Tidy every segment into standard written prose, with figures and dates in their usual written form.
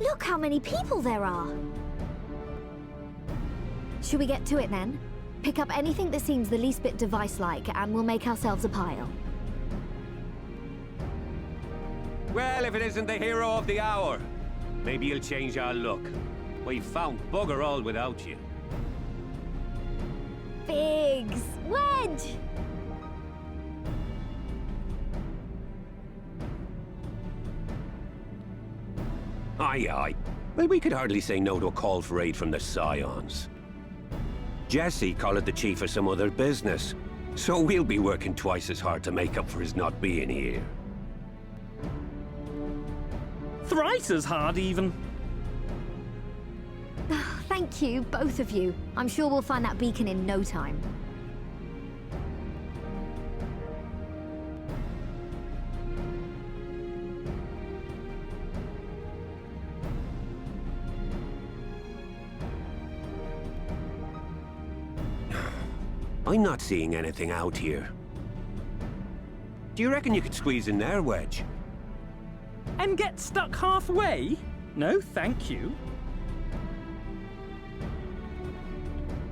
Look how many people there are! Should we get to it then? Pick up anything that seems the least bit device-like, and we'll make ourselves a pile. Well, if it isn't the hero of the hour, maybe you'll change our look. We've found bugger all without you. Biggs! Wedge! Aye, aye. Well, we could hardly say no to a call for aid from the Scions. Jesse called the chief of some other business, so we'll be working twice as hard to make up for his not being here. Thrice as hard, even. Thank you, both of you. I'm sure we'll find that beacon in no time. I'm not seeing anything out here. Do you reckon you could squeeze in there, Wedge? And get stuck halfway? No, thank you.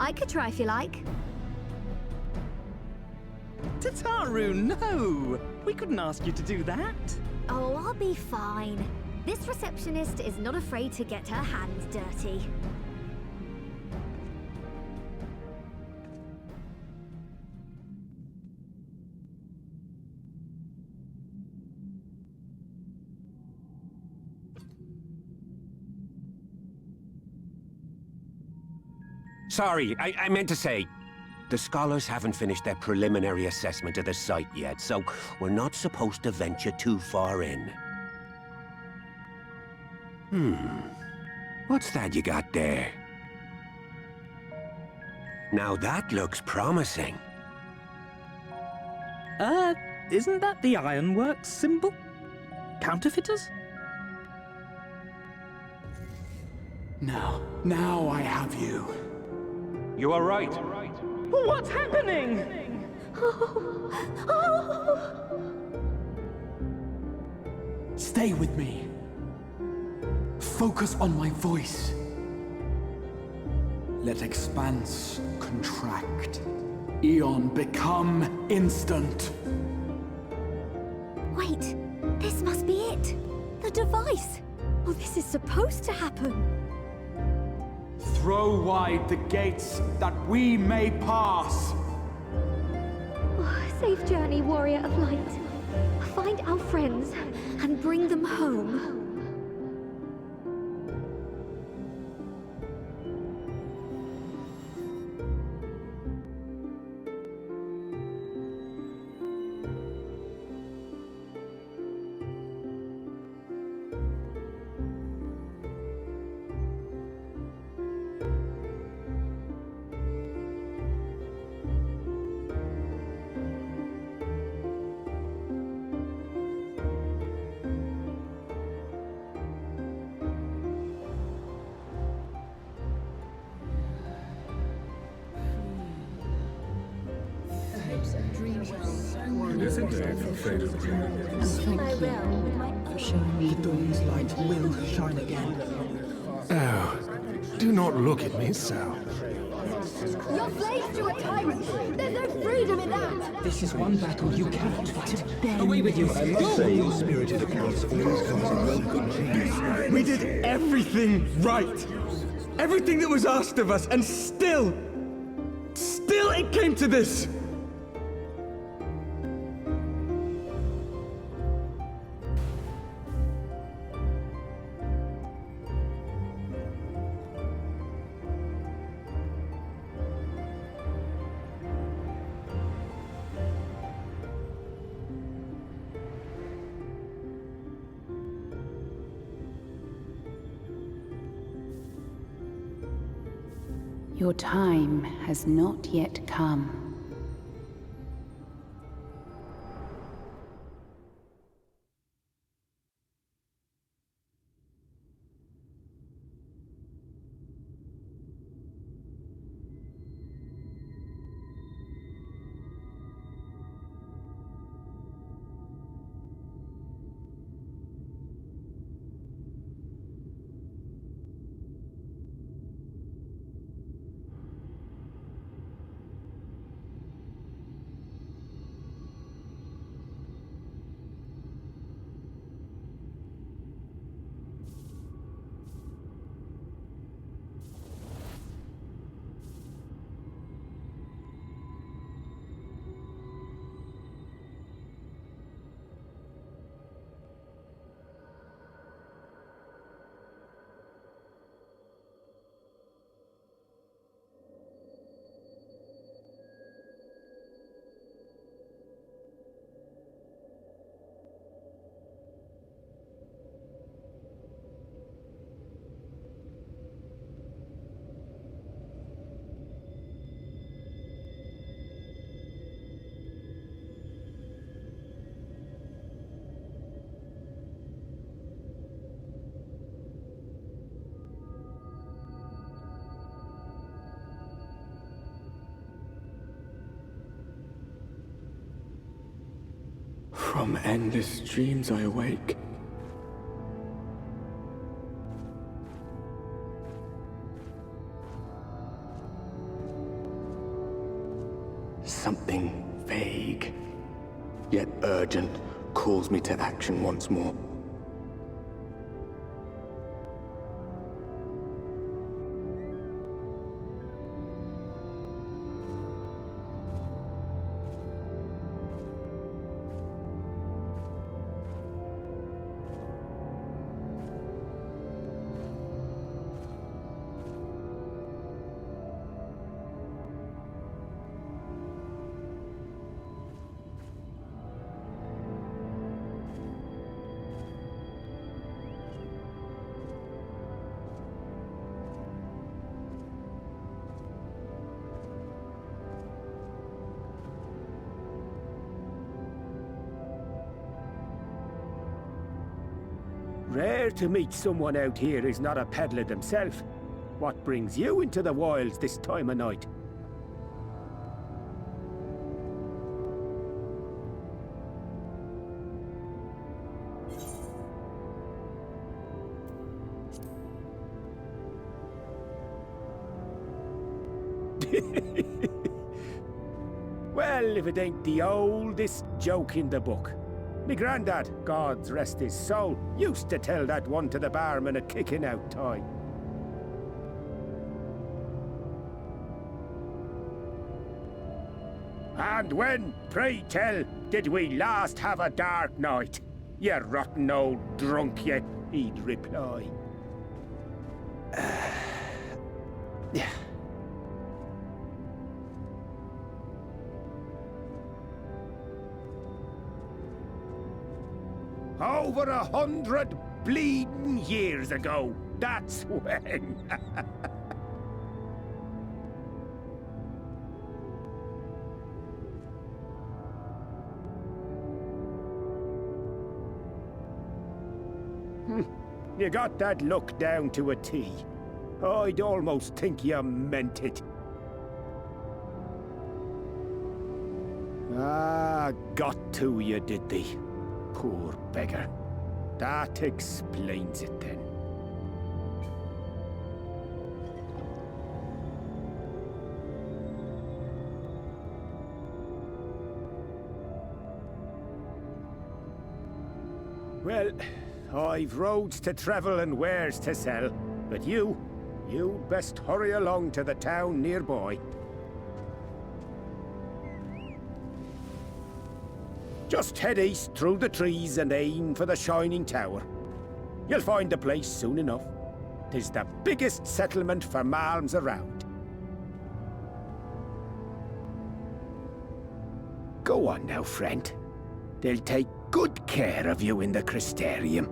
I could try if you like. Tataru, no! We couldn't ask you to do that. Oh, I'll be fine. This receptionist is not afraid to get her hands dirty. Sorry, I meant to say, the scholars haven't finished their preliminary assessment of the site yet, so we're not supposed to venture too far in. What's that you got there? Now that looks promising. Isn't that the Ironworks symbol? Counterfeiters? Now I have you. You are right. What's happening? Stay with me. Focus on my voice. Let expanse contract. Eon become instant. Wait, this must be it. The device. Oh, this is supposed to happen. Throw wide the gates that we may pass. Oh, safe journey, warrior of light. Find our friends and bring them home. Isn't it for fate of dreams? Thank you for showing me the dawn's light will shine again. Oh, do not look at me so. You're slaves to a tyrant! There's no freedom in that! This is one battle you cannot fight. Away with you! I must say, your spirited approach always comes in welcome cheese. We did everything right! Everything that was asked of us, and still it came to this! Your time has not yet come. From endless dreams I awake. Something vague, yet urgent, calls me to action once more. Rare to meet someone out here who's not a peddler themselves. What brings you into the wilds this time of night? Well, if it ain't the oldest joke in the book. Me granddad, God rest his soul, used to tell that one to the barman at kicking out time. And when, pray tell, did we last have a dark night? You rotten old drunk, you, he'd reply. Yeah. Over 100 bleeding years ago, that's when. You got that look down to a T. I'd almost think you meant it. Ah, got to you, did they? Poor beggar. That explains it then. Well, I've roads to travel and wares to sell, but you best hurry along to the town nearby. Just head east through the trees and aim for the Shining Tower. You'll find the place soon enough. 'Tis the biggest settlement for malms around. Go on now, friend. They'll take good care of you in the Crystarium.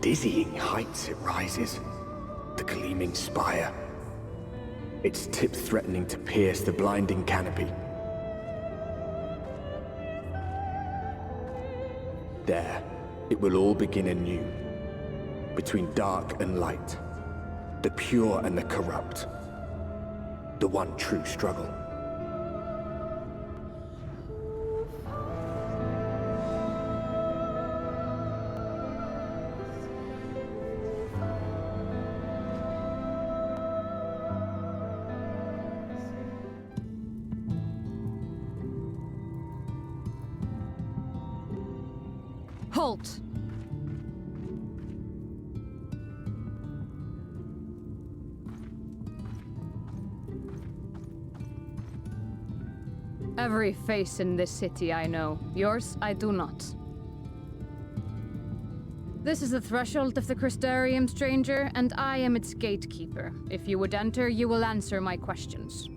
Dizzying heights it rises, the gleaming spire. Its tip threatening to pierce the blinding canopy. There, it will all begin anew. Between dark and light, the pure and the corrupt. The one true struggle. Halt! Every face in this city I know. Yours, I do not. This is the threshold of the Crystarium, stranger, and I am its gatekeeper. If you would enter, you will answer my questions.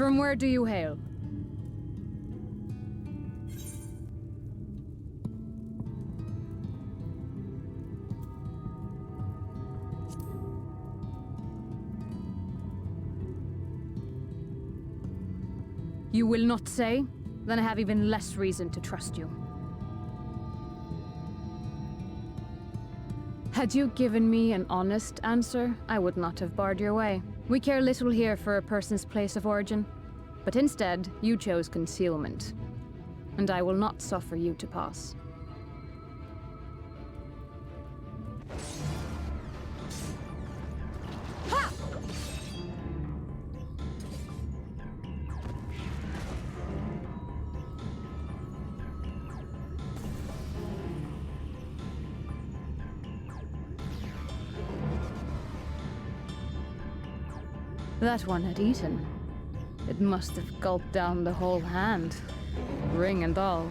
From where do you hail? You will not say? Then I have even less reason to trust you. Had you given me an honest answer, I would not have barred your way. We care little here for a person's place of origin, but instead, you chose concealment. And I will not suffer you to pass. That one had eaten. It must have gulped down the whole hand, ring and all.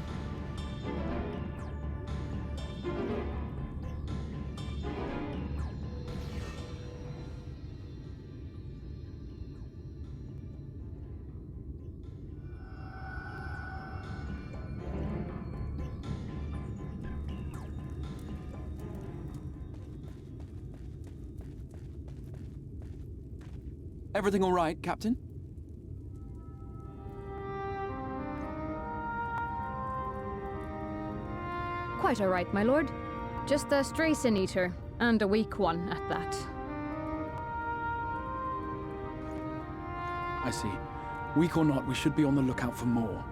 Everything all right, Captain? Quite all right, my lord. Just a stray sin-eater, and a weak one at that. I see. Weak or not, we should be on the lookout for more.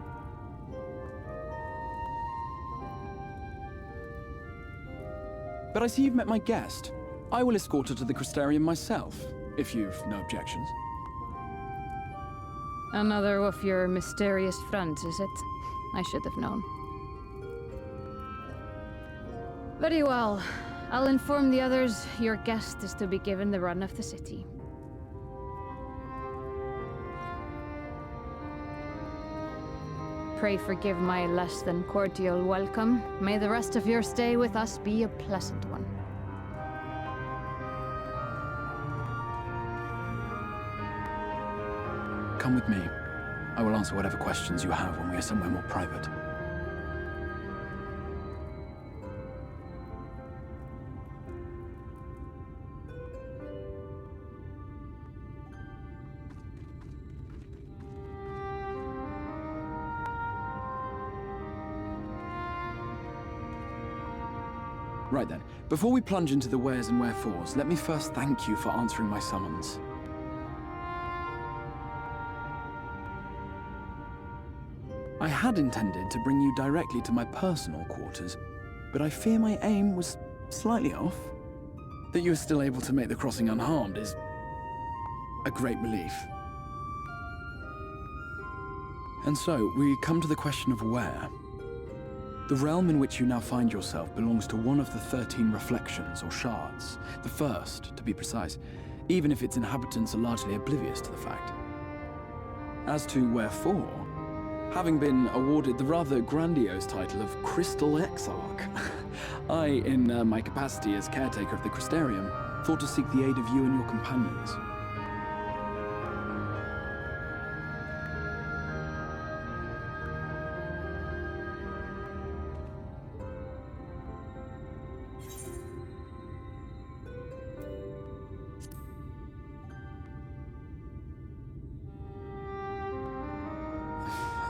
But I see you've met my guest. I will escort her to the Crystarium myself, if you've no objections. Another of your mysterious friends, is it? I should have known. Very well. I'll inform the others your guest is to be given the run of the city. Pray forgive my less than cordial welcome. May the rest of your stay with us be a pleasant one. Come with me. I will answer whatever questions you have when we are somewhere more private. Right then, before we plunge into the wheres and wherefores, let me first thank you for answering my summons. I had intended to bring you directly to my personal quarters, but I fear my aim was slightly off. That you are still able to make the crossing unharmed is a great relief. And so, we come to the question of where. The realm in which you now find yourself belongs to one of the 13 reflections, or shards. The first, to be precise, even if its inhabitants are largely oblivious to the fact. As to wherefore, having been awarded the rather grandiose title of Crystal Exarch, I, in my capacity as caretaker of the Crystarium, thought to seek the aid of you and your companions.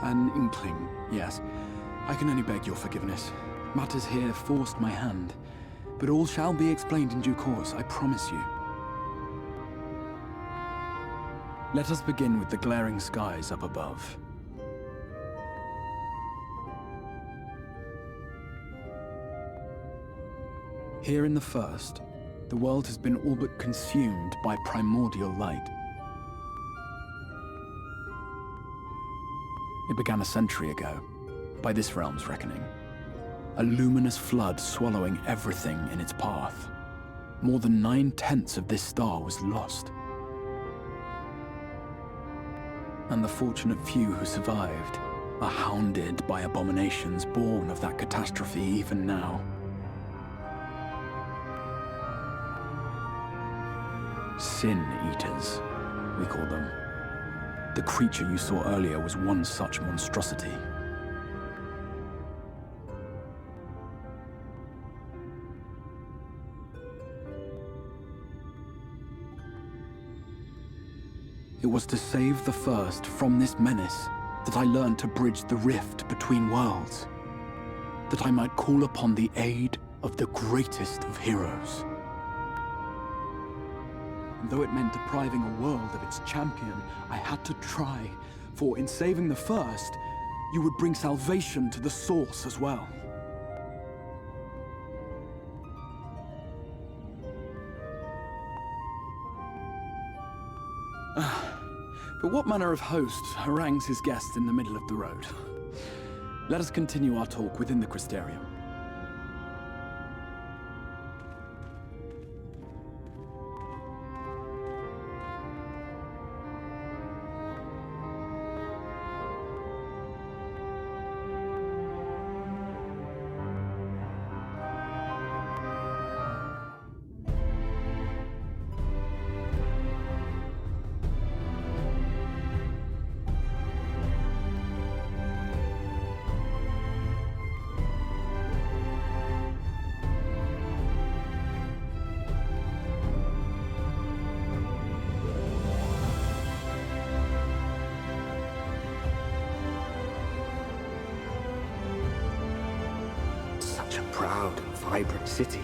An inkling, yes. I can only beg your forgiveness. Matters here forced my hand. But all shall be explained in due course, I promise you. Let us begin with the glaring skies up above. Here in the first, the world has been all but consumed by primordial light. It began a century ago, by this realm's reckoning. A luminous flood swallowing everything in its path. More than 9/10 of this star was lost. And the fortunate few who survived are hounded by abominations born of that catastrophe even now. Sin Eaters, we call them. The creature you saw earlier was one such monstrosity. It was to save the First from this menace that I learned to bridge the rift between worlds, that I might call upon the aid of the greatest of heroes. And though it meant depriving a world of its champion, I had to try, for in saving the First, you would bring salvation to the Source as well. But what manner of host harangues his guests in the middle of the road? Let us continue our talk within the Crystarium. Proud and vibrant city.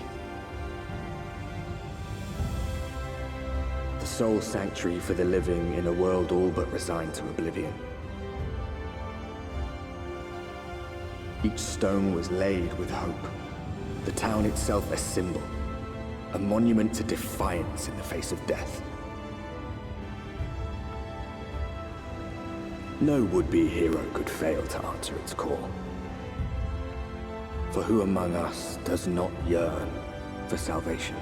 The sole sanctuary for the living in a world all but resigned to oblivion. Each stone was laid with hope. The town itself a symbol, a monument to defiance in the face of death. No would-be hero could fail to answer its call. For who among us does not yearn for salvation?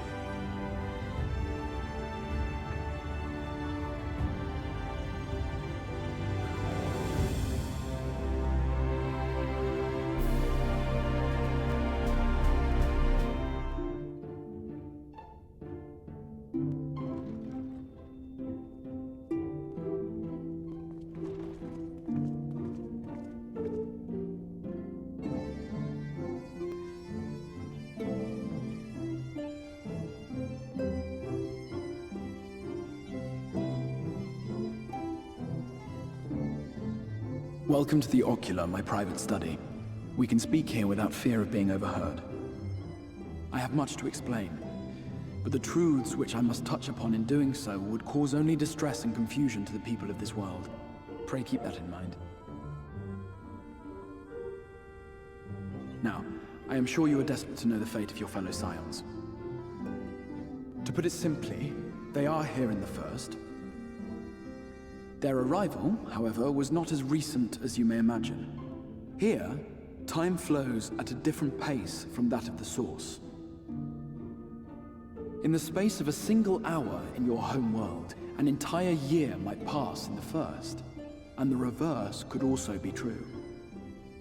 Welcome to the Ocular, my private study. We can speak here without fear of being overheard. I have much to explain, but the truths which I must touch upon in doing so would cause only distress and confusion to the people of this world. Pray keep that in mind. Now, I am sure you are desperate to know the fate of your fellow Scions. To put it simply, they are here in the First. Their arrival, however, was not as recent as you may imagine. Here, time flows at a different pace from that of the Source. In the space of a single hour in your home world, an entire year might pass in the First, and the reverse could also be true.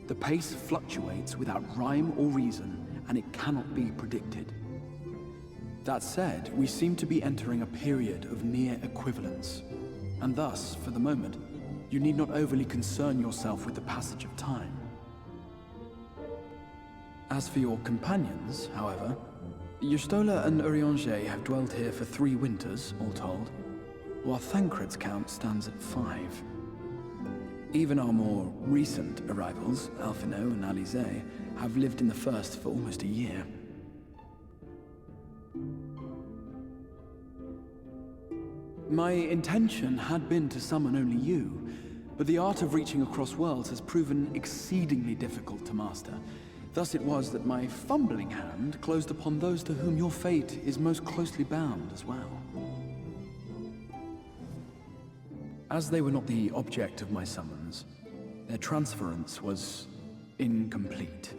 The pace fluctuates without rhyme or reason, and it cannot be predicted. That said, we seem to be entering a period of near equivalence. And thus, for the moment, you need not overly concern yourself with the passage of time. As for your companions, however, Y'shtola and Urianger have dwelled here for 3 winters, all told, while Thancred's count stands at 5. Even our more recent arrivals, Alphino and Alize, have lived in the First for almost a year. My intention had been to summon only you, but the art of reaching across worlds has proven exceedingly difficult to master. Thus it was that my fumbling hand closed upon those to whom your fate is most closely bound as well. As they were not the object of my summons, their transference was incomplete.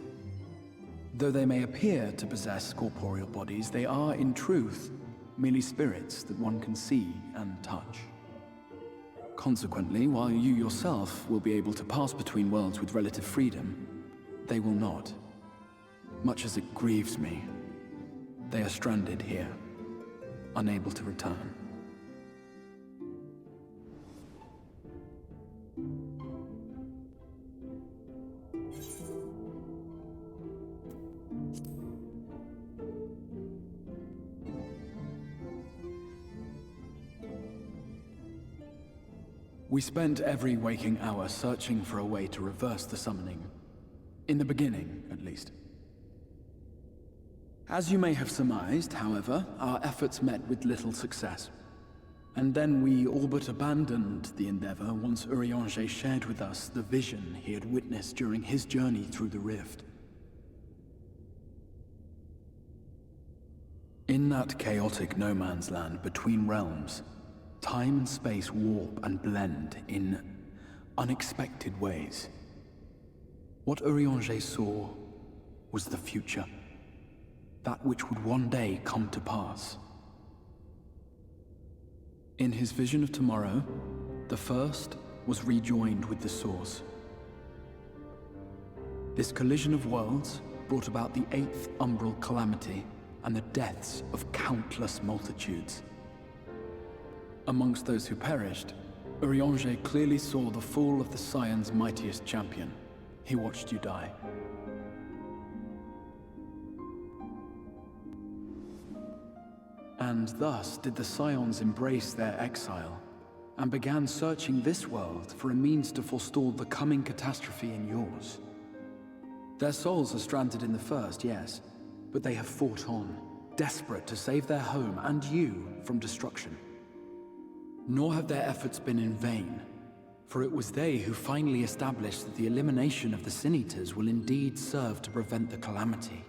Though they may appear to possess corporeal bodies, they are, in truth, merely spirits that one can see and touch. Consequently, while you yourself will be able to pass between worlds with relative freedom, they will not. Much as it grieves me, they are stranded here, unable to return. We spent every waking hour searching for a way to reverse the summoning. In the beginning, at least. As you may have surmised, however, our efforts met with little success. And then we all but abandoned the endeavor once Urianger shared with us the vision he had witnessed during his journey through the rift. In that chaotic no-man's land between realms, time and space warp and blend in unexpected ways. What Urianger saw was the future. That which would one day come to pass. In his vision of tomorrow, the First was rejoined with the Source. This collision of worlds brought about the 8th umbral calamity and the deaths of countless multitudes. Amongst those who perished, Urianger clearly saw the fall of the Scion's mightiest champion. He watched you die. And thus did the Scions embrace their exile, and began searching this world for a means to forestall the coming catastrophe in yours. Their souls are stranded in the First, yes, but they have fought on, desperate to save their home and you from destruction. Nor have their efforts been in vain, for it was they who finally established that the elimination of the Sin Eaters will indeed serve to prevent the calamity.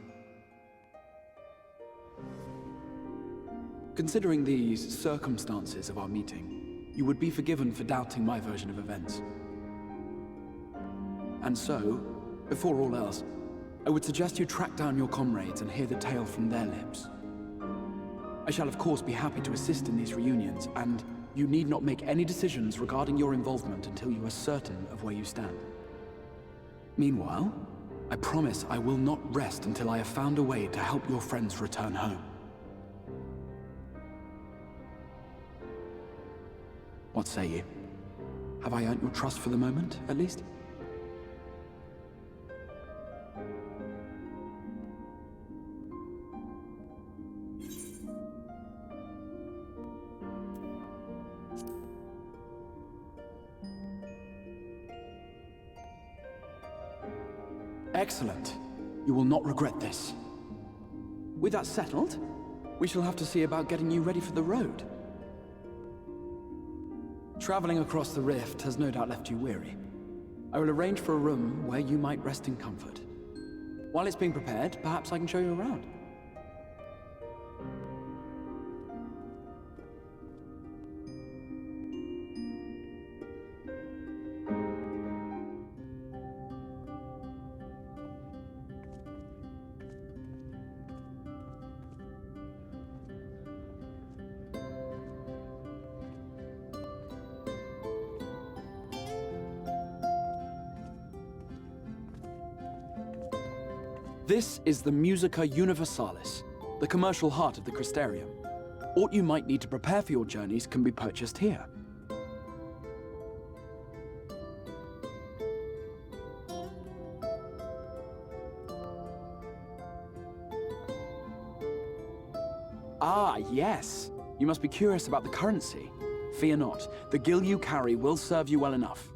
Considering these circumstances of our meeting, you would be forgiven for doubting my version of events. And so, before all else, I would suggest you track down your comrades and hear the tale from their lips. I shall of course be happy to assist in these reunions, and you need not make any decisions regarding your involvement until you are certain of where you stand. Meanwhile, I promise I will not rest until I have found a way to help your friends return home. What say you? Have I earned your trust for the moment, at least? Excellent. You will not regret this. With that settled, we shall have to see about getting you ready for the road. Traveling across the rift has no doubt left you weary. I will arrange for a room where you might rest in comfort. While it's being prepared, perhaps I can show you around. This is the Musica Universalis, the commercial heart of the Crystarium. What you might need to prepare for your journeys can be purchased here. Ah, yes. You must be curious about the currency. Fear not. The gil you carry will serve you well enough.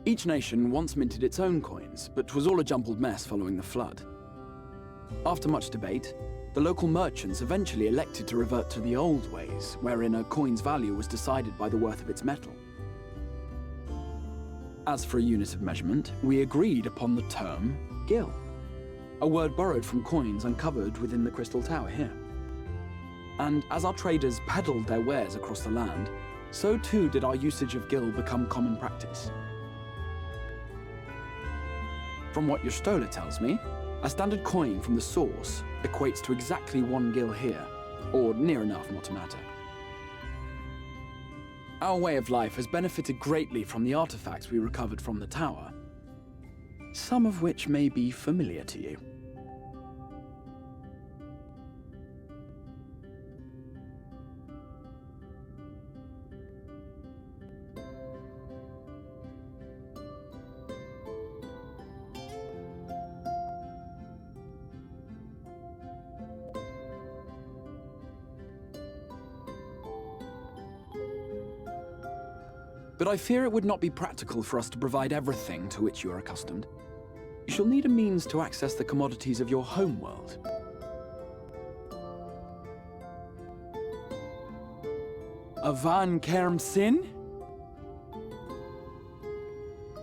Each nation once minted its own coins, but 'twas all a jumbled mess following the flood. After much debate, the local merchants eventually elected to revert to the old ways, wherein a coin's value was decided by the worth of its metal. As for a unit of measurement, we agreed upon the term gil, a word borrowed from coins uncovered within the Crystal Tower here. And as our traders peddled their wares across the land, so too did our usage of gil become common practice. From what your stola tells me, a standard coin from the source equates to exactly 1 gil here, or near enough not to matter. Our way of life has benefited greatly from the artifacts we recovered from the tower, some of which may be familiar to you. but I fear it would not be practical for us to provide everything to which you are accustomed. You shall need a means to access the commodities of your homeworld. Avan Kerm Sin?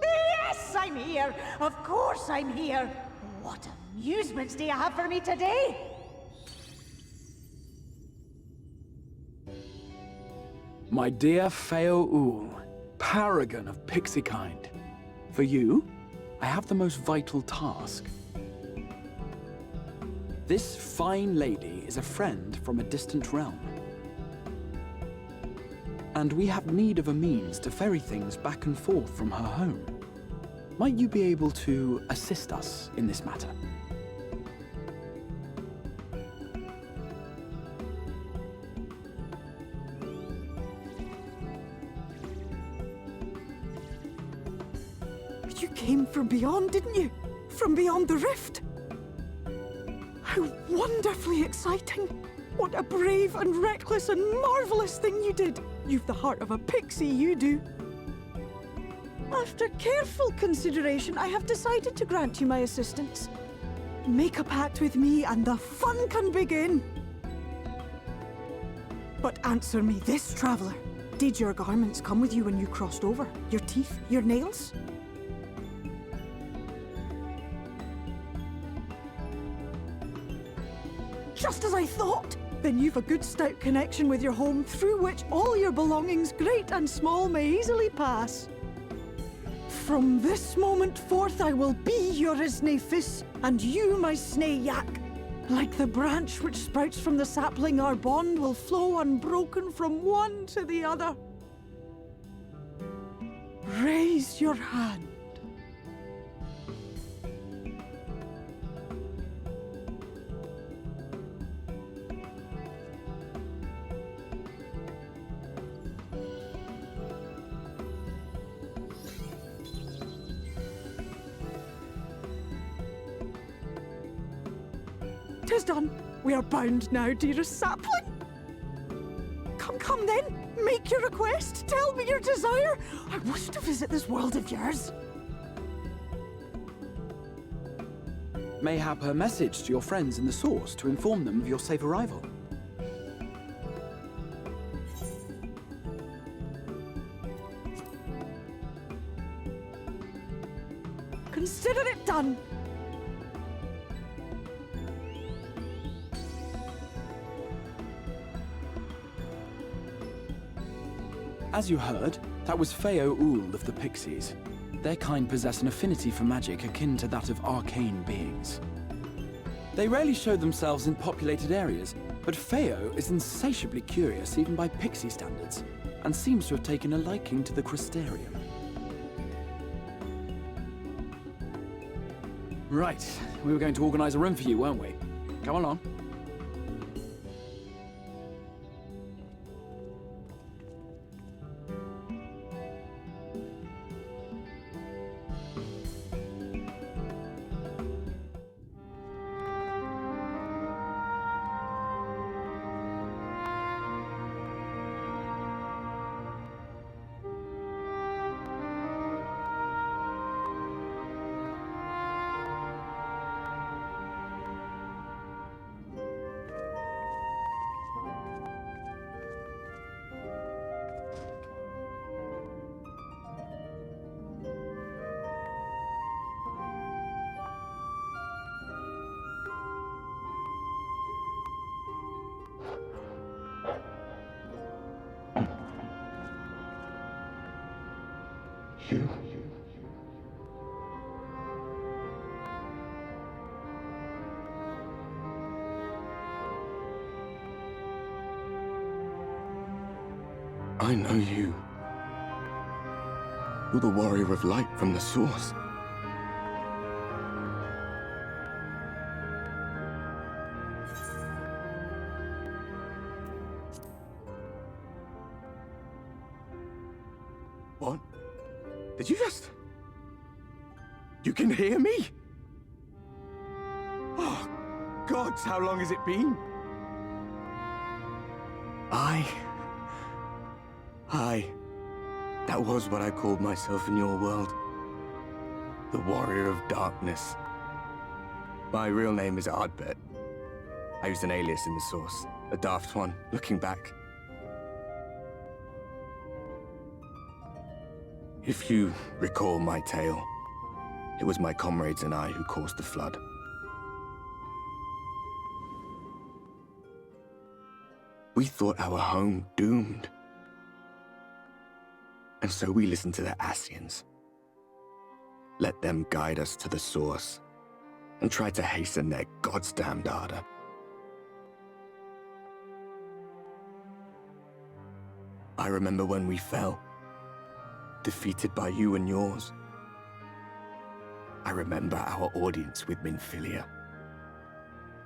Yes, I'm here! Of course I'm here! What amusements do you have for me today? My dear Feo Ul, paragon of pixie kind. For you, I have the most vital task. This fine lady is a friend from a distant realm. And we have need of a means to ferry things back and forth from her home. Might you be able to assist us in this matter? You came from beyond, didn't you? From beyond the rift? How wonderfully exciting! What a brave and reckless and marvelous thing you did! You've the heart of a pixie, you do. After careful consideration, I have decided to grant you my assistance. Make a pact with me and the fun can begin. But answer me this, traveler. Did your garments come with you when you crossed over? Your teeth? Your nails? Just as I thought! Then you've a good stout connection with your home through which all your belongings, great and small, may easily pass. From this moment forth I will be your Isne Fis, and you my Sne Yak. Like the branch which sprouts from the sapling, our bond will flow unbroken from one to the other. Raise your hand. Tis done. We are bound now, dearest sapling. Come, come then. Make your request. Tell me your desire. I wish to visit this world of yours. Mayhap her message to your friends in the Source to inform them of your safe arrival. Consider it done. As you heard, that was Feo Ul of the Pixies. Their kind possess an affinity for magic akin to that of arcane beings. They rarely show themselves in populated areas, but Feo is insatiably curious even by Pixie standards, and seems to have taken a liking to the Crystarium. Right, we were going to organize a room for you, weren't we? Come along. You. I know you. You're the warrior of light from the Source. What? Did you just... You can hear me? Oh, gods, how long has it been? That was what I called myself in your world. The Warrior of Darkness. My real name is Ardbert. I used an alias in the source. A daft one, looking back. If you recall my tale, it was my comrades and I who caused the flood. We thought our home doomed. And so we listened to the Ascians. Let them guide us to the source, and tried to hasten their goddamned ardor. I remember when we fell, defeated by you and yours. I remember our audience with Minfilia,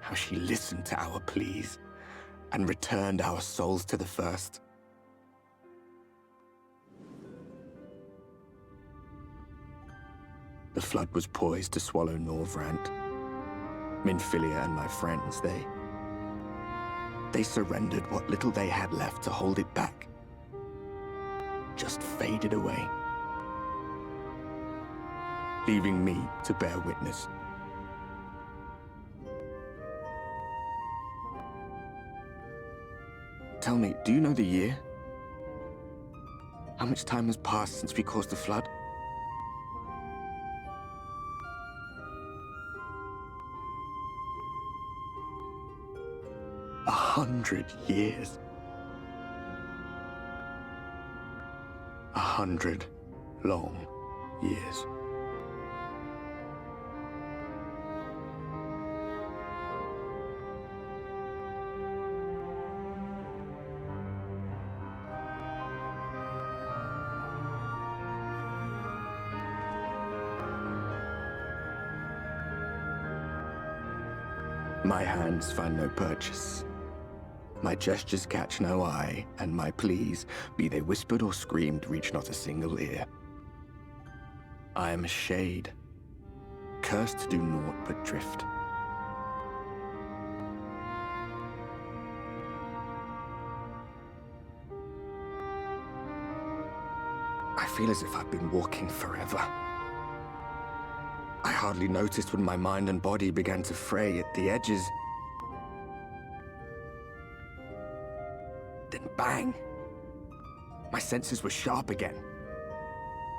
how she listened to our pleas and returned our souls to the First. The flood was poised to swallow Norvrant. Minfilia and my friends, they surrendered what little they had left to hold it back. Just faded away, leaving me to bear witness. Tell me, do you know the year? How much time has passed since we caused the flood? 100 years. 100 long years. My hands find no purchase. My gestures catch no eye, and my pleas, be they whispered or screamed, reach not a single ear. I am a shade, cursed to do naught but drift. I feel as if I've been walking forever. I hardly noticed when my mind and body began to fray at the edges. Then bang! My senses were sharp again.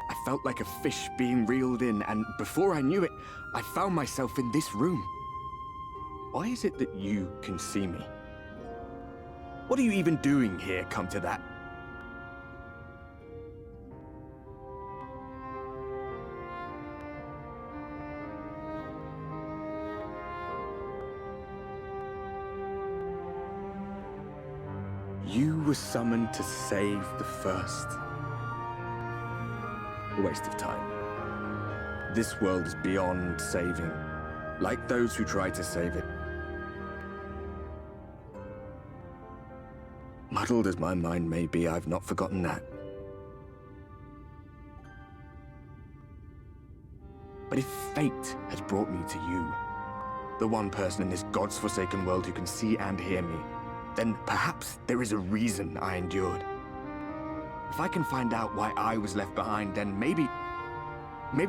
I felt like a fish being reeled in, and before I knew it, I found myself in this room. Why is it that you can see me? What are you even doing here, come to that? You were summoned to save the First. A waste of time. This world is beyond saving, like those who try to save it. Muddled as my mind may be, I've not forgotten that. But if fate has brought me to you, the one person in this God's forsaken world who can see and hear me, then perhaps there is a reason I endured. If I can find out why I was left behind, then maybe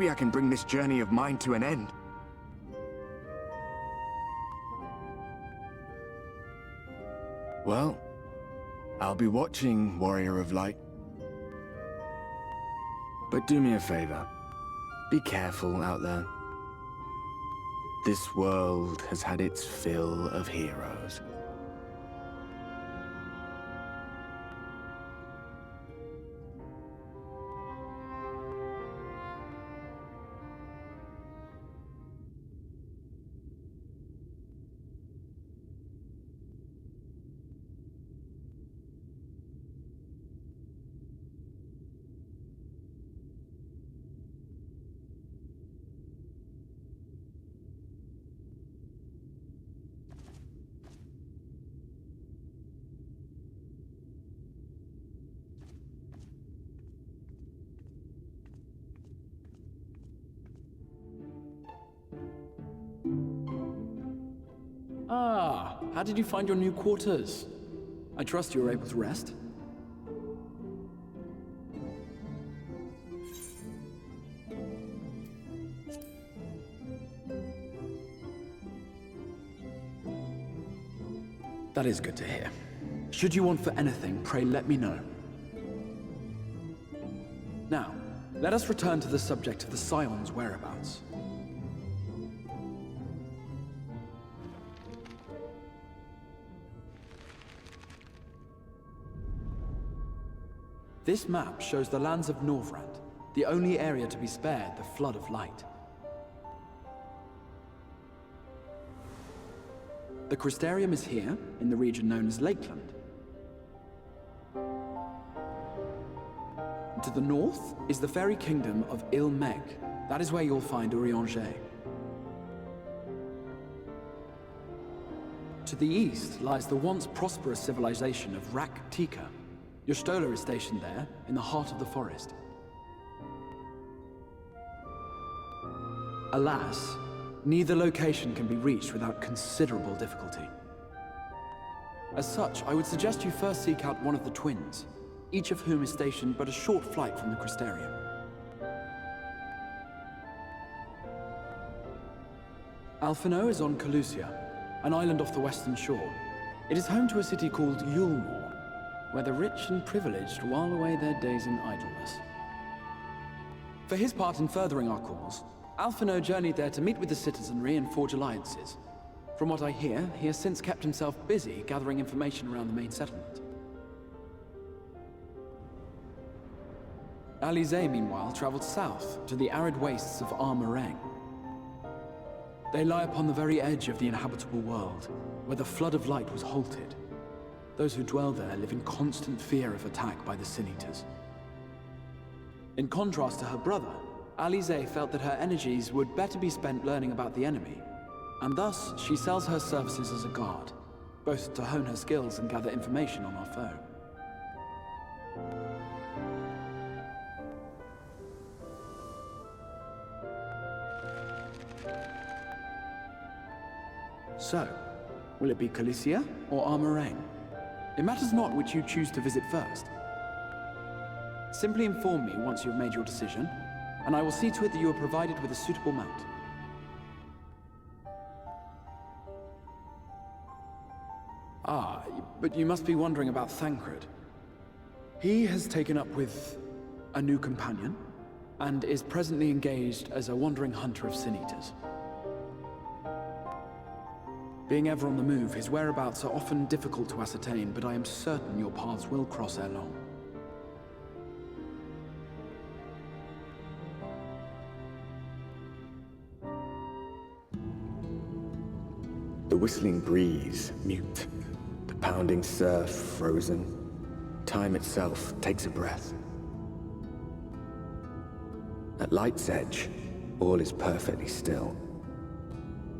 I can bring this journey of mine to an end. Well, I'll be watching, Warrior of Light. But do me a favor. Be careful out there. This world has had its fill of heroes. Ah, how did you find your new quarters? I trust you were able to rest? That is good to hear. Should you want for anything, pray let me know. Now, let us return to the subject of the Scion's whereabouts. This map shows the lands of Norvrand, the only area to be spared the Flood of Light. The Crystarium is here, in the region known as Lakeland. To the north is the fairy kingdom of Il-Meg. That is where you'll find Urianger. To the east lies the once prosperous civilization of Rak-Tika. Your Stola is stationed there, in the heart of the forest. Alas, neither location can be reached without considerable difficulty. As such, I would suggest you first seek out one of the twins, each of whom is stationed but a short flight from the Crystarium. Alphino is on Calusia, an island off the western shore. It is home to a city called Yulmore, where the rich and privileged while away their days in idleness. For his part in furthering our cause, Alphino journeyed there to meet with the citizenry and forge alliances. From what I hear, he has since kept himself busy gathering information around the main settlement. Alize, meanwhile, traveled south to the arid wastes of Armorang. They lie upon the very edge of the inhabitable world, where the Flood of Light was halted. Those who dwell there live in constant fear of attack by the Sin Eaters. In contrast to her brother, Alize felt that her energies would better be spent learning about the enemy, and thus she sells her services as a guard, both to hone her skills and gather information on our foe. So, will it be Calicia or Armorang? It matters not which you choose to visit first. Simply inform me once you have made your decision, and I will see to it that you are provided with a suitable mount. Ah, but you must be wondering about Thancred. He has taken up with a new companion, and is presently engaged as a wandering hunter of Sin Eaters. Being ever on the move, his whereabouts are often difficult to ascertain, but I am certain your paths will cross ere long. The whistling breeze, mute. The pounding surf, frozen. Time itself takes a breath. At Light's edge, all is perfectly still.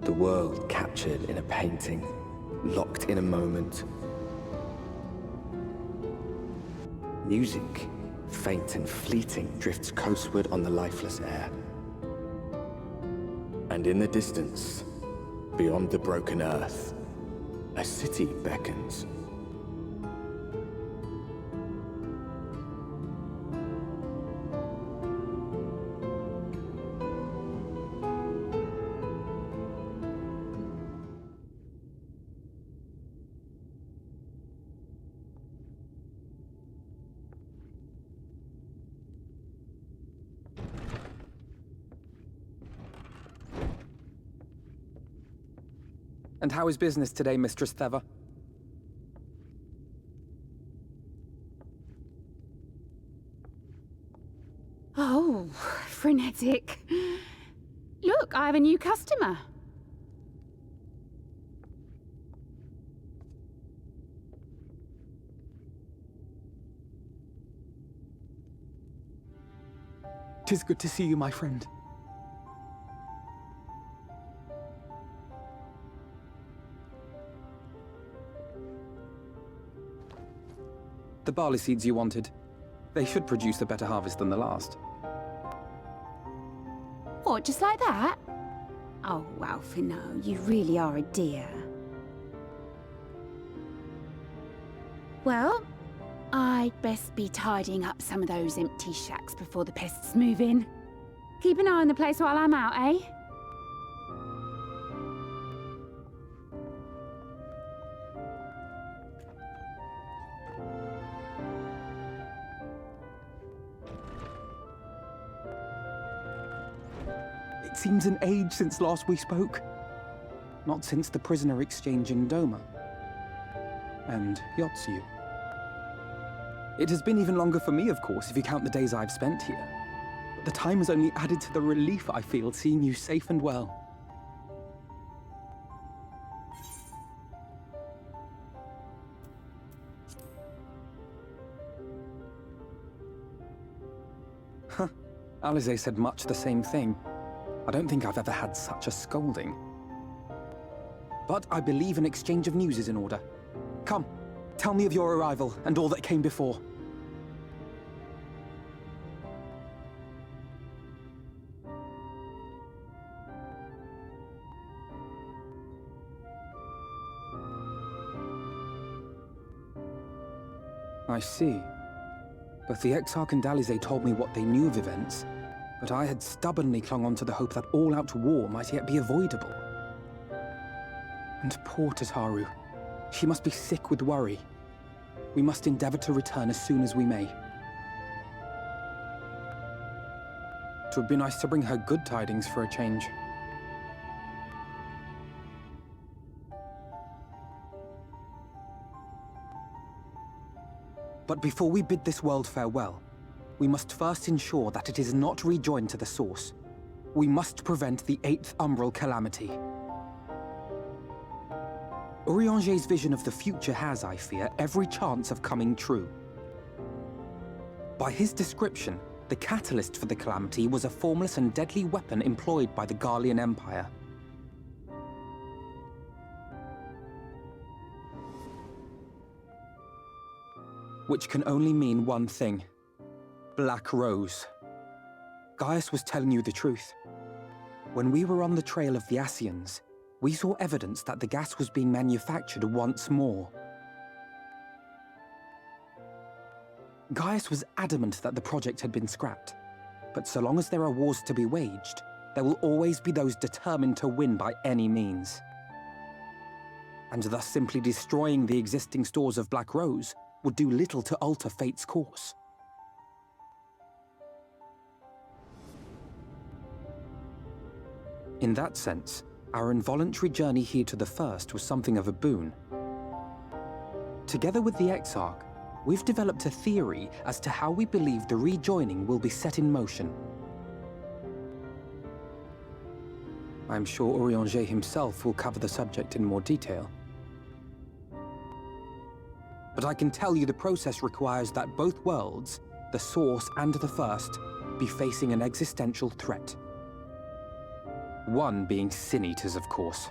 The world captured in a painting, locked in a moment. Music, faint and fleeting, drifts coastward on the lifeless air. And in the distance, beyond the broken earth, a city beckons. And how is business today, Mistress Theva? Oh, frenetic. Look, I have a new customer. Tis good to see you, my friend. The barley seeds you wanted. They should produce a better harvest than the last. What, just like that? Oh, Alphino, you really are a dear. Well, I'd best be tidying up some of those empty shacks before the pests move in. Keep an eye on the place while I'm out, eh? It seems an age since last we spoke. Not since the prisoner exchange in Doma. And Yotsu. It has been even longer for me, of course, if you count the days I've spent here. But the time has only added to the relief I feel seeing you safe and well. Huh. Alize said much the same thing. I don't think I've ever had such a scolding. But I believe an exchange of news is in order. Come, tell me of your arrival and all that came before. I see. Both the Exarch and Alize told me what they knew of events, but I had stubbornly clung on to the hope that all-out war might yet be avoidable. And poor Tataru. She must be sick with worry. We must endeavor to return as soon as we may. It would be nice to bring her good tidings for a change. But before we bid this world farewell, we must first ensure that it is not rejoined to the source. We must prevent the 8th Umbral calamity. Urianger's vision of the future has, I fear, every chance of coming true. By his description, the catalyst for the calamity was a formless and deadly weapon employed by the Garlean Empire. Which can only mean one thing. Black Rose. Gaius was telling you the truth. When we were on the trail of the Ascians, we saw evidence that the gas was being manufactured once more. Gaius was adamant that the project had been scrapped, but so long as there are wars to be waged, there will always be those determined to win by any means. And thus simply destroying the existing stores of Black Rose would do little to alter fate's course. In that sense, our involuntary journey here to the First was something of a boon. Together with the Exarch, we've developed a theory as to how we believe the rejoining will be set in motion. I'm sure Urianger himself will cover the subject in more detail. But I can tell you the process requires that both worlds, the Source and the First, be facing an existential threat. One being Sin-Eaters, of course.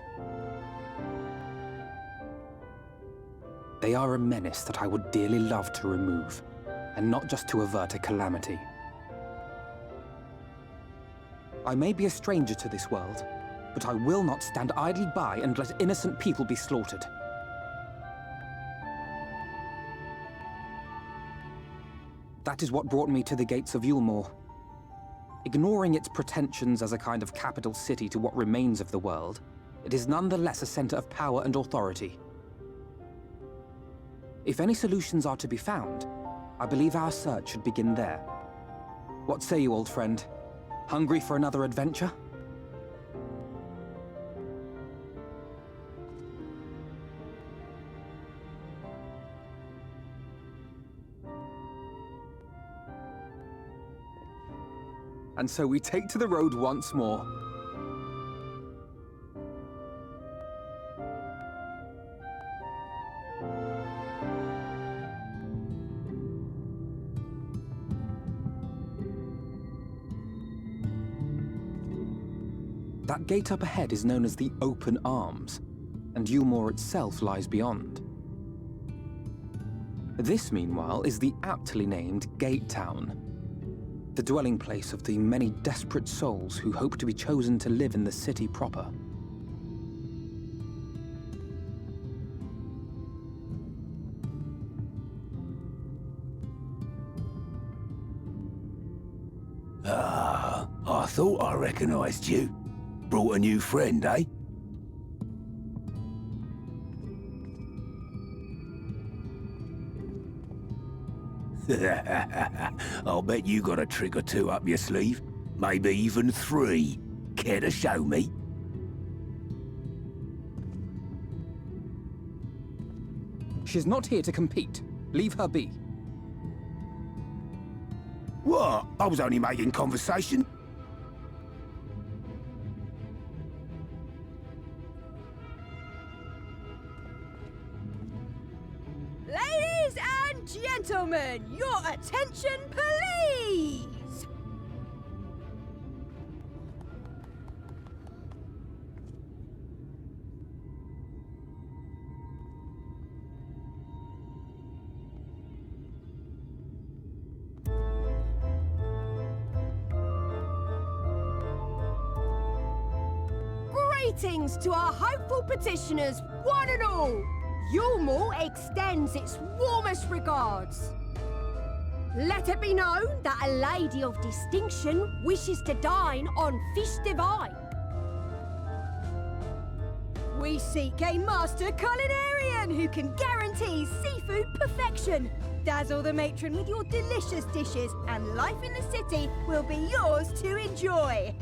They are a menace that I would dearly love to remove, and not just to avert a calamity. I may be a stranger to this world, but I will not stand idly by and let innocent people be slaughtered. That is what brought me to the gates of Yulmore. Ignoring its pretensions as a kind of capital city to what remains of the world, it is nonetheless a center of power and authority. If any solutions are to be found, I believe our search should begin there. What say you, old friend? Hungry for another adventure? And so we take to the road once more. That gate up ahead is known as the Open Arms, and Yulmore itself lies beyond. This, meanwhile, is the aptly named Gate Town, the dwelling place of the many desperate souls who hope to be chosen to live in the city proper. Ah, I thought I recognized you. Brought a new friend, eh? I'll bet you got a trick or two up your sleeve. Maybe even 3. Care to show me? She's not here to compete. Leave her be. What? I was only making conversation. Ladies and gentlemen, your attention, please! Greetings to our hopeful petitioners, one and all! Yulmore extends its warmest regards. Let it be known that a lady of distinction wishes to dine on fish divine. We seek a master culinarian who can guarantee seafood perfection. Dazzle the matron with your delicious dishes, and life in the city will be yours to enjoy,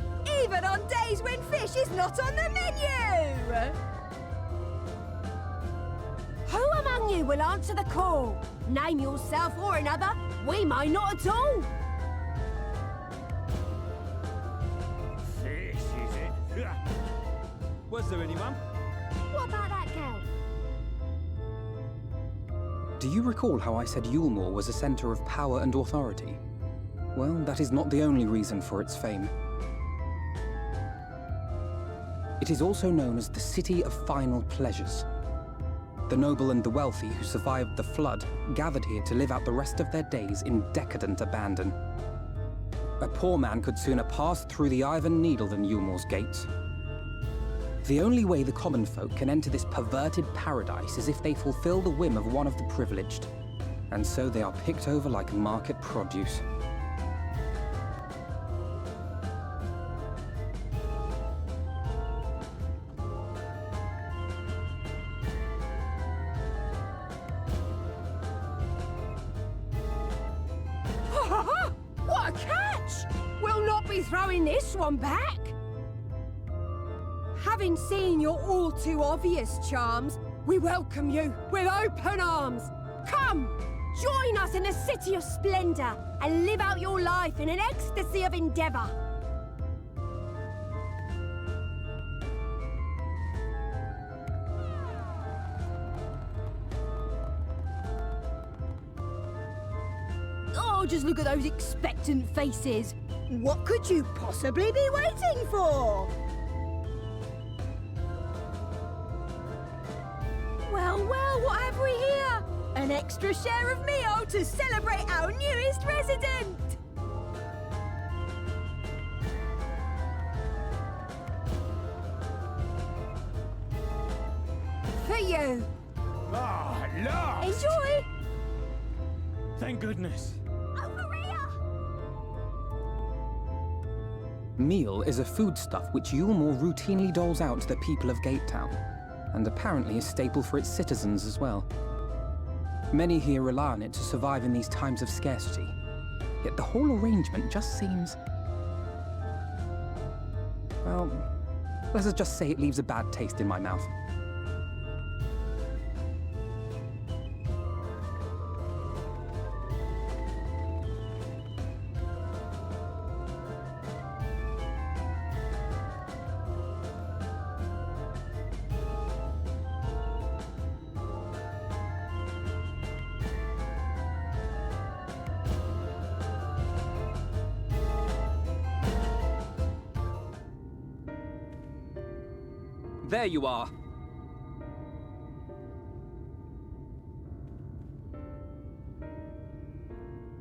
even on days when fish is not on the menu! Who among you will answer the call? Name yourself or another. We may not at all. Fish, is it? Was there anyone? What about that girl? Do you recall how I said Yulmore was a center of power and authority? Well, that is not the only reason for its fame. It is also known as the City of Final Pleasures. The noble and the wealthy who survived the flood gathered here to live out the rest of their days in decadent abandon. A poor man could sooner pass through the Iron Needle than Yulmore's gates. The only way the common folk can enter this perverted paradise is if they fulfill the whim of one of the privileged, and so they are picked over like market produce. What a catch! We'll not be throwing this one back! Having seen your all too obvious charms, we welcome you with open arms. Come, join us in a city of splendor and live out your life in an ecstasy of endeavor. Oh, just look at those expectant faces. What could you possibly be waiting for? Well, what have we here? An extra share of meal to celebrate our newest resident! For you! Ah, look! Enjoy! Thank goodness. Meal is a foodstuff which Yulmore routinely doles out to the people of Gatetown, and apparently a staple for its citizens as well. Many here rely on it to survive in these times of scarcity, yet the whole arrangement just seems... well, let's just say it leaves a bad taste in my mouth. There you are.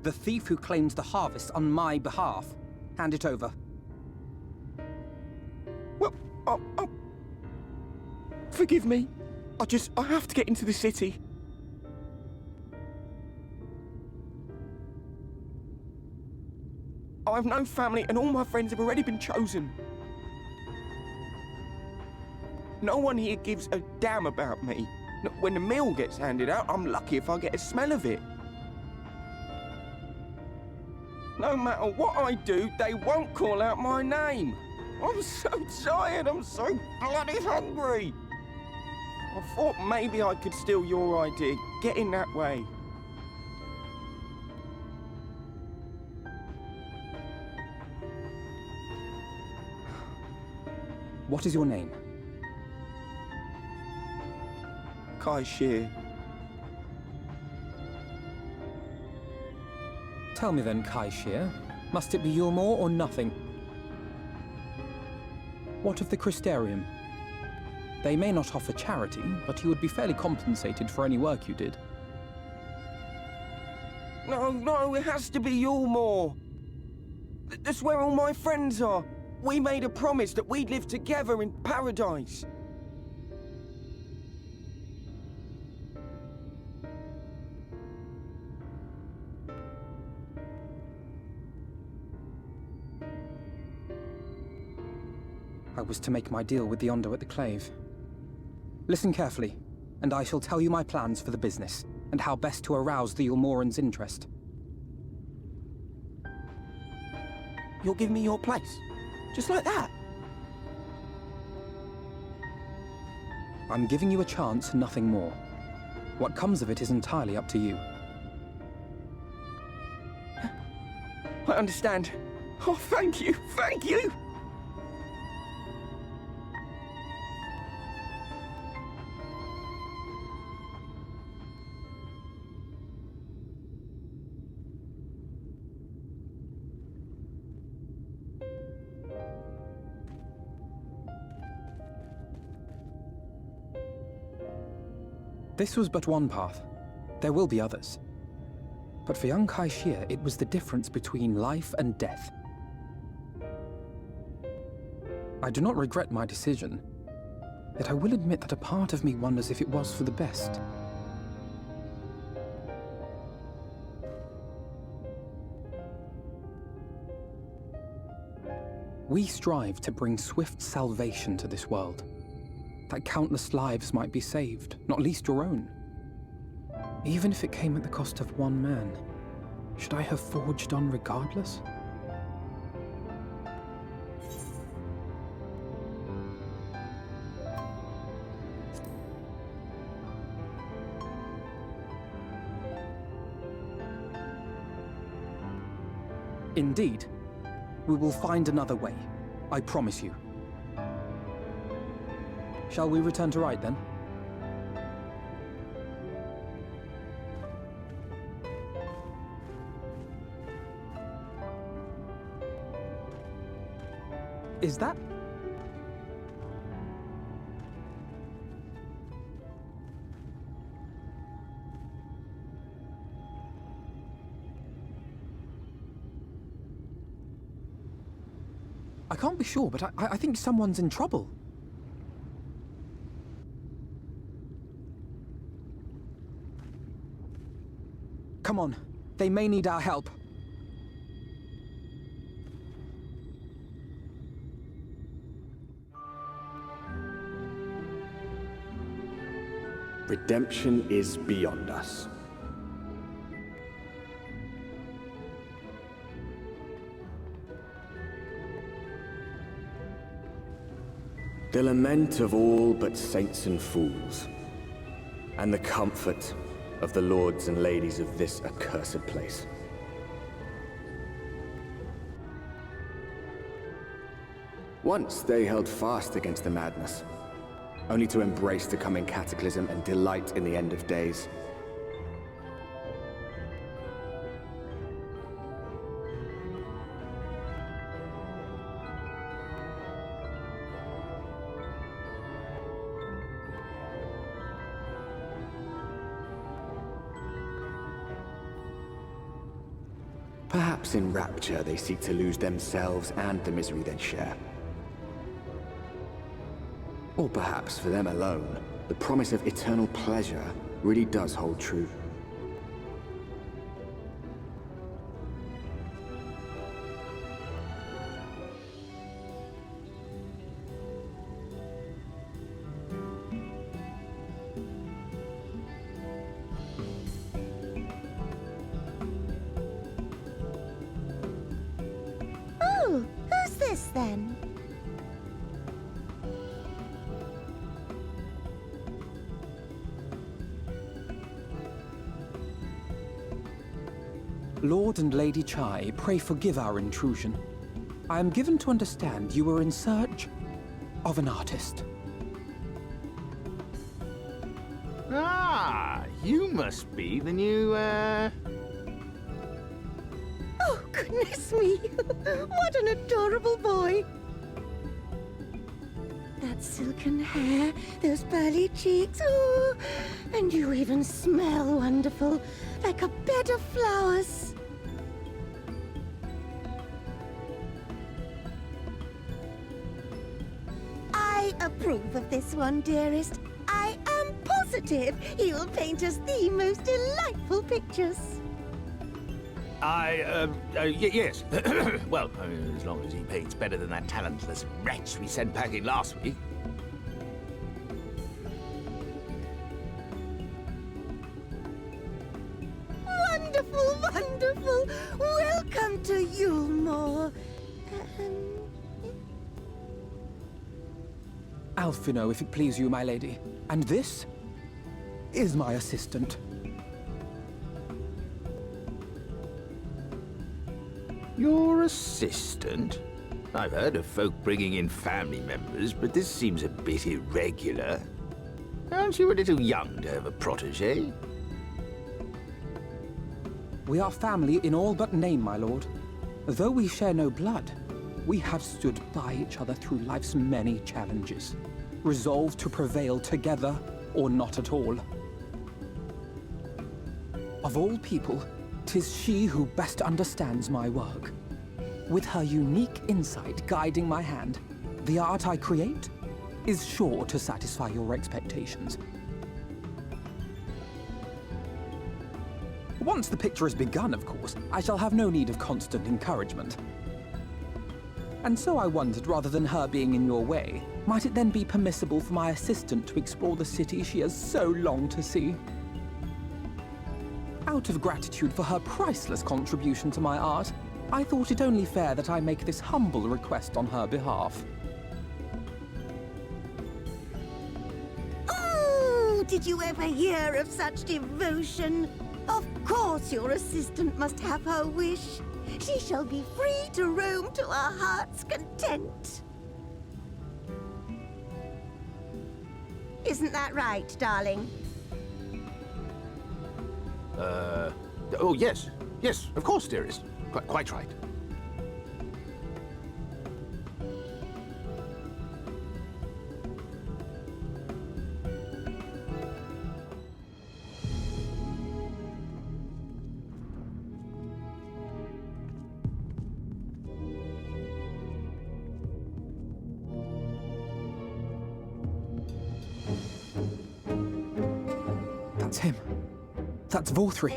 The thief who claims the harvest on my behalf. Hand it over. Well, forgive me. I have to get into the city. I have no family and all my friends have already been chosen. No one here gives a damn about me. When the meal gets handed out, I'm lucky if I get a smell of it. No matter what I do, they won't call out my name. I'm so tired, I'm so bloody hungry. I thought maybe I could steal your idea, get in that way. What is your name? Kai Shear. Tell me then, Kai Shear, must it be Yulmore or nothing? What of the Crystarium? They may not offer charity, but you would be fairly compensated for any work you did. No, it has to be Yulmore. That's where all my friends are. We made a promise that we'd live together in paradise. I was to make my deal with the Ondo at the Clave. Listen carefully, and I shall tell you my plans for the business, and how best to arouse the Yulmoran's interest. You'll give me your place? Just like that? I'm giving you a chance, nothing more. What comes of it is entirely up to you. I understand. Oh, thank you, thank you! This was but one path. There will be others. But for young Kai Shear, it was the difference between life and death. I do not regret my decision, yet I will admit that a part of me wonders if it was for the best. We strive to bring swift salvation to this world, that countless lives might be saved, not least your own. Even if it came at the cost of one man, should I have forged on regardless? Indeed, we will find another way, I promise you. Shall we return to Rite then? Is that? I can't be sure, but I think someone's in trouble. Come on, they may need our help. Redemption is beyond us. The lament of all but saints and fools, and the comfort of the lords and ladies of this accursed place. Once they held fast against the madness, only to embrace the coming cataclysm and delight in the end of days. Perhaps in rapture they seek to lose themselves and the misery they share. Or perhaps for them alone, the promise of eternal pleasure really does hold true. Oh, who's this then? Lord and Lady Chai, pray forgive our intrusion. I am given to understand you were in search of an artist. Ah, you must be the new, Oh, goodness me! What an adorable boy! That silken hair, those pearly cheeks, oh, and you even smell wonderful, like a bed of flowers. I approve of this one, dearest. I am positive he'll paint us the most delightful pictures. Yes. Well, as long as he paints better than that talentless wretch we sent packing last week. Wonderful, wonderful! Welcome to Yulmore. Alphino, if it please you, my lady. And this is my assistant. Your assistant? I've heard of folk bringing in family members, but this seems a bit irregular. Aren't you a little young to have a protege? We are family in all but name, my lord. Though we share no blood, we have stood by each other through life's many challenges, resolved to prevail together or not at all. Of all people, 'tis she who best understands my work. With her unique insight guiding my hand, the art I create is sure to satisfy your expectations. Once the picture is begun, of course, I shall have no need of constant encouragement. And so I wondered, rather than her being in your way, might it then be permissible for my assistant to explore the city she has so longed to see? Out of gratitude for her priceless contribution to my art, I thought it only fair that I make this humble request on her behalf. Oh, did you ever hear of such devotion? Of course your assistant must have her wish. She shall be free to roam to her heart's content. Isn't that right, darling? Oh, yes. Yes, of course, dearest. Quite right. That's him. That's Vorthri.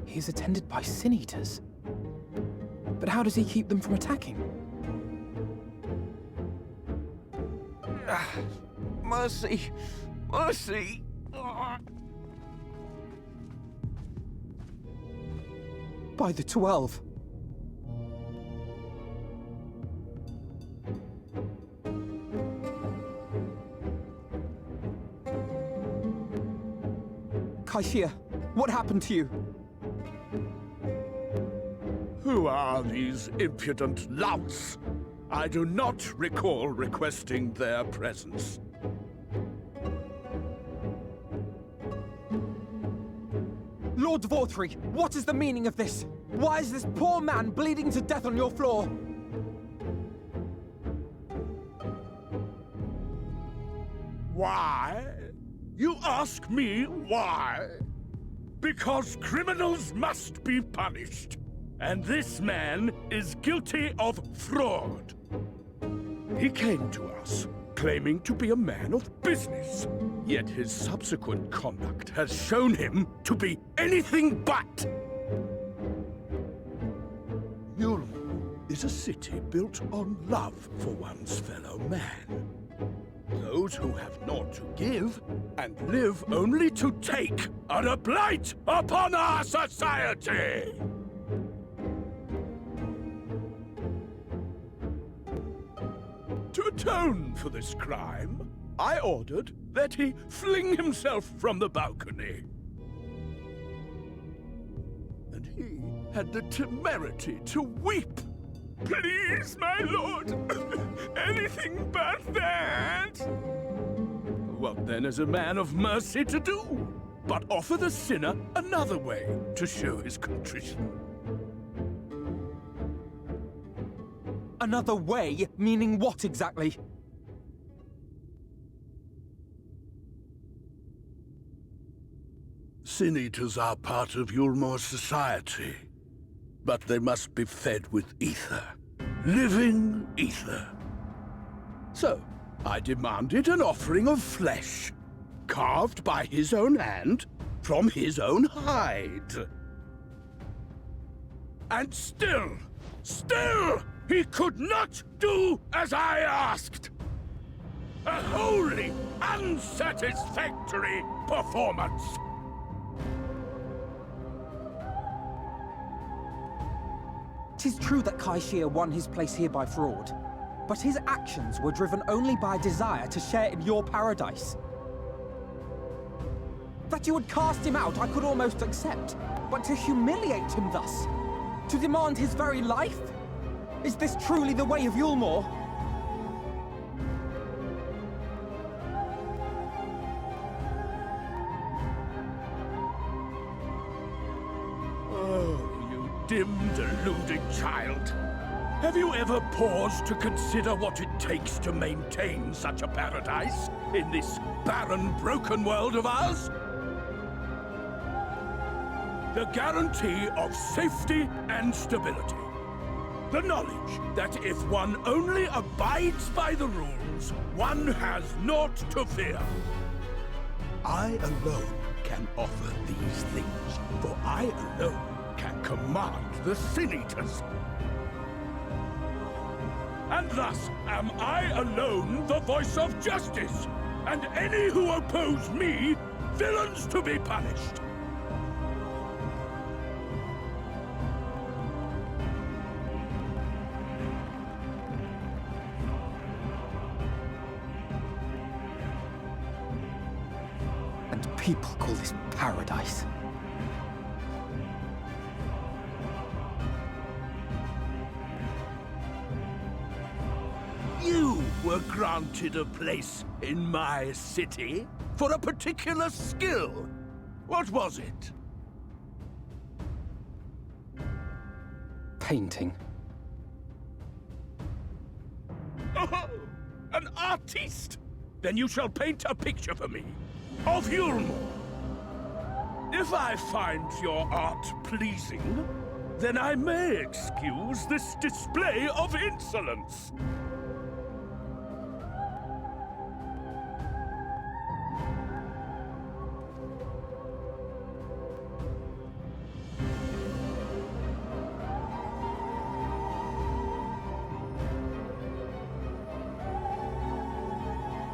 He's attended by sin-eaters. But how does he keep them from attacking? Mercy! Mercy! By the 12. Kaishia, what happened to you? Who are these impudent louts? I do not recall requesting their presence. Lord Vorthri, what is the meaning of this? Why is this poor man bleeding to death on your floor? Why? You ask me why? Because criminals must be punished. And this man is guilty of fraud. He came to us, claiming to be a man of business. Yet his subsequent conduct has shown him to be anything but. Yulmore is a city built on love for one's fellow man. Those who have naught to give and live only to take are a blight upon our society! To atone for this crime, I ordered that he fling himself from the balcony. And he had the temerity to weep. Please, my lord, anything but that! What then is a man of mercy to do? But offer the sinner another way to show his contrition. Another way? Meaning what exactly? Sin-eaters are part of Yulmore's society, but they must be fed with ether. Living ether. So, I demanded an offering of flesh, carved by his own hand, from his own hide. And still, he could not do as I asked. A wholly unsatisfactory performance. Tis true that Kaishia won his place here by fraud, but his actions were driven only by a desire to share in your paradise. That you would cast him out I could almost accept, but to humiliate him thus, to demand his very life? Is this truly the way of Yulmore? Dim, deluded child. Have you ever paused to consider what it takes to maintain such a paradise in this barren, broken world of ours? The guarantee of safety and stability. The knowledge that if one only abides by the rules, one has naught to fear. I alone can offer these things, for I alone can command the Sin-Eaters. And thus am I alone the voice of justice, and any who oppose me, villains to be punished. And people call this paradise. You were granted a place in my city for a particular skill. What was it? Painting. Oh, an artiste! Then you shall paint a picture for me of Yulmore. If I find your art pleasing, then I may excuse this display of insolence.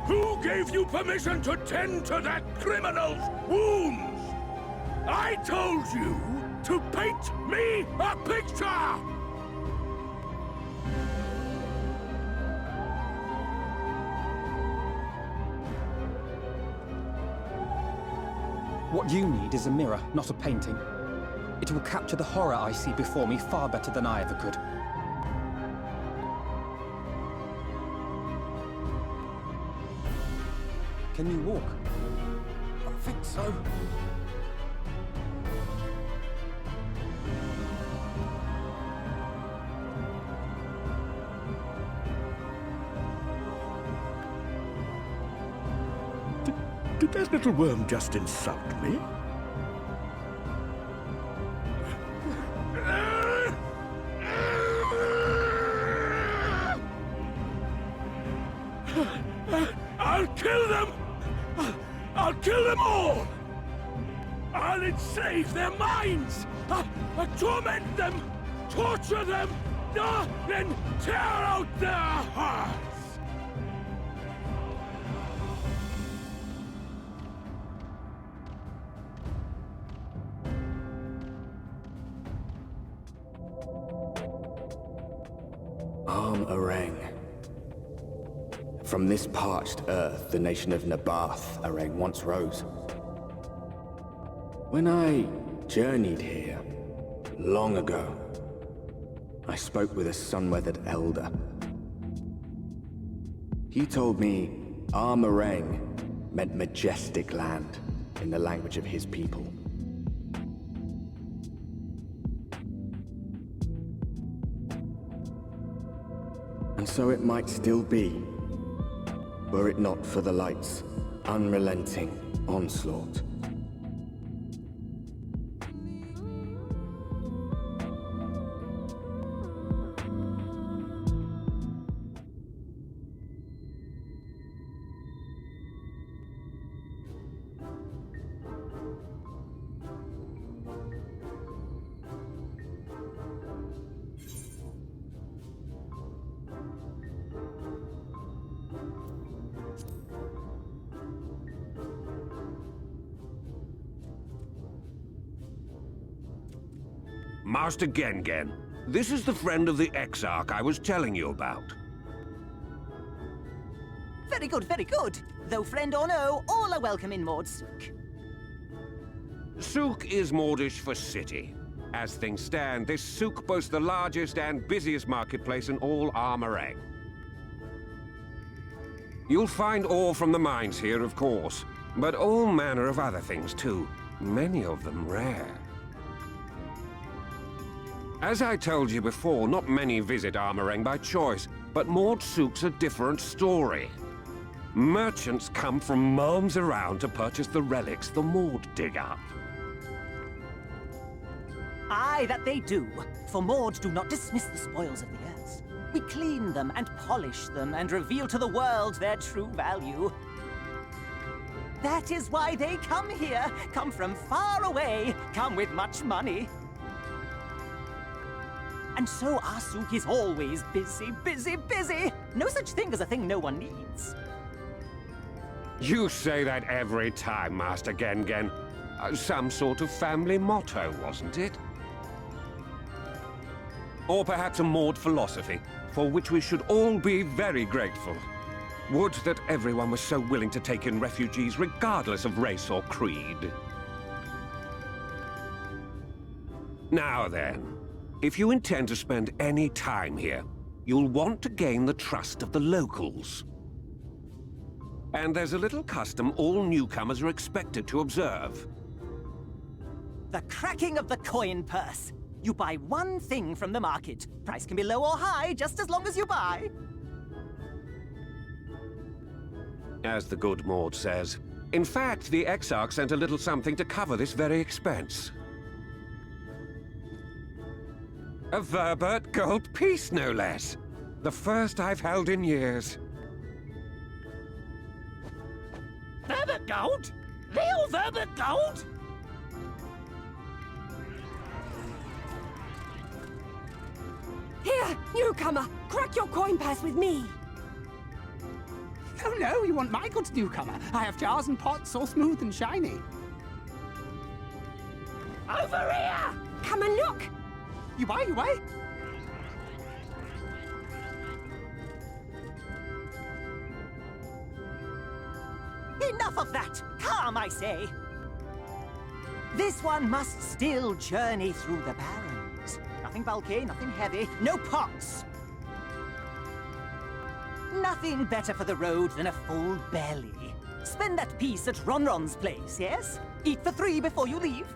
Who gave you permission to tend to that criminal's wounds? I told you to paint me a picture! What you need is a mirror, not a painting. It will capture the horror I see before me far better than I ever could. Can you walk? I think so. Did that little worm just insult me? I'll kill them! I'll kill them all! I'll enslave their minds! I'll torment them! Torture them! Then tear out their hearts! Areng. From this parched earth, the nation of Nabath, Areng, once rose. When I journeyed here, long ago, I spoke with a sun-weathered elder. He told me Areng meant majestic land in the language of his people. And so it might still be, were it not for the light's unrelenting onslaught. Master Gengen, this is the friend of the Exarch I was telling you about. Very good, very good. Though friend or no, all are welcome in Maud Sook. Sook is Mordish for city. As things stand, this souk boasts the largest and busiest marketplace in all Armorang. You'll find ore from the mines here, of course, but all manner of other things too, many of them rare. As I told you before, not many visit Armorang by choice, but Maud Sook's a different story. Merchants come from miles around to purchase the relics the Maud dig up. Aye, that they do. For Maud do not dismiss the spoils of the earth. We clean them and polish them and reveal to the world their true value. That is why they come here, come from far away, come with much money. And so our souk is always busy, busy, busy. No such thing as a thing no one needs. You say that every time, Master Gengen. Some sort of family motto, wasn't it? Or perhaps a Maud philosophy, for which we should all be very grateful. Would that everyone was so willing to take in refugees regardless of race or creed. Now then, if you intend to spend any time here, you'll want to gain the trust of the locals. And there's a little custom all newcomers are expected to observe. The cracking of the coin purse. You buy one thing from the market. Price can be low or high, just as long as you buy. As the good Maud says. In fact, the Exarch sent a little something to cover this very expense. A Verbert gold piece, no less. The first I've held in years. Verbert gold? Real Verbert gold? Here, newcomer! Crack your coin purse with me! Oh no, you want my goods, newcomer. I have jars and pots all smooth and shiny. Over here! Come and look! You buy, you buy. Enough of that! Calm, I say! This one must still journey through the barrens. Nothing bulky, nothing heavy, no pots. Nothing better for the road than a full belly. Spend that piece at Ronron's place, yes? Eat for 3 before you leave.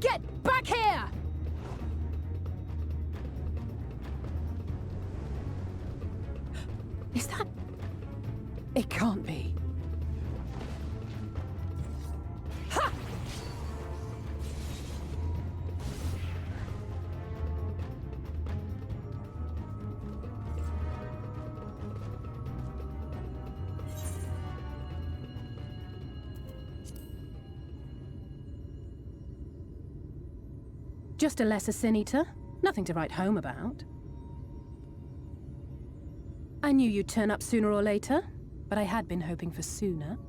Get back here! Is that... It can't be. Just a lesser sin eater. Nothing to write home about. I knew you'd turn up sooner or later, but I had been hoping for sooner.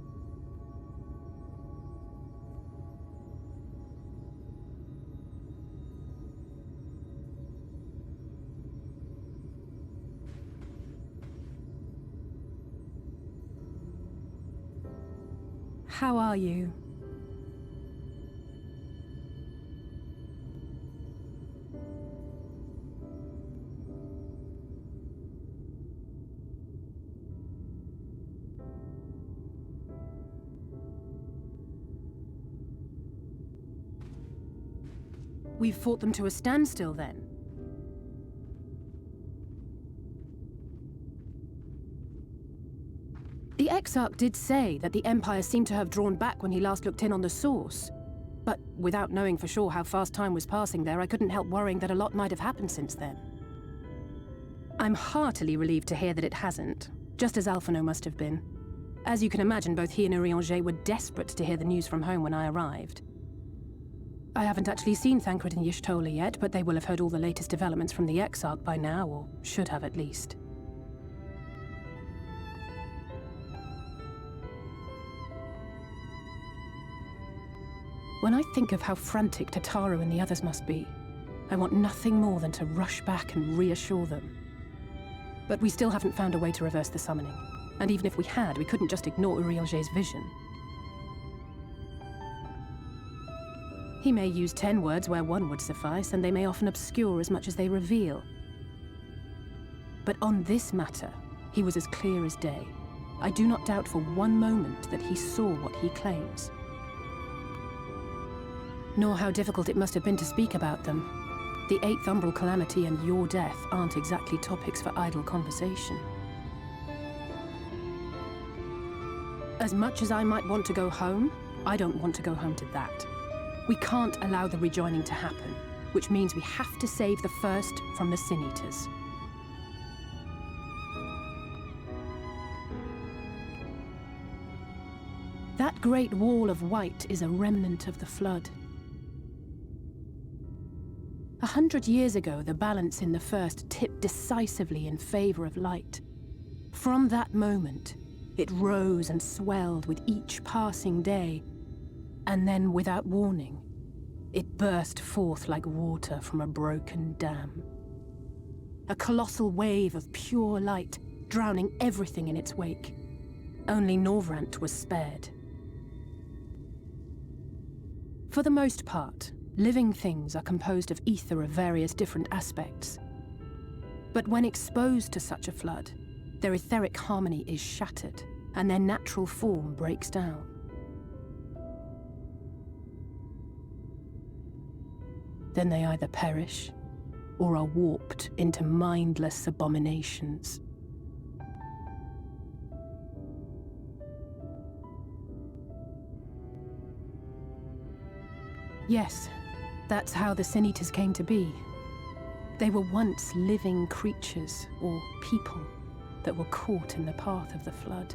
How are you? We've fought them to a standstill, then? The Exarch did say that the Empire seemed to have drawn back when he last looked in on the source. But without knowing for sure how fast time was passing there, I couldn't help worrying that a lot might have happened since then. I'm heartily relieved to hear that it hasn't, just as Alphino must have been. As you can imagine, both he and Urianger were desperate to hear the news from home when I arrived. I haven't actually seen Thancred and Y'shtola yet, but they will have heard all the latest developments from the Exarch by now, or should have at least. When I think of how frantic Tataru and the others must be, I want nothing more than to rush back and reassure them. But we still haven't found a way to reverse the summoning. And even if we had, we couldn't just ignore Urianger's vision. He may use 10 words where 1 would suffice, and they may often obscure as much as they reveal. But on this matter, he was as clear as day. I do not doubt for one moment that he saw what he claims. Nor how difficult it must have been to speak about them. The 8th Umbral Calamity and your death aren't exactly topics for idle conversation. As much as I might want to go home, I don't want to go home to that. We can't allow the rejoining to happen, which means we have to save the first from the Sin Eaters. That great wall of white is a remnant of the Flood. 100 years ago, the balance in the First tipped decisively in favor of light. From that moment, it rose and swelled with each passing day, and then, without warning, it burst forth like water from a broken dam. A colossal wave of pure light, drowning everything in its wake. Only Norvrant was spared. For the most part, living things are composed of ether of various different aspects. But when exposed to such a flood, their etheric harmony is shattered, and their natural form breaks down. Then they either perish, or are warped into mindless abominations. Yes, that's how the Sin Eaters came to be. They were once living creatures, or people, that were caught in the path of the Flood.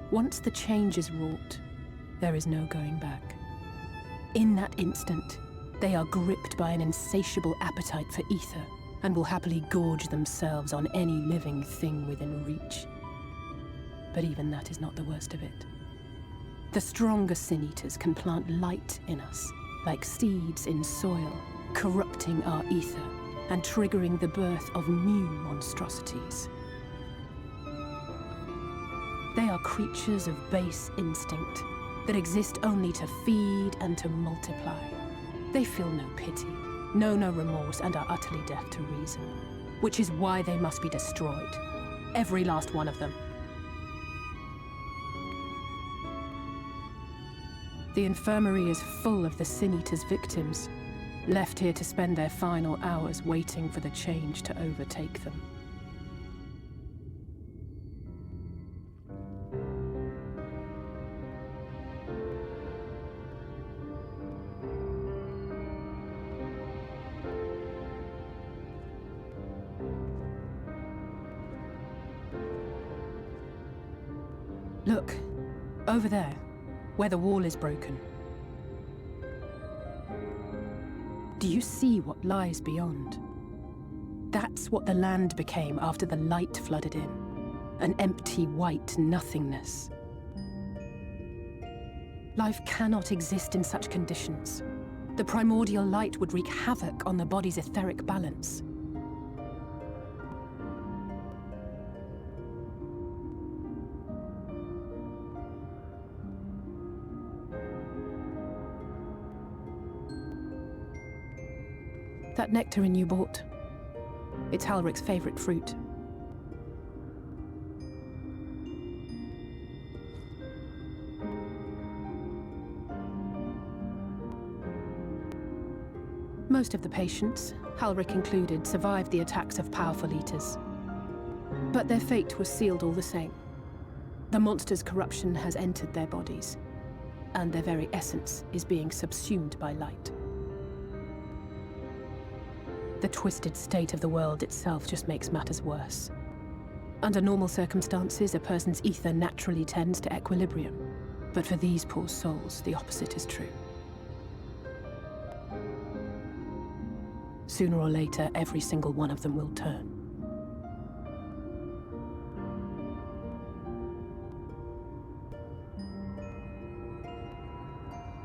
Once the change is wrought, there is no going back. In that instant, they are gripped by an insatiable appetite for ether, and will happily gorge themselves on any living thing within reach. But even that is not the worst of it. The stronger Sin Eaters can plant light in us, like seeds in soil, corrupting our ether, and triggering the birth of new monstrosities. They are creatures of base instinct, that exist only to feed and to multiply. They feel no pity, know no remorse, and are utterly deaf to reason. Which is why they must be destroyed. Every last one of them. The infirmary is full of the Sin Eaters' victims, left here to spend their final hours waiting for the change to overtake them. Look, over there, where the wall is broken. Do you see what lies beyond? That's what the land became after the light flooded in. An empty white nothingness. Life cannot exist in such conditions. The primordial light would wreak havoc on the body's etheric balance. That nectarine you bought, it's Halric's favorite fruit. Most of the patients, Halric included, survived the attacks of powerful eaters. But their fate was sealed all the same. The monster's corruption has entered their bodies, and their very essence is being subsumed by light. The twisted state of the world itself just makes matters worse. Under normal circumstances, a person's ether naturally tends to equilibrium. But for these poor souls, the opposite is true. Sooner or later, every single one of them will turn.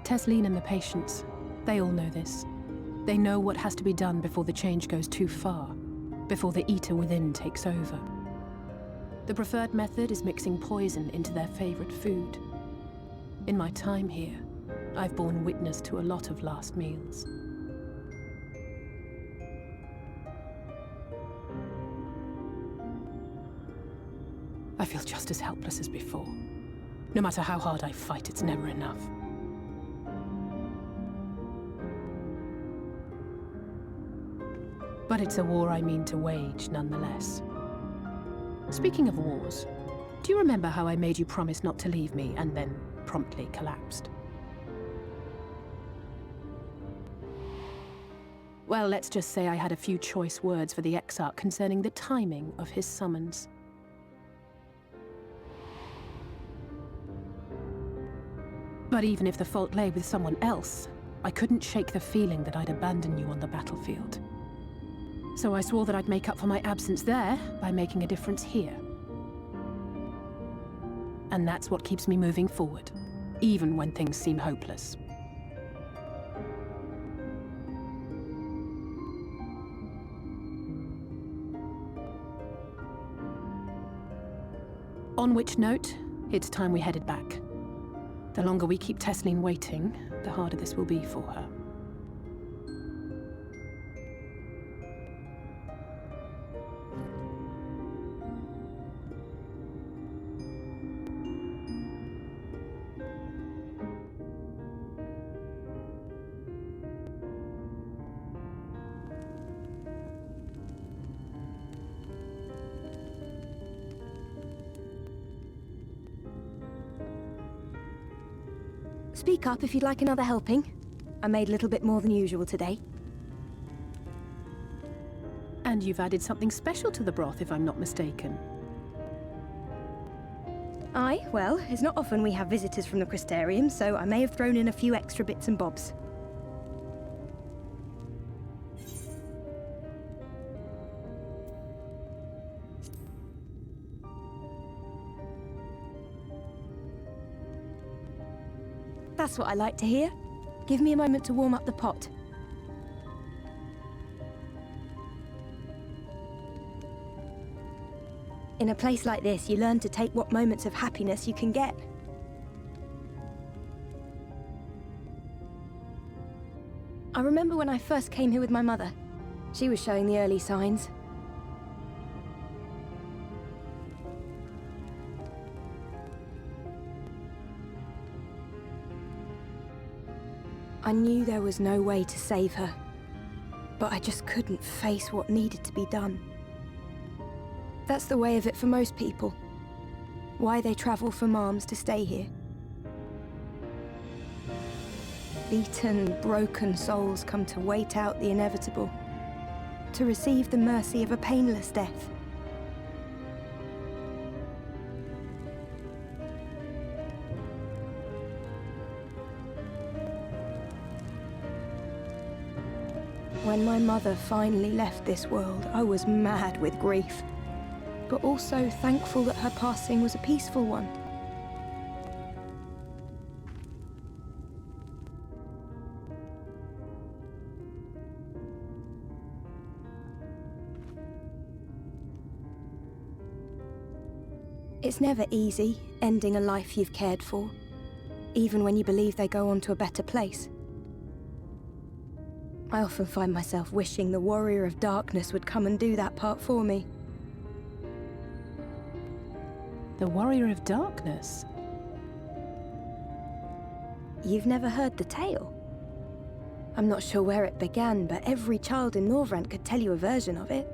Tesleen and the patients, they all know this. They know what has to be done before the change goes too far, before the eater within takes over. The preferred method is mixing poison into their favorite food. In my time here, I've borne witness to a lot of last meals. I feel just as helpless as before. No matter how hard I fight, it's never enough. But it's a war I mean to wage, nonetheless. Speaking of wars, do you remember how I made you promise not to leave me and then promptly collapsed? Well, let's just say I had a few choice words for the Exarch concerning the timing of his summons. But even if the fault lay with someone else, I couldn't shake the feeling that I'd abandon you on the battlefield. So I swore that I'd make up for my absence there by making a difference here. And that's what keeps me moving forward, even when things seem hopeless. On which note, it's time we headed back. The longer we keep Tesleen waiting, the harder this will be for her. Speak up if you'd like another helping. I made a little bit more than usual today. And you've added something special to the broth, if I'm not mistaken. Aye, well, it's not often we have visitors from the Crystarium, so I may have thrown in a few extra bits and bobs. That's what I like to hear. Give me a moment to warm up the pot. In a place like this, you learn to take what moments of happiness you can get. I remember when I first came here with my mother. She was showing the early signs. I knew there was no way to save her, but I just couldn't face what needed to be done. That's the way of it for most people. Why they travel from arms to stay here. Beaten, broken souls come to wait out the inevitable, to receive the mercy of a painless death. When my mother finally left this world, I was mad with grief, but also thankful that her passing was a peaceful one. It's never easy, ending a life you've cared for, even when you believe they go on to a better place. I often find myself wishing the Warrior of Darkness would come and do that part for me. The Warrior of Darkness? You've never heard the tale? I'm not sure where it began, but every child in Norvrant could tell you a version of it.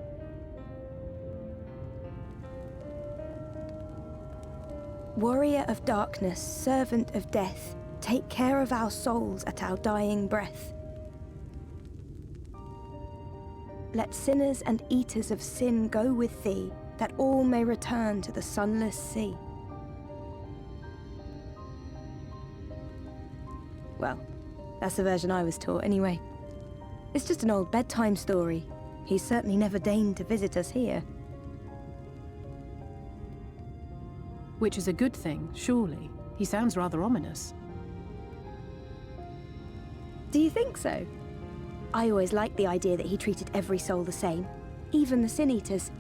Warrior of Darkness, servant of death, take care of our souls at our dying breath. Let sinners and eaters of sin go with thee, that all may return to the sunless sea. Well, that's the version I was taught anyway. It's just an old bedtime story. He's certainly never deigned to visit us here. Which is a good thing, surely. He sounds rather ominous. Do you think so? I always liked the idea that he treated every soul the same, even the Sin Eaters.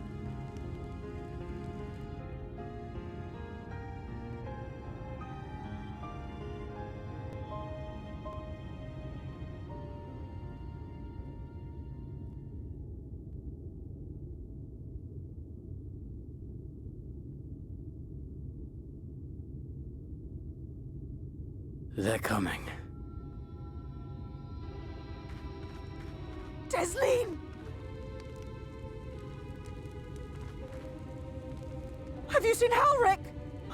They're coming. Desleen! Have you seen Halric?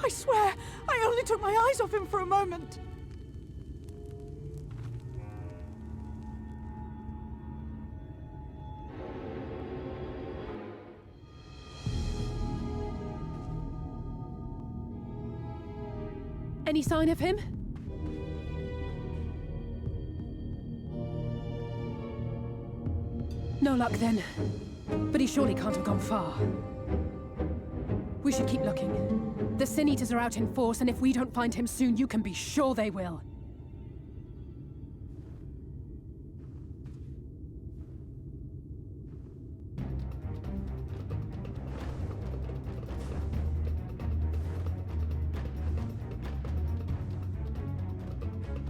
I swear, I only took my eyes off him for a moment. Any sign of him? No luck then. But he surely can't have gone far. We should keep looking. The Sin Eaters are out in force, and if we don't find him soon, you can be sure they will.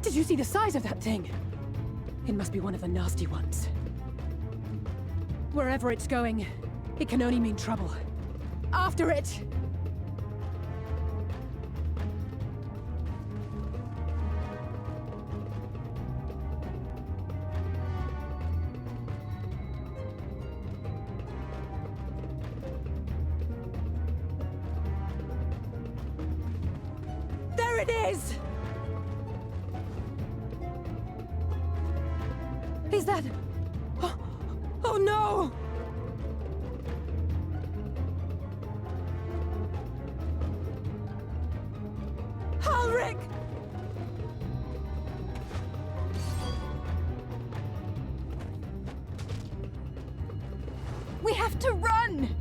Did you see the size of that thing? It must be one of the nasty ones. Wherever it's going, it can only mean trouble. After it! There it is! Is that... Oh no! Halric! We have to run!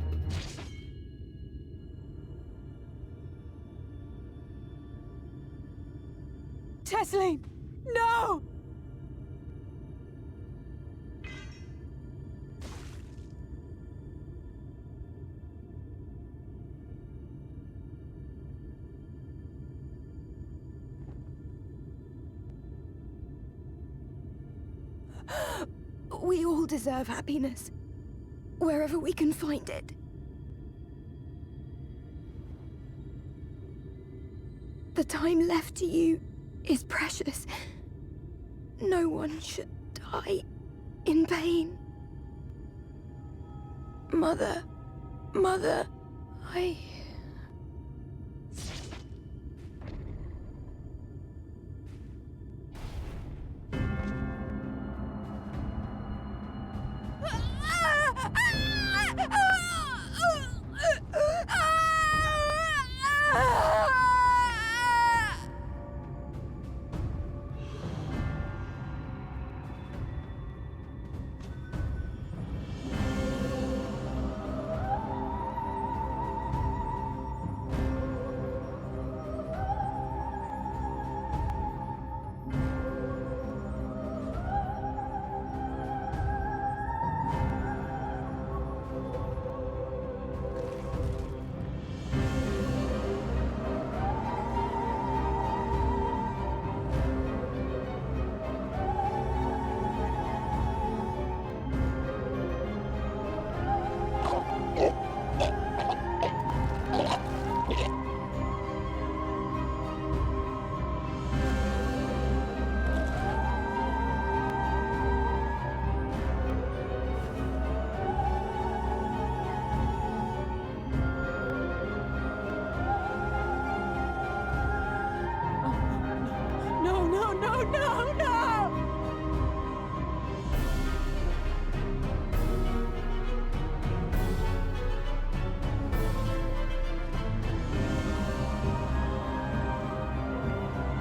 Desleen! No! We all deserve happiness, wherever we can find it. The time left to you is precious. No one should die in pain. Mother, I... No, no, no!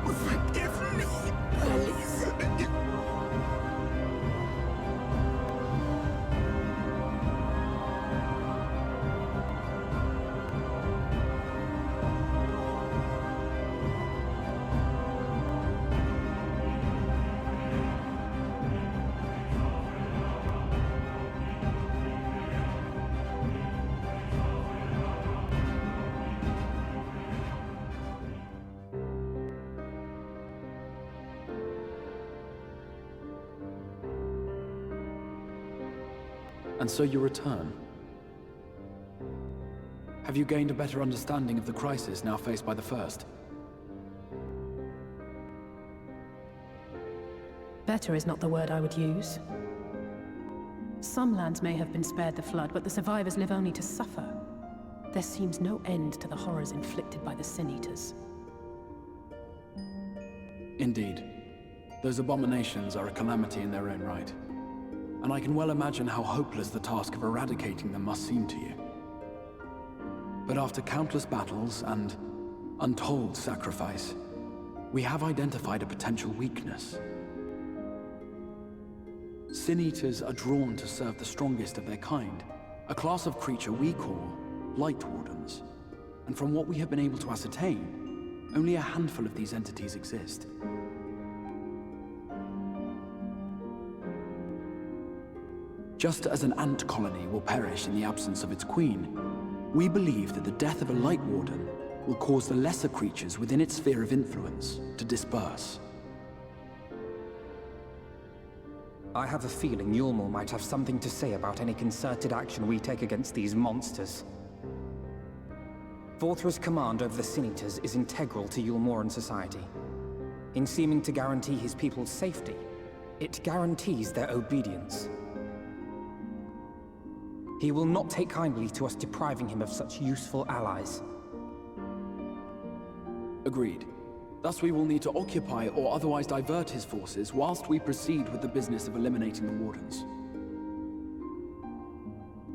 Forgive me, Alice. And so you return. Have you gained a better understanding of the crisis now faced by the First? Better is not the word I would use. Some lands may have been spared the flood, but the survivors live only to suffer. There seems no end to the horrors inflicted by the Sin Eaters. Indeed. Those abominations are a calamity in their own right. And I can well imagine how hopeless the task of eradicating them must seem to you. But after countless battles and untold sacrifice, we have identified a potential weakness. Sin Eaters are drawn to serve the strongest of their kind, a class of creature we call Light Wardens. And from what we have been able to ascertain, only a handful of these entities exist. Just as an ant colony will perish in the absence of its queen, we believe that the death of a Light Warden will cause the lesser creatures within its sphere of influence to disperse. I have a feeling Yulmul might have something to say about any concerted action we take against these monsters. Vorthra's command over the Sin Eaters is integral to Yulmoran society. In seeming to guarantee his people's safety, it guarantees their obedience. He will not take kindly to us depriving him of such useful allies. Agreed. Thus we will need to occupy or otherwise divert his forces whilst we proceed with the business of eliminating the Wardens.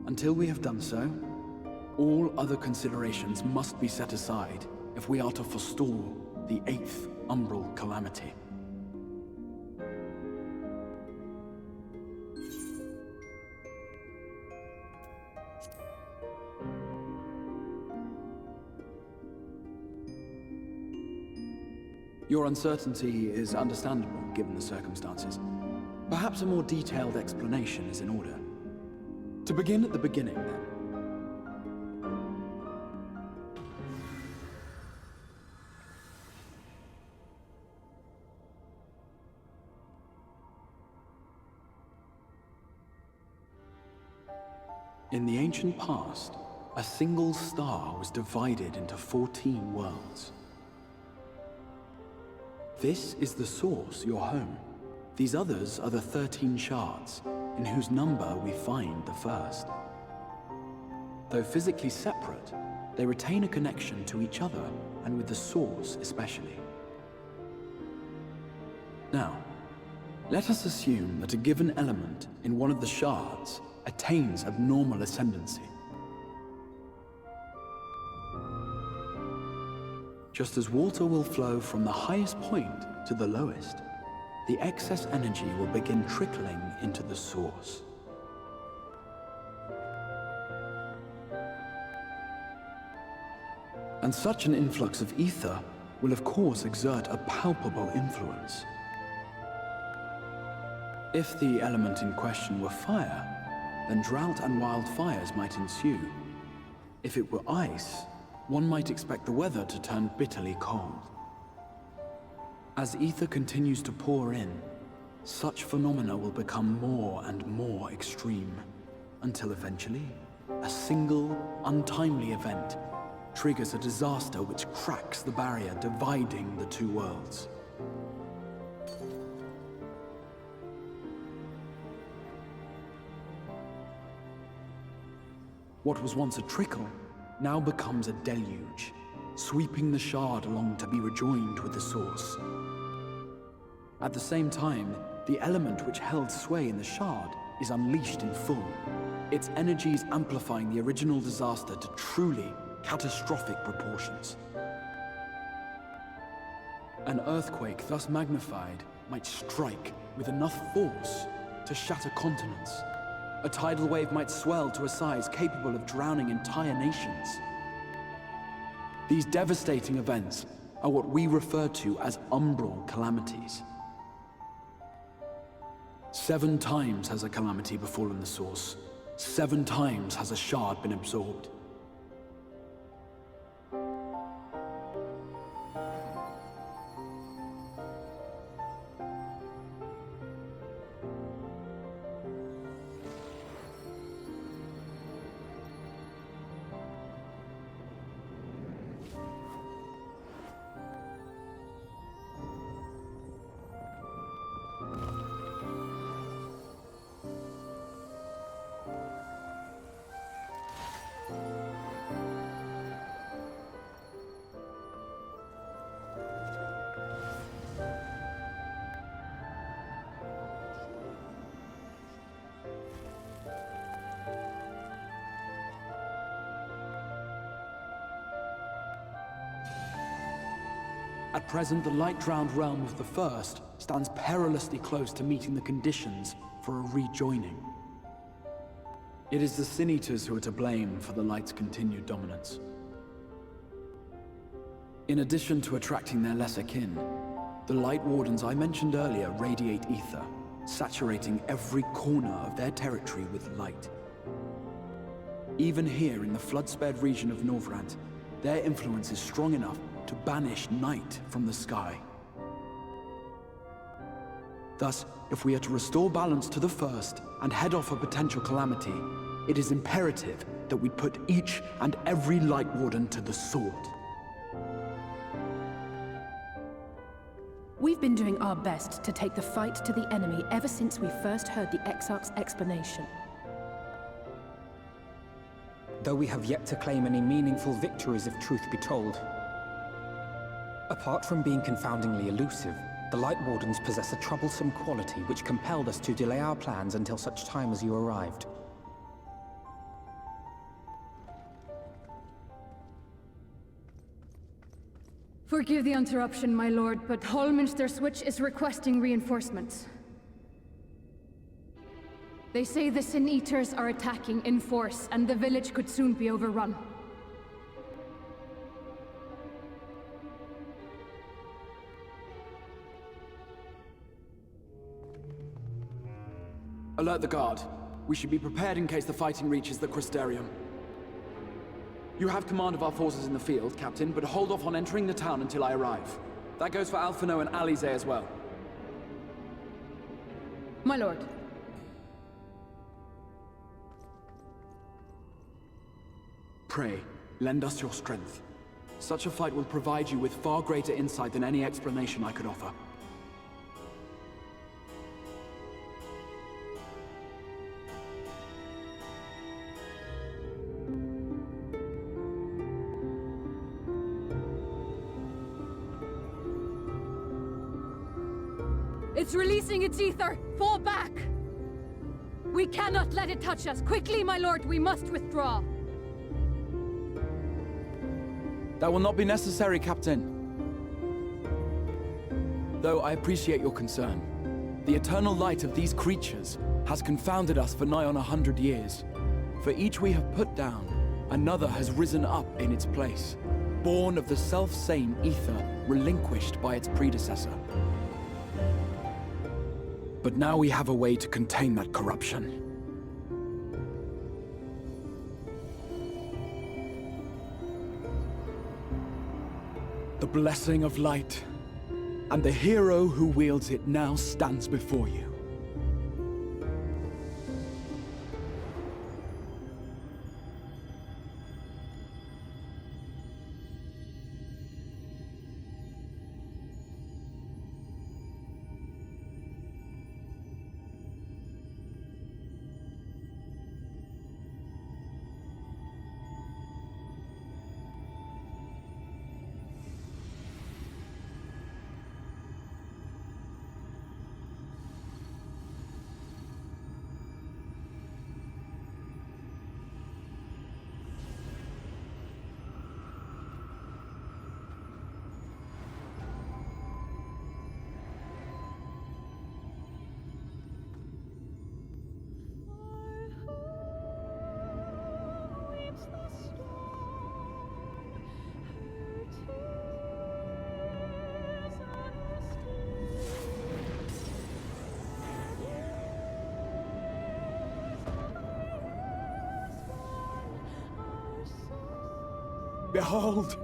Until we have done so, all other considerations must be set aside if we are to forestall the 8th Umbral Calamity. Your uncertainty is understandable, given the circumstances. Perhaps a more detailed explanation is in order. To begin at the beginning, then. In the ancient past, a single star was divided into 14 worlds. This is the source, your home. These others are the 13 shards, in whose number we find the first. Though physically separate, they retain a connection to each other, and with the source especially. Now, let us assume that a given element in one of the shards attains abnormal ascendancy. Just as water will flow from the highest point to the lowest, the excess energy will begin trickling into the source. And such an influx of ether will of course exert a palpable influence. If the element in question were fire, then drought and wildfires might ensue. If it were ice, one might expect the weather to turn bitterly cold. As ether continues to pour in, such phenomena will become more and more extreme, until eventually, a single, untimely event triggers a disaster which cracks the barrier dividing the two worlds. What was once a trickle now becomes a deluge, sweeping the shard along to be rejoined with the source. At the same time, the element which held sway in the Shard is unleashed in full. Its energies amplifying the original disaster to truly catastrophic proportions. An earthquake thus magnified might strike with enough force to shatter continents. A tidal wave might swell to a size capable of drowning entire nations. These devastating events are what we refer to as umbral calamities. 7 times has a calamity befallen the Source. 7 times has a Shard been absorbed. At present, the light-drowned realm of the First stands perilously close to meeting the conditions for a rejoining. It is the Sin Eaters who are to blame for the Light's continued dominance. In addition to attracting their lesser kin, the Light Wardens I mentioned earlier radiate ether, saturating every corner of their territory with light. Even here in the flood-spared region of Norvrant, their influence is strong enough to banish night from the sky. Thus, if we are to restore balance to the First and head off a potential calamity, it is imperative that we put each and every Light Warden to the sword. We've been doing our best to take the fight to the enemy ever since we first heard the Exarch's explanation. Though we have yet to claim any meaningful victories if truth be told. Apart from being confoundingly elusive, the Light Wardens possess a troublesome quality which compelled us to delay our plans until such time as you arrived. Forgive the interruption, my lord, but Hallminster Switch is requesting reinforcements. They say the Sin Eaters are attacking in force, and the village could soon be overrun. Alert the guard. We should be prepared in case the fighting reaches the Crystarium. You have command of our forces in the field, Captain, but hold off on entering the town until I arrive. That goes for Alphino and Alize as well. My lord. Pray, lend us your strength. Such a fight will provide you with far greater insight than any explanation I could offer. It's releasing its ether! Fall back! We cannot let it touch us! Quickly, my lord, we must withdraw! That will not be necessary, Captain. Though I appreciate your concern. The eternal light of these creatures has confounded us for nigh on 100 years. For each we have put down, another has risen up in its place, born of the self-same ether relinquished by its predecessor. But now we have a way to contain that corruption. The blessing of light, and the hero who wields it now stands before you. Behold!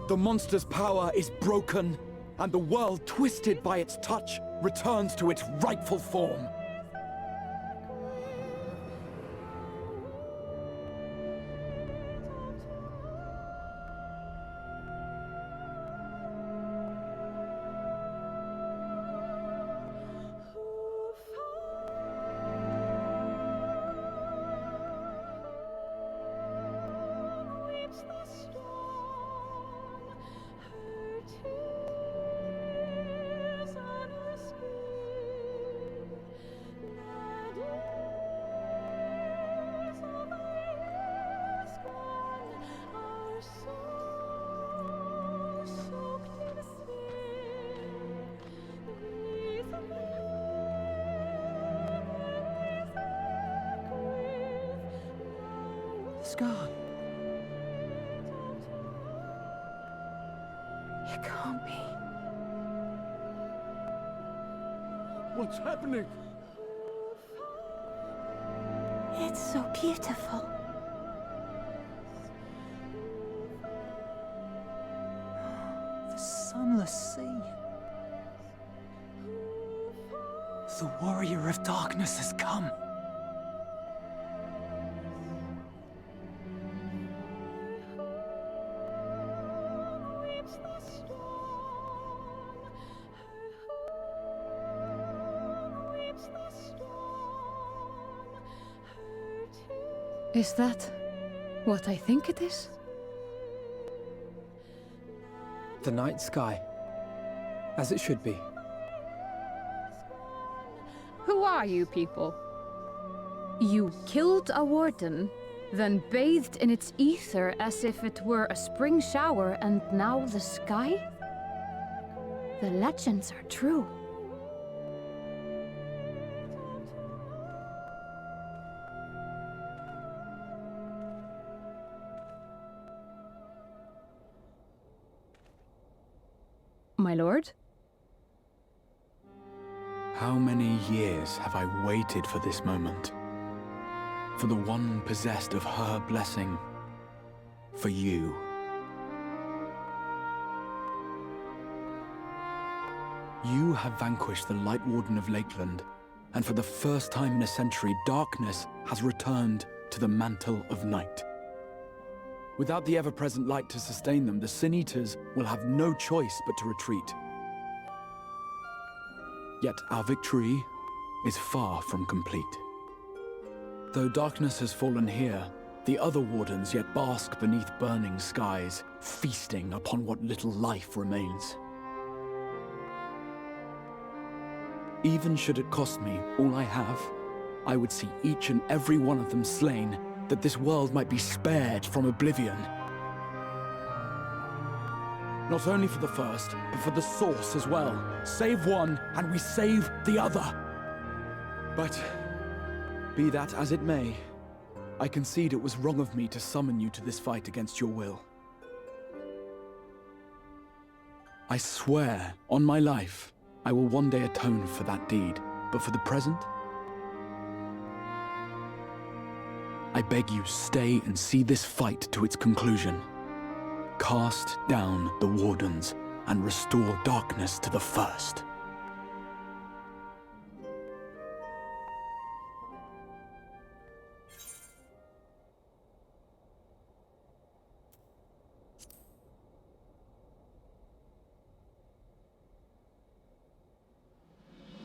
The monster's power is broken, and the world, twisted by its touch, returns to its rightful form. Scar. It can't be. What's happening? It's so beautiful. The sunless sea. The warrior of darkness has come. Is that what I think it is? The night sky. As it should be. Who are you people? You killed a warden, then bathed in its ether as if it were a spring shower, and now the sky? The legends are true. My lord? How many years have I waited for this moment? For the one possessed of her blessing. For you. You have vanquished the Light Warden of Lakeland, and for the first time in a century, darkness has returned to the mantle of night. Without the ever-present light to sustain them, the Sin Eaters will have no choice but to retreat. Yet our victory is far from complete. Though darkness has fallen here, the other wardens yet bask beneath burning skies, feasting upon what little life remains. Even should it cost me all I have, I would see each and every one of them slain, that this world might be spared from oblivion. Not only for the first, but for the source as well. Save one, and we save the other. But, be that as it may, I concede it was wrong of me to summon you to this fight against your will. I swear, on my life, I will one day atone for that deed, but for the present, I beg you, stay and see this fight to its conclusion. Cast down the wardens and restore darkness to the first.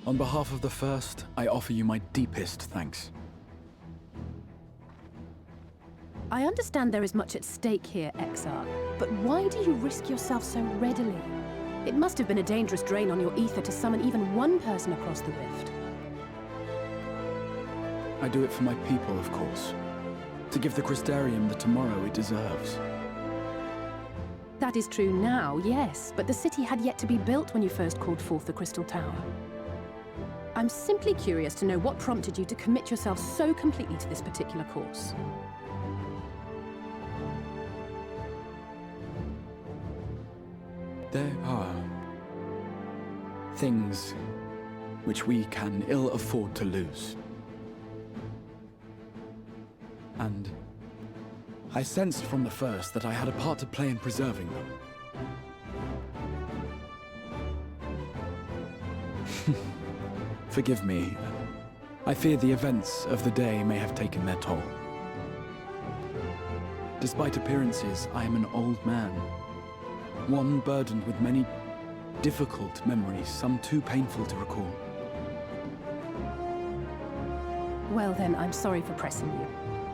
On behalf of the first, I offer you my deepest thanks. I understand there is much at stake here, Exarch, but why do you risk yourself so readily? It must have been a dangerous drain on your ether to summon even one person across the rift. I do it for my people, of course. To give the Crystarium the tomorrow it deserves. That is true now, yes, but the city had yet to be built when you first called forth the Crystal Tower. I'm simply curious to know what prompted you to commit yourself so completely to this particular course. There are things which we can ill afford to lose. And I sensed from the first that I had a part to play in preserving them. Forgive me. I fear the events of the day may have taken their toll. Despite appearances, I am an old man. One burdened with many difficult memories, some too painful to recall. Well then, I'm sorry for pressing you.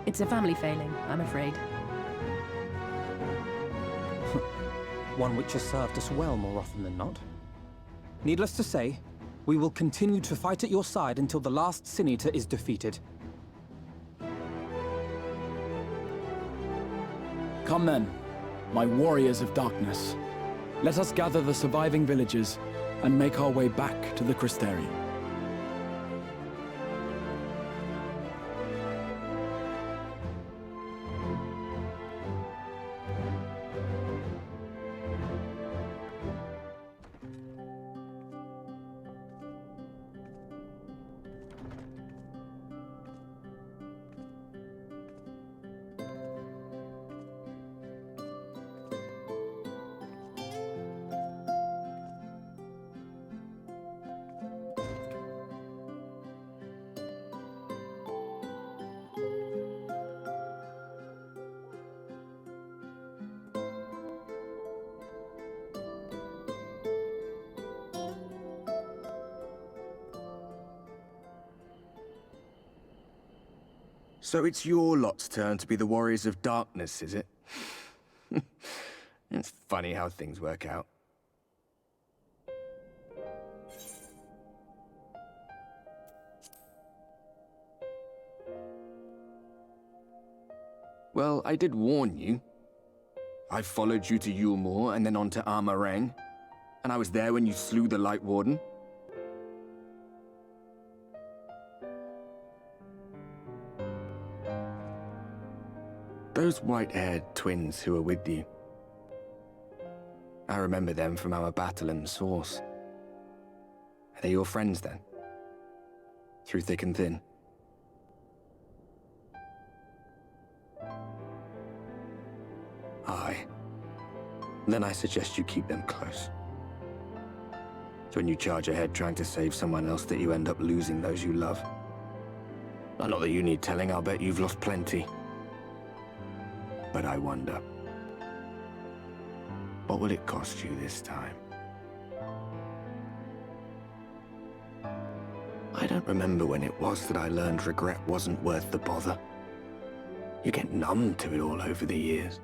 It's a family failing, I'm afraid. One which has served us well more often than not. Needless to say, we will continue to fight at your side until the last Sin Eater is defeated. Come then, my warriors of darkness. Let us gather the surviving villagers and make our way back to the Crystarium. So it's your lot's turn to be the Warriors of Darkness, is it? It's funny how things work out. Well, I did warn you. I followed you to Yulmore and then on to Armarang, and I was there when you slew the Light Warden. Those white-haired twins who were with you. I remember them from our battle in the Source. Are they your friends then? Through thick and thin? Aye. Then I suggest you keep them close. It's when you charge ahead trying to save someone else that you end up losing those you love. Not that you need telling, I'll bet you've lost plenty. But I wonder, what will it cost you this time? I don't remember when it was that I learned regret wasn't worth the bother. You get numb to it all over the years.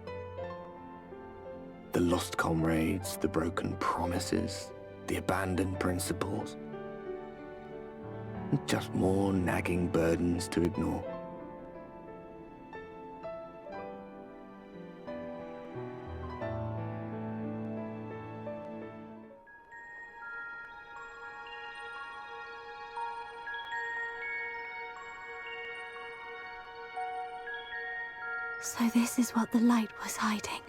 The lost comrades, the broken promises, the abandoned principles. Just more nagging burdens to ignore. So this is what the light was hiding.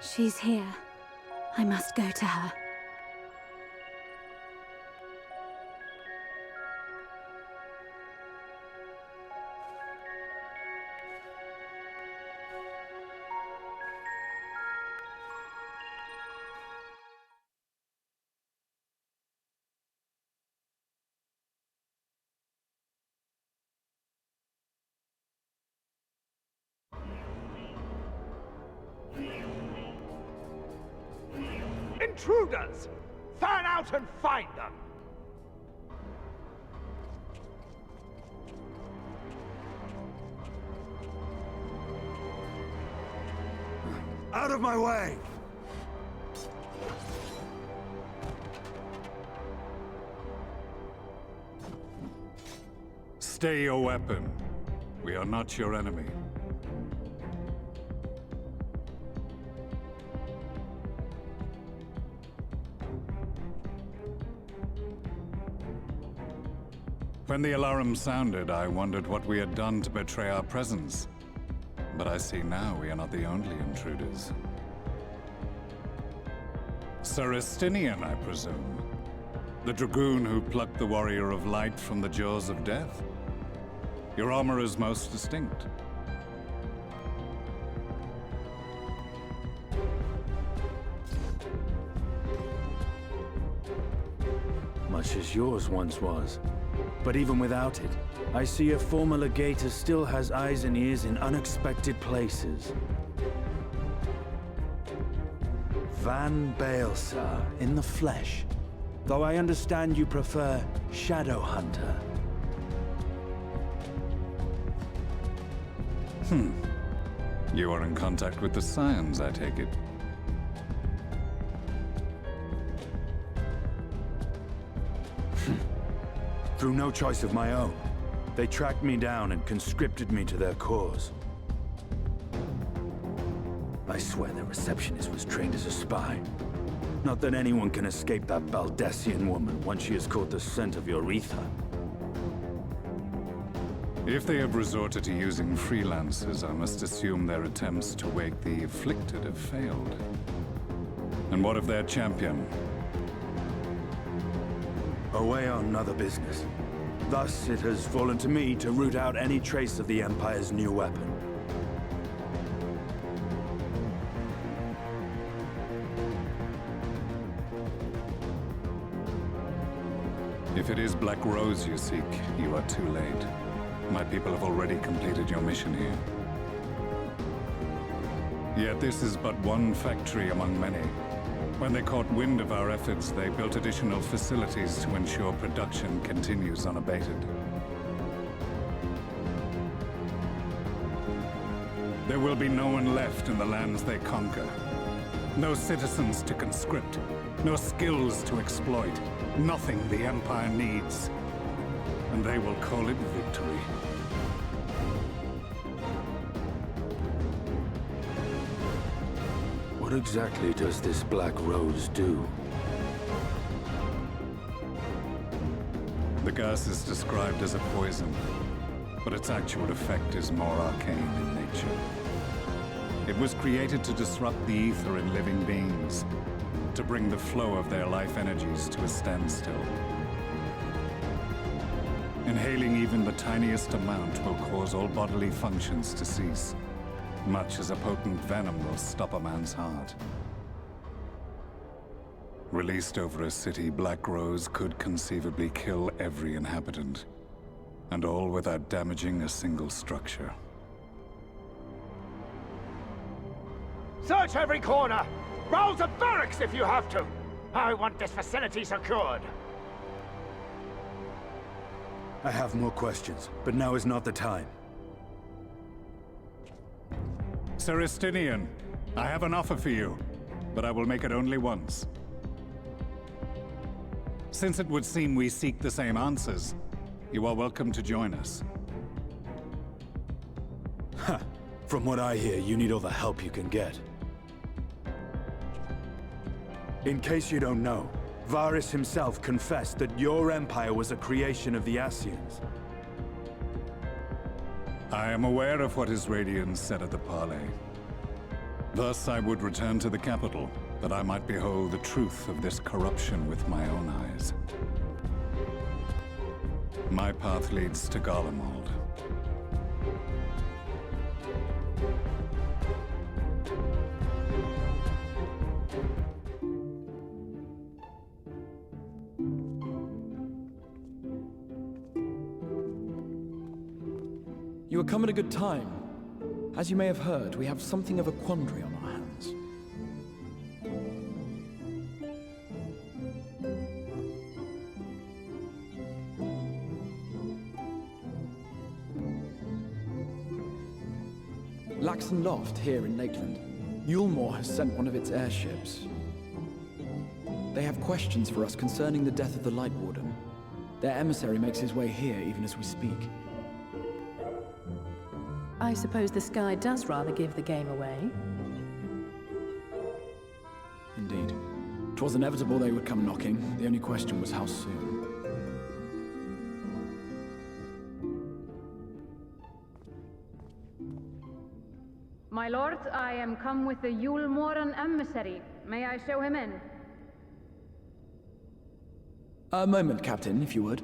She's here. I must go to her. Intruders! Fan out and find them! Out of my way! Stay your weapon. We are not your enemy. When the alarm sounded, I wondered what we had done to betray our presence. But I see now we are not the only intruders. Saristinian, I presume. The dragoon who plucked the warrior of light from the jaws of death? Your armor is most distinct. Much as yours once was. But even without it, I see a former legator still has eyes and ears in unexpected places. Van Baelsar in the flesh. Though I understand you prefer Shadow Hunter. You are in contact with the Scions, I take it. Through no choice of my own, they tracked me down and conscripted me to their cause. I swear their receptionist was trained as a spy. Not that anyone can escape that Baldessian woman once she has caught the scent of your ether. If they have resorted to using freelancers, I must assume their attempts to wake the afflicted have failed. And what of their champion? Away on other business. Thus, it has fallen to me to root out any trace of the Empire's new weapon. If it is Black Rose you seek, you are too late. My people have already completed your mission here. Yet this is but one factory among many. When they caught wind of our efforts, they built additional facilities to ensure production continues unabated. There will be no one left in the lands they conquer. No citizens to conscript. No skills to exploit. Nothing the Empire needs. And they will call it victory. What exactly does this Black Rose do? The gas is described as a poison, but its actual effect is more arcane in nature. It was created to disrupt the ether in living beings, to bring the flow of their life energies to a standstill. Inhaling even the tiniest amount will cause all bodily functions to cease, much as a potent venom will stop a man's heart. Released over a city, Black Rose could conceivably kill every inhabitant, and all without damaging a single structure. Search every corner! Rouse the barracks if you have to! I want this facility secured! I have more questions, but now is not the time. Sir Estinian, I have an offer for you, but I will make it only once. Since it would seem we seek the same answers, you are welcome to join us. Ha! From what I hear, you need all the help you can get. In case you don't know, Varys himself confessed that your empire was a creation of the Ascians. I am aware of what his Radiance said at the parley. Thus I would return to the capital, that I might behold the truth of this corruption with my own eyes. My path leads to Garlemald. You have come at a good time. As you may have heard, we have something of a quandary on our hands. Laxon Loft here in Lakeland. Yulmore has sent one of its airships. They have questions for us concerning the death of the Light Warden. Their emissary makes his way here even as we speak. I suppose the sky does rather give the game away. Indeed. 'Twas inevitable they would come knocking. The only question was how soon. My lord, I am come with the Yulmoran emissary. May I show him in? A moment, Captain, if you would.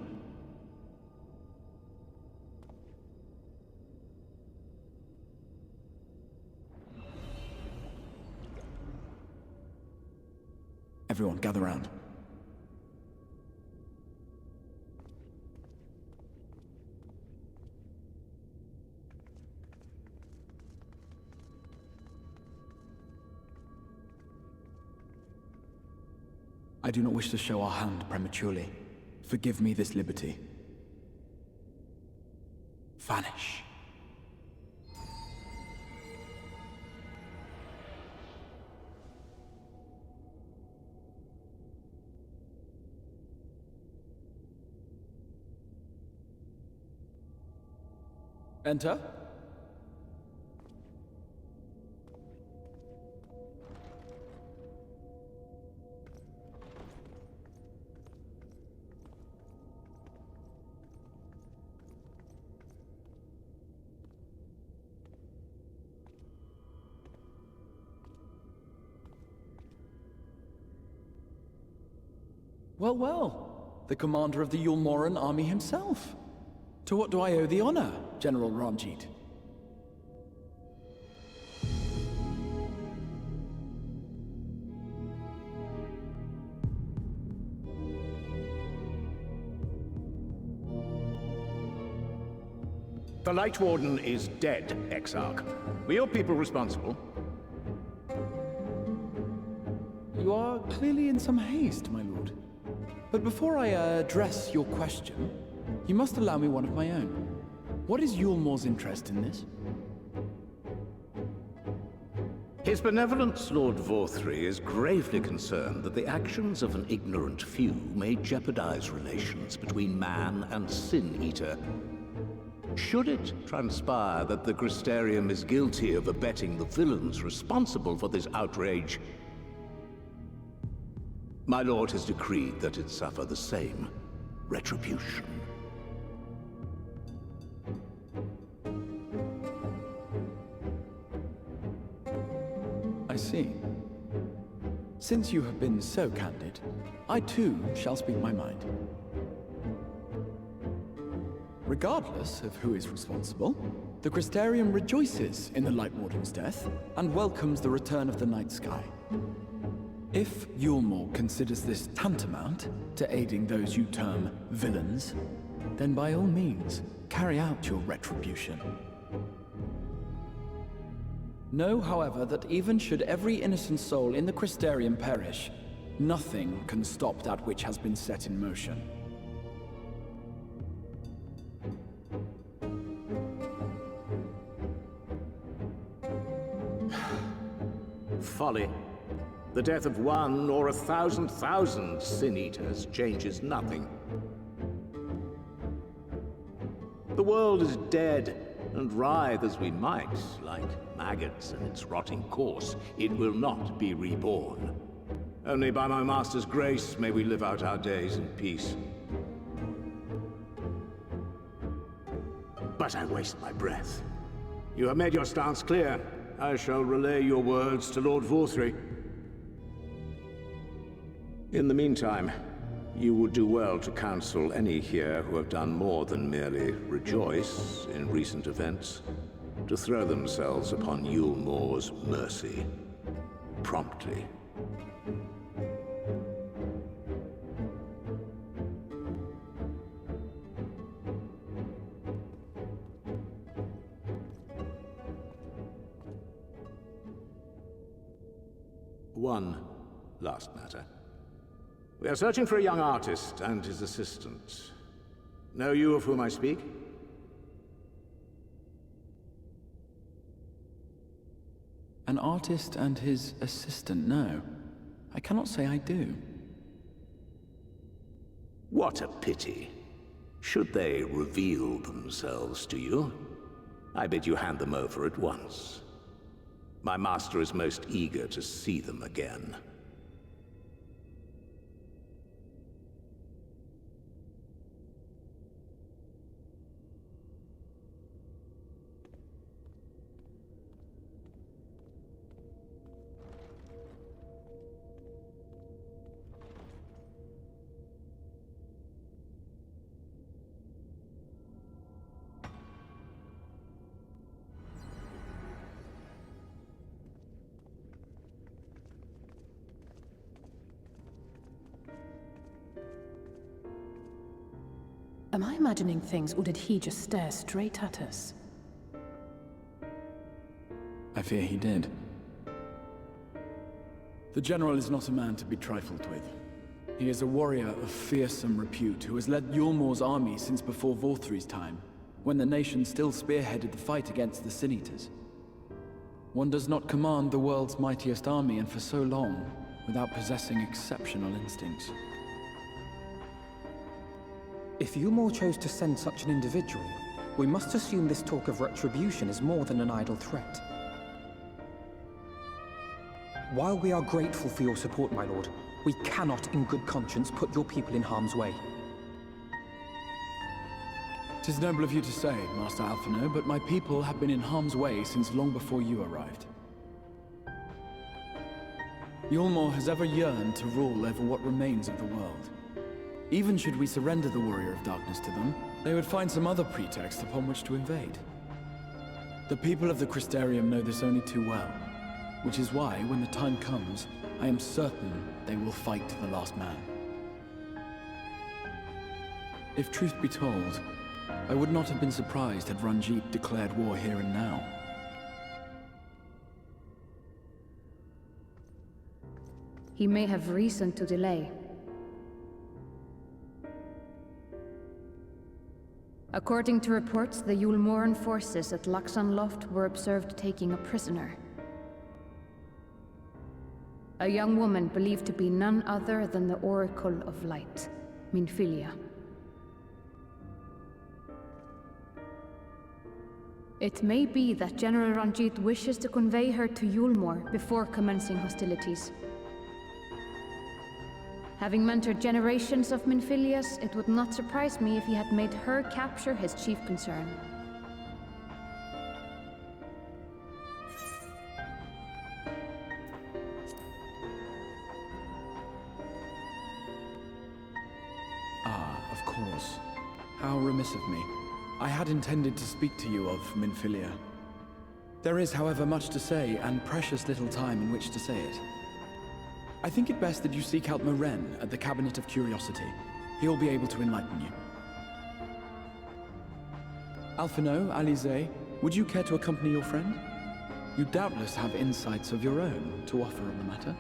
Everyone, gather round. I do not wish to show our hand prematurely. Forgive me this liberty. Vanish. Enter. Well, well. The commander of the Yulmoran army himself. To what do I owe the honor, General Ranjit? The Light Warden is dead, Exarch. Were your people responsible? You are clearly in some haste, my lord. But before I address your question, you must allow me one of my own. What is Yulmor's interest in this? His Benevolence, Lord Vorthri, is gravely concerned that the actions of an ignorant few may jeopardize relations between man and Sin Eater. Should it transpire that the Crystarium is guilty of abetting the villains responsible for this outrage, my lord has decreed that it suffer the same retribution. I see. Since you have been so candid, I too shall speak my mind. Regardless of who is responsible, the Crystarium rejoices in the Light Warden's death and welcomes the return of the night sky. If Yulmor considers this tantamount to aiding those you term villains, then by all means, carry out your retribution. Know, however, that even should every innocent soul in the Crystarium perish, nothing can stop that which has been set in motion. Folly. The death of one or 1,000,000 Sin Eaters changes nothing. The world is dead, and writhe as we might, like maggots in its rotting course, it will not be reborn. Only by my master's grace may we live out our days in peace. But I waste my breath. You have made your stance clear. I shall relay your words to Lord Vorthri. In the meantime, you would do well to counsel any here who have done more than merely rejoice in recent events, to throw themselves upon Yulmor's mercy, promptly. One last matter. We are searching for a young artist and his assistant. Know you of whom I speak? An artist and his assistant, no. I cannot say I do. What a pity. Should they reveal themselves to you, I bid you hand them over at once. My master is most eager to see them again. Am I imagining things, or did he just stare straight at us? I fear he did. The General is not a man to be trifled with. He is a warrior of fearsome repute who has led Yulmor's army since before Vorthri's time, when the nation still spearheaded the fight against the Sin Eaters. One does not command the world's mightiest army, and for so long, without possessing exceptional instincts. If Yulmor chose to send such an individual, we must assume this talk of retribution is more than an idle threat. While we are grateful for your support, my lord, we cannot in good conscience put your people in harm's way. 'Tis noble of you to say, Master Alphino, but my people have been in harm's way since long before you arrived. Yulmor has ever yearned to rule over what remains of the world. Even should we surrender the Warrior of Darkness to them, they would find some other pretext upon which to invade. The people of the Crystarium know this only too well, which is why, when the time comes, I am certain they will fight to the last man. If truth be told, I would not have been surprised had Ranjit declared war here and now. He may have reason to delay. According to reports, the Yulmoran forces at Laxan Loft were observed taking a prisoner. A young woman believed to be none other than the Oracle of Light, Minfilia. It may be that General Ranjit wishes to convey her to Yulmor before commencing hostilities. Having mentored generations of Minfilias, it would not surprise me if he had made her capture his chief concern. Ah, of course. How remiss of me. I had intended to speak to you of Minfilia. There is, however, much to say, and precious little time in which to say it. I think it best that you seek out Maren at the Cabinet of Curiosity. He'll be able to enlighten you. Alphino, Alize, would you care to accompany your friend? You doubtless have insights of your own to offer on the matter.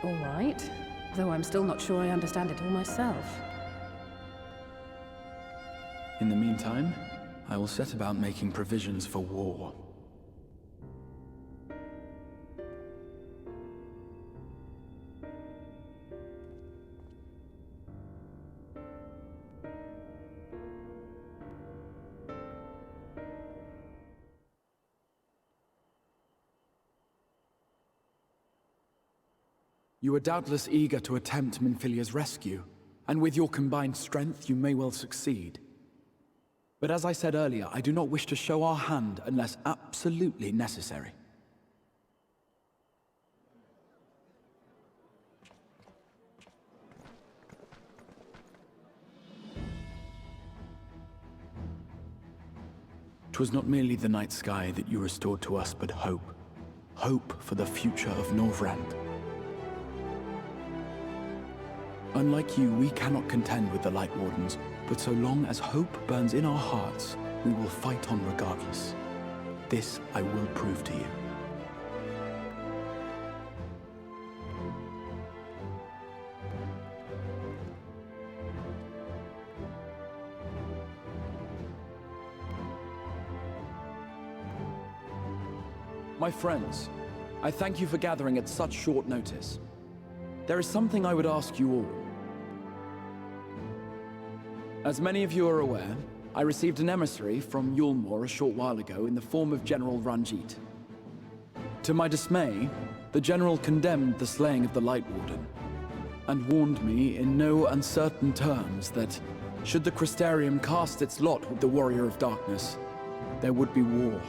All right, though I'm still not sure I understand it all myself. In the meantime, I will set about making provisions for war. You are doubtless eager to attempt Minfilia's rescue, and with your combined strength, you may well succeed. But as I said earlier, I do not wish to show our hand unless absolutely necessary. "'Twas not merely the night sky that you restored to us, but hope. Hope for the future of Norvrand. Unlike you, we cannot contend with the Light Wardens, but so long as hope burns in our hearts, we will fight on regardless. This I will prove to you." My friends, I thank you for gathering at such short notice. There is something I would ask you all. As many of you are aware, I received an emissary from Yulmor a short while ago in the form of General Ranjit. To my dismay, the General condemned the slaying of the Light Warden, and warned me in no uncertain terms that, should the Crystarium cast its lot with the Warrior of Darkness, there would be war.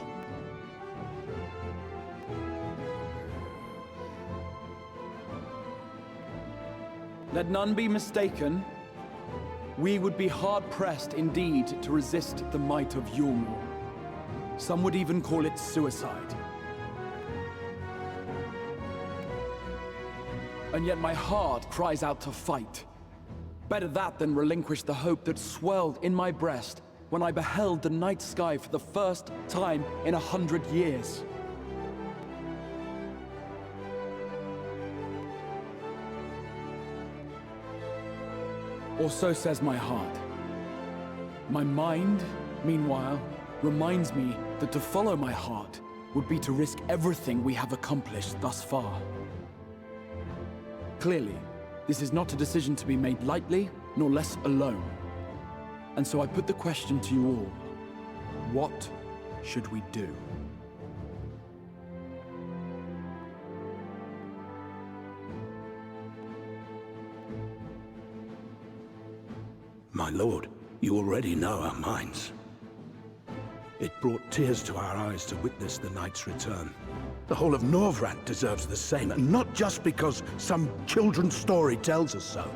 Let none be mistaken. We would be hard-pressed indeed to resist the might of Yulmor. Some would even call it suicide. And yet my heart cries out to fight. Better that than relinquish the hope that swelled in my breast when I beheld the night sky for the first time in 100 years. Or so says my heart. My mind, meanwhile, reminds me that to follow my heart would be to risk everything we have accomplished thus far. Clearly, this is not a decision to be made lightly, nor less alone. And so I put the question to you all. What should we do? My lord, you already know our minds. It brought tears to our eyes to witness the knight's return. The whole of Norvrant deserves the same, and not just because some children's story tells us so.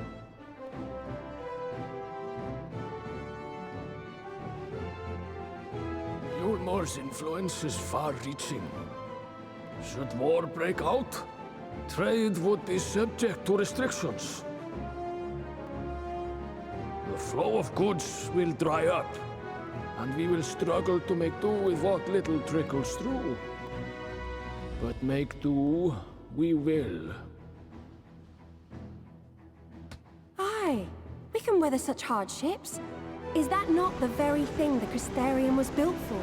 Yulmor's influence is far-reaching. Should war break out, trade would be subject to restrictions. The flow of goods will dry up, and we will struggle to make do with what little trickles through. But make do, we will. Aye, we can weather such hardships. Is that not the very thing the Crystarium was built for?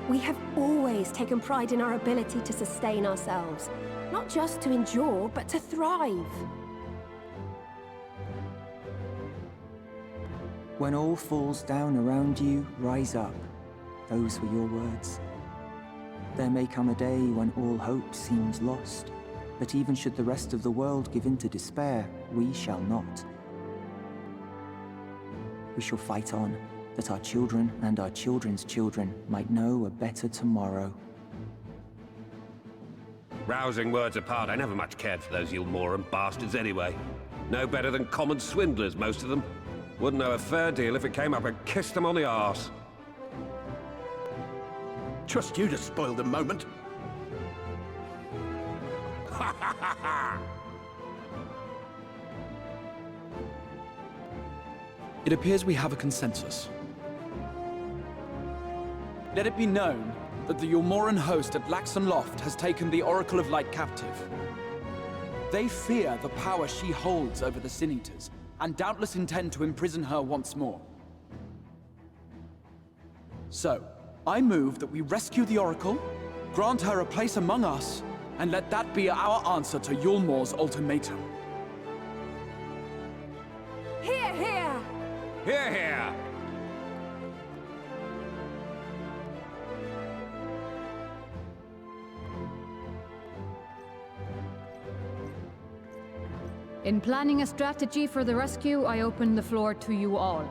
We have always taken pride in our ability to sustain ourselves. Not just to endure, but to thrive. When all falls down around you, rise up. Those were your words. There may come a day when all hope seems lost, but even should the rest of the world give in to despair, we shall not. We shall fight on, that our children and our children's children might know a better tomorrow. Rousing words apart, I never much cared for those Yulmoran bastards anyway. No better than common swindlers, most of them. Wouldn't know a fair deal if it came up and kissed them on the arse. Trust you to spoil the moment. It appears we have a consensus. Let it be known that the Yulmoran host at Laxon Loft has taken the Oracle of Light captive. They fear the power she holds over the Sin Eaters, and doubtless intend to imprison her once more. So, I move that we rescue the Oracle, grant her a place among us, and let that be our answer to Yulmor's ultimatum. Hear, hear! Hear, hear! In planning a strategy for the rescue, I open the floor to you all.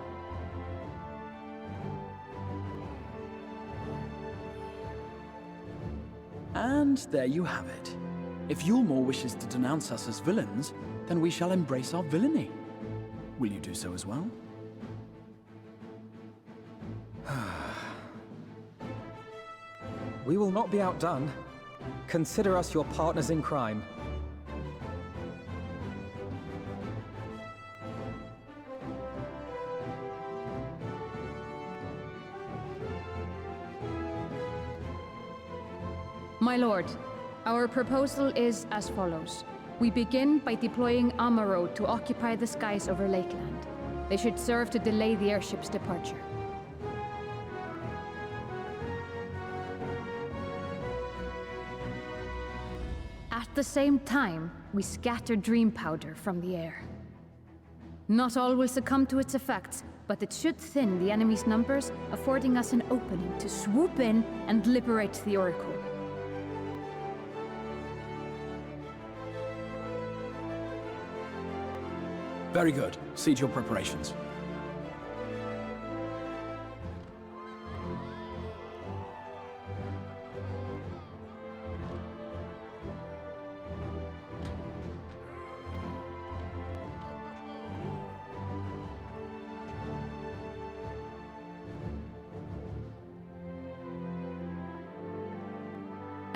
And there you have it. If Yulmor wishes to denounce us as villains, then we shall embrace our villainy. Will you do so as well? We will not be outdone. Consider us your partners in crime. My lord, our proposal is as follows. We begin by deploying Amaro to occupy the skies over Lakeland. They should serve to delay the airship's departure. At the same time, we scatter dream powder from the air. Not all will succumb to its effects, but it should thin the enemy's numbers, affording us an opening to swoop in and liberate the Oracle. Very good. Cease your preparations.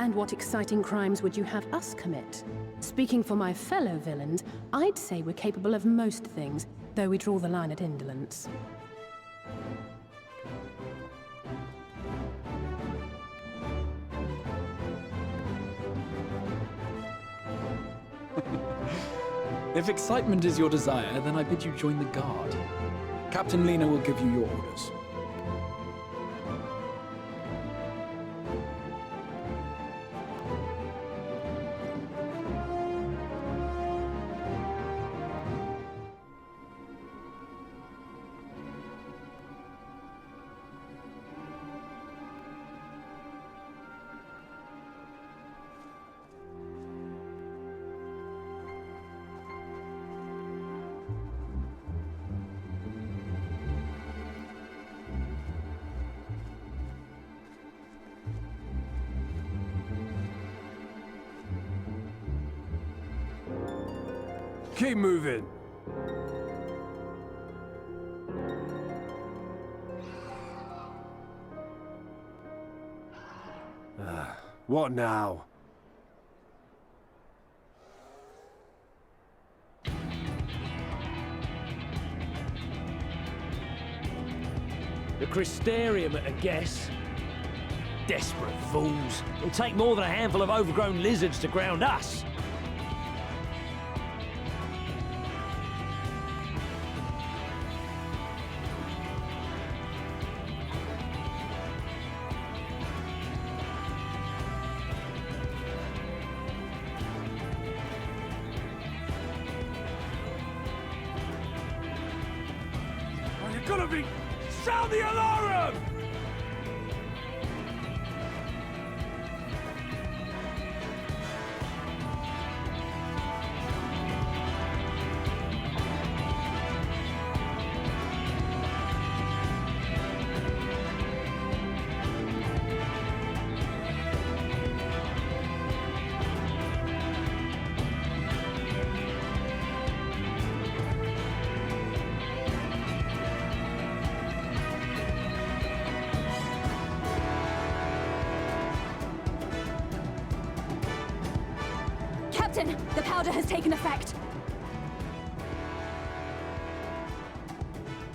And what exciting crimes would you have us commit? Speaking for my fellow villains, I'd say we're capable of most things, though we draw the line at indolence. If excitement is your desire, then I bid you join the Guard. Captain Lena will give you your orders. Keep moving. What now? The Crystarium, I guess. Desperate fools. It'll take more than a handful of overgrown lizards to ground us. Gonna be... Sound the alarm! Captain, the powder has taken effect.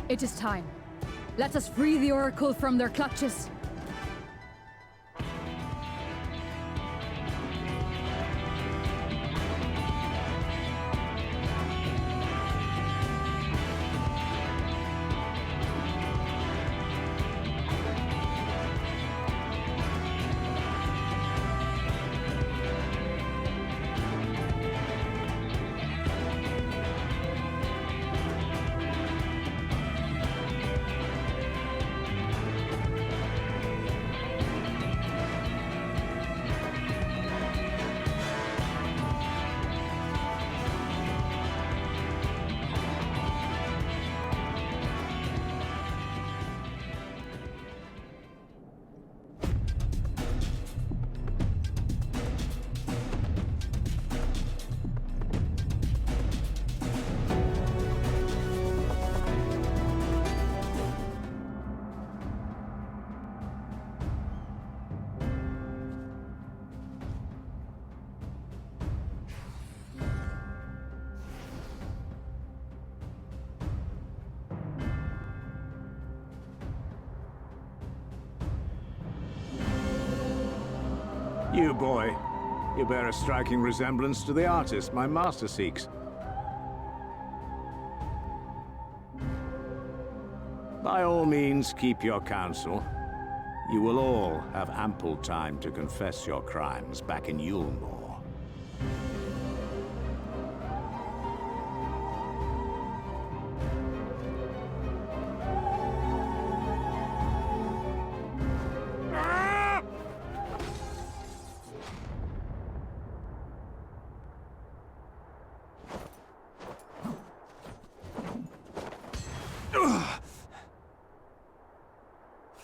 It is time. Let us free the Oracle from their clutches. You, boy. You bear a striking resemblance to the artist my master seeks. By all means, keep your counsel. You will all have ample time to confess your crimes back in Yulmore.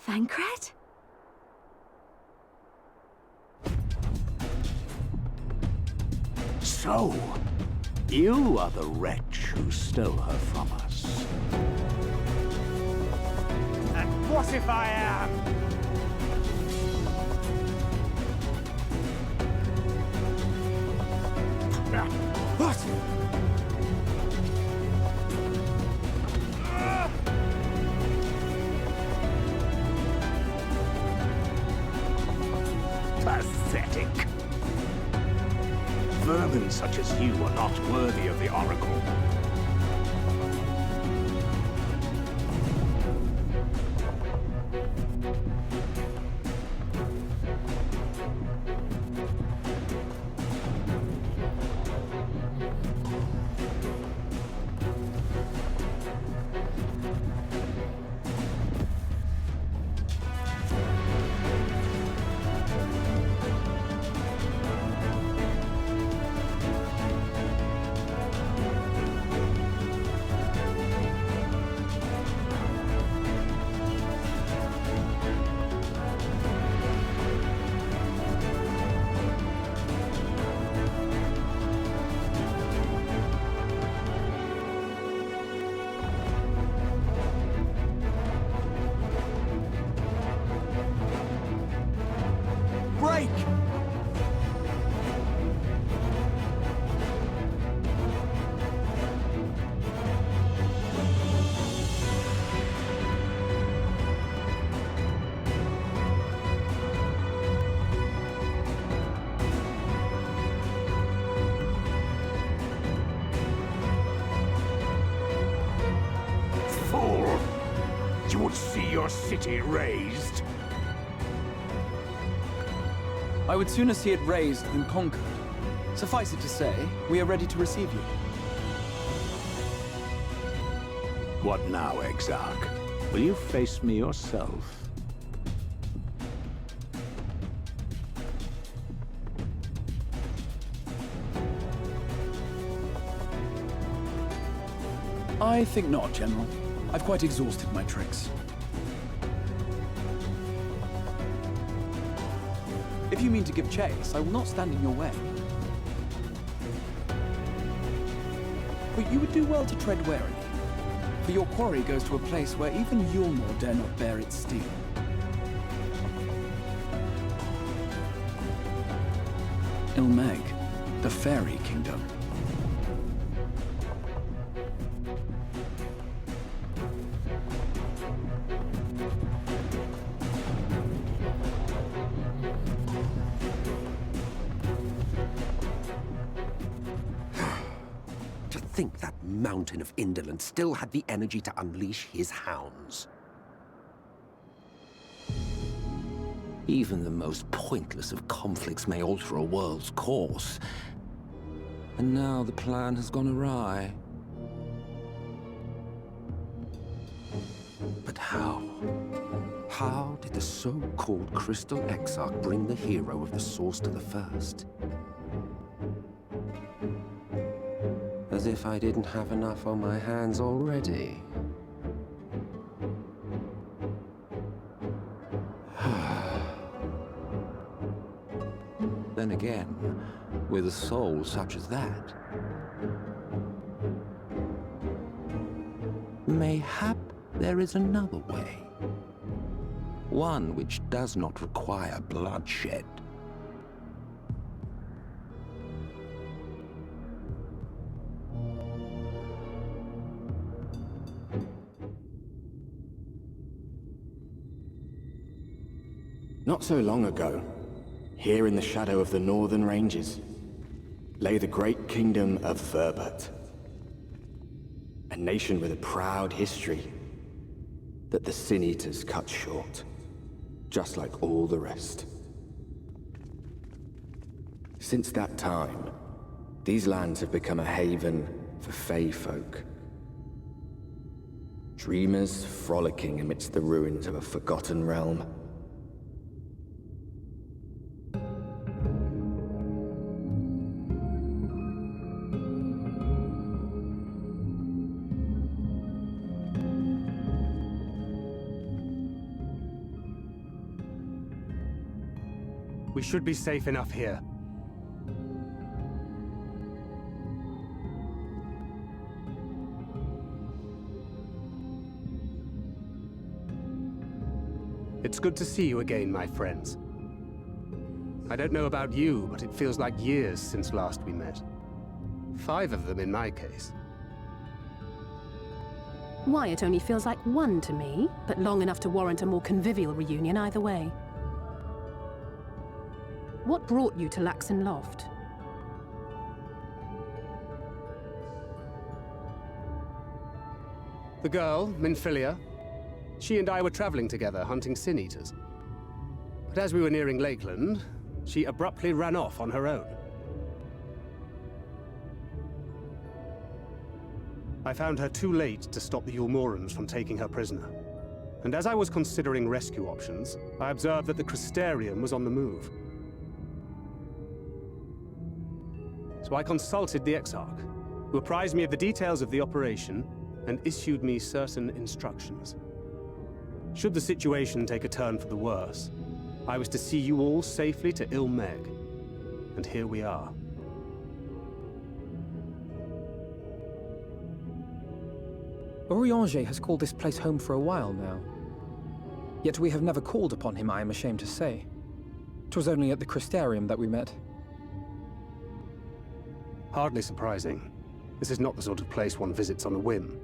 Thancred? So, you are the wretch who stole her from us. And what if I am? What? Pathetic. Vermin such as you are not worthy of the Oracle. Break! Fool! You would see your city razed? I would sooner see it razed than conquered. Suffice it to say, we are ready to receive you. What now, Exarch? Will you face me yourself? I think not, General. I've quite exhausted my tricks. If you mean to give chase, I will not stand in your way. But you would do well to tread warily, for your quarry goes to a place where even Yulnor dare not bear its steel. Ilmeg, the Fairy Kingdom. To think that mountain of indolence still had the energy to unleash his hounds. Even the most pointless of conflicts may alter a world's course. And now the plan has gone awry. But how? How did the so-called Crystal Exarch bring the hero of the Source to the First? As if I didn't have enough on my hands already. Then again, with a soul such as that, mayhap there is another way. One which does not require bloodshed. Not so long ago, here in the shadow of the northern ranges, lay the great kingdom of Verbert. A nation with a proud history that the Sin Eaters cut short, just like all the rest. Since that time, these lands have become a haven for Fey folk. Dreamers frolicking amidst the ruins of a forgotten realm. We should be safe enough here. It's good to see you again, my friends. I don't know about you, but it feels like years since last we met. 5 of them in my case. Why, it only feels like 1 to me, but long enough to warrant a more convivial reunion either way. What brought you to Laxon Loft? The girl, Minfilia, she and I were traveling together, hunting sin-eaters. But as we were nearing Lakeland, she abruptly ran off on her own. I found her too late to stop the Ulmorans from taking her prisoner. And as I was considering rescue options, I observed that the Crystarium was on the move. So I consulted the Exarch, who apprised me of the details of the operation and issued me certain instructions. Should the situation take a turn for the worse, I was to see you all safely to Ilmeg. And here we are. Urianger has called this place home for a while now. Yet we have never called upon him, I am ashamed to say. 'Twas only at the Crystarium that we met. Hardly surprising. This is not the sort of place one visits on a whim.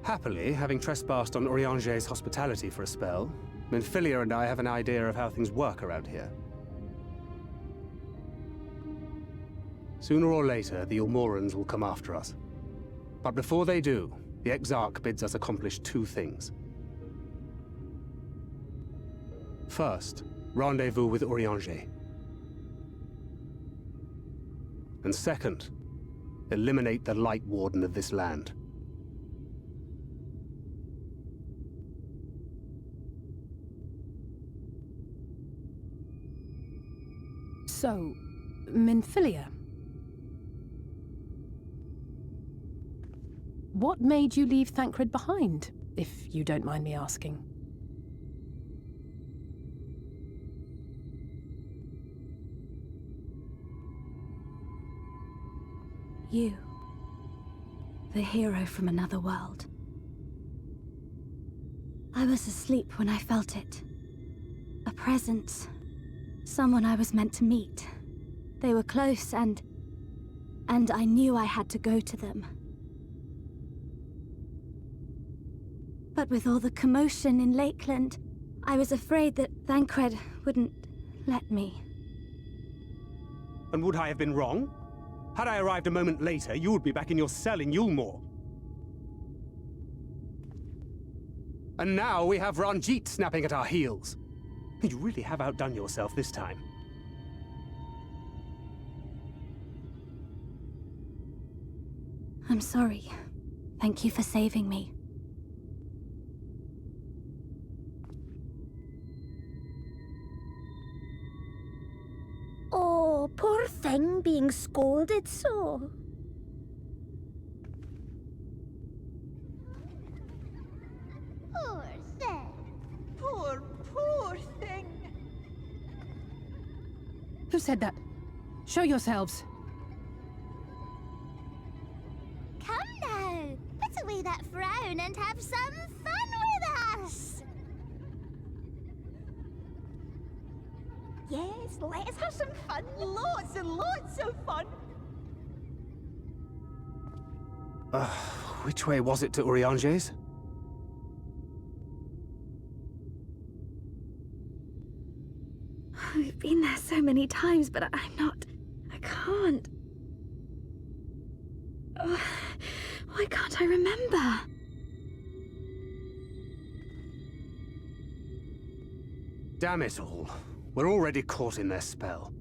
Happily, having trespassed on Urianger's hospitality for a spell, Minfilia and I have an idea of how things work around here. Sooner or later, the Ulmorans will come after us. But before they do, the Exarch bids us accomplish 2 things. First, rendezvous with Urianger. And second, eliminate the Light Warden of this land. So, Minfilia. What made you leave Thancred behind, if you don't mind me asking? You. The hero from another world. I was asleep when I felt it. A presence. Someone I was meant to meet. They were close and I knew I had to go to them. But with all the commotion in Lakeland, I was afraid that Thancred wouldn't let me. And would I have been wrong? Had I arrived a moment later, you would be back in your cell in Yulmore. And now we have Ranjit snapping at our heels. You really have outdone yourself this time. I'm sorry. Thank you for saving me. Oh, poor thing being scolded so. Poor thing. Poor thing. Who said that? Show yourselves. Come now, put away that frown and have some fun with us. Yes, let us have some fun. Lots and lots of fun. Which way was it to Urianger's? We've been there so many times, but I can't. Why can't I remember? Damn it all. We're already caught in their spell.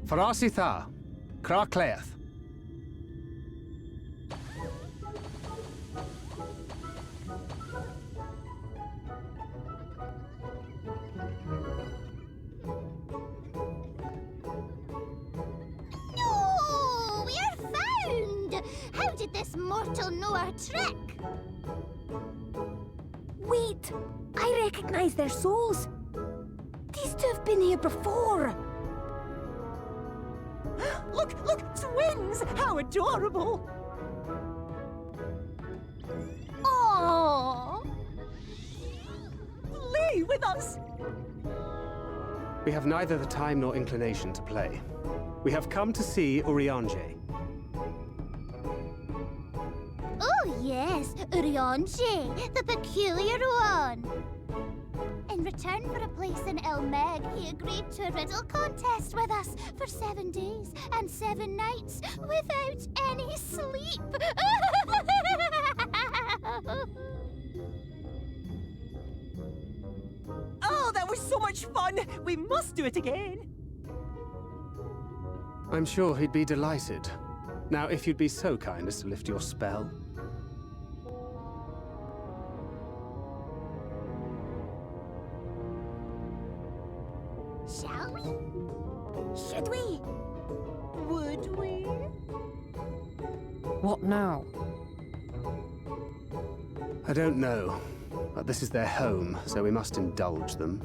Farasitha, Kracleath. How did this mortal know our trick? Wait! I recognize their souls. These two have been here before. Look! Twins! How adorable! Aww! Play with us! We have neither the time nor inclination to play. We have come to see Urianger. Oh yes, Urianger, the peculiar one. In return for a place in El Meg, he agreed to a riddle contest with us for 7 days and 7 nights without any sleep. Oh, that was so much fun! We must do it again! I'm sure he'd be delighted. Now, if you'd be so kind as to lift your spell. Shall we? Should we? Would we? What now? I don't know, but this is their home, so we must indulge them.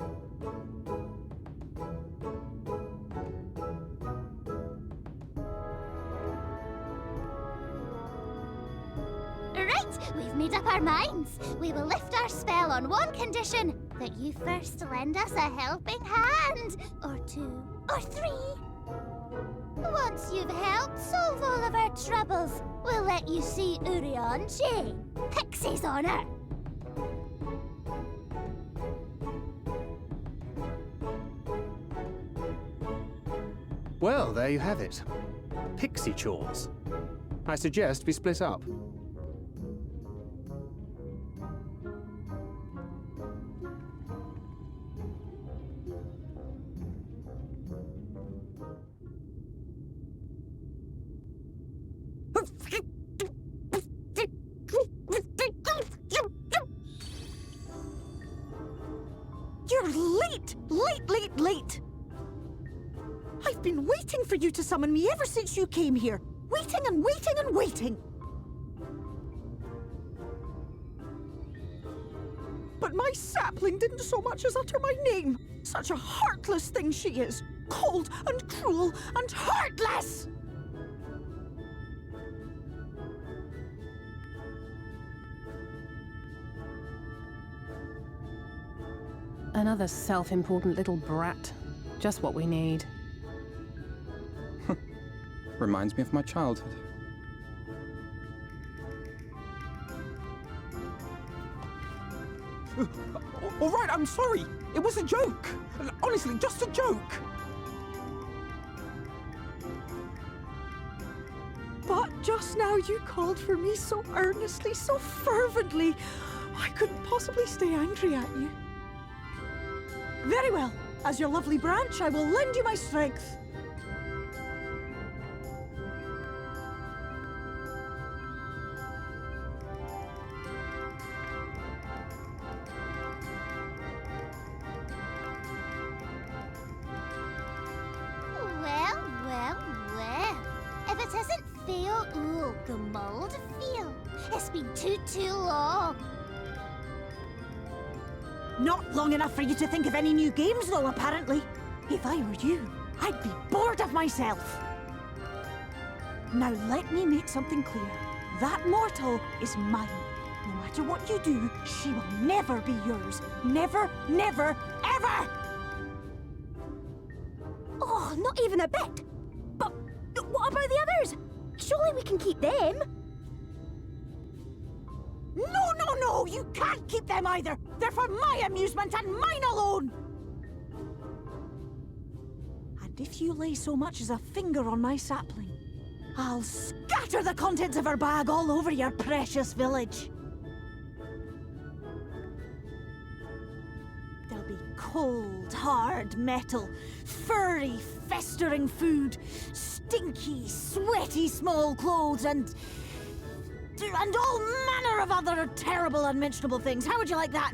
Right, we've made up our minds. We will lift our spell on one condition: that you first lend us a helping hand, or 2, or 3. Once you've helped solve all of our troubles, we'll let you see Urianger, Pixie's honor. Well, there you have it. Pixie chores. I suggest we split up. You're late! Late! I've been waiting for you to summon me ever since you came here. Waiting and waiting and waiting. But my sapling didn't so much as utter my name. Such a heartless thing she is. Cold and cruel and heartless! Another self-important little brat. Just what we need. Reminds me of my childhood. All right, I'm sorry. It was a joke. Honestly, just a joke. But just now you called for me so earnestly, so fervently. I couldn't possibly stay angry at you. Very well. As your lovely branch, I will lend you my strength. Well. If it isn't Theo Ool, the mold Theo. It's been too long. Not long enough for you to think of any new games, though, apparently. If I were you, I'd be bored of myself. Now let me make something clear. That mortal is mine. No matter what you do, she will never be yours. Never, never, ever! Oh, not even a bit. But what about the others? Surely we can keep them. No, you can't keep them either. They're for my amusement and mine alone. And if you lay so much as a finger on my sapling, I'll scatter the contents of her bag all over your precious village. There'll be cold, hard metal, furry, festering food, stinky, sweaty small clothes, and all manner of other terrible, unmentionable things. How would you like that,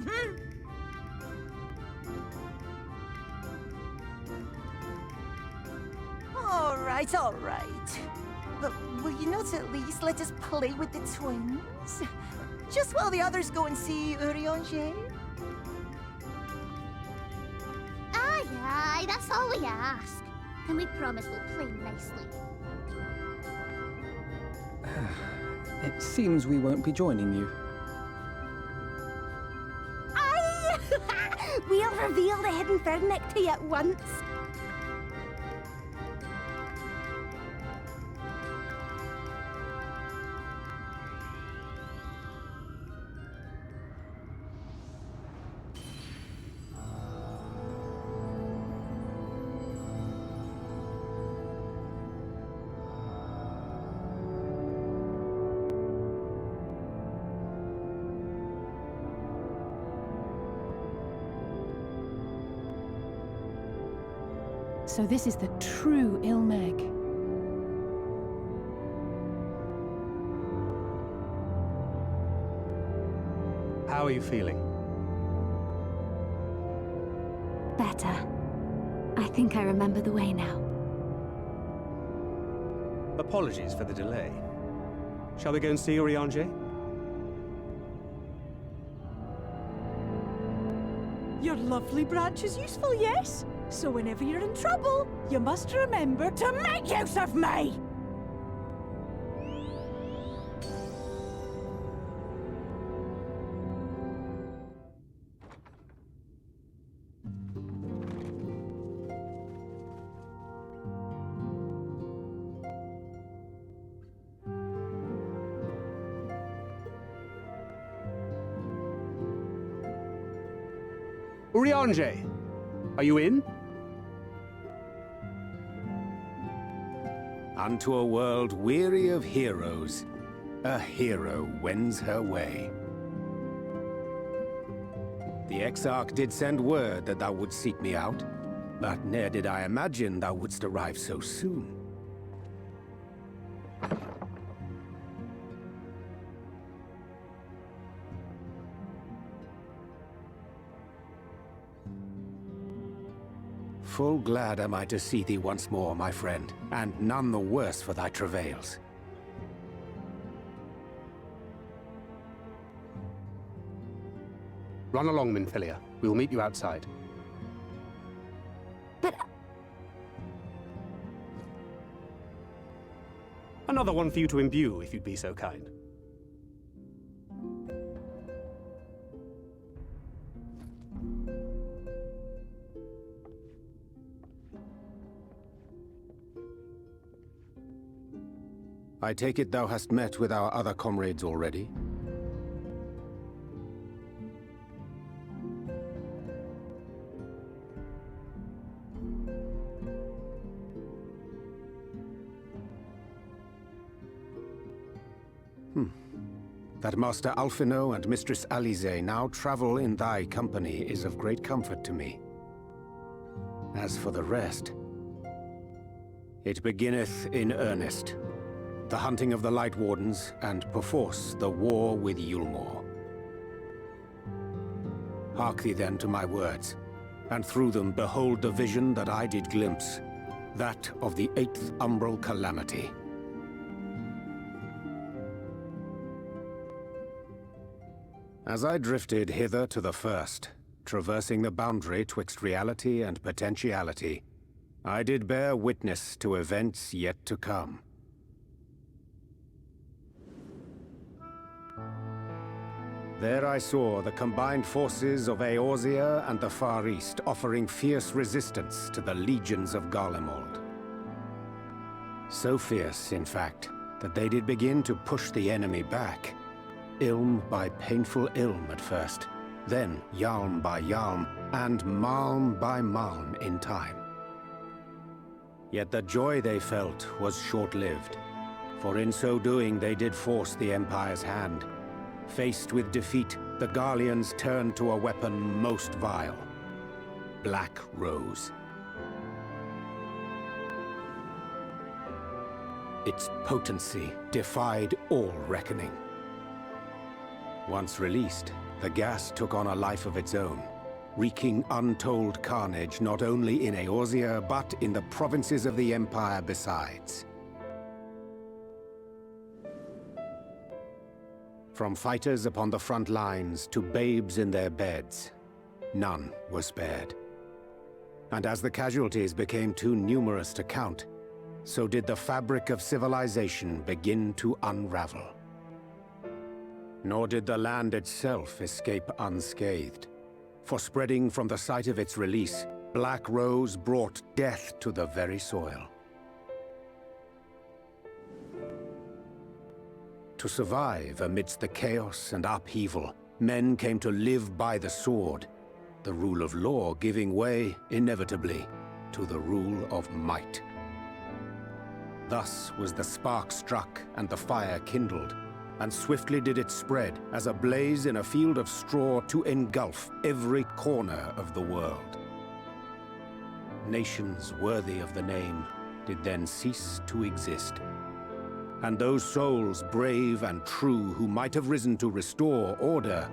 All right. But will you not at least let us play with the twins? Just while the others go and see Urianger? Aye, aye, that's all we ask. And we promise we'll play nicely. It seems we won't be joining you. Aye! We'll reveal the hidden Vernick to you at once. So this is the true Ilmeg. How are you feeling? Better. I think I remember the way now. Apologies for the delay. Shall we go and see Urianger? Your lovely branch is useful, yes? So whenever you're in trouble, you must remember to make use of me! Urianger, are you in? Unto a world weary of heroes, a hero wends her way. The Exarch did send word that thou wouldst seek me out, but ne'er did I imagine thou wouldst arrive so soon. Full glad am I to see thee once more, my friend, and none the worse for thy travails. Run along, Minfilia. We'll meet you outside. But... Another one for you to imbue, if you'd be so kind. I take it thou hast met with our other comrades already? That Master Alphino and Mistress Alize now travel in thy company is of great comfort to me. As for the rest, it beginneth in earnest. The hunting of the Light Wardens, and perforce the war with Yulmore. Hark thee then to my words, and through them behold the vision that I did glimpse, that of the 8th Umbral Calamity. As I drifted hither to the first, traversing the boundary twixt reality and potentiality, I did bear witness to events yet to come. There I saw the combined forces of Eorzea and the Far East offering fierce resistance to the legions of Garlemald. So fierce, in fact, that they did begin to push the enemy back. Ilm by painful ilm at first, then Yalm by Yalm, and Malm by Malm in time. Yet the joy they felt was short-lived, for in so doing they did force the Empire's hand. Faced with defeat, the Garleans turned to a weapon most vile: Black Rose. Its potency defied all reckoning. Once released, the gas took on a life of its own, wreaking untold carnage not only in Eorzea, but in the provinces of the Empire besides. From fighters upon the front lines to babes in their beds, none were spared. And as the casualties became too numerous to count, so did the fabric of civilization begin to unravel. Nor did the land itself escape unscathed, for spreading from the site of its release, Black Rose brought death to the very soil. To survive amidst the chaos and upheaval, men came to live by the sword, the rule of law giving way, inevitably, to the rule of might. Thus was the spark struck and the fire kindled, and swiftly did it spread as a blaze in a field of straw to engulf every corner of the world. Nations worthy of the name did then cease to exist, and those souls brave and true who might have risen to restore order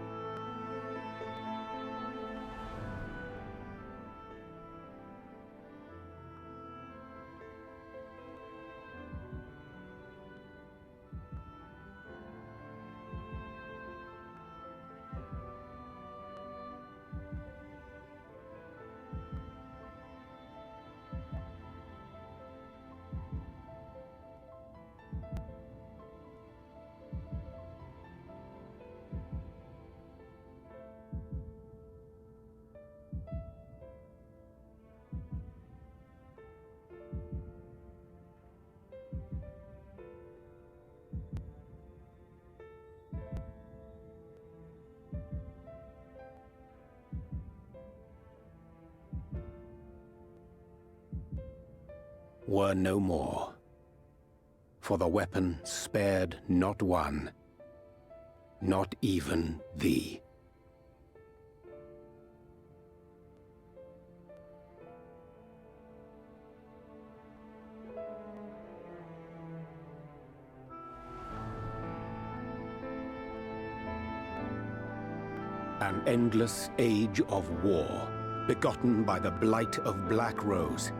were no more. For the weapon spared not one, not even thee. An endless age of war, begotten by the blight of Black Rose.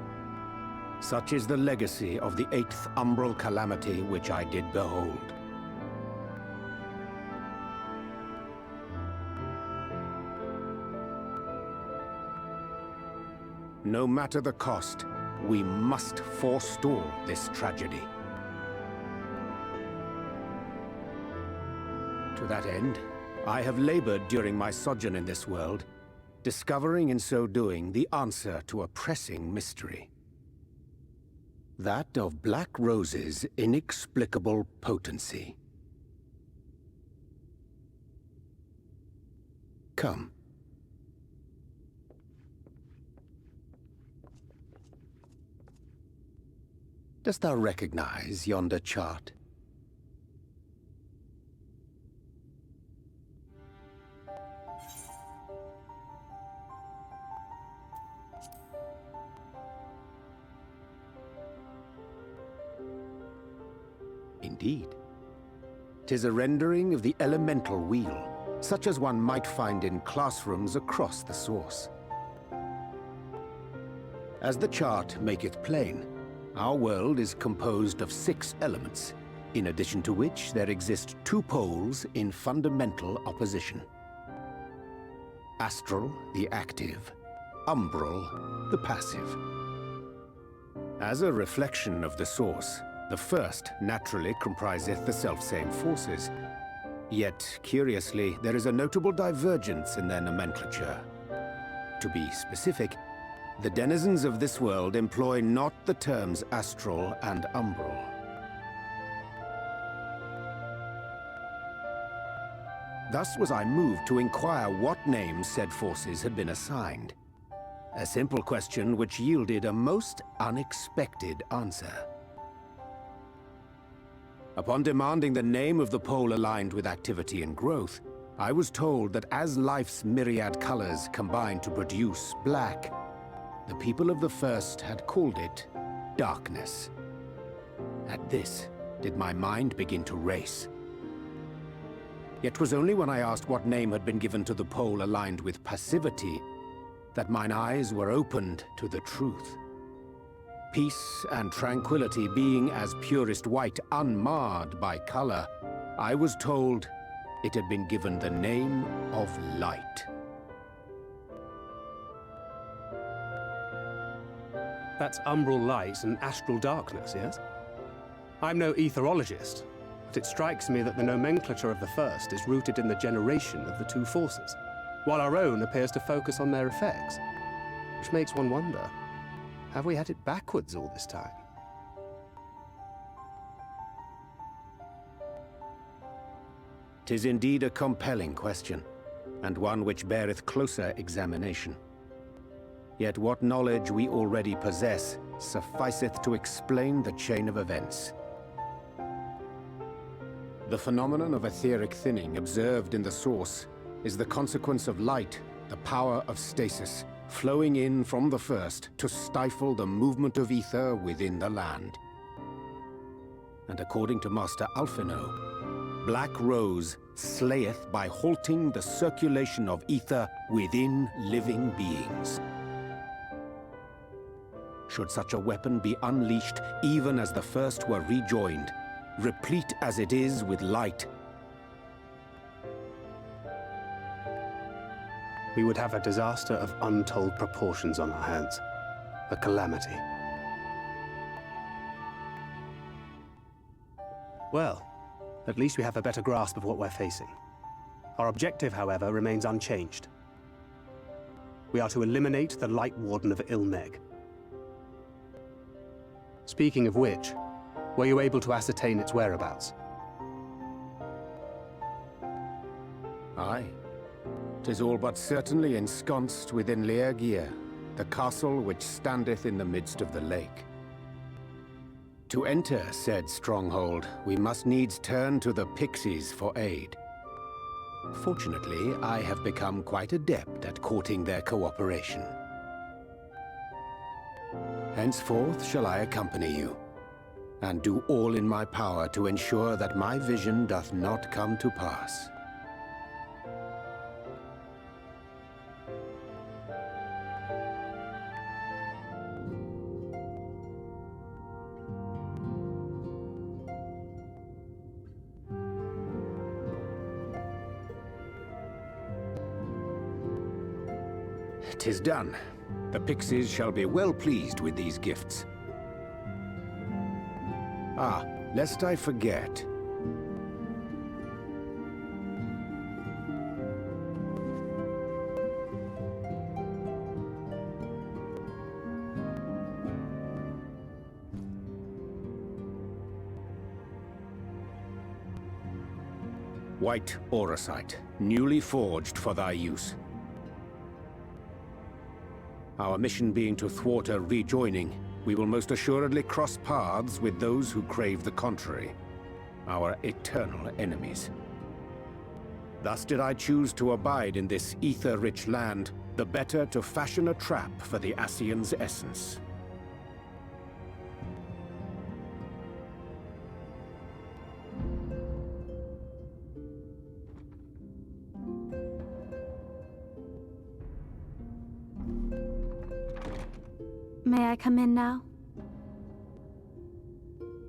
Such is the legacy of the 8th umbral calamity which I did behold. No matter the cost, we must forestall this tragedy. To that end, I have labored during my sojourn in this world, discovering in so doing the answer to a pressing mystery. That of Black Rose's inexplicable potency. Come. Dost thou recognize yonder chart? Indeed. 'Tis a rendering of the elemental wheel, such as one might find in classrooms across the source. As the chart maketh plain, our world is composed of 6 elements, in addition to which there exist 2 poles in fundamental opposition. Astral, the active; umbral, the passive. As a reflection of the source, the first naturally compriseth the selfsame forces. Yet, curiously, there is a notable divergence in their nomenclature. To be specific, the denizens of this world employ not the terms astral and umbral. Thus was I moved to inquire what names said forces had been assigned. A simple question which yielded a most unexpected answer. Upon demanding the name of the pole aligned with activity and growth, I was told that as life's myriad colors combine to produce black, the people of the first had called it darkness. At this, did my mind begin to race. Yet 'twas only when I asked what name had been given to the pole aligned with passivity that mine eyes were opened to the truth. Peace and tranquility being as purest white, unmarred by color, I was told it had been given the name of Light. That's umbral light and astral darkness, yes? I'm no etherologist, but it strikes me that the nomenclature of the first is rooted in the generation of the two forces, while our own appears to focus on their effects. Which makes one wonder, have we had it backwards all this time? "'Tis indeed a compelling question, and one which beareth closer examination. Yet what knowledge we already possess sufficeth to explain the chain of events. The phenomenon of etheric thinning observed in the source is the consequence of light, the power of stasis, flowing in from the first to stifle the movement of ether within the land. And according to Master Alphino, Black Rose slayeth by halting the circulation of ether within living beings. Should such a weapon be unleashed even as the first were rejoined, replete as it is with light, we would have a disaster of untold proportions on our hands. A calamity. Well, at least we have a better grasp of what we're facing. Our objective, however, remains unchanged. We are to eliminate the Light Warden of Ilmeg. Speaking of which, were you able to ascertain its whereabouts? Aye. 'Tis all but certainly ensconced within Leargear, the castle which standeth in the midst of the lake. To enter said stronghold, we must needs turn to the Pixies for aid. Fortunately, I have become quite adept at courting their cooperation. Henceforth shall I accompany you, and do all in my power to ensure that my vision doth not come to pass. "'Tis done. The Pixies shall be well pleased with these gifts. Ah, lest I forget. White auracite, newly forged for thy use. Our mission being to thwart a rejoining, we will most assuredly cross paths with those who crave the contrary, our eternal enemies. Thus did I choose to abide in this ether-rich land, the better to fashion a trap for the Ascian's essence. May I come in now?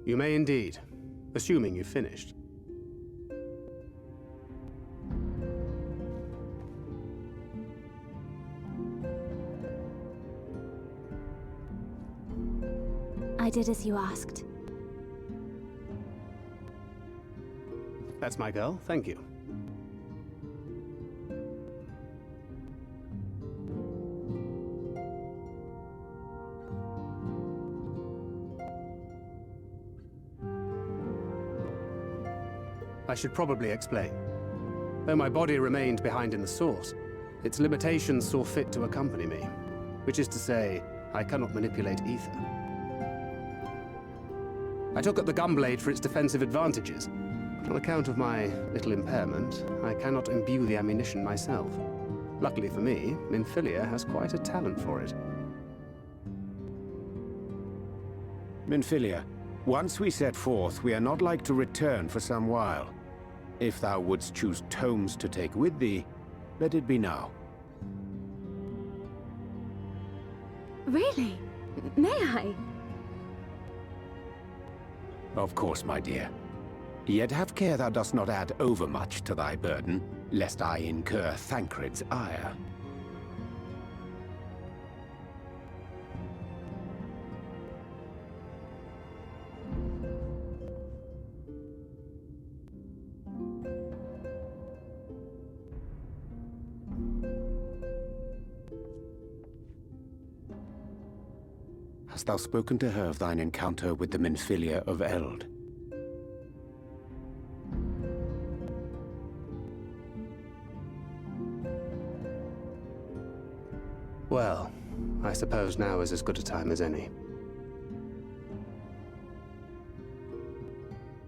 You may indeed, assuming you've finished. I did as you asked. That's my girl, thank you. I should probably explain. Though my body remained behind in the source, its limitations saw fit to accompany me, which is to say, I cannot manipulate ether. I took up the gunblade for its defensive advantages, but on account of my little impairment, I cannot imbue the ammunition myself. Luckily for me, Minfilia has quite a talent for it. Minfilia, once we set forth, we are not like to return for some while. If thou wouldst choose tomes to take with thee, let it be now. Really? May I? Of course, my dear. Yet have care thou dost not add overmuch to thy burden, lest I incur Thancred's ire. Hast thou spoken to her of thine encounter with the Minfilia of Eld? Well, I suppose now is as good a time as any.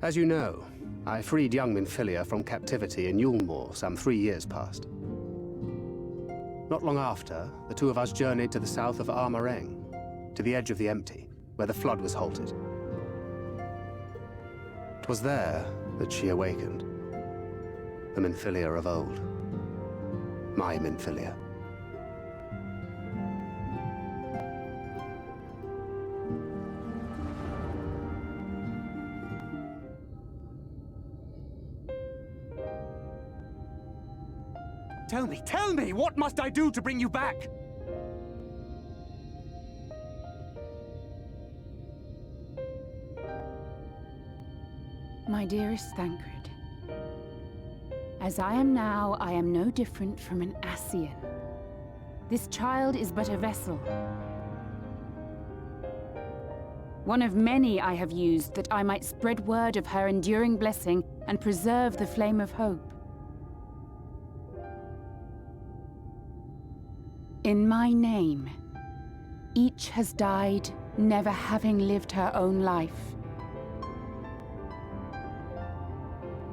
As you know, I freed young Minfilia from captivity in Yulmore some 3 years past. Not long after, the two of us journeyed to the south of Armareng, to the edge of the Empty, where the flood was halted. 'Twas there that she awakened. The Minfilia of old. My Minfilia. Tell me, what must I do to bring you back? My dearest Thancred, as I am now, I am no different from an Ascian. This child is but a vessel. One of many I have used that I might spread word of her enduring blessing and preserve the flame of hope. In my name, each has died, never having lived her own life.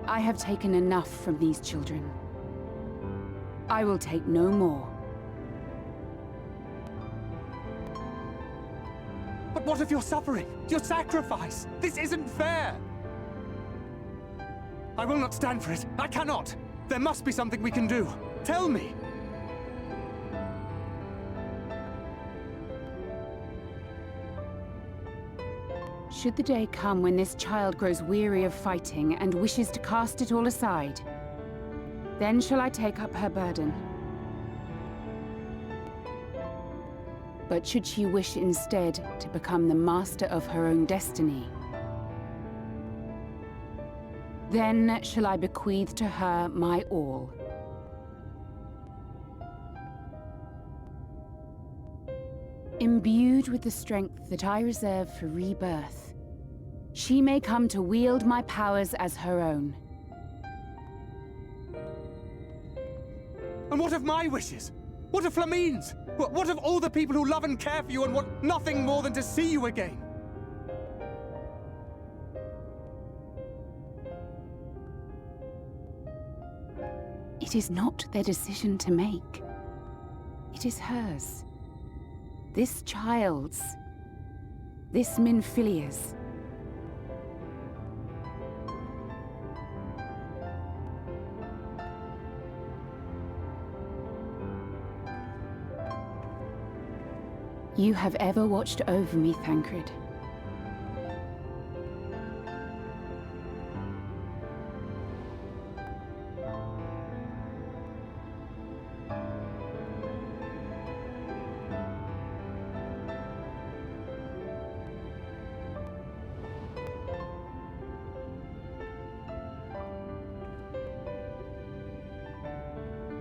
I have taken enough from these children. I will take no more. But what of your suffering? Your sacrifice? This isn't fair! I will not stand for it. I cannot! There must be something we can do. Tell me! Should the day come when this child grows weary of fighting and wishes to cast it all aside, then shall I take up her burden. But should she wish instead to become the master of her own destiny, then shall I bequeath to her my all. Imbued with the strength that I reserve for rebirth, she may come to wield my powers as her own. And what of my wishes? What of Flamine's? What of all the people who love and care for you and want nothing more than to see you again? It is not their decision to make. It is hers. This child's. This Minfilia's. You have ever watched over me, Thancred.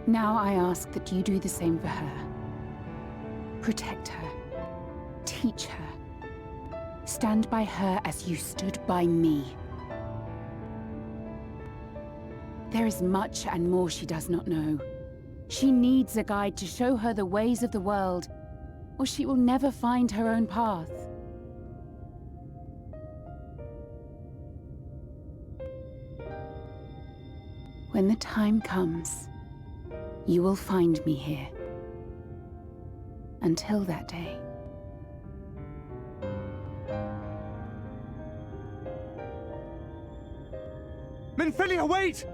Now I ask that you do the same for her. Protect her. Teach her. Stand by her as you stood by me. There is much and more she does not know. She needs a guide to show her the ways of the world, or she will never find her own path. When the time comes, you will find me here. Until that day. Minfilia, wait!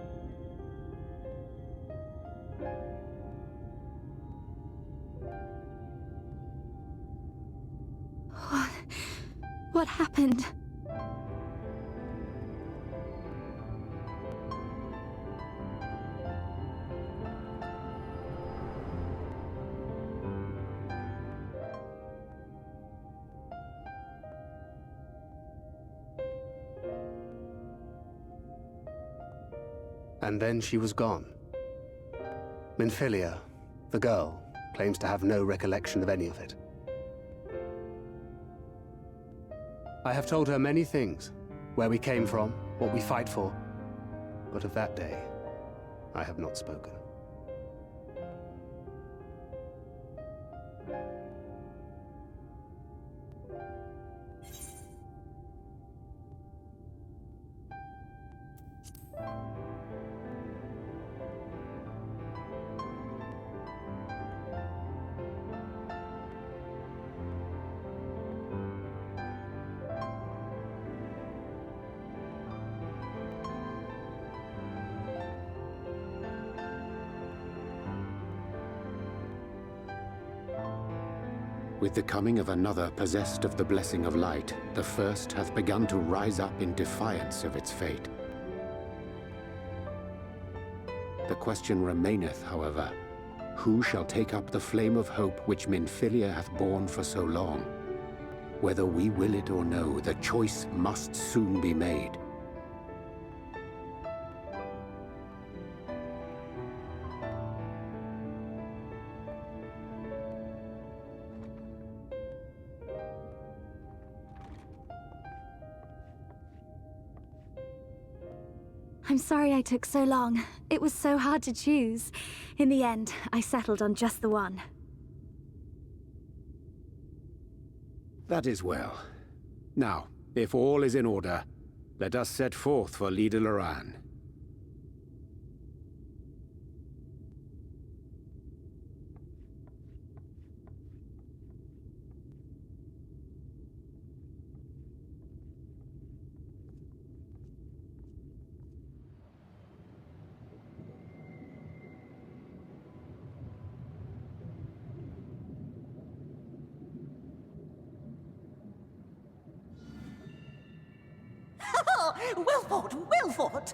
What happened? And then she was gone. Minfilia, the girl, claims to have no recollection of any of it. I have told her many things, where we came from, what we fight for, but of that day, I have not spoken. With the coming of another possessed of the blessing of light, the first hath begun to rise up in defiance of its fate. The question remaineth, however, who shall take up the flame of hope which Minfilia hath borne for so long? Whether we will it or no, the choice must soon be made. I'm sorry I took so long. It was so hard to choose. In the end, I settled on just the one. That is well. Now, if all is in order, let us set forth for Lida Loran. Wilford! Wilford!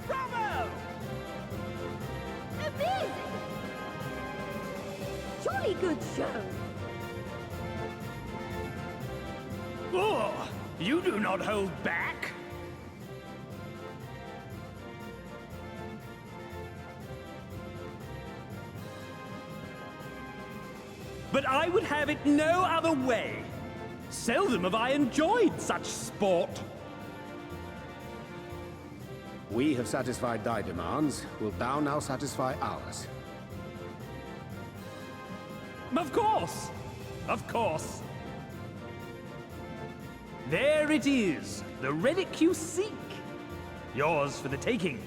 Bravo! Amazing! Jolly good show. Oh, you do not hold back. But I would have it no other way. Seldom have I enjoyed such sport. We have satisfied thy demands. Wilt thou now satisfy ours? Of course! Of course! There it is, the relic you seek. Yours for the taking.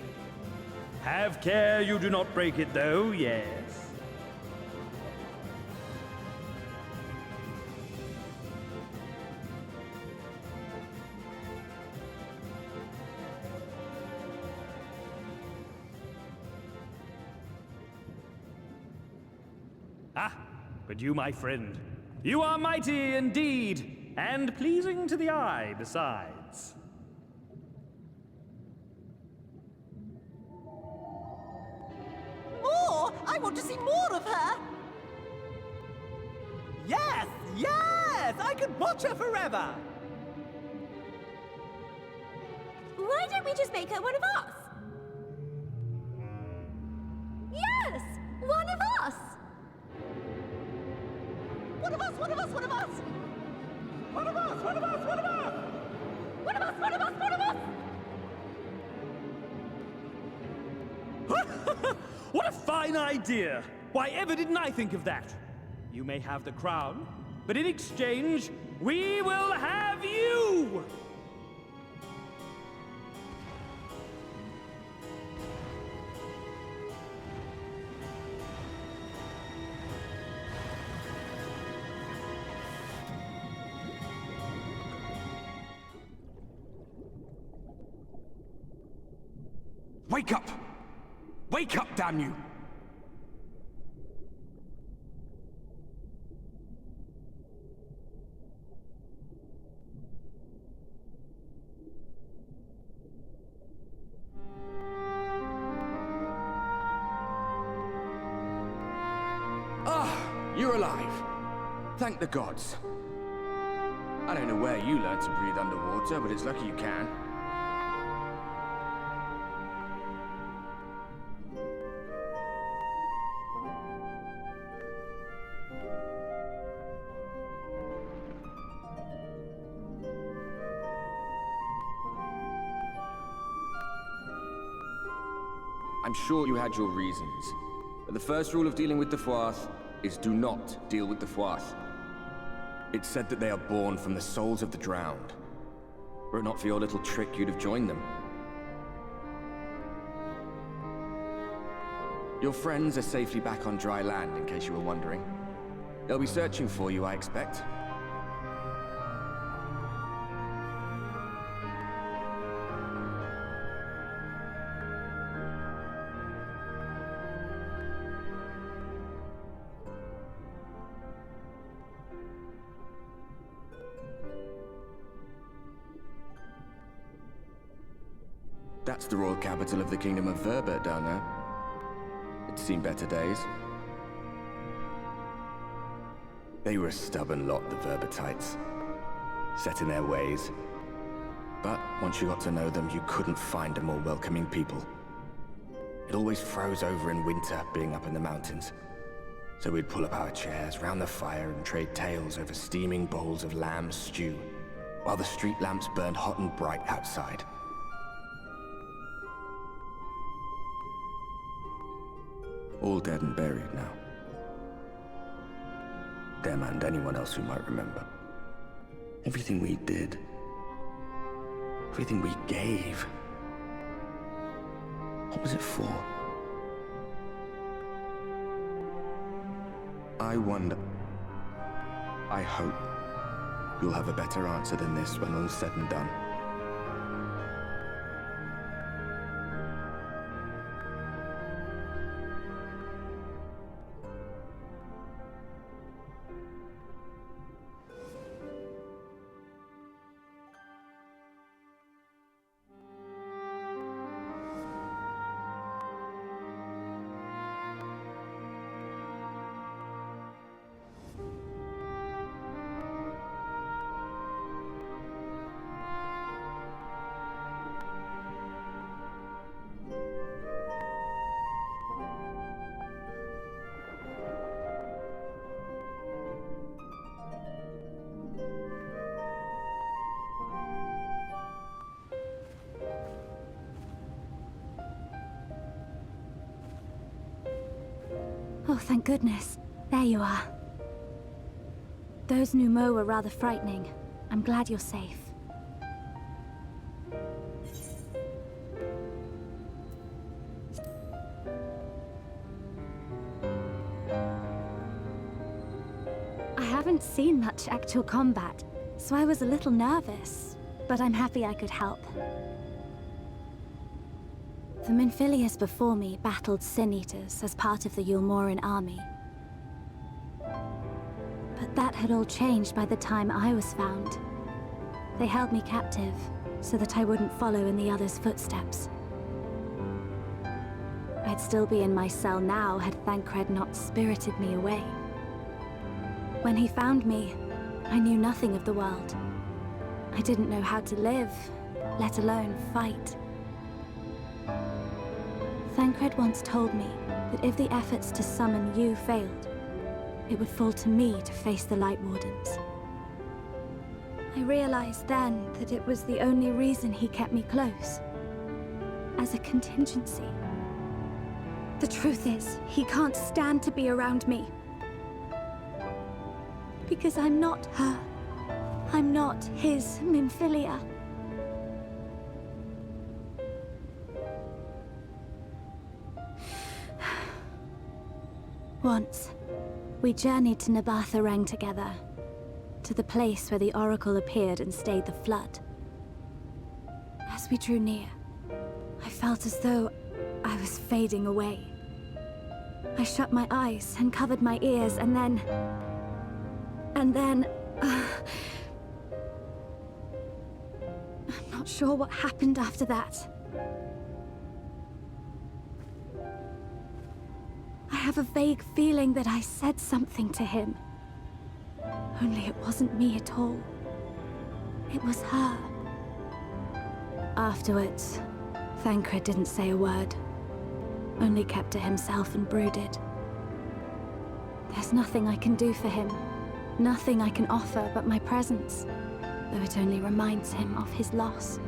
Have care you do not break it, though, yes. Ah, but you, my friend, you are mighty indeed, and pleasing to the eye besides. More! I want to see more of her! Yes! Yes! I could watch her forever! Why don't we just make her one of us? Yes! One of us! One of us! One of us! One of us! One of us! One of us! One of us! One of us! One of us! One of us! What a fine idea! Why ever didn't I think of that? You may have the crown, but in exchange, we will have you! Wake up! Wake up, damn you! You're alive. Thank the gods. I don't know where you learned to breathe underwater, but it's lucky you can. I'm sure you had your reasons, but the first rule of dealing with the Fwaath is do not deal with the Fwaath. It's said that they are born from the souls of the drowned. Were it not for your little trick, you'd have joined them. Your friends are safely back on dry land, in case you were wondering. They'll be searching for you, I expect. That's the royal capital of the Kingdom of Verbert down there. It's seen better days. They were a stubborn lot, the Verbertites. Set in their ways. But once you got to know them, you couldn't find a more welcoming people. It always froze over in winter, being up in the mountains. So we'd pull up our chairs round the fire and trade tales over steaming bowls of lamb stew, while the street lamps burned hot and bright outside. All dead and buried now. Them and anyone else who might remember. Everything we did. Everything we gave. What was it for? I wonder... I hope you'll have a better answer than this when all's said and done. Oh, thank goodness. There you are. Those Numo were rather frightening. I'm glad you're safe. I haven't seen much actual combat, so I was a little nervous, but I'm happy I could help. The Minfilius before me battled Sin-Eaters as part of the Yulmoran army. But that had all changed by the time I was found. They held me captive, so that I wouldn't follow in the others' footsteps. I'd still be in my cell now had Thancred not spirited me away. When he found me, I knew nothing of the world. I didn't know how to live, let alone fight. Thancred once told me that if the efforts to summon you failed, it would fall to me to face the Light Wardens. I realized then that it was the only reason he kept me close. As a contingency. The truth is, he can't stand to be around me. Because I'm not her. I'm not his Minfilia. Once, we journeyed to Nabatha together, to the place where the Oracle appeared and stayed the flood. As we drew near, I felt as though I was fading away. I shut my eyes and covered my ears, and then... I'm not sure what happened after that. I have a vague feeling that I said something to him. Only it wasn't me at all. It was her. Afterwards, Thancred didn't say a word. Only kept to himself and brooded. There's nothing I can do for him. Nothing I can offer but my presence, though it only reminds him of his loss.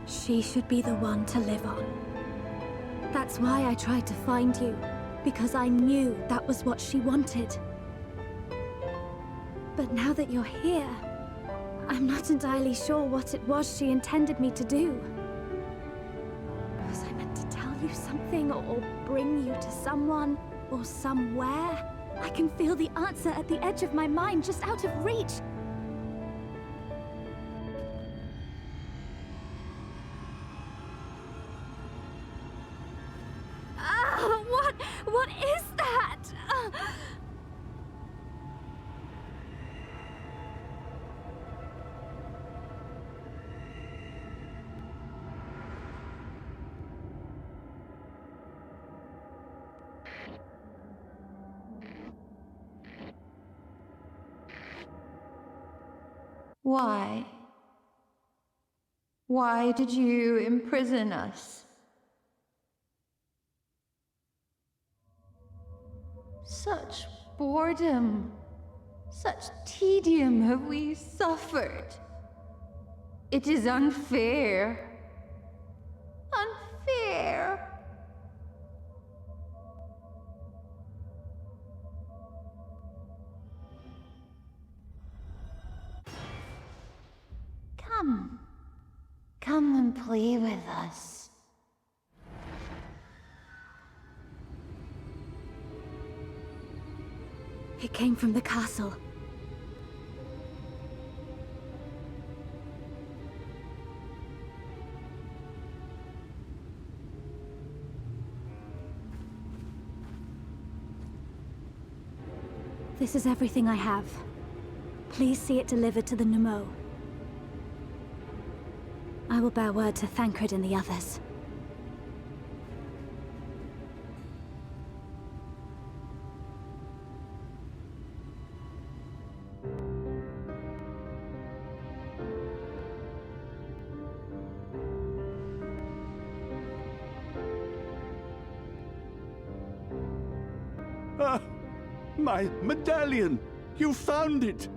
She should be the one to live on. That's why I tried to find you, because I knew that was what she wanted. But now that you're here, I'm not entirely sure what it was she intended me to do. Was I meant to tell you something, or bring you to someone, or somewhere? I can feel the answer at the edge of my mind, just out of reach. What is that? Why? Why did you imprison us? Such boredom, such tedium have we suffered. It is unfair. Unfair. Come. Come and play with us. It came from the castle. This is everything I have. Please see it delivered to the Nemo. I will bear word to Thancred and the others. Ah, my medallion! You found it!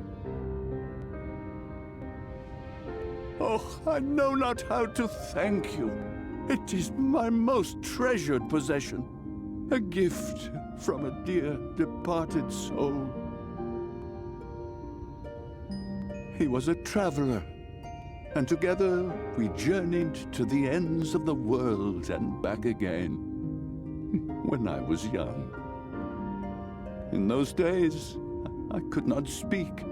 Oh, I know not how to thank you. It is my most treasured possession. A gift from a dear departed soul. He was a traveler, and together we journeyed to the ends of the world and back again. When I was young. In those days, I could not speak.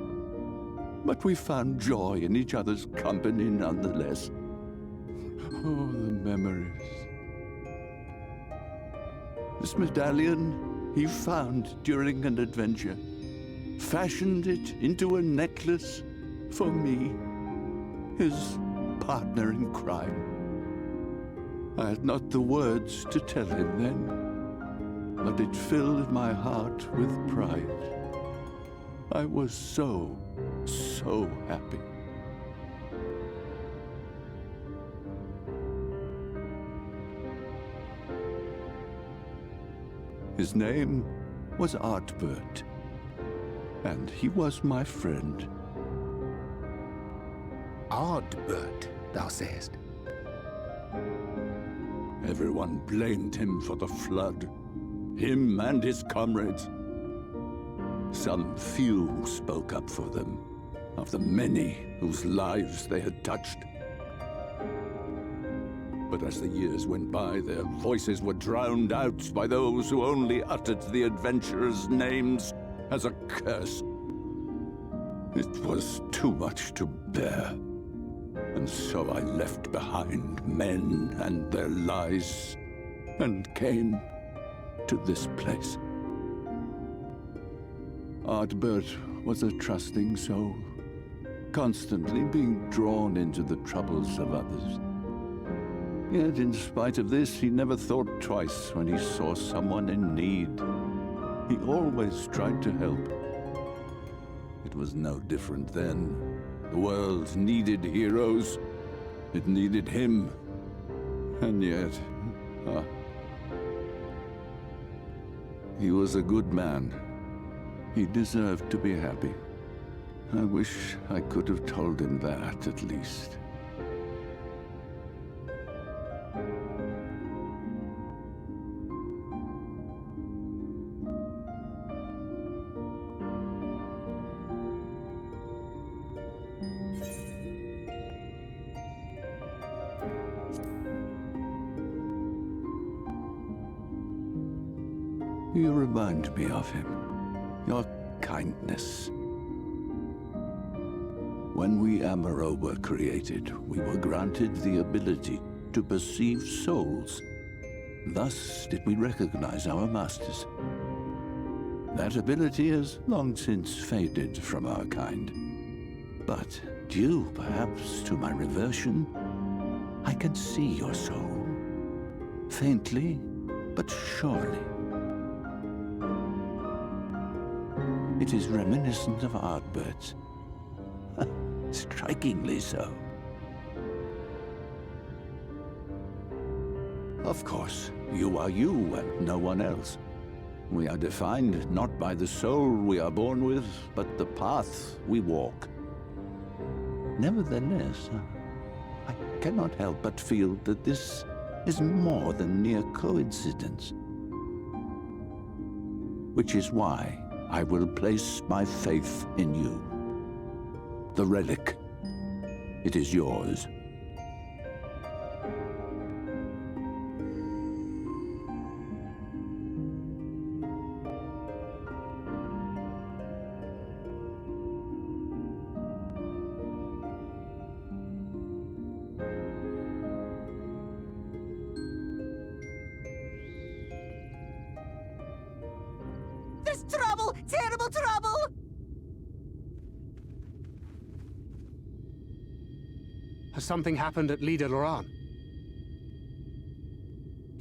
But we found joy in each other's company nonetheless. Oh, the memories. This medallion he found during an adventure. Fashioned it into a necklace for me, his partner in crime. I had not the words to tell him then, but it filled my heart with pride. I was so happy. His name was Artbert, and he was my friend. Ardbert, thou sayest? Everyone blamed him for the flood, him and his comrades. Some few spoke up for them, of the many whose lives they had touched. But as the years went by, their voices were drowned out by those who only uttered the adventurers' names as a curse. It was too much to bear, and so I left behind men and their lies, and came to this place. Ardbert was a trusting soul, constantly being drawn into the troubles of others. Yet, in spite of this, he never thought twice when he saw someone in need. He always tried to help. It was no different then. The world needed heroes. It needed him. And yet... he was a good man. He deserved to be happy. I wish I could have told him that, at least. You remind me of him. Your kindness. When we Amaro were created, we were granted the ability to perceive souls. Thus did we recognize our masters. That ability has long since faded from our kind. But due, perhaps, to my reversion, I can see your soul. Faintly, but surely. It is reminiscent of Ardbird's. Strikingly so. Of course, you are you and no one else. We are defined not by the soul we are born with, but the path we walk. Nevertheless, I cannot help but feel that this is more than mere coincidence. Which is why I will place my faith in you. The relic. It is yours. There's trouble! Terrible trouble! Has something happened at Lida Loran?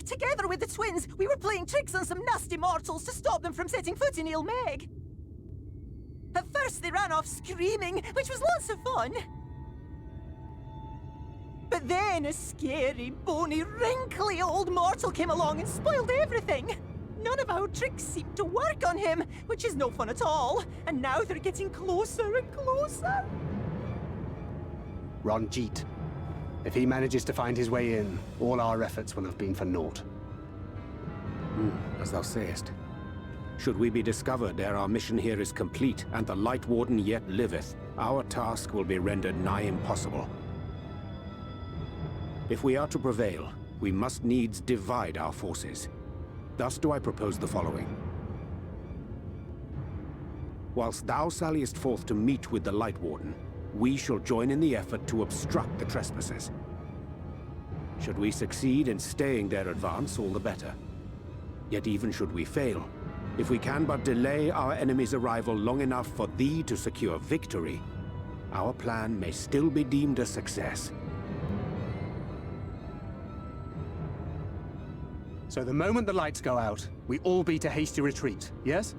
Together with the twins, we were playing tricks on some nasty mortals to stop them from setting foot in Il Meg. At first they ran off screaming, which was lots of fun. But then a scary, bony, wrinkly old mortal came along and spoiled everything. None of our tricks seemed to work on him, which is no fun at all. And now they're getting closer and closer. Ranjit. If he manages to find his way in, all our efforts will have been for naught. As thou sayest. Should we be discovered ere our mission here is complete, and the Light Warden yet liveth, our task will be rendered nigh impossible. If we are to prevail, we must needs divide our forces. Thus do I propose the following. Whilst thou salliest forth to meet with the Light Warden, we shall join in the effort to obstruct the trespassers. Should we succeed in staying their advance, all the better. Yet even should we fail, if we can but delay our enemy's arrival long enough for thee to secure victory, our plan may still be deemed a success. So the moment the lights go out, we all beat a hasty retreat, yes?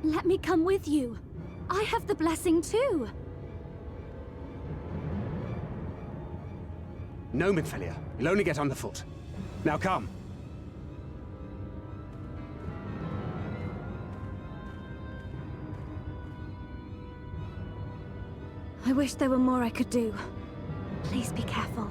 Let me come with you. I have the blessing too. No, Midfelia. You'll only get underfoot. Now come. I wish there were more I could do. Please be careful.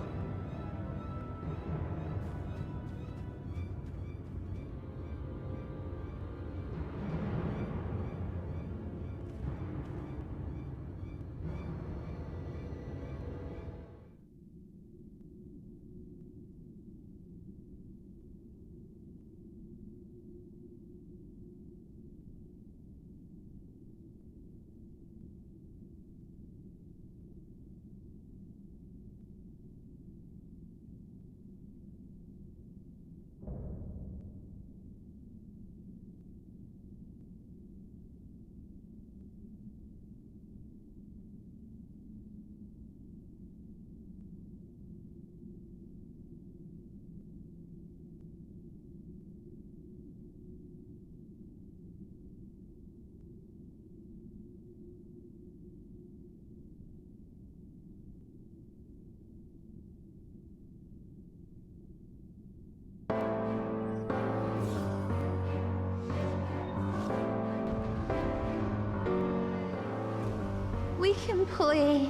We can play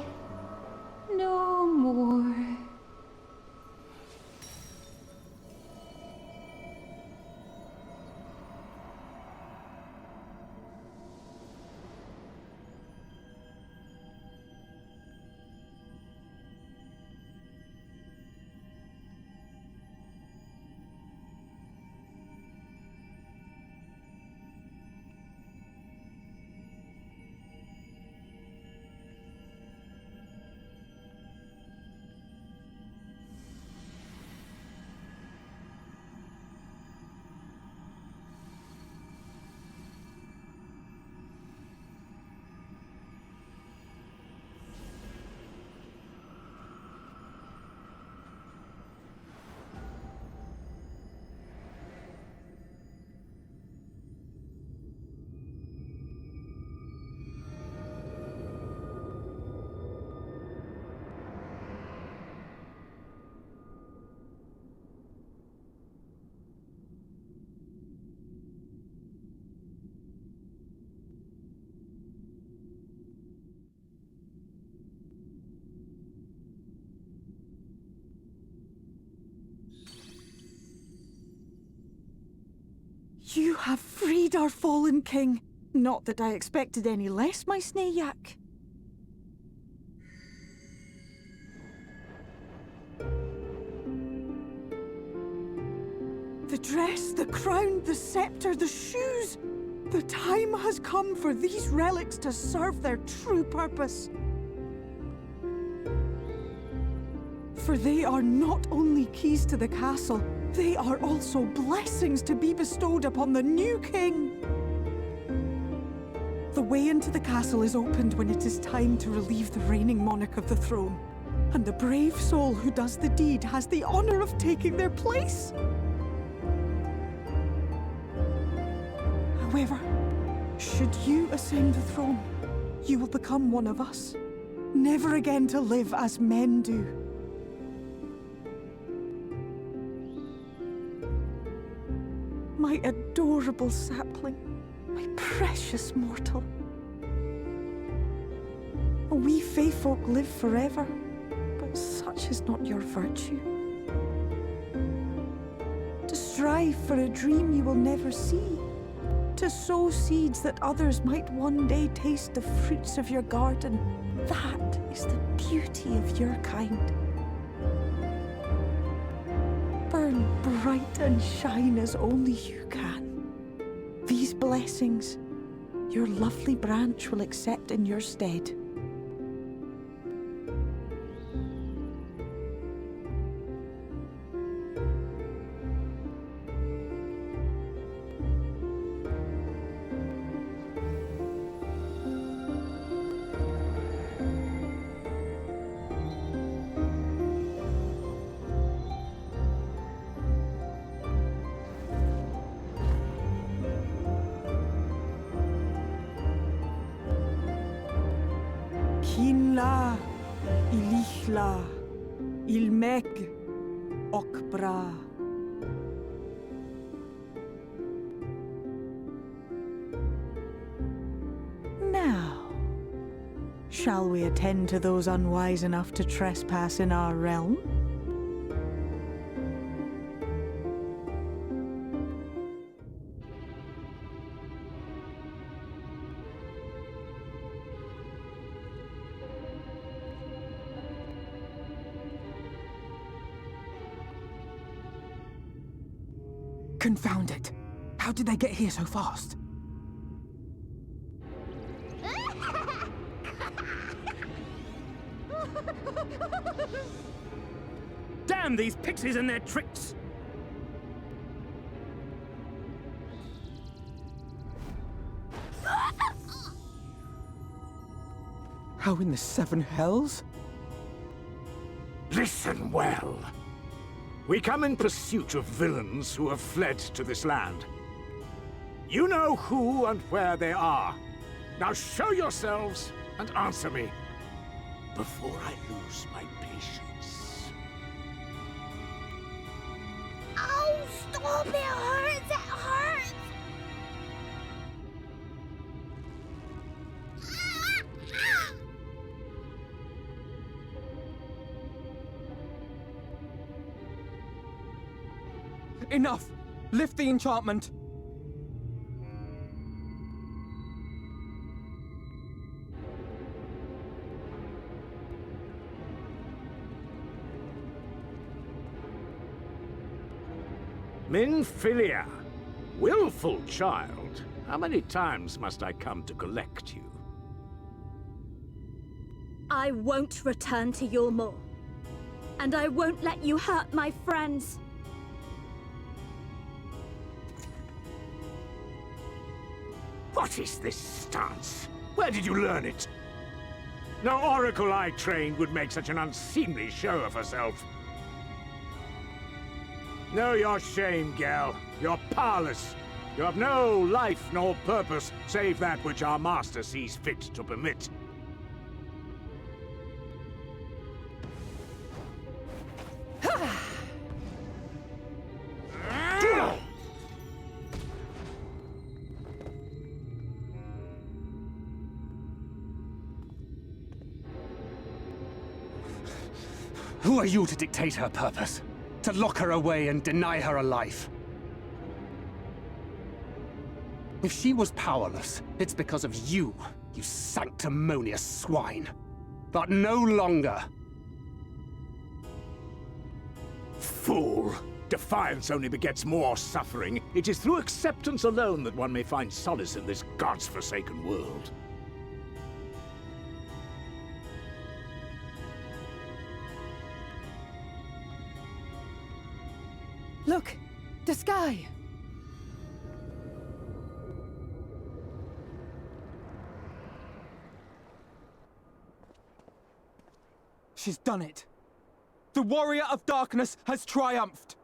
no more. You have freed our fallen king. Not that I expected any less, my Snayak. The dress, the crown, the scepter, the shoes. The time has come for these relics to serve their true purpose. For they are not only keys to the castle, they are also blessings to be bestowed upon the new king. The way into the castle is opened when it is time to relieve the reigning monarch of the throne. And the brave soul who does the deed has the honor of taking their place. However, should you ascend the throne, you will become one of us, never again to live as men do. My adorable sapling, my precious mortal. We Fae folk live forever, but such is not your virtue. To strive for a dream you will never see, to sow seeds that others might one day taste the fruits of your garden, that is the beauty of your kind. Burn bright and shine as only you can. These blessings, your lovely branch will accept in your stead. Kinla, Ilichla, Ilmeg, Okbra. Now, shall we attend to those unwise enough to trespass in our realm? Confound it! How did they get here so fast? Damn these pixies and their tricks! How in the seven hells? Listen well. We come in pursuit of villains who have fled to this land. You know who and where they are. Now show yourselves and answer me before I lose my patience. Ow! Stop! It hurts! It hurts! Enough! Lift the enchantment! Minfilia, willful child. How many times must I come to collect you? I won't return to your maw. And I won't let you hurt my friends. What is this stance? Where did you learn it? No oracle I trained would make such an unseemly show of herself. Know your shame, gal. You're powerless. You have no life nor purpose, save that which our master sees fit to permit. Who are you to dictate her purpose? To lock her away and deny her a life? If she was powerless, it's because of you, you sanctimonious swine. But no longer. Fool! Defiance only begets more suffering. It is through acceptance alone that one may find solace in this God's-forsaken world. Look! The sky! She's done it. The Warrior of Darkness has triumphed.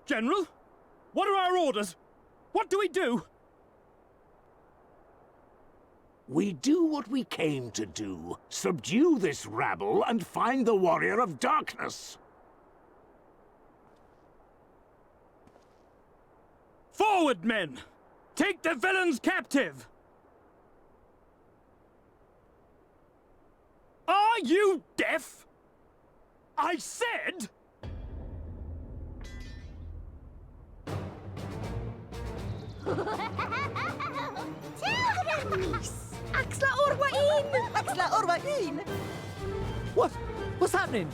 General? What are our orders? What do we do? We do what we came to do. Subdue this rabble and find the Warrior of Darkness. Forward, men! Take the villains captive! Are you deaf? I said... Axla Orwain! Axla Orwain! What? What's happening?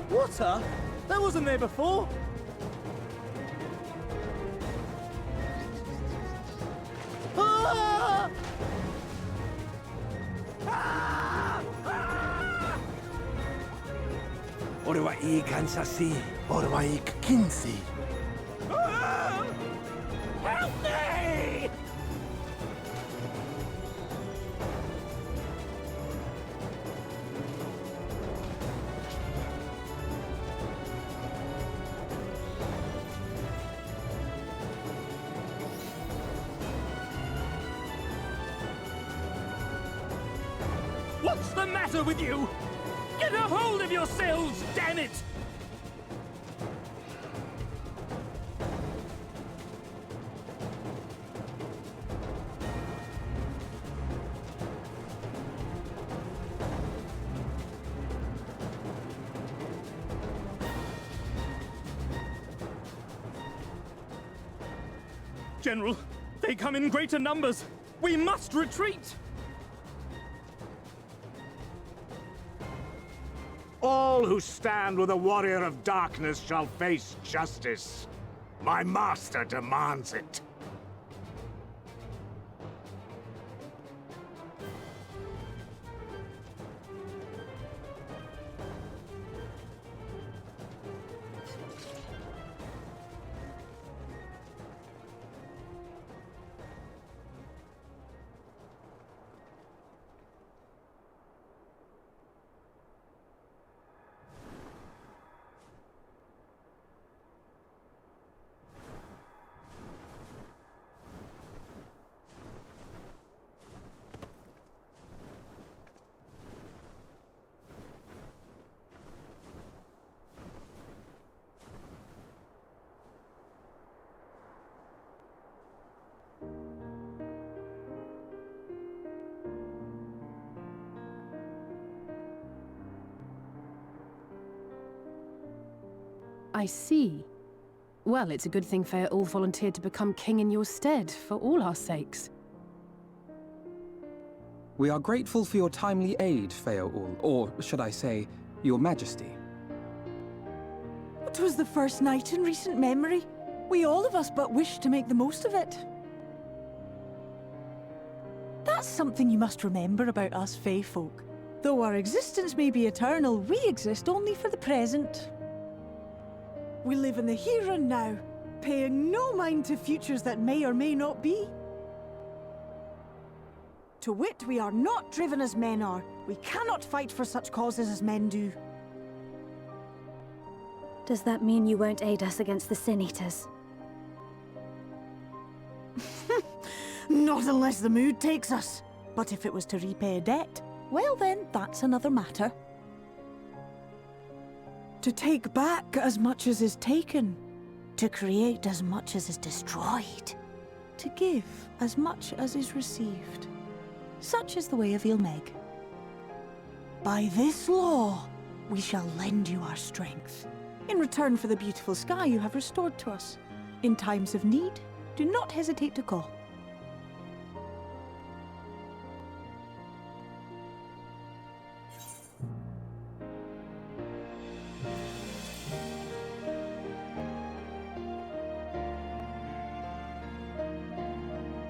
Water? That wasn't there before. Ah! Orwa I kansasi, orwa I kinsi. Help me! What's the matter with you? Get a hold of yourselves, damn it! General, they come in greater numbers. We must retreat! All who stand with a Warrior of Darkness shall face justice. My master demands it. I see. Well, it's a good thing Feaul volunteered to become king in your stead, for all our sakes. We are grateful for your timely aid, Feaul, or should I say, your majesty. It was the first night in recent memory. We all of us but wished to make the most of it. That's something you must remember about us Fae folk. Though our existence may be eternal, we exist only for the present. We live in the here and now, paying no mind to futures that may or may not be. To wit, we are not driven as men are. We cannot fight for such causes as men do. Does that mean you won't aid us against the Sin Eaters? Not unless the mood takes us. But if it was to repay a debt, well then, that's another matter. To take back as much as is taken. To create as much as is destroyed. To give as much as is received. Such is the way of Ilmeg. By this law, we shall lend you our strength, in return for the beautiful sky you have restored to us. In times of need, do not hesitate to call.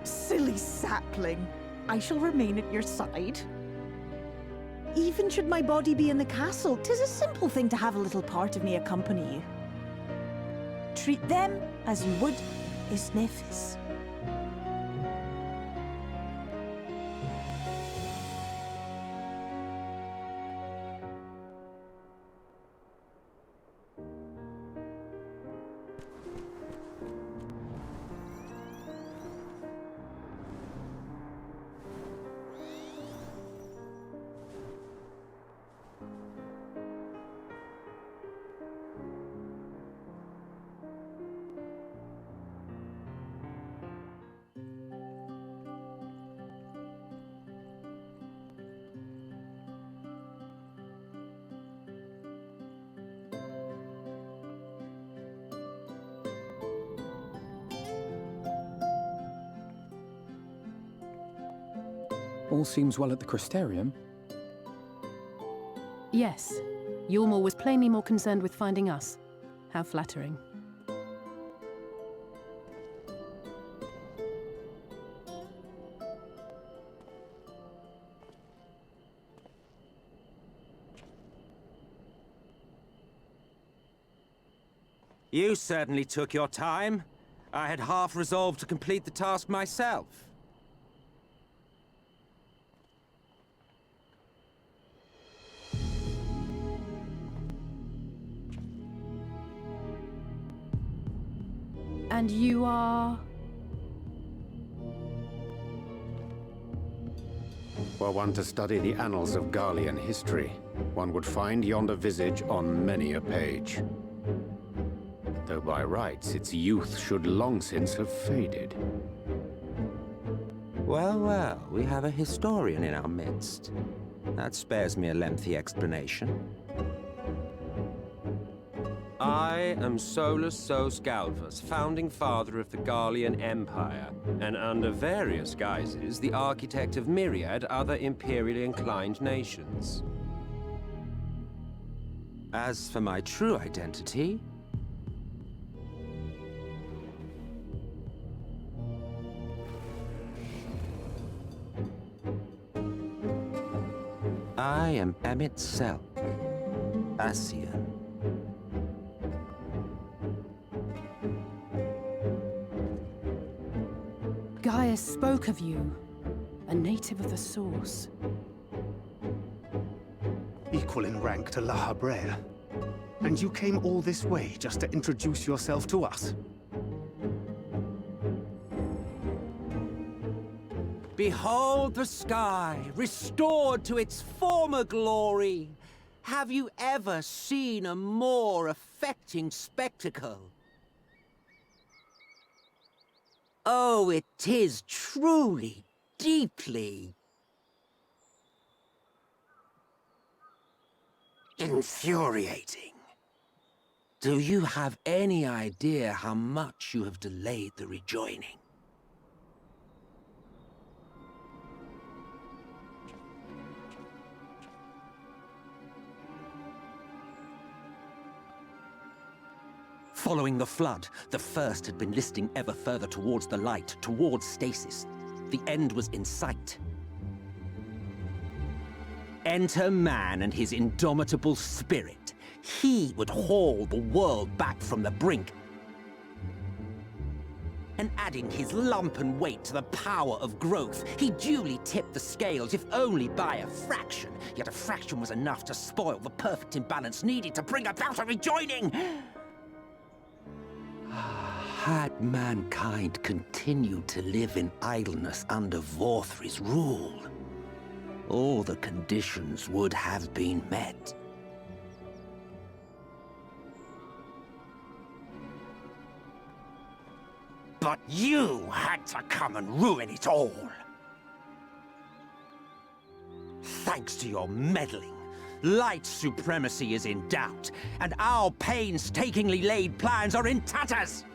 Silly sapling. I shall remain at your side. Even should my body be in the castle, 'tis a simple thing to have a little part of me accompany you. Treat them as you would Isnefis. All seems well at the Crystarium. Yes. Yulmor was plainly more concerned with finding us. How flattering. You certainly took your time. I had half resolved to complete the task myself. And you are... Were one to study the annals of Garlean history, one would find yonder visage on many a page. Though by rights its youth should long since have faded. Well, well, we have a historian in our midst. That spares me a lengthy explanation. I am Solus Sos Galvus, founding father of the Garlean Empire, and under various guises, the architect of myriad other imperially inclined nations. As for my true identity, I am Emmett Selk, Ascian. Gaius spoke of you, a native of the Source. Equal in rank to La Habrel. And you came all this way just to introduce yourself to us? Behold the sky, restored to its former glory. Have you ever seen a more affecting spectacle? Oh, it is truly, deeply infuriating. Do you have any idea how much you have delayed the rejoining? Following the flood, the First had been listing ever further towards the light, towards stasis. The end was in sight. Enter man and his indomitable spirit. He would haul the world back from the brink. And adding his lumpen weight to the power of growth, he duly tipped the scales, if only by a fraction. Yet a fraction was enough to spoil the perfect imbalance needed to bring about a rejoining. Had mankind continued to live in idleness under Vorthri's rule, all the conditions would have been met. But you had to come and ruin it all. Thanks to your meddling, light supremacy is in doubt, and our painstakingly laid plans are in tatters!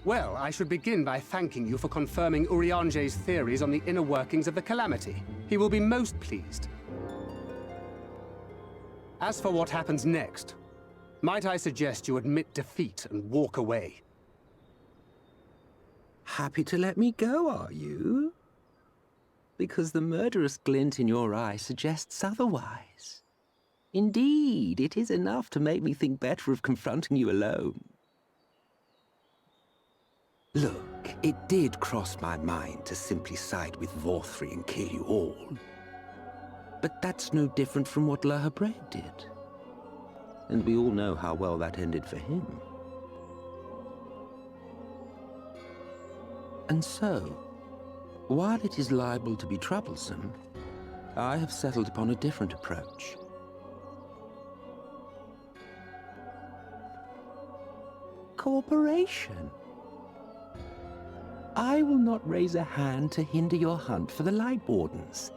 Well, I should begin by thanking you for confirming Urianger's theories on the inner workings of the Calamity. He will be most pleased. As for what happens next, might I suggest you admit defeat and walk away? Happy to let me go, are you? Because the murderous glint in your eye suggests otherwise. Indeed, it is enough to make me think better of confronting you alone. Look, it did cross my mind to simply side with Vorthri and kill you all. But that's no different from what Lahabred did. And we all know how well that ended for him. And so, while it is liable to be troublesome, I have settled upon a different approach. Cooperation. I will not raise a hand to hinder your hunt for the Light Wardens.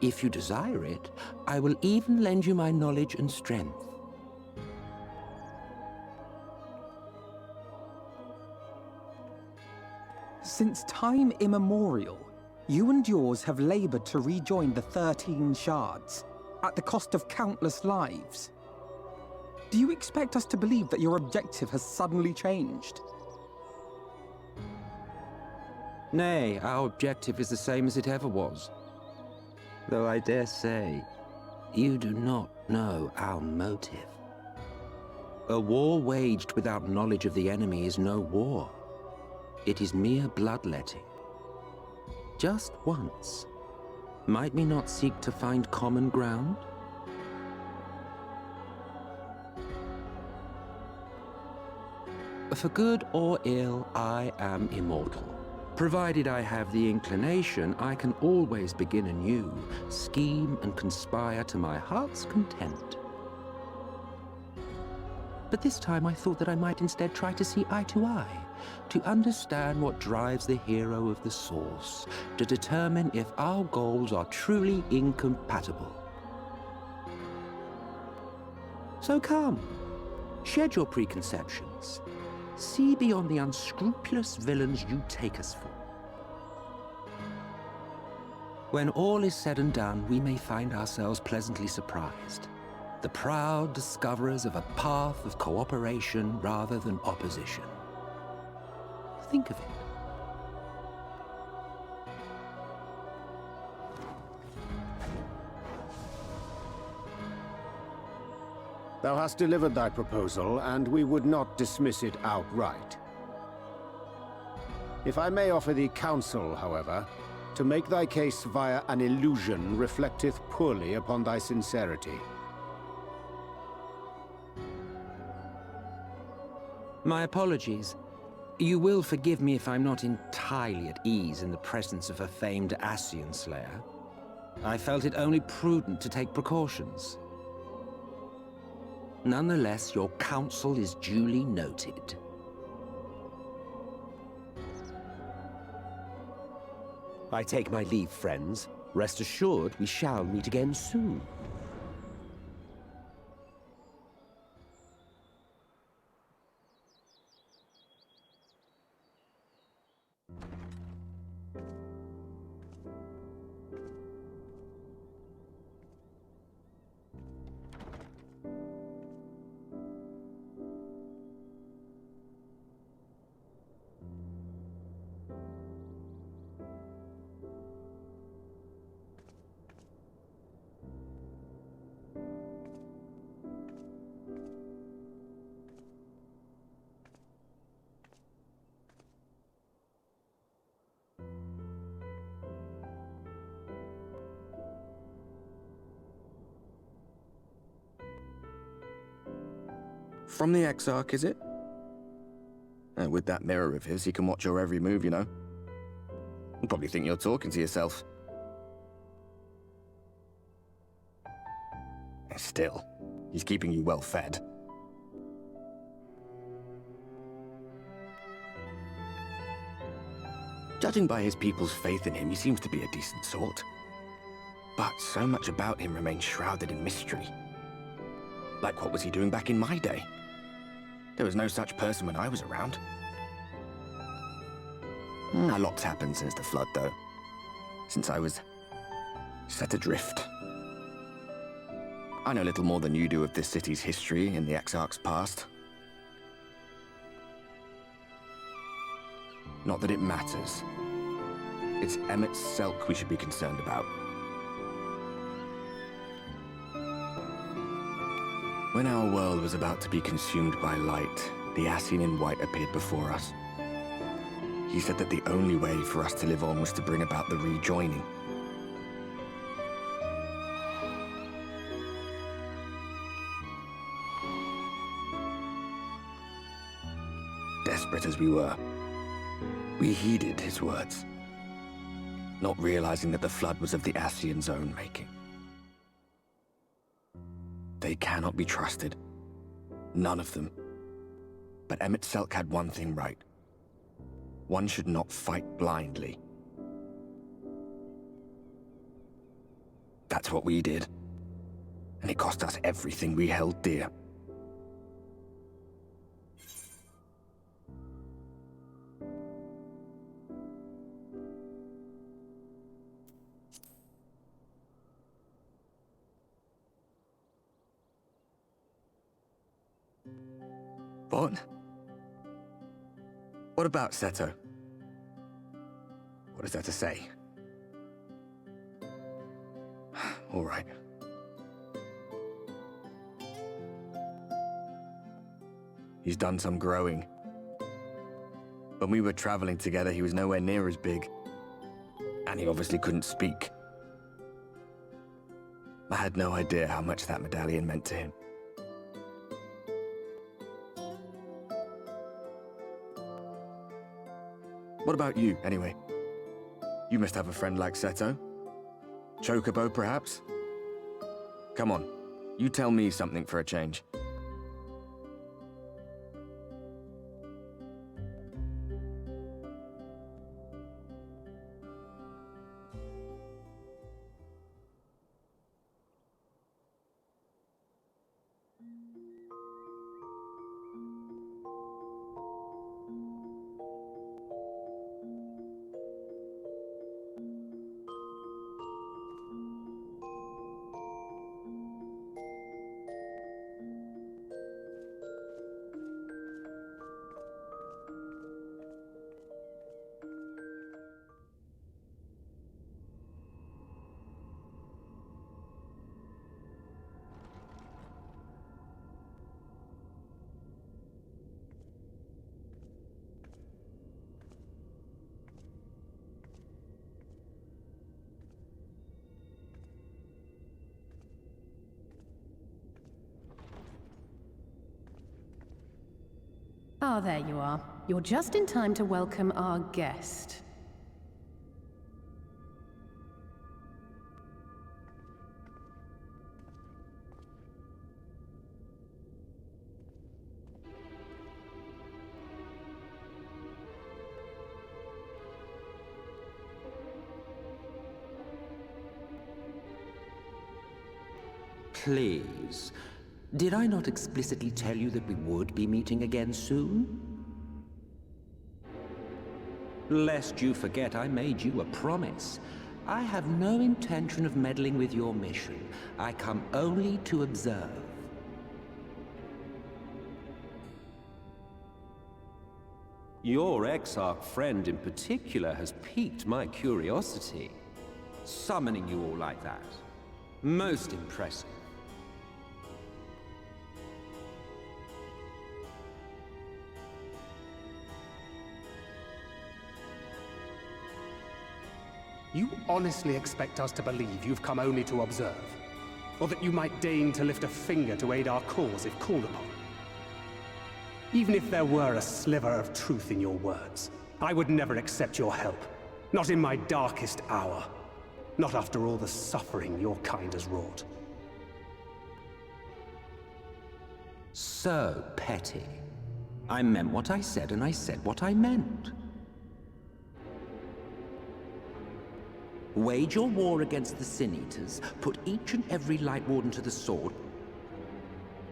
If you desire it, I will even lend you my knowledge and strength. Since time immemorial, you and yours have labored to rejoin the 13 shards, at the cost of countless lives. Do you expect us to believe that your objective has suddenly changed? Nay, our objective is the same as it ever was. Though I dare say, you do not know our motive. A war waged without knowledge of the enemy is no war. It is mere bloodletting. Just once, might we not seek to find common ground? For good or ill, I am immortal. Provided I have the inclination, I can always begin anew, scheme and conspire to my heart's content. But this time I thought that I might instead try to see eye to eye, to understand what drives the hero of the Source, to determine if our goals are truly incompatible. So come, shed your preconceptions. See beyond the unscrupulous villains you take us for. When all is said and done, we may find ourselves pleasantly surprised. The proud discoverers of a path of cooperation rather than opposition. Think of it. Thou hast delivered thy proposal, and we would not dismiss it outright. If I may offer thee counsel, however, to make thy case via an illusion reflecteth poorly upon thy sincerity. My apologies. You will forgive me if I'm not entirely at ease in the presence of a famed Ascian Slayer. I felt it only prudent to take precautions. Nonetheless, your counsel is duly noted. I take my leave, friends. Rest assured, we shall meet again soon. From the Exarch, is it? With that mirror of his, he can watch your every move, you know. He'll probably think you're talking to yourself. Still, he's keeping you well fed. Judging by his people's faith in him, he seems to be a decent sort. But so much about him remains shrouded in mystery. Like, what was he doing back in my day? There was no such person when I was around. A lot's happened since the Flood, though. Since I was set adrift. I know little more than you do of this city's history and the Exarch's past. Not that it matters. It's Emmett Selk we should be concerned about. When our world was about to be consumed by light, the Ascian in white appeared before us. He said that the only way for us to live on was to bring about the rejoining. Desperate as we were, we heeded his words, not realizing that the Flood was of the Ascian's own making. They cannot be trusted. None of them. But Emmett Selk had one thing right. One should not fight blindly. That's what we did. And it cost us everything we held dear. What? What about Seto? What is there to say? All right. He's done some growing. When we were traveling together, he was nowhere near as big. And he obviously couldn't speak. I had no idea how much that medallion meant to him. What about you, anyway? You must have a friend like Seto. Chocobo, perhaps? Come on, you tell me something for a change. Ah, there you are. You're just in time to welcome our guest. Please. Did I not explicitly tell you that we would be meeting again soon? Lest you forget, I made you a promise. I have no intention of meddling with your mission. I come only to observe. Your Exarch friend in particular has piqued my curiosity. Summoning you all like that. Most impressive. You honestly expect us to believe you've come only to observe? Or that you might deign to lift a finger to aid our cause if called upon? Even if there were a sliver of truth in your words, I would never accept your help. Not in my darkest hour. Not after all the suffering your kind has wrought. So petty. I meant what I said, and I said what I meant. Wage your war against the Sin Eaters, put each and every Light Warden to the sword,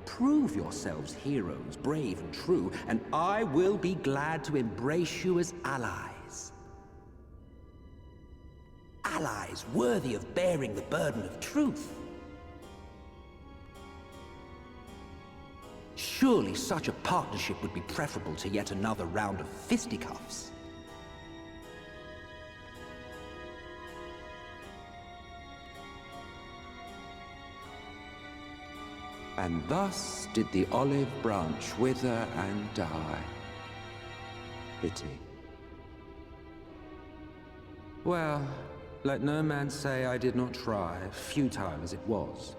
prove yourselves heroes, brave and true, and I will be glad to embrace you as allies. Allies worthy of bearing the burden of truth. Surely such a partnership would be preferable to yet another round of fisticuffs. And thus did the olive branch wither and die. Pity. Well, let no man say I did not try, futile as it was.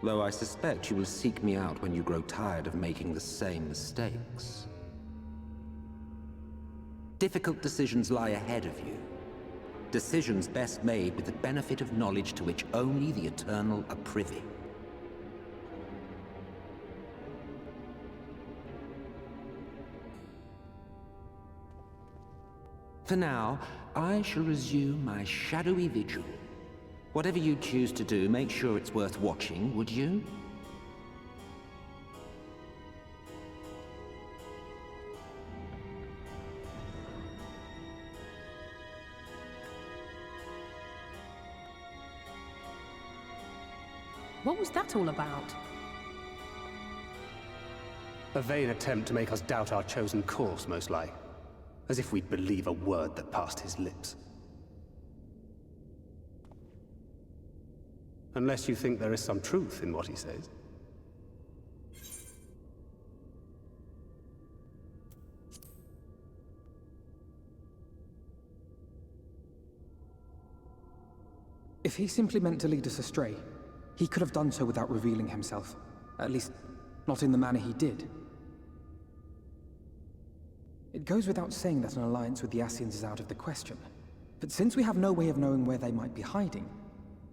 Though I suspect you will seek me out when you grow tired of making the same mistakes. Difficult decisions lie ahead of you. Decisions best made with the benefit of knowledge to which only the Eternal are privy. For now, I shall resume my shadowy vigil. Whatever you choose to do, make sure it's worth watching, would you? What was that all about? A vain attempt to make us doubt our chosen course, most like. As if we'd believe a word that passed his lips. Unless you think there is some truth in what he says. If he simply meant to lead us astray, he could have done so without revealing himself. At least, not in the manner he did. It goes without saying that an alliance with the Ascians is out of the question. But since we have no way of knowing where they might be hiding,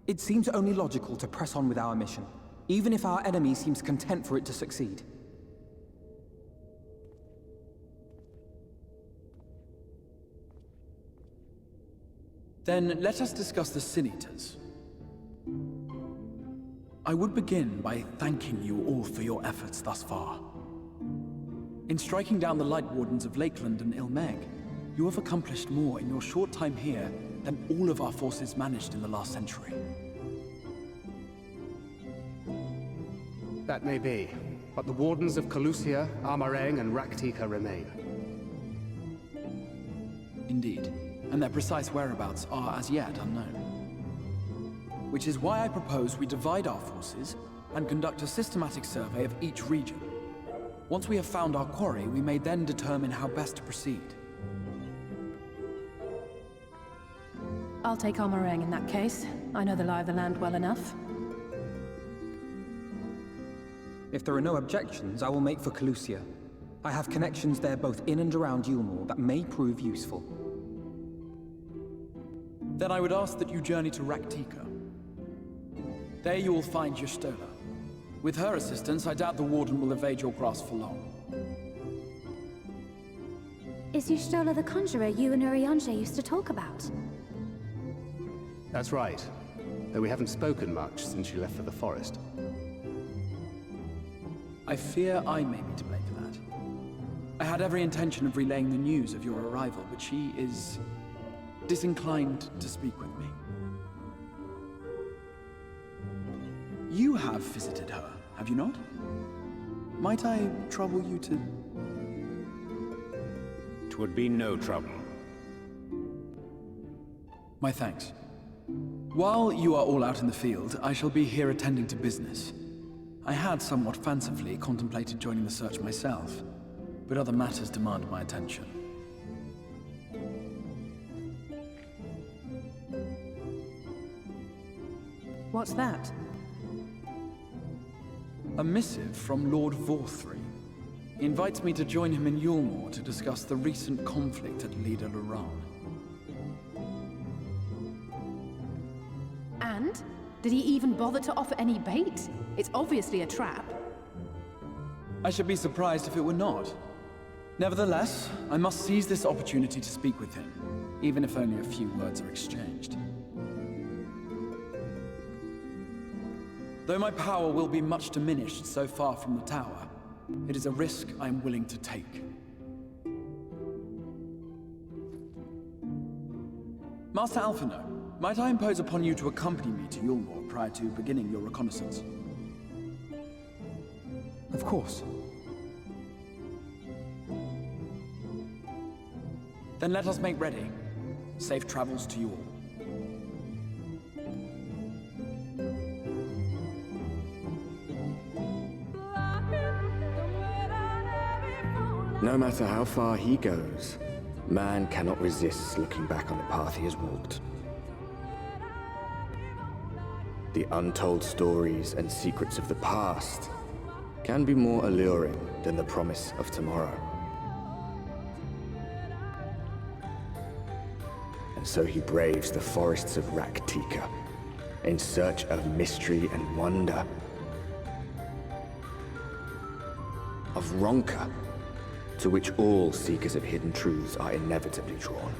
it seems only logical to press on with our mission, even if our enemy seems content for it to succeed. Then let us discuss the Sin Eaters. I would begin by thanking you all for your efforts thus far. In striking down the Light Wardens of Lakeland and Ilmeg, you have accomplished more in your short time here than all of our forces managed in the last century. That may be, but the Wardens of Calusia, Armareng, and Raktika remain. Indeed, and their precise whereabouts are as yet unknown. Which is why I propose we divide our forces and conduct a systematic survey of each region. Once we have found our quarry, we may then determine how best to proceed. I'll take Armareng in that case. I know the lie of the land well enough. If there are no objections, I will make for Calusia. I have connections there both in and around Yulmore that may prove useful. Then I would ask that you journey to Raktika. There you will find Y'shtola. With her assistance, I doubt the Warden will evade your grasp for long. Is Y'shtola the conjurer you and Urianger used to talk about? That's right. Though we haven't spoken much since she left for the forest. I fear I may be to blame for that. I had every intention of relaying the news of your arrival, but she is disinclined to speak with me. You have visited her, have you not? Might I trouble you to... 'Twould be no trouble. My thanks. While you are all out in the field, I shall be here attending to business. I had somewhat fancifully contemplated joining the search myself, but other matters demand my attention. What's that? A missive from Lord Vorthry. He invites me to join him in Yulmore to discuss the recent conflict at Lida Luran. And? Did he even bother to offer any bait? It's obviously a trap. I should be surprised if it were not. Nevertheless, I must seize this opportunity to speak with him, even if only a few words are exchanged. Though my power will be much diminished so far from the tower, it is a risk I am willing to take. Master Alphino, might I impose upon you to accompany me to Yulmore prior to beginning your reconnaissance? Of course. Then let us make ready. Safe travels to you all. No matter how far he goes, man cannot resist looking back on the path he has walked. The untold stories and secrets of the past can be more alluring than the promise of tomorrow. And so he braves the forests of Raktika in search of mystery and wonder. Of Ronka, to which all seekers of hidden truths are inevitably drawn.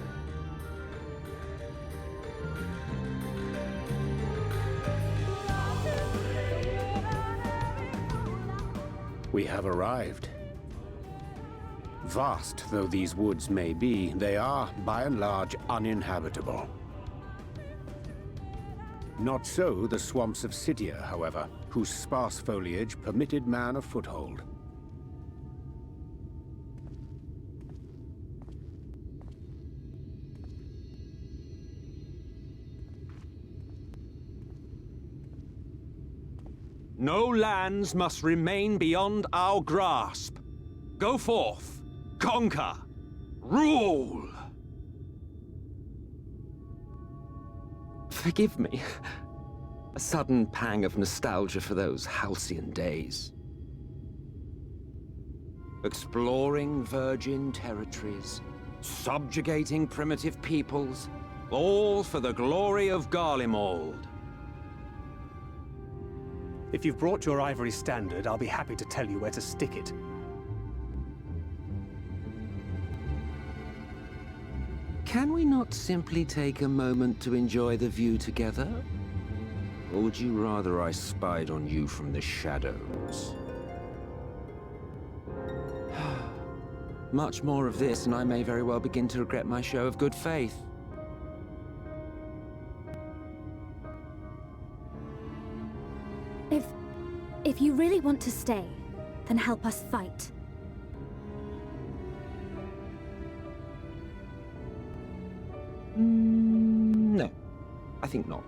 We have arrived. Vast though these woods may be, they are, by and large, uninhabitable. Not so the swamps of Cydia, however, whose sparse foliage permitted man a foothold. No lands must remain beyond our grasp. Go forth, conquer, rule! Forgive me. A sudden pang of nostalgia for those halcyon days. Exploring virgin territories, subjugating primitive peoples, all for the glory of Garlemald. If you've brought your ivory standard, I'll be happy to tell you where to stick it. Can we not simply take a moment to enjoy the view together? Or would you rather I spied on you from the shadows? Much more of this, and I may very well begin to regret my show of good faith. If you really want to stay, then help us fight. No, I think not.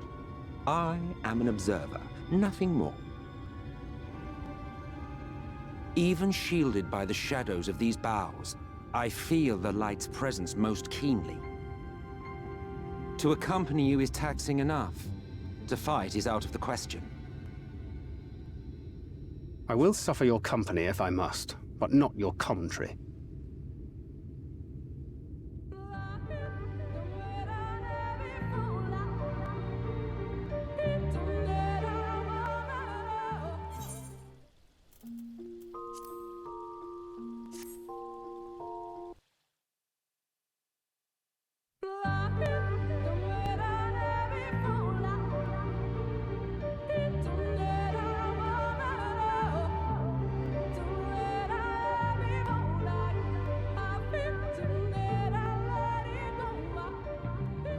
I am an observer, nothing more. Even shielded by the shadows of these boughs, I feel the light's presence most keenly. To accompany you is taxing enough. To fight is out of the question. I will suffer your company if I must, but not your commentary.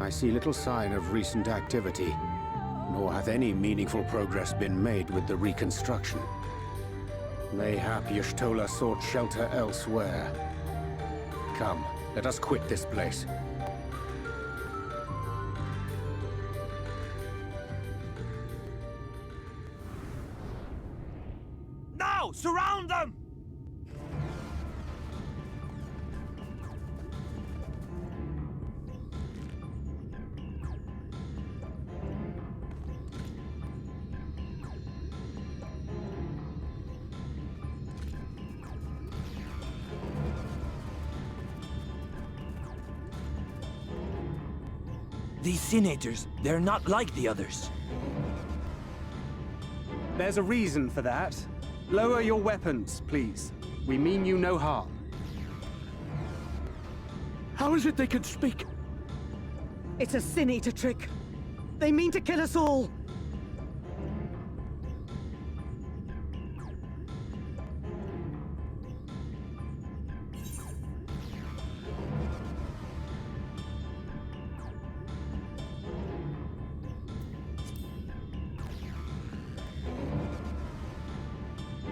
I see little sign of recent activity, nor hath any meaningful progress been made with the reconstruction. Mayhap Y'shtola sought shelter elsewhere. Come, let us quit this place. Now! Surround them! These Sin-Eaters, they're not like the others. There's a reason for that. Lower your weapons, please. We mean you no harm. How is it they can speak? It's a Sin-Eater trick. They mean to kill us all.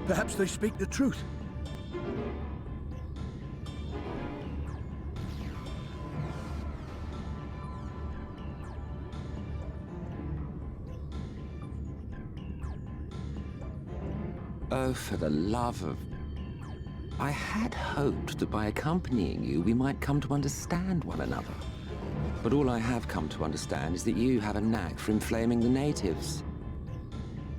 Perhaps they speak the truth. Oh, for the love of... I had hoped that by accompanying you, we might come to understand one another. But all I have come to understand is that you have a knack for inflaming the natives.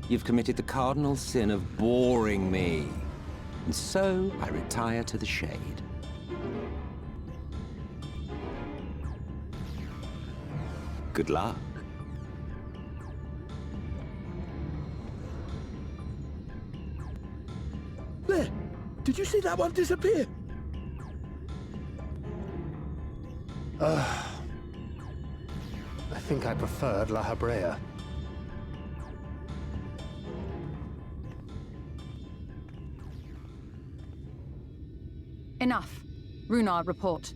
You've committed the cardinal sin of boring me. And so I retire to the shade. Good luck. There! Did you see that one disappear? I think I preferred La Habrea. Enough. Runar, report.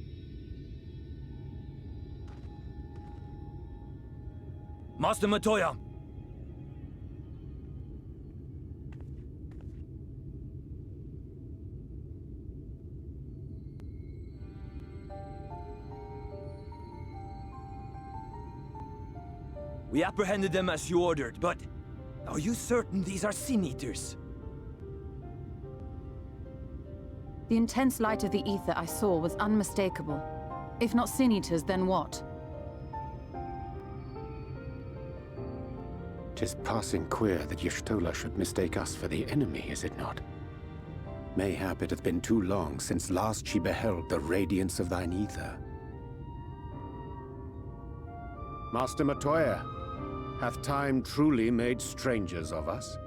Master Matoya! We apprehended them as you ordered, but are you certain these are Sin-Eaters? The intense light of the ether I saw was unmistakable. If not Sin-Eaters, then what? 'Tis passing queer that Y'shtola should mistake us for the enemy, is it not? Mayhap it hath been too long since last she beheld the radiance of thine ether. Master Matoya, hath time truly made strangers of us?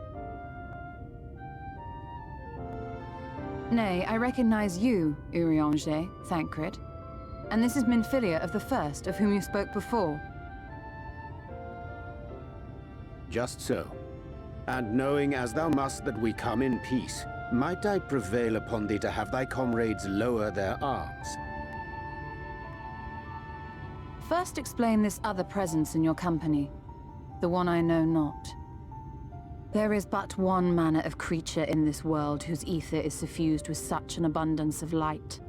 Nay, I recognize you, Urianger, Thancred. And this is Minfilia of the First, of whom you spoke before. Just so. And knowing as thou must that we come in peace, might I prevail upon thee to have thy comrades lower their arms? First explain this other presence in your company. The one I know not. There is but one manner of creature in this world whose ether is suffused with such an abundance of light.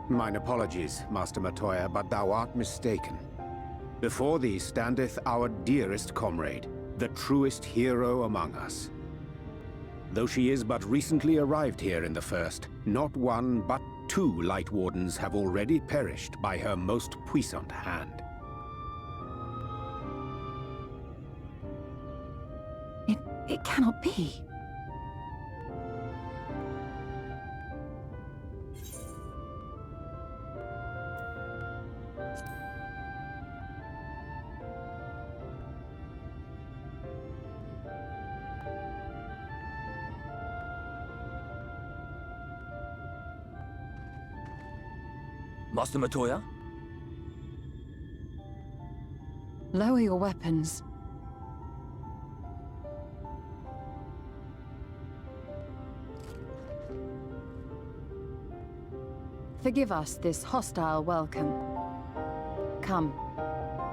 Mine apologies, Master Matoya, but thou art mistaken. Before thee standeth our dearest comrade, the truest hero among us. Though she is but recently arrived here in the First, not one but 2 Light Wardens have already perished by her most puissant hand. It cannot be. Master Matoya? Lower your weapons. Forgive us this hostile welcome. Come.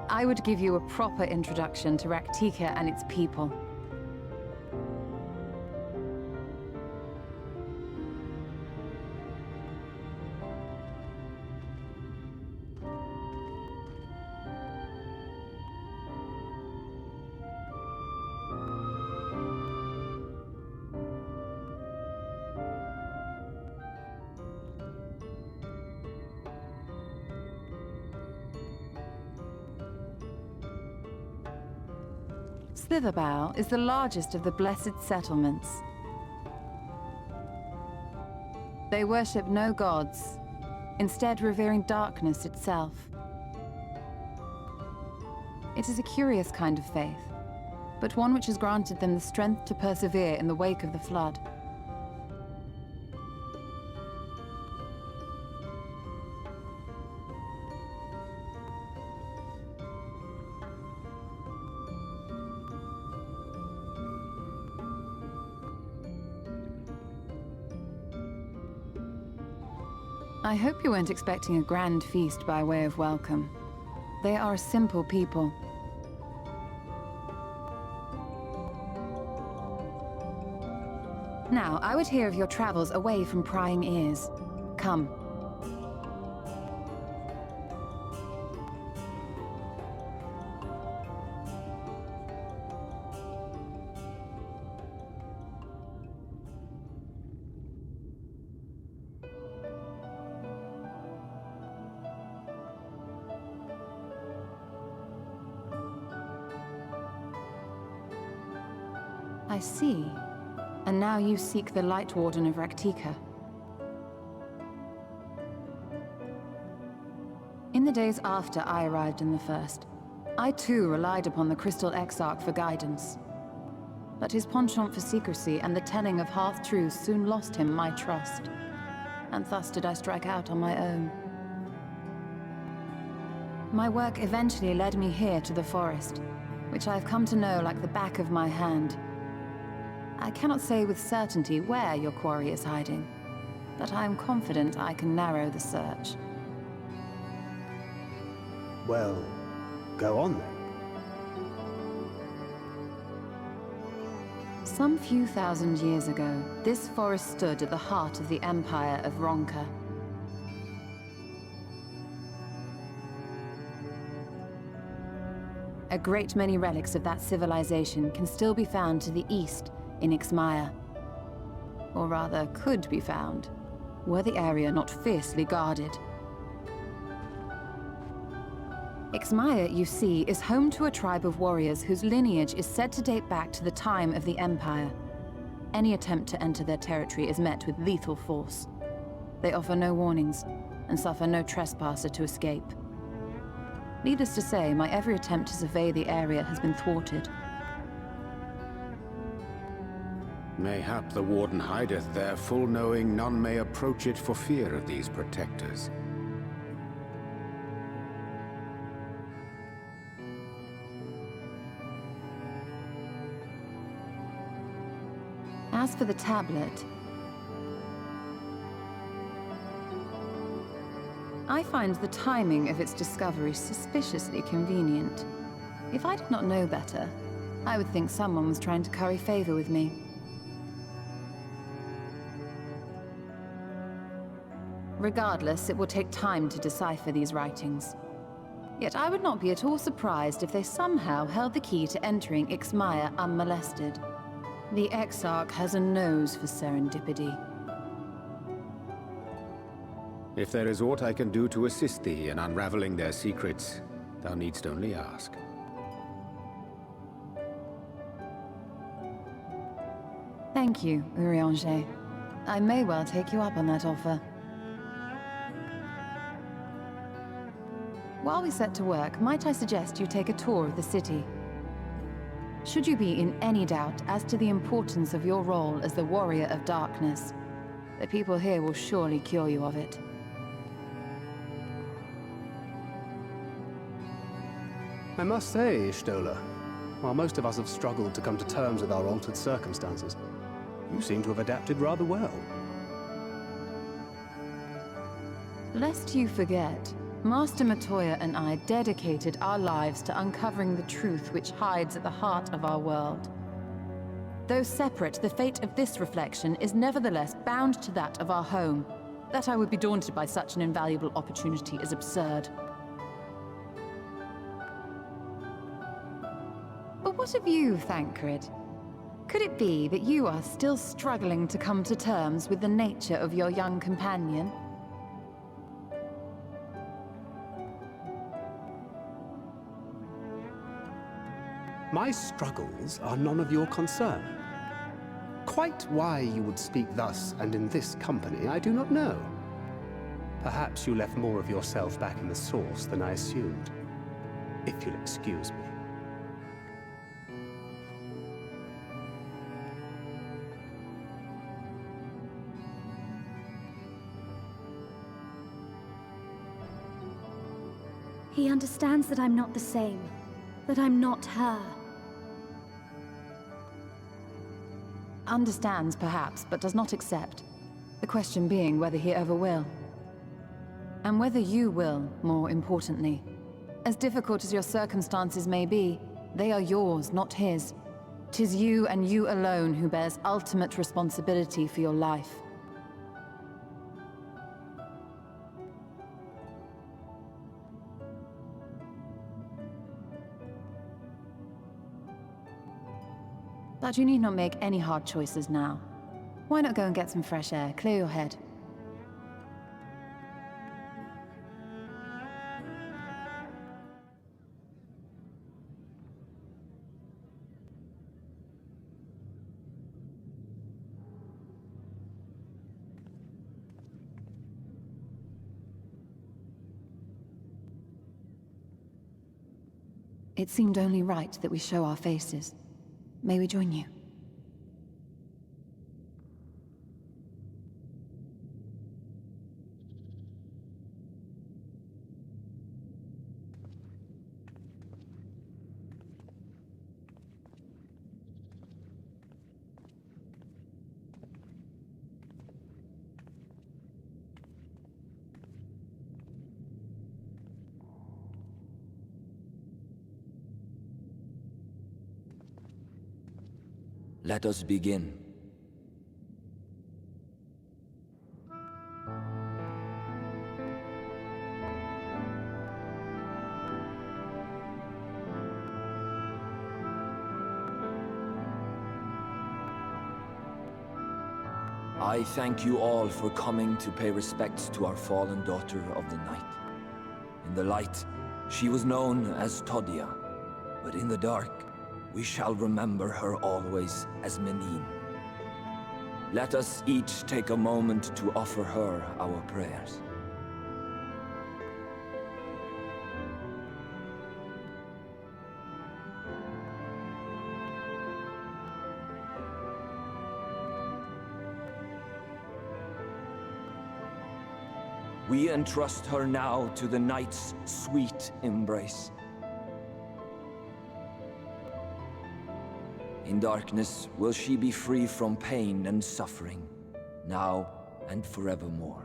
I would give you a proper introduction to Raktika and its people. Slitherbow is the largest of the Blessed Settlements. They worship no gods, instead revering darkness itself. It is a curious kind of faith, but one which has granted them the strength to persevere in the wake of the Flood. I hope you weren't expecting a grand feast by way of welcome. They are a simple people. Now, I would hear of your travels away from prying ears. Come. I see. And now you seek the Light Warden of Raktika. In the days after I arrived in the First, I too relied upon the Crystal Exarch for guidance. But his penchant for secrecy and the telling of half-truths soon lost him my trust. And thus did I strike out on my own. My work eventually led me here to the forest, which I have come to know like the back of my hand. I cannot say with certainty where your quarry is hiding, but I am confident I can narrow the search. Well, go on then. Some few thousand years ago, this forest stood at the heart of the Empire of Ronka. A great many relics of that civilization can still be found to the east in Ixmaya. Or rather, could be found, were the area not fiercely guarded. Ixmaya, you see, is home to a tribe of warriors whose lineage is said to date back to the time of the Empire. Any attempt to enter their territory is met with lethal force. They offer no warnings, and suffer no trespasser to escape. Needless to say, my every attempt to survey the area has been thwarted. Mayhap the Warden hideth there, full knowing none may approach it for fear of these protectors. As for the tablet, I find the timing of its discovery suspiciously convenient. If I did not know better, I would think someone was trying to curry favor with me. Regardless, it will take time to decipher these writings. Yet I would not be at all surprised if they somehow held the key to entering Ixmaya unmolested. The Exarch has a nose for serendipity. If there is aught I can do to assist thee in unraveling their secrets, thou needst only ask. Thank you, Urianger. I may well take you up on that offer. While we set to work, might I suggest you take a tour of the city? Should you be in any doubt as to the importance of your role as the Warrior of Darkness, the people here will surely cure you of it. I must say, Stola, while most of us have struggled to come to terms with our altered circumstances, you seem to have adapted rather well. Lest you forget, Master Matoya and I dedicated our lives to uncovering the truth which hides at the heart of our world. Though separate, the fate of this reflection is nevertheless bound to that of our home. That I would be daunted by such an invaluable opportunity is absurd. But what of you, Thancred? Could it be that you are still struggling to come to terms with the nature of your young companion? My struggles are none of your concern. Quite why you would speak thus and in this company, I do not know. Perhaps you left more of yourself back in the source than I assumed. If you'll excuse me. He understands that I'm not the same. That I'm not her. Understands, perhaps, but does not accept. The question being whether he ever will. And whether you will, more importantly. As difficult as your circumstances may be, they are yours, not his. 'Tis you and you alone who bears ultimate responsibility for your life. But you need not make any hard choices now. Why not go and get some fresh air, clear your head? It seemed only right that we show our faces. May we join you? Let us begin. I thank you all for coming to pay respects to our fallen daughter of the night. In the light, she was known as Todia, but in the dark, we shall remember her always as Menine. Let us each take a moment to offer her our prayers. We entrust her now to the night's sweet embrace. In darkness will she be free from pain and suffering, now and forevermore.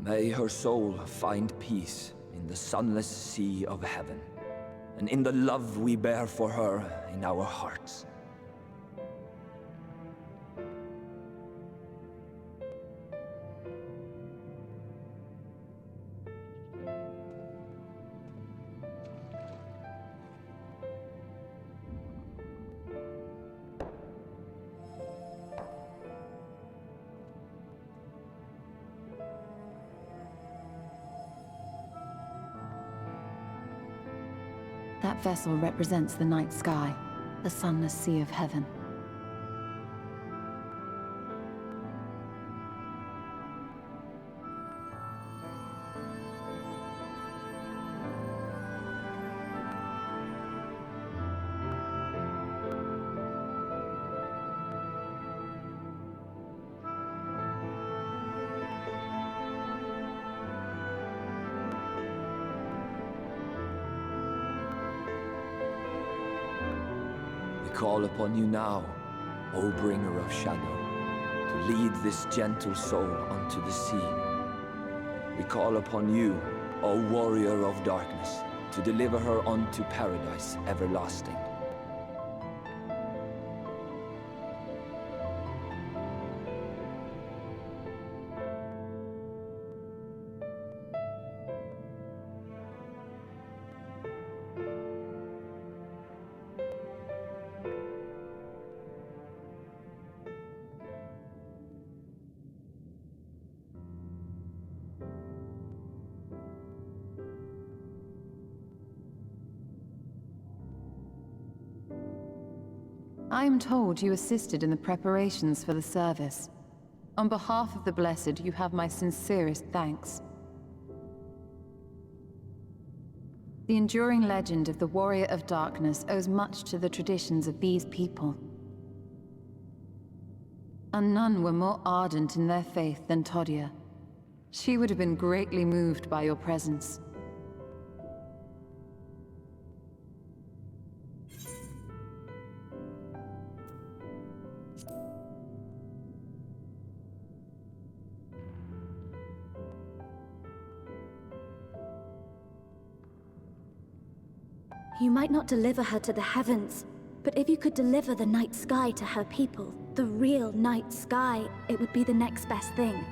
May her soul find peace in the sunless sea of heaven, and in the love we bear for her in our hearts. That vessel represents the night sky, the sunless sea of heaven. Call upon you now, O bringer of shadow, to lead this gentle soul unto the sea. We call upon you, O warrior of darkness, to deliver her unto paradise everlasting. I am told you assisted in the preparations for the service. On behalf of the Blessed, you have my sincerest thanks. The enduring legend of the Warrior of Darkness owes much to the traditions of these people. And none were more ardent in their faith than Todia. She would have been greatly moved by your presence. You might not deliver her to the heavens, but if you could deliver the night sky to her people, the real night sky, it would be the next best thing.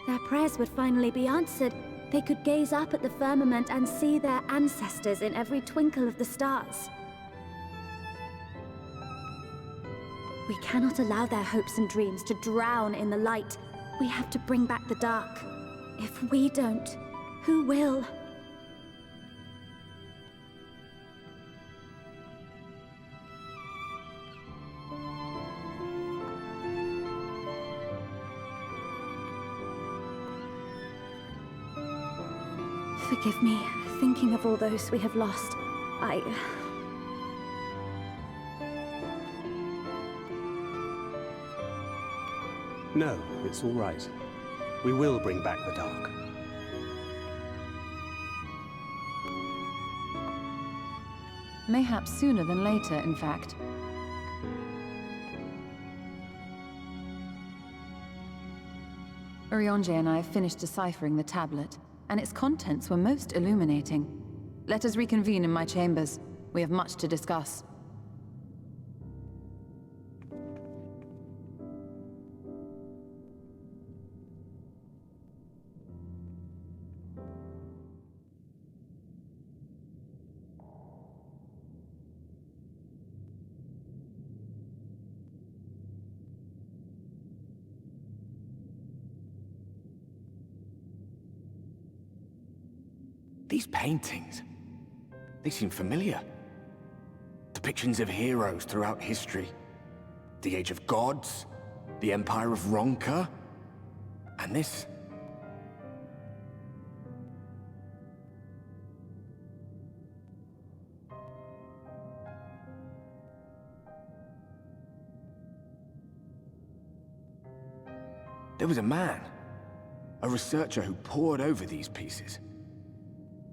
Their prayers would finally be answered. They could gaze up at the firmament and see their ancestors in every twinkle of the stars. We cannot allow their hopes and dreams to drown in the light. We have to bring back the dark. If we don't, who will? Forgive me, thinking of all those we have lost. No, it's all right. We will bring back the dark. Mayhaps sooner than later, in fact. Urianger and I have finished deciphering the tablet, and its contents were most illuminating. Let us reconvene in my chambers. We have much to discuss. These paintings, they seem familiar. Depictions of heroes throughout history. The Age of Gods, the Empire of Ronka, and this. There was a man, a researcher who pored over these pieces.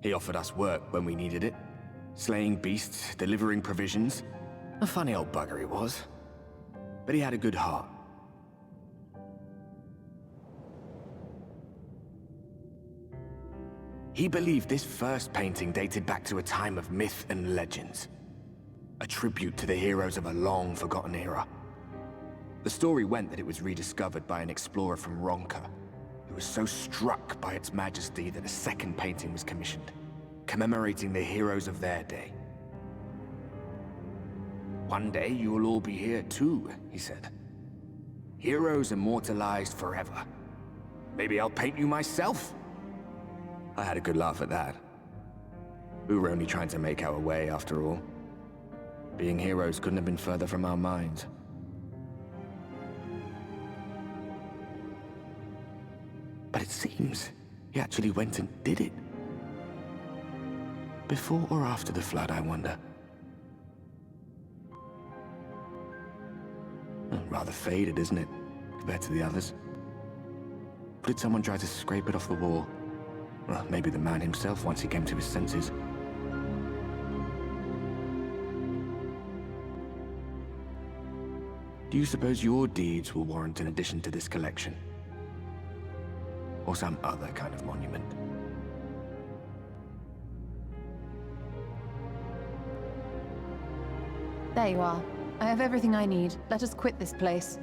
He offered us work when we needed it. Slaying beasts, delivering provisions. A funny old bugger he was. But he had a good heart. He believed this first painting dated back to a time of myth and legends. A tribute to the heroes of a long-forgotten era. The story went that it was rediscovered by an explorer from Ronka, who was so struck by its majesty that a second painting was commissioned, commemorating the heroes of their day. One day you will all be here too, he said. Heroes immortalized forever. Maybe I'll paint you myself? I had a good laugh at that. We were only trying to make our way after all. Being heroes couldn't have been further from our minds. But it seems he actually went and did it. Before or after the flood, I wonder. Rather faded, isn't it, compared to the others? Or did someone try to scrape it off the wall? Well, maybe the man himself once he came to his senses. Do you suppose your deeds will warrant an addition to this collection? Or some other kind of monument? There you are. I have everything I need. Let us quit this place.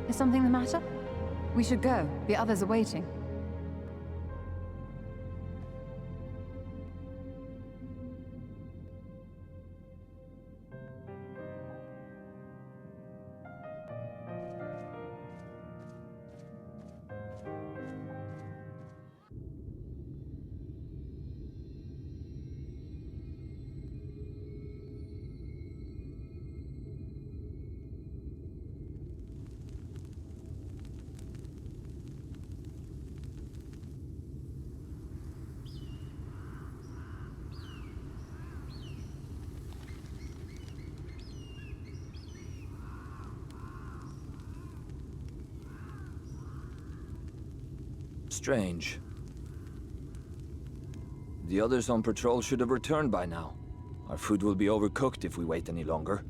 Is something the matter? We should go. The others are waiting. Strange. The others on patrol should have returned by now. Our food will be overcooked if we wait any longer.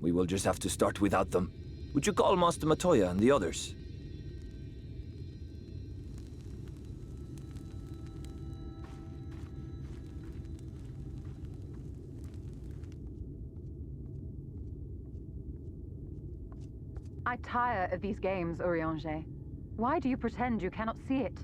We will just have to start without them. Would you call Master Matoya and the others? I tire of these games, Urianger. Why do you pretend you cannot see it?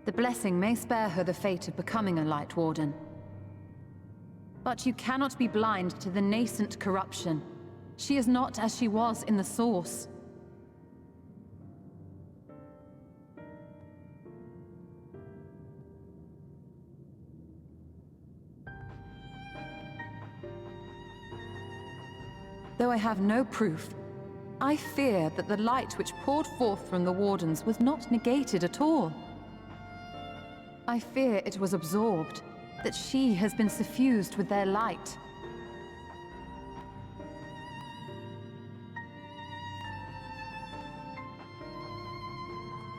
The blessing may spare her the fate of becoming a Light Warden. But you cannot be blind to the nascent corruption. She is not as she was in the Source. Though I have no proof, I fear that the light which poured forth from the Wardens was not negated at all. I fear it was absorbed, that she has been suffused with their light.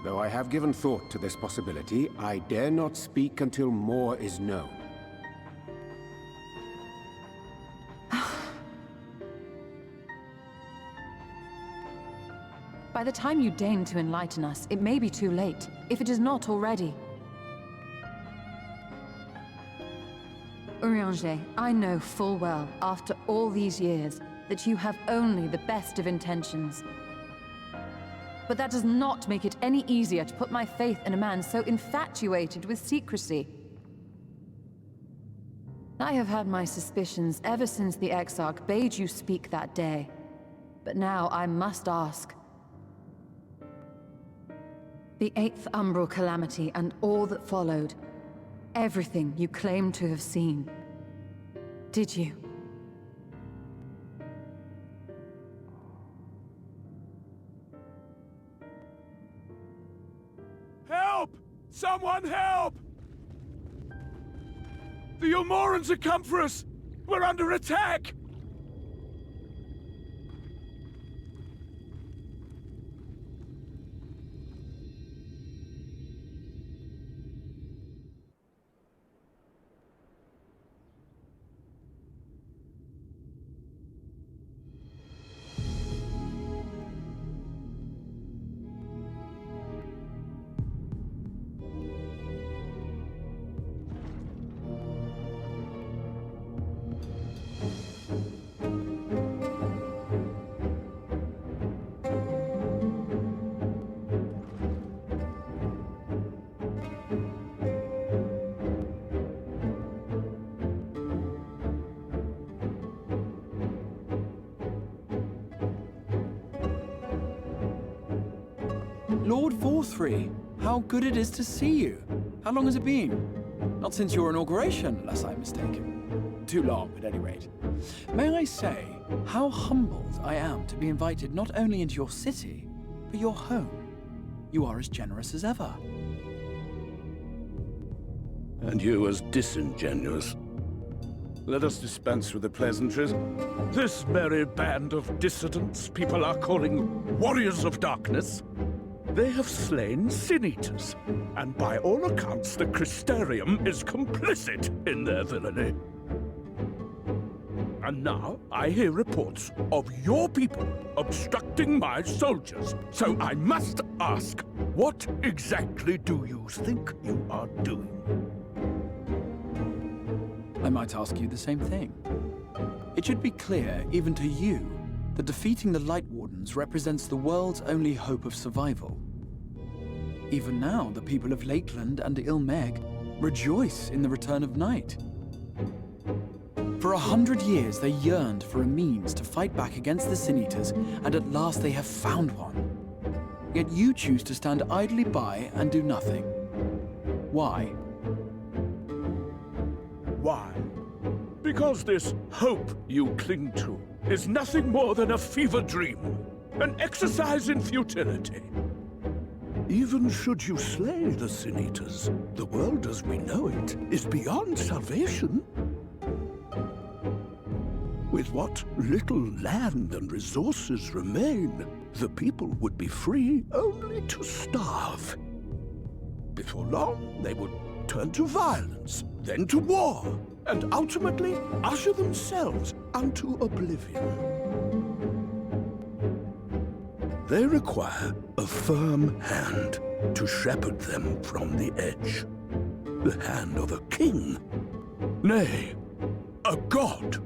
Though I have given thought to this possibility, I dare not speak until more is known. By the time you deign to enlighten us, it may be too late, if it is not already. Urianger, I know full well, after all these years, that you have only the best of intentions. But that does not make it any easier to put my faith in a man so infatuated with secrecy. I have had my suspicions ever since the Exarch bade you speak that day. But now I must ask. The 8th Umbral Calamity and all that followed. Everything you claim to have seen. Did you? Help! Someone help! The Umorans have come for us! We're under attack! Lord Vorthry, how good it is to see you. How long has it been? Not since your inauguration, unless I'm mistaken. Too long, at any rate. May I say, how humbled I am to be invited not only into your city, but your home. You are as generous as ever. And you as disingenuous. Let us dispense with the pleasantries. This merry band of dissidents people are calling Warriors of Darkness. They have slain Sin-Eaters, and by all accounts the Crystarium is complicit in their villainy. And now I hear reports of your people obstructing my soldiers. So I must ask, what exactly do you think you are doing? I might ask you the same thing. It should be clear, even to you, that defeating the Light Wardens represents the world's only hope of survival. Even now, the people of Lakeland and Ilmeg rejoice in the return of night. For 100 years, they yearned for a means to fight back against the Sin-Eaters, and at last they have found one. Yet you choose to stand idly by and do nothing. Why? Why? Because this hope you cling to is nothing more than a fever dream, an exercise in futility. Even should you slay the Sin Eaters, the world as we know it is beyond salvation. With what little land and resources remain, the people would be free only to starve. Before long, they would turn to violence, then to war, and ultimately usher themselves unto oblivion. They require a firm hand to shepherd them from the edge. The hand of a king, nay, a god.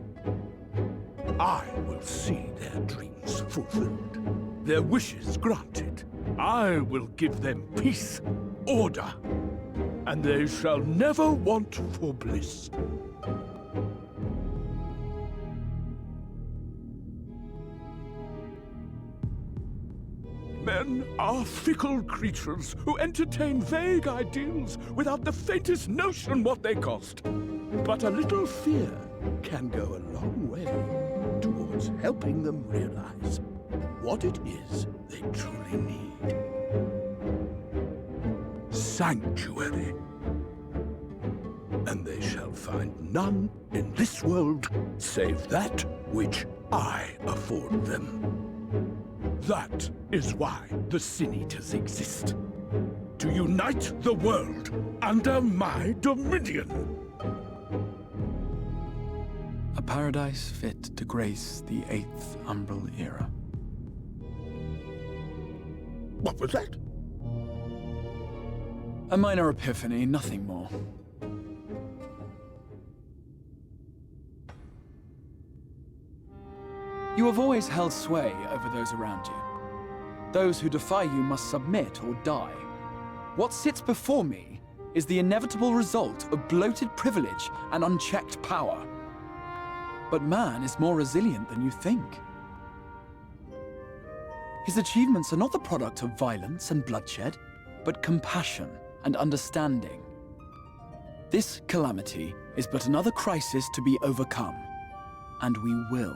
I will see their dreams fulfilled, their wishes granted. I will give them peace, order, and they shall never want for bliss. Men are fickle creatures who entertain vague ideals without the faintest notion what they cost. But a little fear can go a long way towards helping them realize what it is they truly need. Sanctuary. And they shall find none in this world save that which I afford them. That is why the Sin Eaters exist. To unite the world under my dominion. A paradise fit to grace the 8th Umbral era. What was that? A minor epiphany, nothing more. You have always held sway over those around you. Those who defy you must submit or die. What sits before me is the inevitable result of bloated privilege and unchecked power. But man is more resilient than you think. His achievements are not the product of violence and bloodshed, but compassion and understanding. This calamity is but another crisis to be overcome, and we will.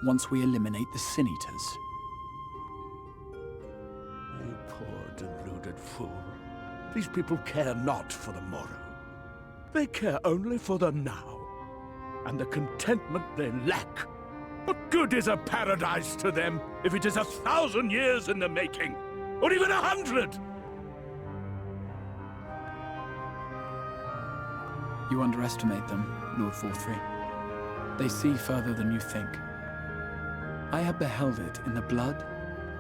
Once we eliminate the Sin Eaters. You poor deluded fool. These people care not for the morrow. They care only for the now, and the contentment they lack. What good is a paradise to them if it is 1,000 years in the making, or even 100? You underestimate them, Lord Vorthri. They see further than you think. I have beheld it in the blood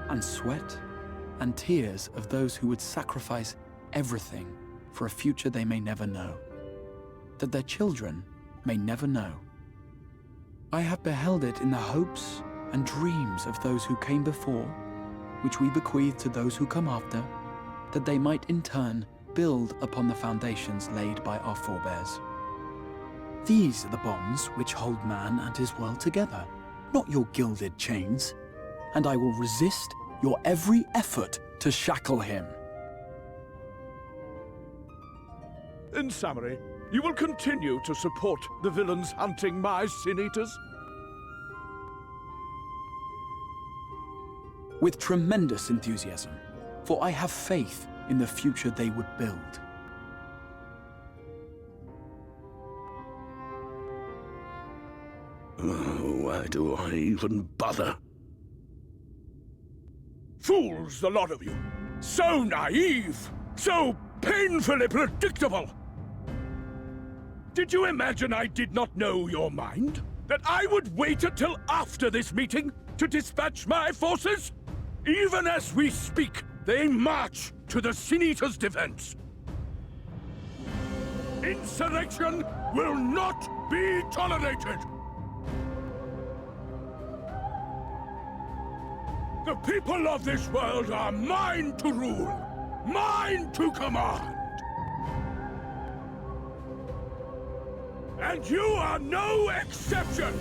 and sweat and tears of those who would sacrifice everything for a future they may never know, that their children may never know. I have beheld it in the hopes and dreams of those who came before, which we bequeath to those who come after, that they might in turn build upon the foundations laid by our forebears. These are the bonds which hold man and his world together, not your gilded chains, and I will resist your every effort to shackle him. In summary, you will continue to support the villains hunting my Sin Eaters? With tremendous enthusiasm, for I have faith in the future they would build. Why do I even bother? Fools, the lot of you! So naive! So painfully predictable! Did you imagine I did not know your mind? That I would wait until after this meeting to dispatch my forces? Even as we speak, they march to the Sin Eaters' defense. Insurrection will not be tolerated! The people of this world are mine to rule, mine to command. And you are no exception!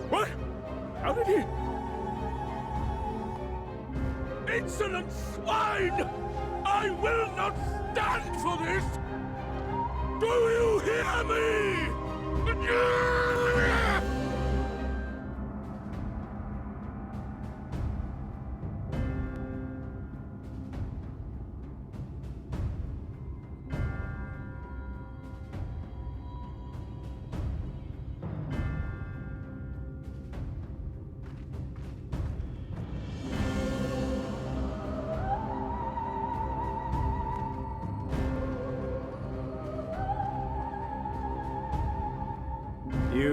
What? How did he... Insolent swine! I will not stand for this! Do you hear me?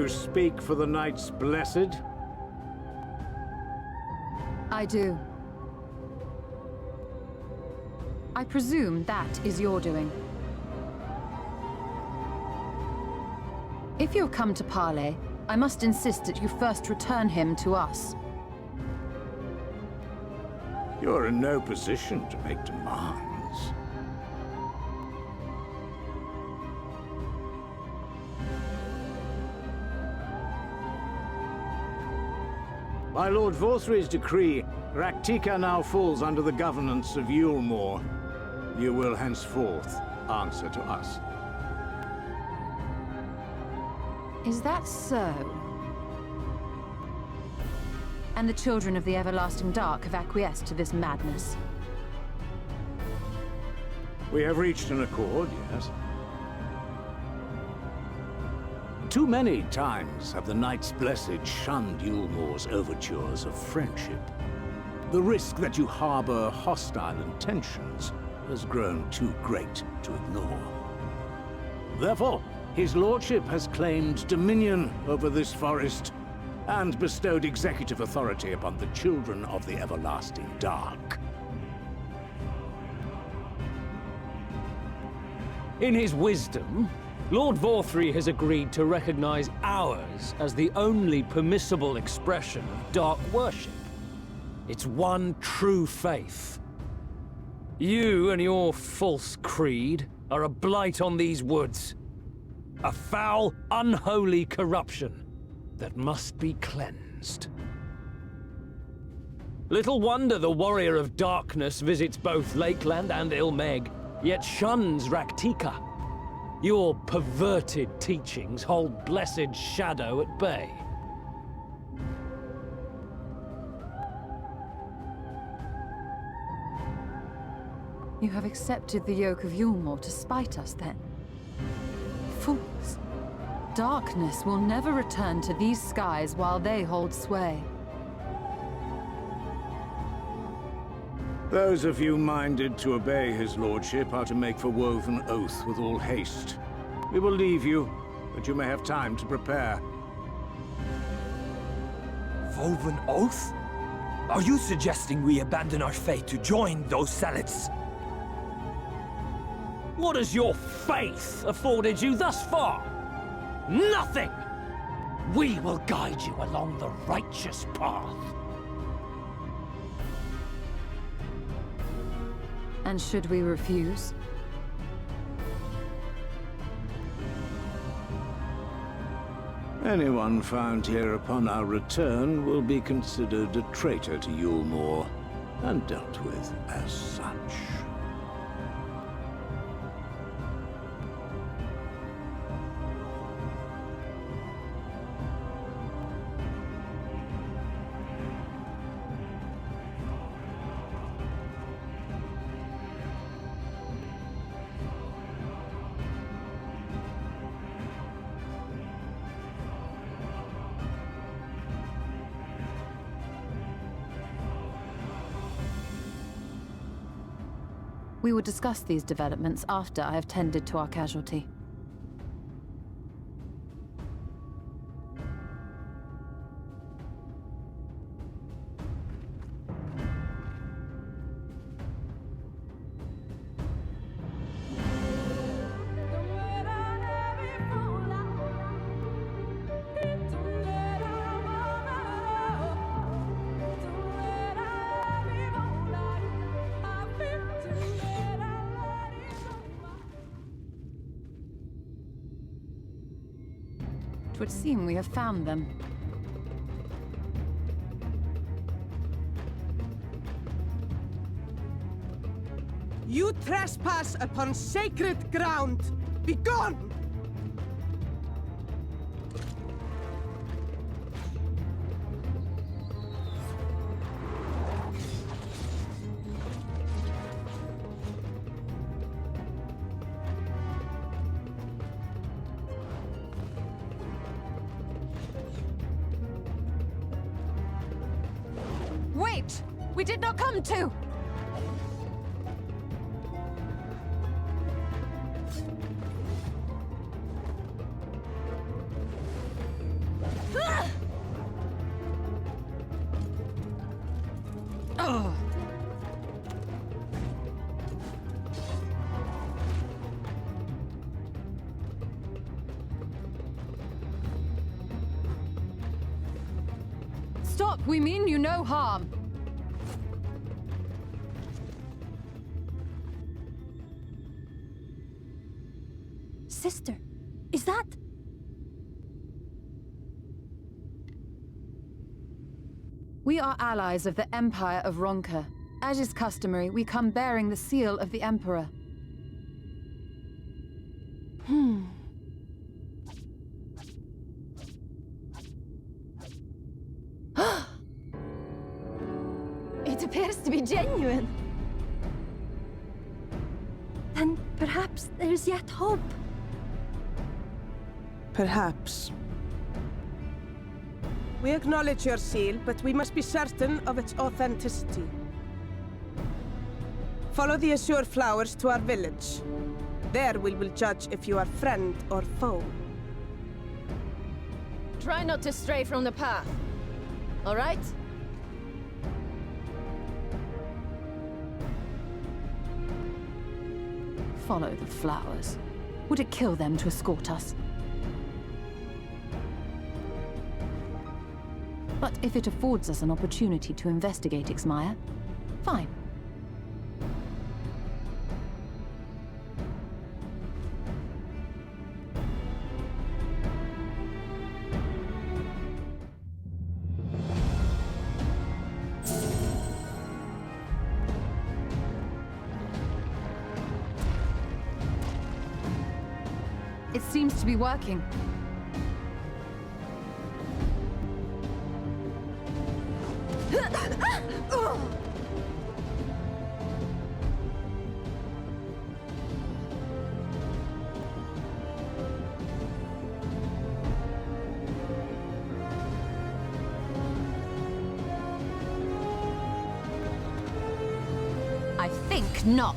You speak for the Knights Blessed? I do. I presume that is your doing. If you have come to parley, I must insist that you first return him to us. You're in no position to make demands. By Lord Vorthry's decree, Raktika now falls under the governance of Yulmore. You will henceforth answer to us. Is that so? And the children of the Everlasting Dark have acquiesced to this madness? We have reached an accord, yes. Too many times have the Knights Blessed shunned Yulmore's overtures of friendship. The risk that you harbor hostile intentions has grown too great to ignore. Therefore, his lordship has claimed dominion over this forest and bestowed executive authority upon the children of the Everlasting Dark. In his wisdom, Lord Vorthry has agreed to recognize ours as the only permissible expression of dark worship. It's one true faith. You and your false creed are a blight on these woods. A foul, unholy corruption that must be cleansed. Little wonder the Warrior of Darkness visits both Lakeland and Ilmeg, yet shuns Raktika. Your perverted teachings hold blessed Shadow at bay. You have accepted the yoke of Yulmore to spite us, then? Fools. Darkness will never return to these skies while they hold sway. Those of you minded to obey his lordship are to make for Woven Oath with all haste. We will leave you, but you may have time to prepare. Woven Oath? Are you suggesting we abandon our faith to join those zealots? What has your faith afforded you thus far? Nothing! We will guide you along the righteous path. And should we refuse? Anyone found here upon our return will be considered a traitor to Yulmore, and dealt with as such. We will discuss these developments after I have tended to our casualty. It would seem we have found them. You trespass upon sacred ground! Begone! Wait! We did not come to! Stop! We mean you no harm. Sister, is that... We are allies of the Empire of Ronka. As is customary, we come bearing the seal of the Emperor. It appears to be genuine. Then perhaps there's yet hope. Perhaps. We acknowledge your seal, but we must be certain of its authenticity. Follow the azure flowers to our village. There we will judge if you are friend or foe. Try not to stray from the path. All right? Follow the flowers. Would it kill them to escort us? But if it affords us an opportunity to investigate Ixmaya, fine. It seems to be working. I think not.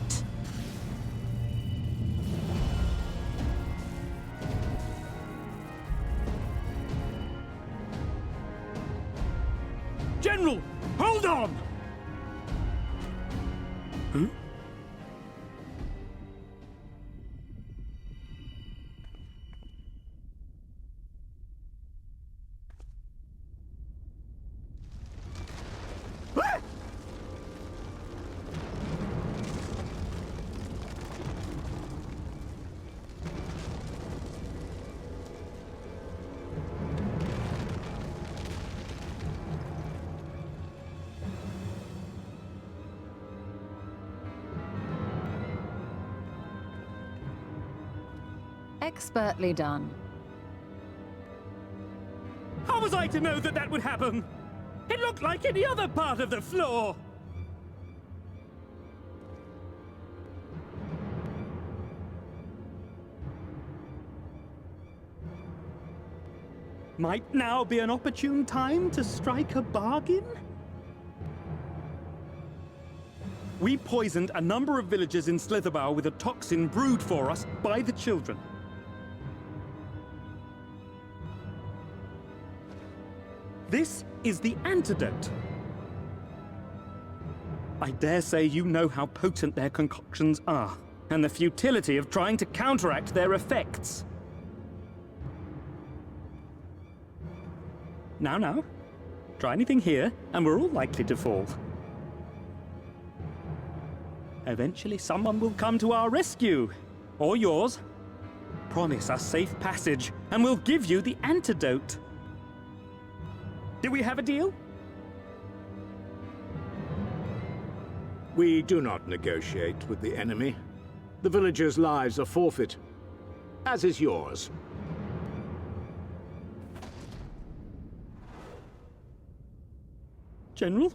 General, hold on! Huh? Expertly done. How was I to know that that would happen? It looked like any other part of the floor! Might now be an opportune time to strike a bargain? We poisoned a number of villages in Slitherbough with a toxin brewed for us by the children. This is the antidote. I dare say you know how potent their concoctions are, and the futility of trying to counteract their effects. Now, try anything here, and we're all likely to fall. Eventually someone will come to our rescue, or yours. Promise us safe passage, and we'll give you the antidote. Do we have a deal? We do not negotiate with the enemy. The villagers' lives are forfeit, as is yours. General?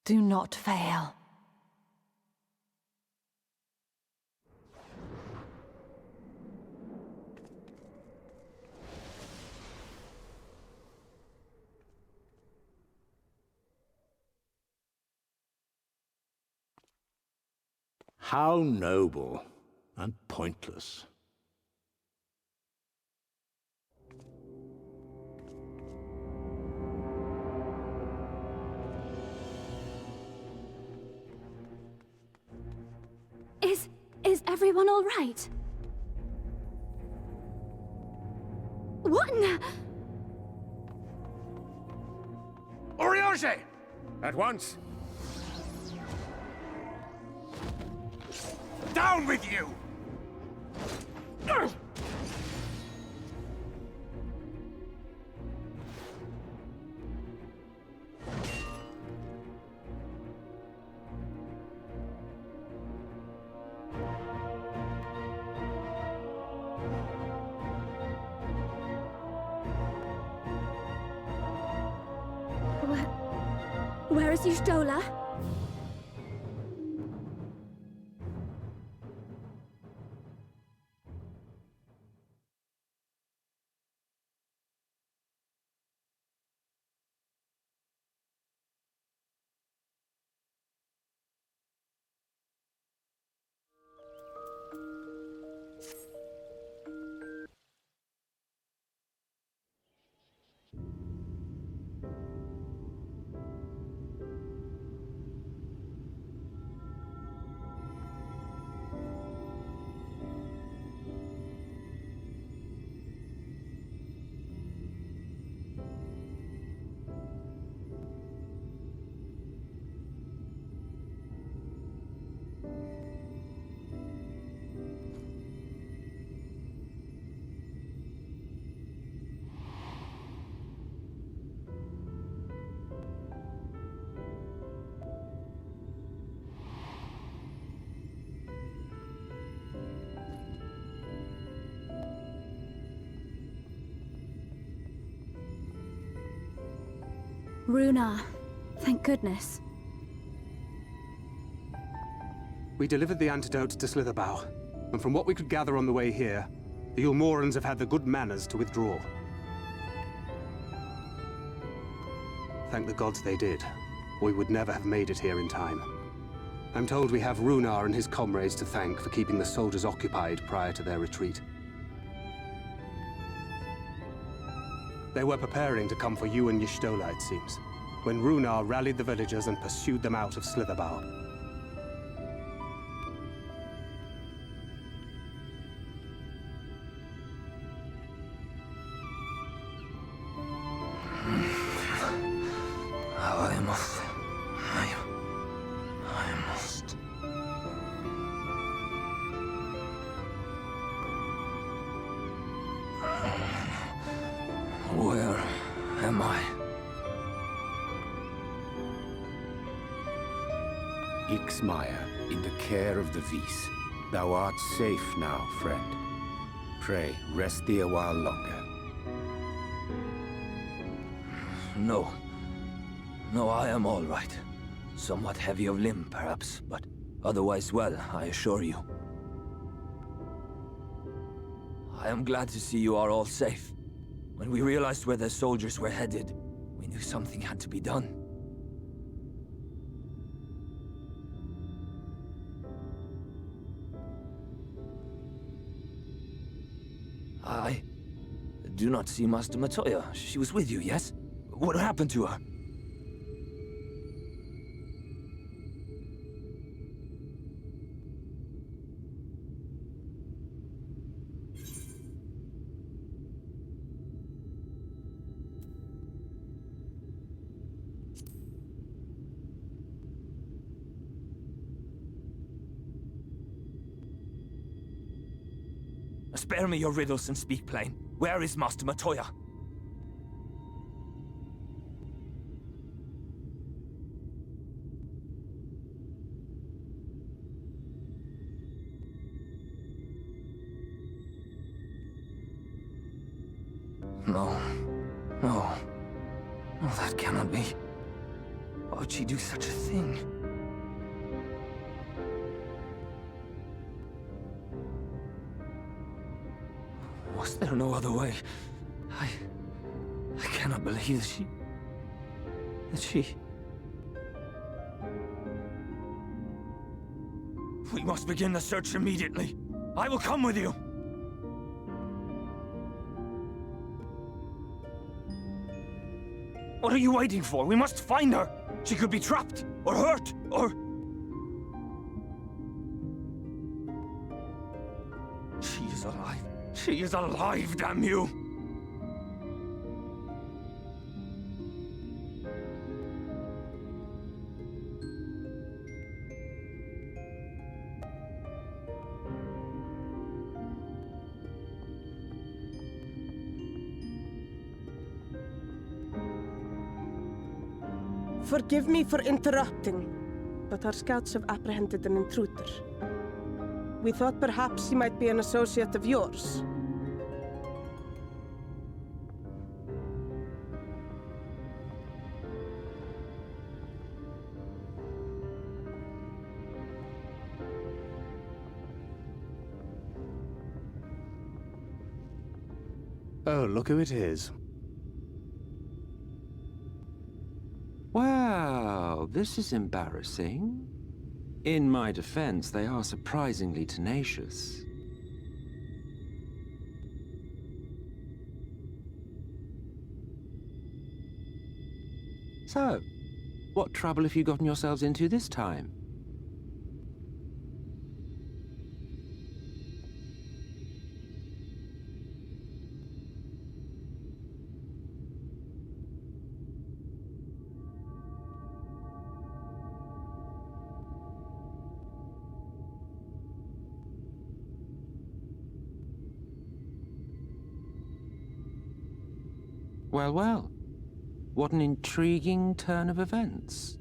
Do not fail. How noble and pointless. Is everyone all right? What in the... Oriage! At once! Down with you! Where is Y'shtola? Runar. Thank goodness. We delivered the antidote to Slitherbow, and from what we could gather on the way here, the Ulmorans have had the good manners to withdraw. Thank the gods they did, or we would never have made it here in time. I'm told we have Runar and his comrades to thank for keeping the soldiers occupied prior to their retreat. They were preparing to come for you and Y'shtola, it seems, when Runar rallied the villagers and pursued them out of Slitherbow. I must. Where am I? Ixmaya, in the care of the Vis. Thou art safe now, friend. Pray, rest thee a while longer. No. No, I am all right. Somewhat heavy of limb, perhaps, but otherwise well, I assure you. I am glad to see you are all safe. When we realized where the soldiers were headed, we knew something had to be done. I do not see Master Matoya. She was with you, yes? What happened to her? Spare me your riddles and speak plain. Where is Master Matoya? No. No. No, that cannot be. Why would she do such a thing? Was there no other way? I cannot believe that she... We must begin the search immediately. I will come with you. What are you waiting for? We must find her. She could be trapped, or hurt, or... She is alive, damn you! Forgive me for interrupting, but our scouts have apprehended an intruder. We thought perhaps he might be an associate of yours. Oh, look who it is. Well, this is embarrassing. In my defense, they are surprisingly tenacious. So, what trouble have you gotten yourselves into this time? Well, well. What an intriguing turn of events.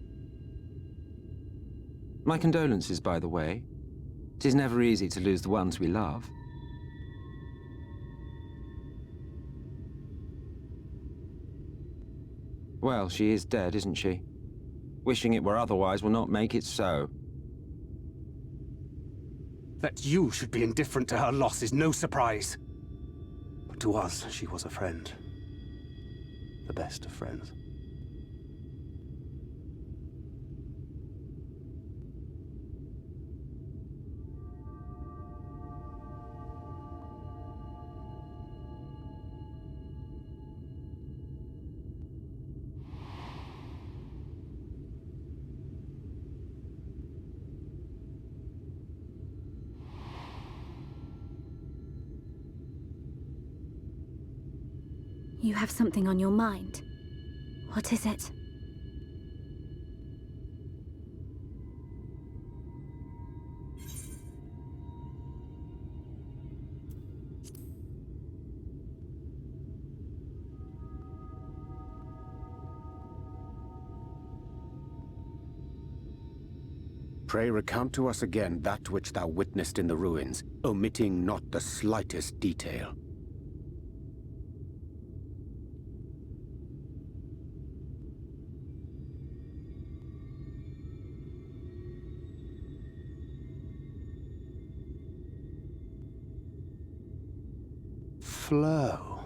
My condolences, by the way. It is never easy to lose the ones we love. Well, she is dead, isn't she? Wishing it were otherwise will not make it so. That you should be indifferent to her loss is no surprise. But to us, she was a friend. The best of friends. You have something on your mind. What is it? Pray recount to us again that which thou witnessed in the ruins, omitting not the slightest detail. Flow.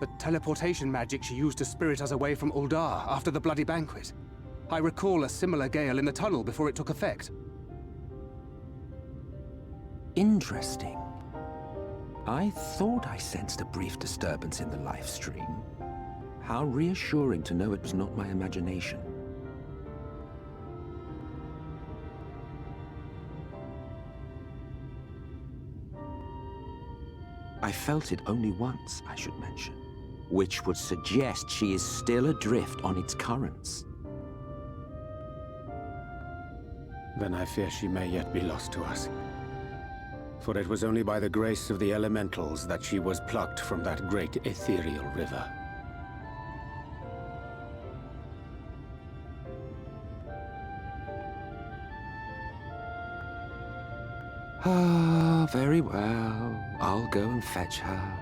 The teleportation magic she used to spirit us away from Uldar after the bloody banquet. I recall a similar gale in the tunnel before it took effect. Interesting. I thought I sensed a brief disturbance in the live stream. How reassuring to know it was not my imagination. I felt it only once, I should mention, which would suggest she is still adrift on its currents. Then I fear she may yet be lost to us. For it was only by the grace of the elementals that she was plucked from that great ethereal river. Ah, very well. I'll go and fetch her.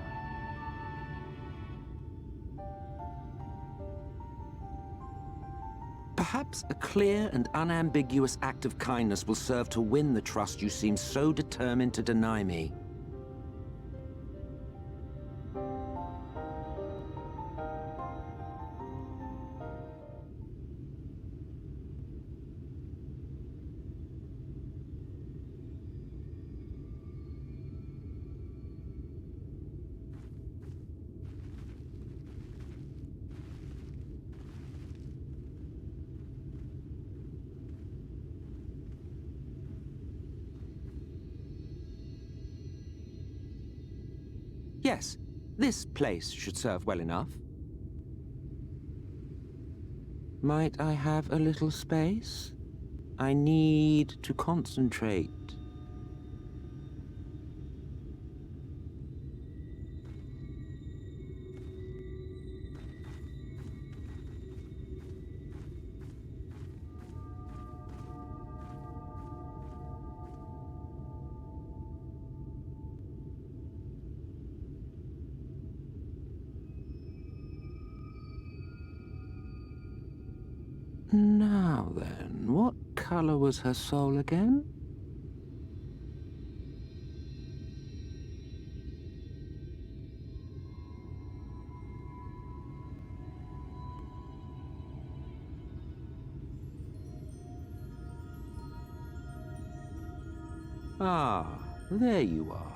Perhaps a clear and unambiguous act of kindness will serve to win the trust you seem so determined to deny me. Yes, this place should serve well enough. Might I have a little space? I need to concentrate. Now then, what color was her soul again? Ah, there you are.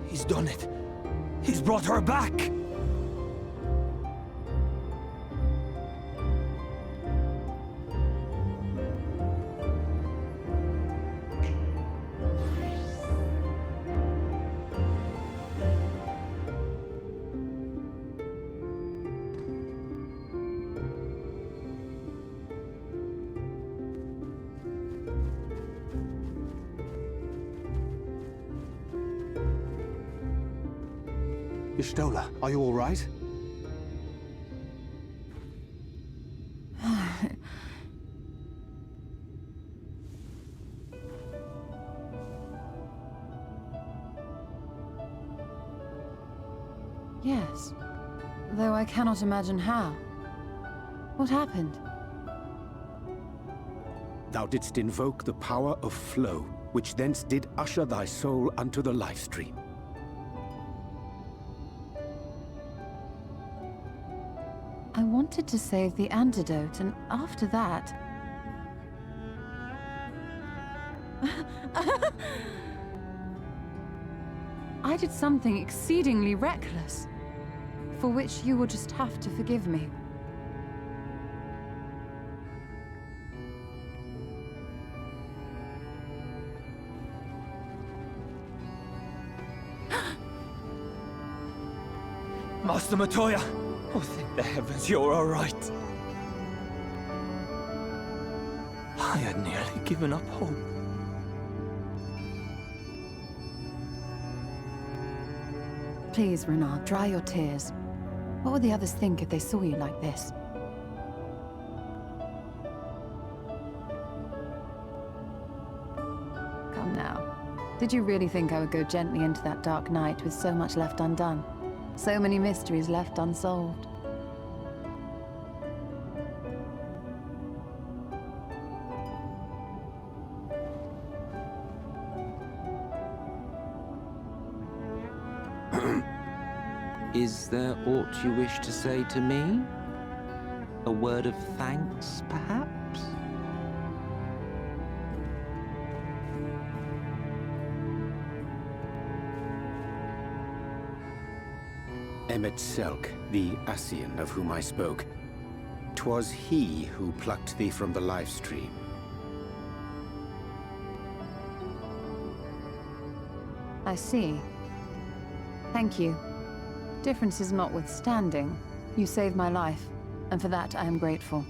He's done it. He's brought her back! Y'shtola, are you all right? Yes, though I cannot imagine how. What happened? Thou didst invoke the power of flow, which thence did usher thy soul unto the life stream. I wanted to save the antidote, and after that... I did something exceedingly reckless, for which you will just have to forgive me. Master Matoya! Oh, thank the heavens you're all right. I had nearly given up hope. Please, Renard, dry your tears. What would the others think if they saw you like this? Come now. Did you really think I would go gently into that dark night with so much left undone? So many mysteries left unsolved? Is there aught you wish to say to me? A word of thanks, perhaps? Emmet Selk, the Ascian of whom I spoke. 'Twas he who plucked thee from the life stream. I see. Thank you. Differences notwithstanding, you saved my life, and for that I am grateful.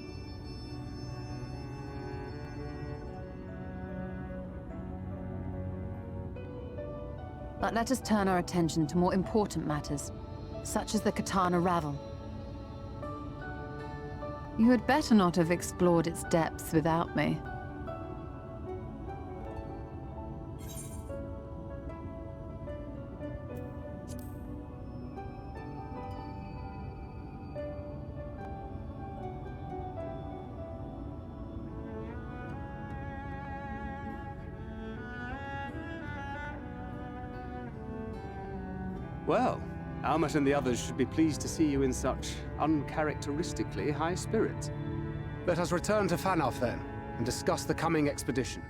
But let us turn our attention to more important matters, such as the Katana Ravel. You had better not have explored its depths without me. Well, Almet and the others should be pleased to see you in such uncharacteristically high spirits. Let us return to Fanalf then, and discuss the coming expedition.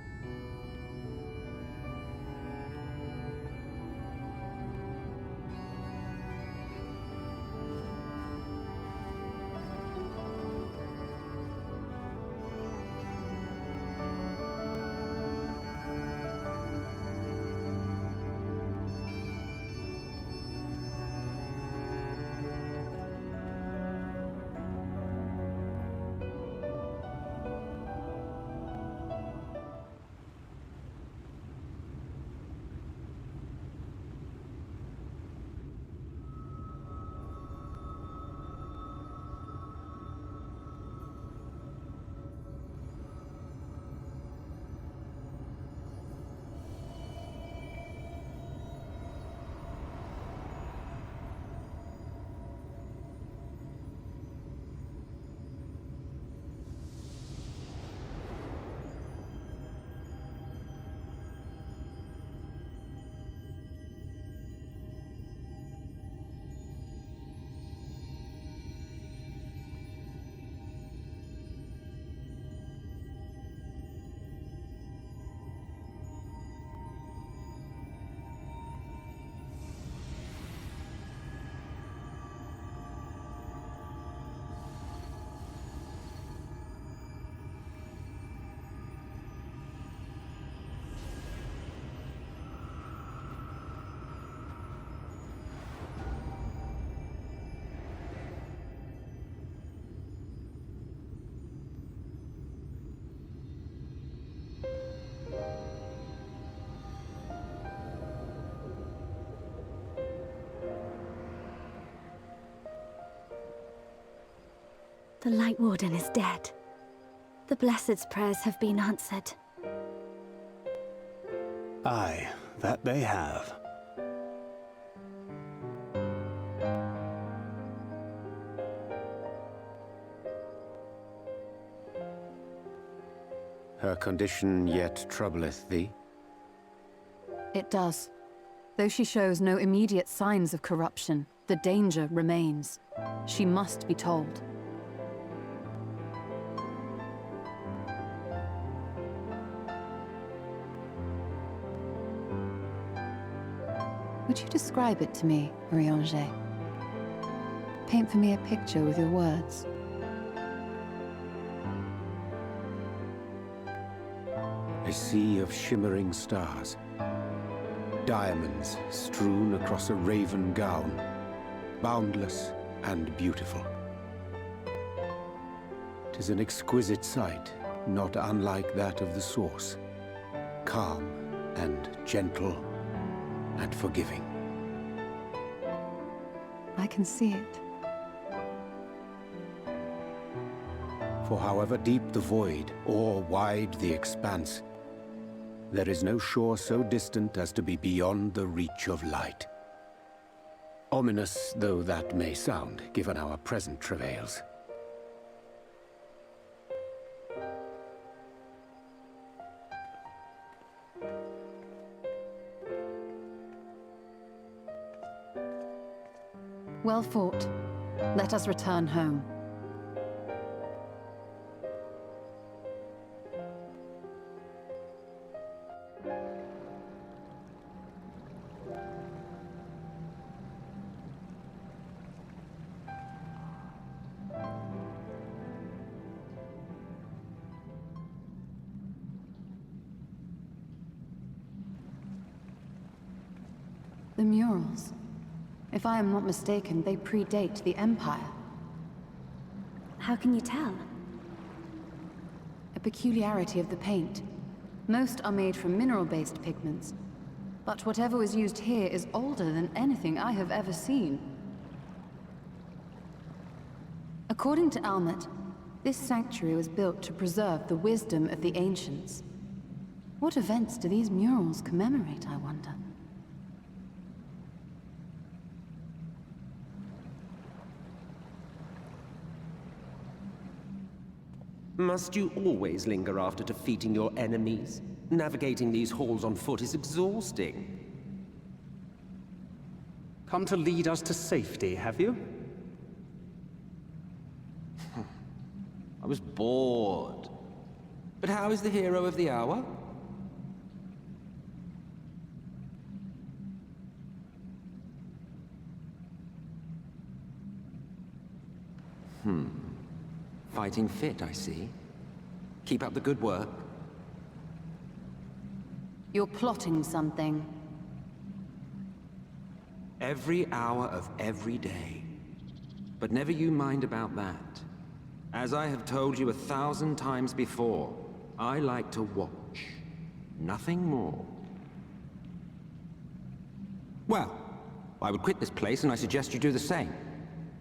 The Light Warden is dead. The Blessed's prayers have been answered. Aye, that they have. Her condition yet troubleth thee? It does. Though she shows no immediate signs of corruption, the danger remains. She must be told. Would you describe it to me, Marie-Angé? Paint for me a picture with your words. A sea of shimmering stars. Diamonds strewn across a raven gown. Boundless and beautiful. 'Tis an exquisite sight, not unlike that of the source. Calm and gentle and forgiving. I can see it. For however deep the void, or wide the expanse, there is no shore so distant as to be beyond the reach of light. Ominous though that may sound, given our present travails. Well fought. Let us return home. The murals. If I am not mistaken, they predate the Empire. How can you tell? A peculiarity of the paint. Most are made from mineral-based pigments. But whatever was used here is older than anything I have ever seen. According to Almet, this sanctuary was built to preserve the wisdom of the ancients. What events do these murals commemorate, I wonder? Must you always linger after defeating your enemies? Navigating these halls on foot is exhausting. Come to lead us to safety, have you? I was bored. But how is the hero of the hour? Fighting fit, I see. Keep up the good work. You're plotting something. Every hour of every day. But never you mind about that. As I have told you 1,000 times before, I like to watch. Nothing more. Well, I would quit this place, and I suggest you do the same.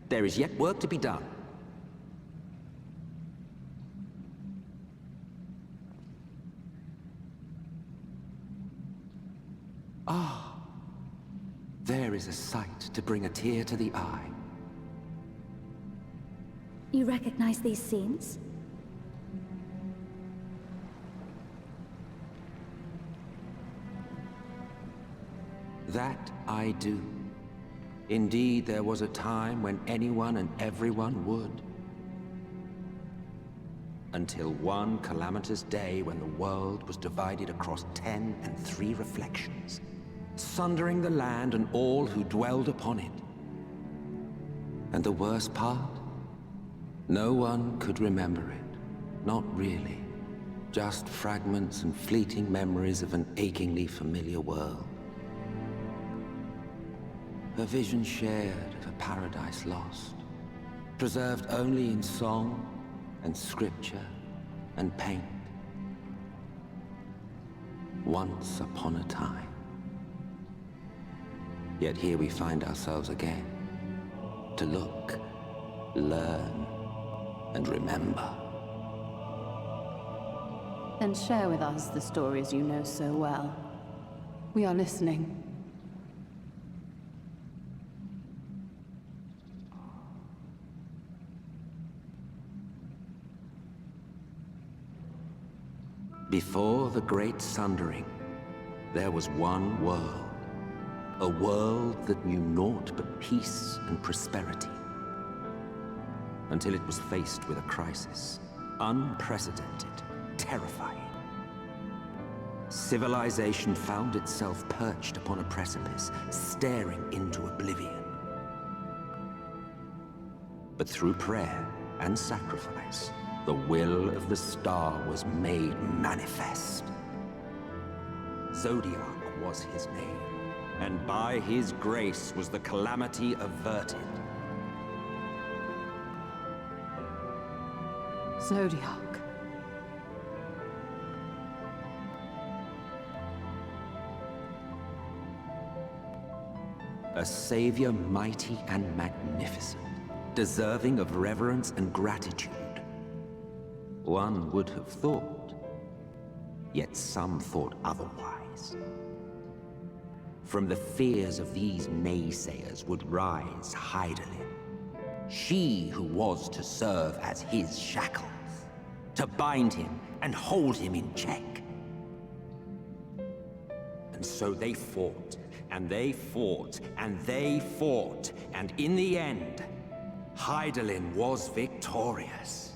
There is yet work to be done. Ah, there is a sight to bring a tear to the eye. You recognize these scenes? That I do. Indeed, there was a time when anyone and everyone would. Until one calamitous day when the world was divided across 10 and 3 reflections, sundering the land and all who dwelled upon it. And the worst part? No one could remember it. Not really. Just fragments and fleeting memories of an achingly familiar world. A vision shared of a paradise lost, preserved only in song and scripture and paint. Once upon a time. Yet here we find ourselves again, to look, learn, and remember. Then share with us the stories you know so well. We are listening. Before the Great Sundering, there was one world. A world that knew naught but peace and prosperity. Until it was faced with a crisis. Unprecedented, terrifying. Civilization found itself perched upon a precipice, staring into oblivion. But through prayer and sacrifice, the will of the star was made manifest. Zodiac was his name, and by his grace was the calamity averted. Zodiac. A savior mighty and magnificent, deserving of reverence and gratitude. One would have thought, yet some thought otherwise. From the fears of these naysayers would rise Hydaelyn, she who was to serve as his shackles, to bind him and hold him in check. And so they fought, and they fought, and they fought, and in the end, Hydaelyn was victorious.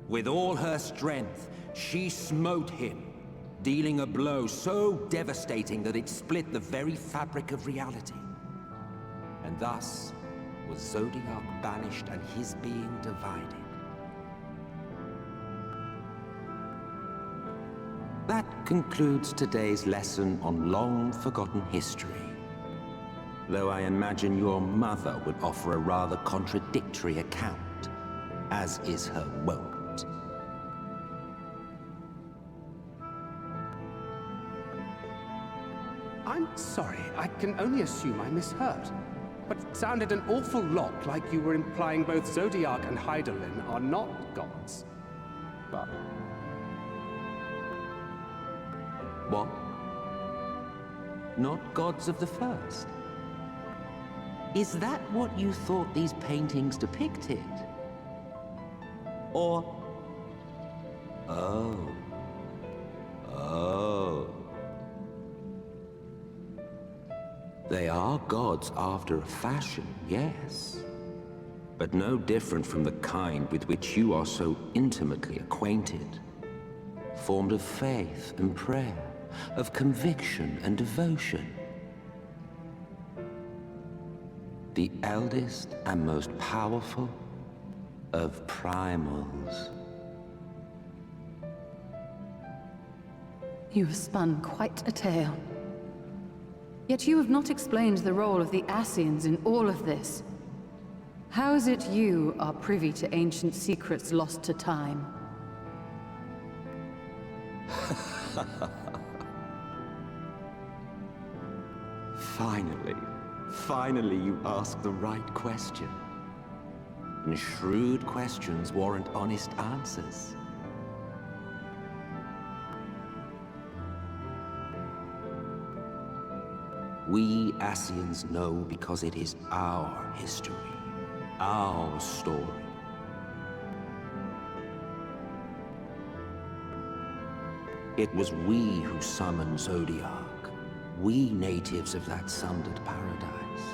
With all her strength, she smote him, dealing a blow so devastating that it split the very fabric of reality. And thus was Zodiac banished and his being divided. That concludes today's lesson on long-forgotten history. Though I imagine your mother would offer a rather contradictory account, as is her wont. I'm sorry, I can only assume I misheard. But it sounded an awful lot like you were implying both Zodiac and Hydaelyn are not gods. But... What? Not gods of the first? Is that what you thought these paintings depicted? Or... Oh. They are gods after a fashion, yes. But no different from the kind with which you are so intimately acquainted. Formed of faith and prayer, of conviction and devotion. The eldest and most powerful of primals. You have spun quite a tale. Yet you have not explained the role of the Ascians in all of this. How is it you are privy to ancient secrets lost to time? Finally you ask the right question. And shrewd questions warrant honest answers. We Ascians know because it is our history, our story. It was we who summoned Zodiac, we natives of that sundered paradise.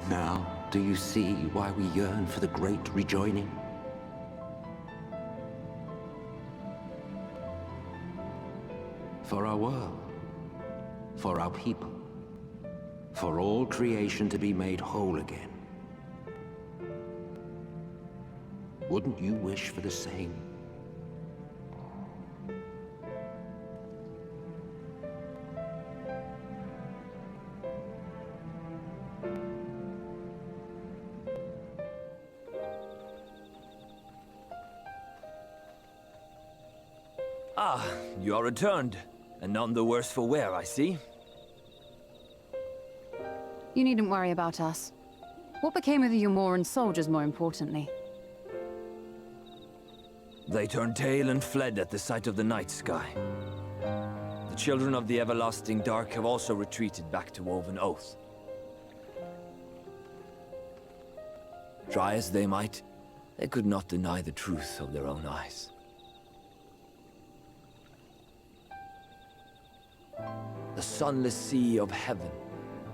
Now, do you see why we yearn for the great rejoining? For our world, for our people, for all creation to be made whole again. Wouldn't you wish for the same? Ah, you are returned. And none the worse for wear, I see. You needn't worry about us. What became of the Umoran soldiers, more importantly? They turned tail and fled at the sight of the night sky. The children of the everlasting dark have also retreated back to Woven Oath. Try as they might, they could not deny the truth of their own eyes. The sunless sea of heaven,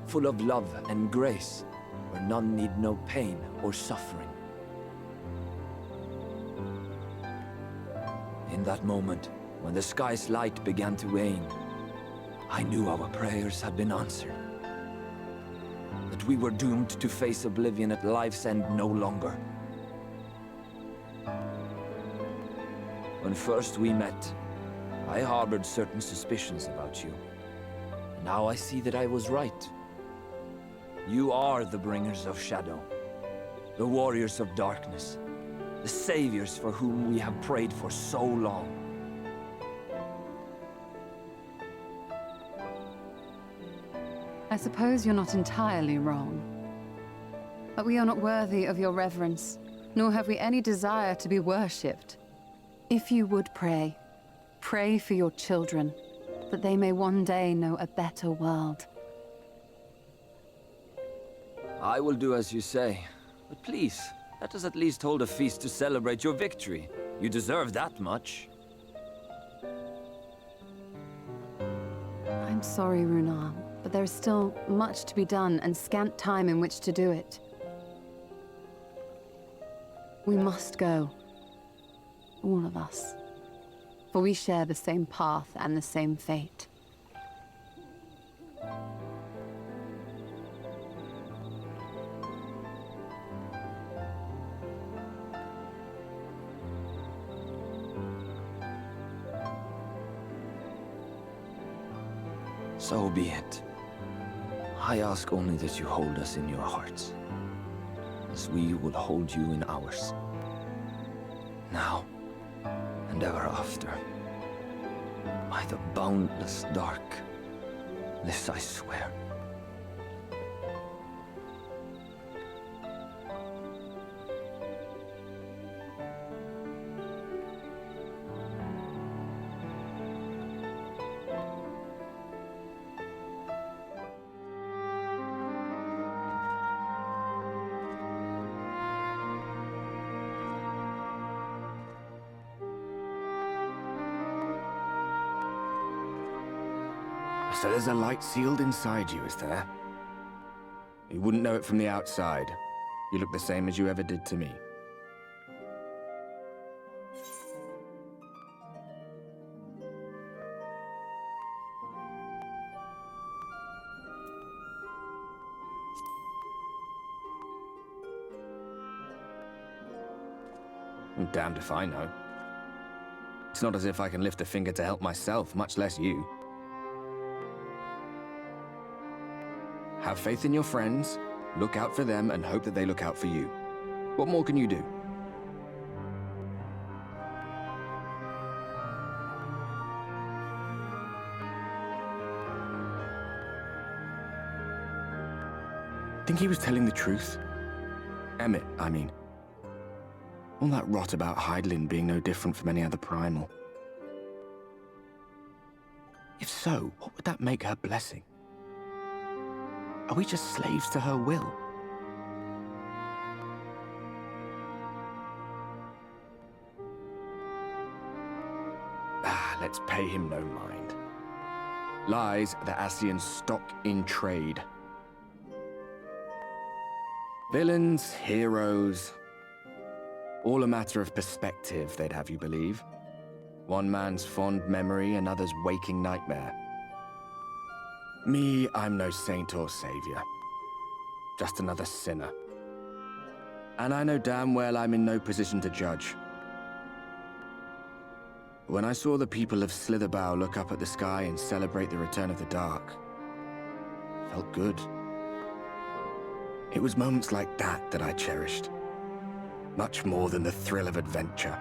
full of love and grace, where none need know pain or suffering. In that moment, when the sky's light began to wane, I knew our prayers had been answered. That we were doomed to face oblivion at life's end no longer. When first we met, I harbored certain suspicions about you. Now I see that I was right. You are the bringers of shadow, the warriors of darkness, the saviors for whom we have prayed for so long. I suppose you're not entirely wrong. But we are not worthy of your reverence, nor have we any desire to be worshipped. If you would pray, pray for your children, that they may one day know a better world. I will do as you say, but please, let us at least hold a feast to celebrate your victory. You deserve that much. I'm sorry, Runar, but there is still much to be done and scant time in which to do it. We must go. All of us. For we share the same path and the same fate. So be it. I ask only that you hold us in your hearts, as we will hold you in ours. Now, and ever after. By the boundless dark, this I swear. So there's a light sealed inside you, is there? You wouldn't know it from the outside. You look the same as you ever did to me. I'm damned if I know. It's not as if I can lift a finger to help myself, much less you. Have faith in your friends, look out for them, and hope that they look out for you. What more can you do? Think he was telling the truth? Emmett, I mean. All that rot about Hydaelyn being no different from any other primal. If so, what would that make her blessing? Are we just slaves to her will? Let's pay him no mind. Lies the Ascian stock in trade. Villains, heroes, all a matter of perspective, they'd have you believe. One man's fond memory, another's waking nightmare. Me, I'm no saint or savior. Just another sinner. And I know damn well I'm in no position to judge. When I saw the people of Slitherbow look up at the sky and celebrate the return of the dark, it felt good. It was moments like that that I cherished. Much more than the thrill of adventure.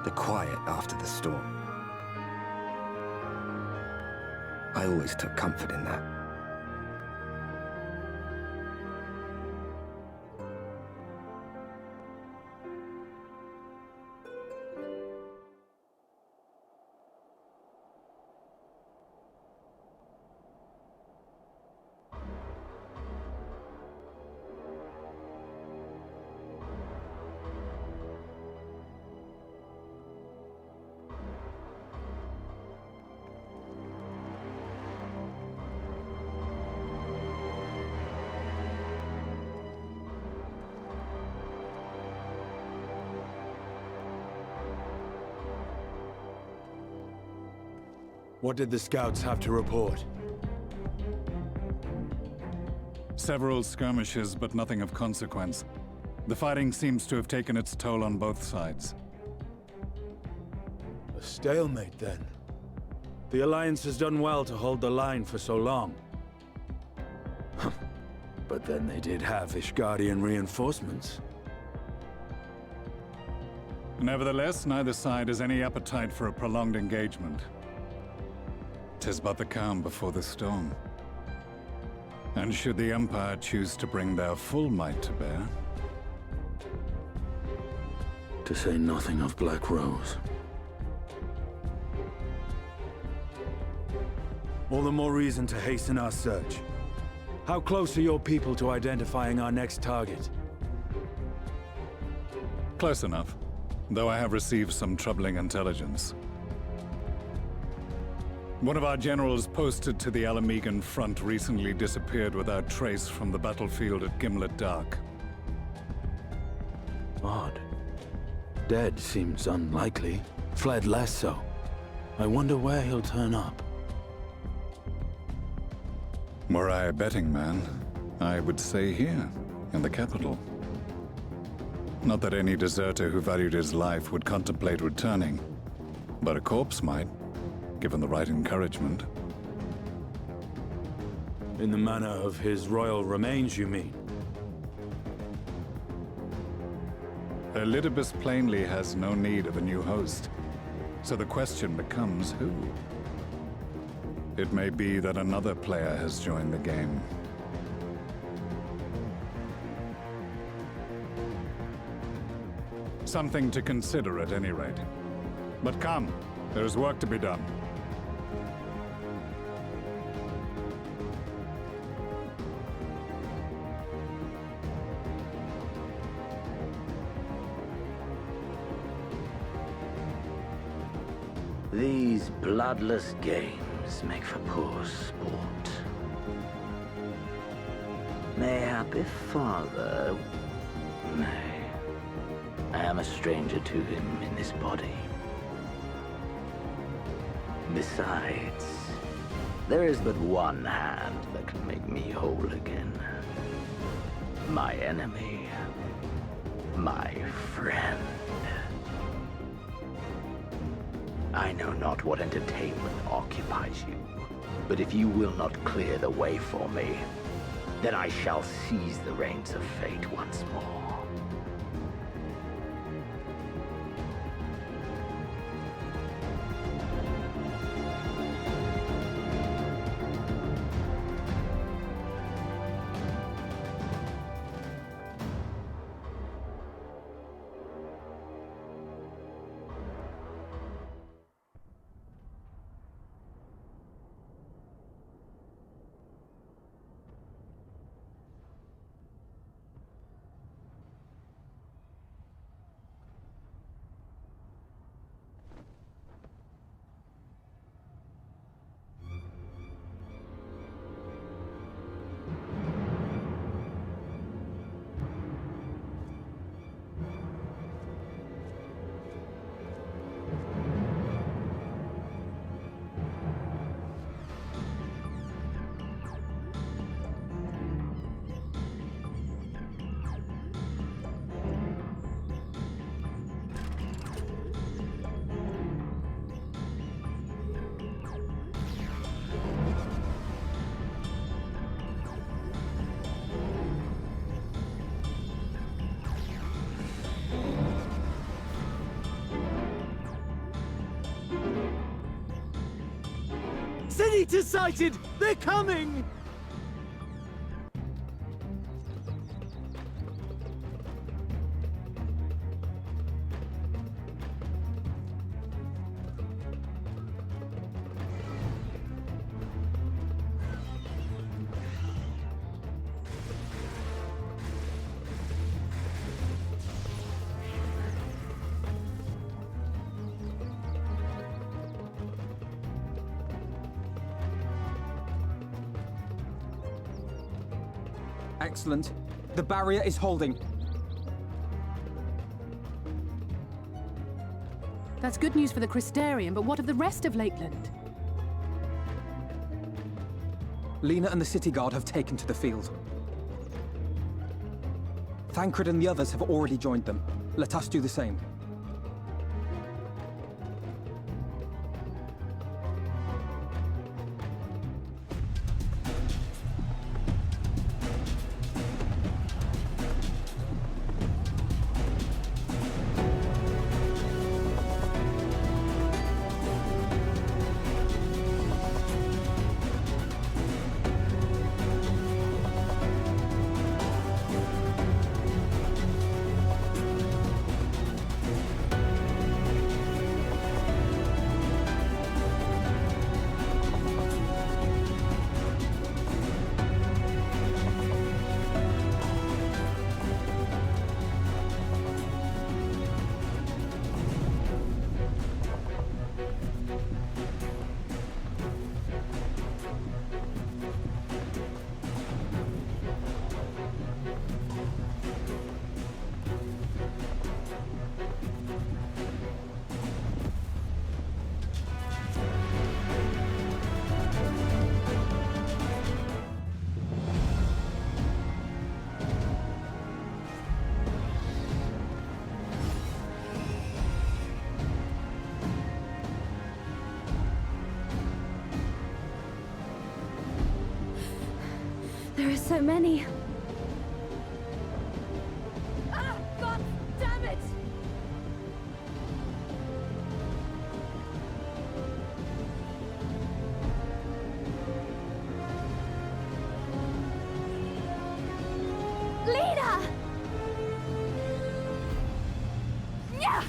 The quiet after the storm. I always took comfort in that. What did the scouts have to report? Several skirmishes, but nothing of consequence. The fighting seems to have taken its toll on both sides. A stalemate, then. The Alliance has done well to hold the line for so long. But then they did have Ishgardian reinforcements. Nevertheless, neither side has any appetite for a prolonged engagement. 'Tis but the calm before the storm. And should the Empire choose to bring their full might to bear... To say nothing of Black Rose. All the more reason to hasten our search. How close are your people to identifying our next target? Close enough, though I have received some troubling intelligence. One of our generals posted to the Alamegan front recently disappeared without trace from the battlefield at Gimlet Dark. Odd. Dead seems unlikely. Fled less so. I wonder where he'll turn up. Were I a betting man, I would say here, in the capital. Not that any deserter who valued his life would contemplate returning, but a corpse might. Given the right encouragement. In the manner of his royal remains, you mean? Elidibus plainly has no need of a new host, so the question becomes who? It may be that another player has joined the game. Something to consider at any rate. But come, there is work to be done. These bloodless games. Humans make for poor sport. Mayhap if father... Nay. I am a stranger to him in this body. Besides, there is but one hand that can make me whole again. My enemy. My friend. I know not what entertainment occupies you, but if you will not clear the way for me, then I shall seize the reins of fate once more. Sin-Eater sighted! They're coming! Excellent. The barrier is holding. That's good news for the Crystarium, but what of the rest of Lakeland? Lena and the City Guard have taken to the field. Thancred and the others have already joined them. Let us do the same. There are so many. Ah, God damn it! Lena! Yeah!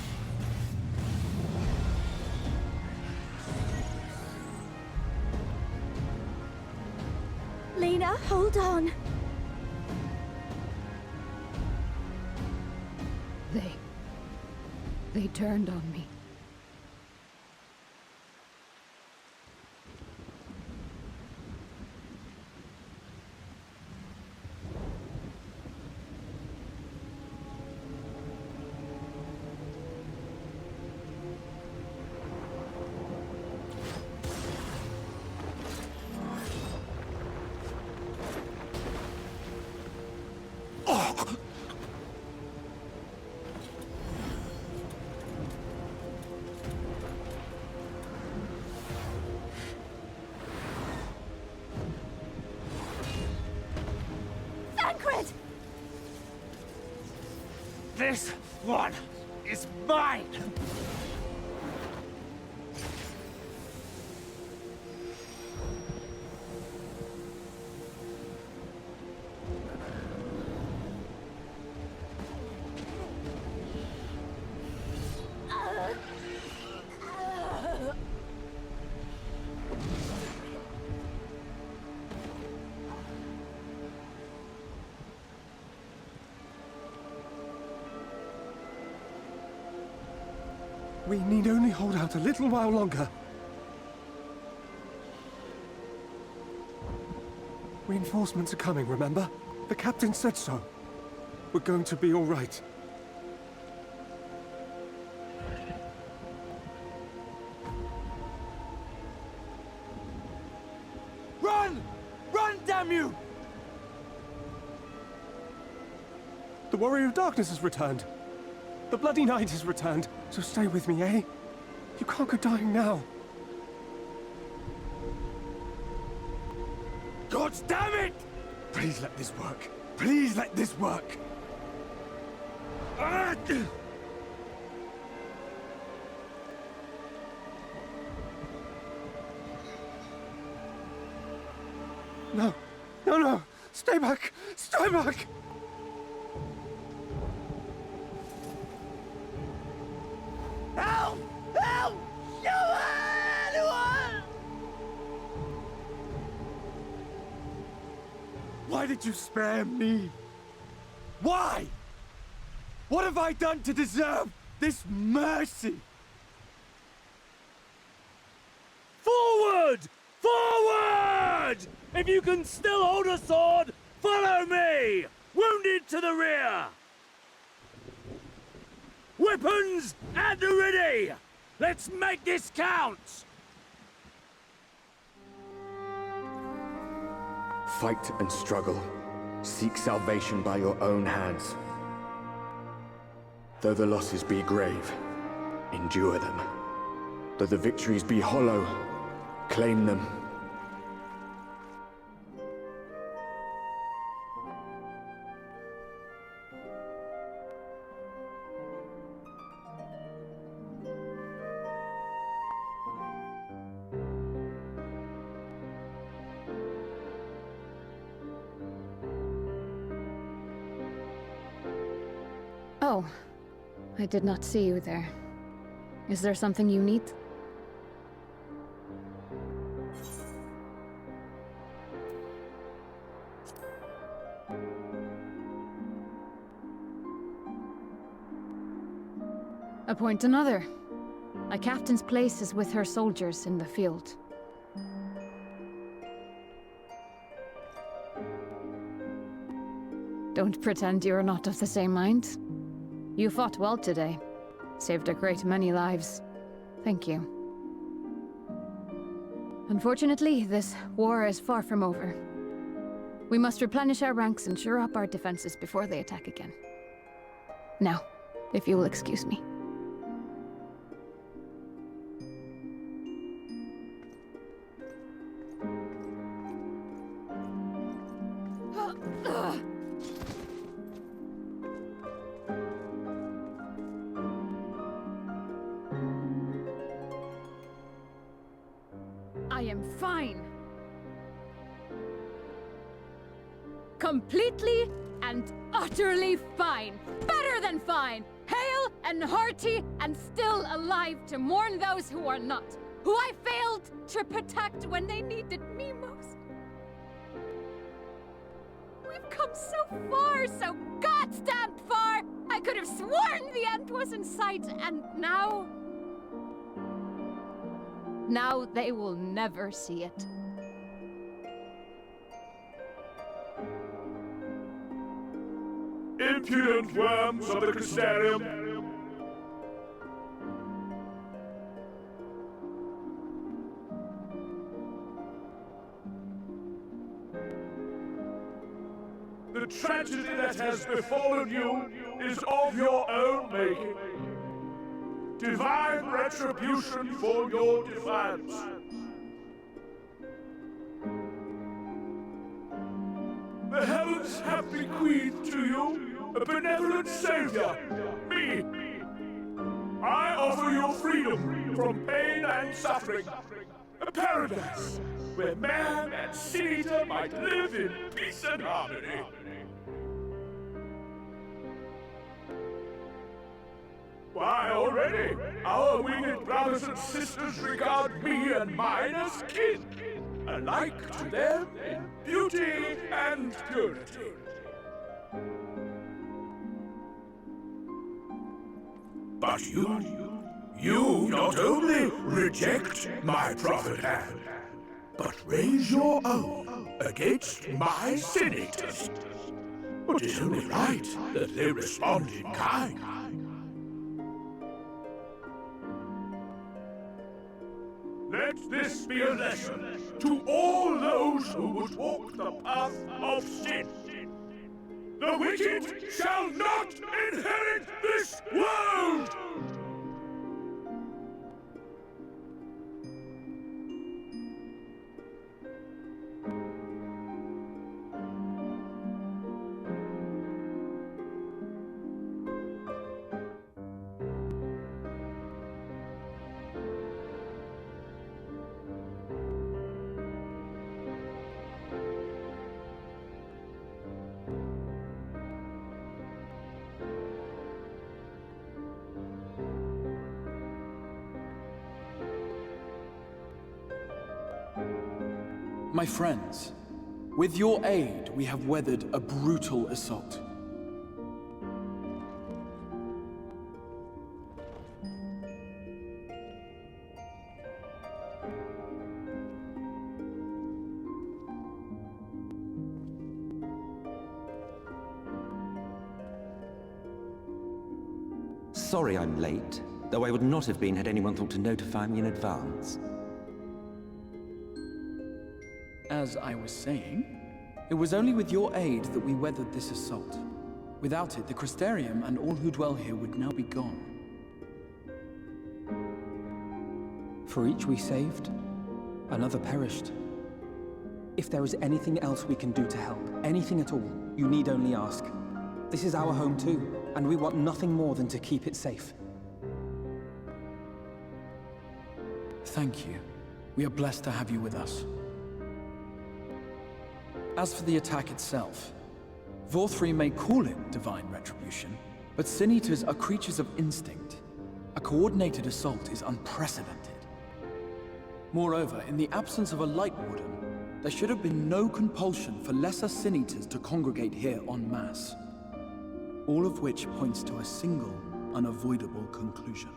Lena, hold on. They turned on me. This one is mine! We need only hold out a little while longer. Reinforcements are coming, remember? The captain said so. We're going to be all right. Run! Run, damn you! The Warrior of Darkness has returned. The Bloody Knight has returned. So stay with me, eh? You can't go dying now. God damn it! Please let this work. Please let this work. No. No, no. Stay back. Stay back. Help! Help! Anyone! Why did you spare me? Why? What have I done to deserve this mercy? Forward! Forward! If you can still hold a sword, follow me! Wounded to the rear! Weapons at the ready! Let's make this count! Fight and struggle. Seek salvation by your own hands. Though the losses be grave, endure them. Though the victories be hollow, claim them. Oh, I did not see you there. Is there something you need? Appoint another. A captain's place is with her soldiers in the field. Don't pretend you're not of the same mind. You fought well today. Saved a great many lives. Thank you. Unfortunately, this war is far from over. We must replenish our ranks and shore up our defenses before they attack again. Now, if you will excuse me. I am fine. Completely and utterly fine. Better than fine. Hale and hearty and still alive to mourn those who are not. Who I failed to protect when they needed me most. We've come so far, so goddamn far! I could have sworn the end was in sight, and now... Now they will never see it. Impudent worms of the Crystarium! The tragedy that has befallen you is of your own making. Divine retribution for your defiance. The heavens have bequeathed to you a benevolent savior, me. I offer you freedom from pain and suffering. A paradise where man and Sin Eater might live in peace and harmony. Why, already, our winged brothers and sisters regard me and mine as kin, alike to them in beauty and purity. But you not only reject my prophet hand, but raise your own against my Sin Eaters. It is only right that they respond in kind. Let this be a lesson to all those who would walk the path of sin. The wicked shall not inherit this world! My friends, with your aid, we have weathered a brutal assault. Sorry I'm late, though I would not have been had anyone thought to notify me in advance. As I was saying, it was only with your aid that we weathered this assault. Without it, the Crystarium and all who dwell here would now be gone. For each we saved, another perished. If there is anything else we can do to help, anything at all, you need only ask. This is our home too, and we want nothing more than to keep it safe. Thank you. We are blessed to have you with us. As for the attack itself, Vorthri may call it divine retribution, but Sin Eaters are creatures of instinct. A coordinated assault is unprecedented. Moreover, in the absence of a Light Warden, there should have been no compulsion for lesser Sin Eaters to congregate here en masse. All of which points to a single, unavoidable conclusion.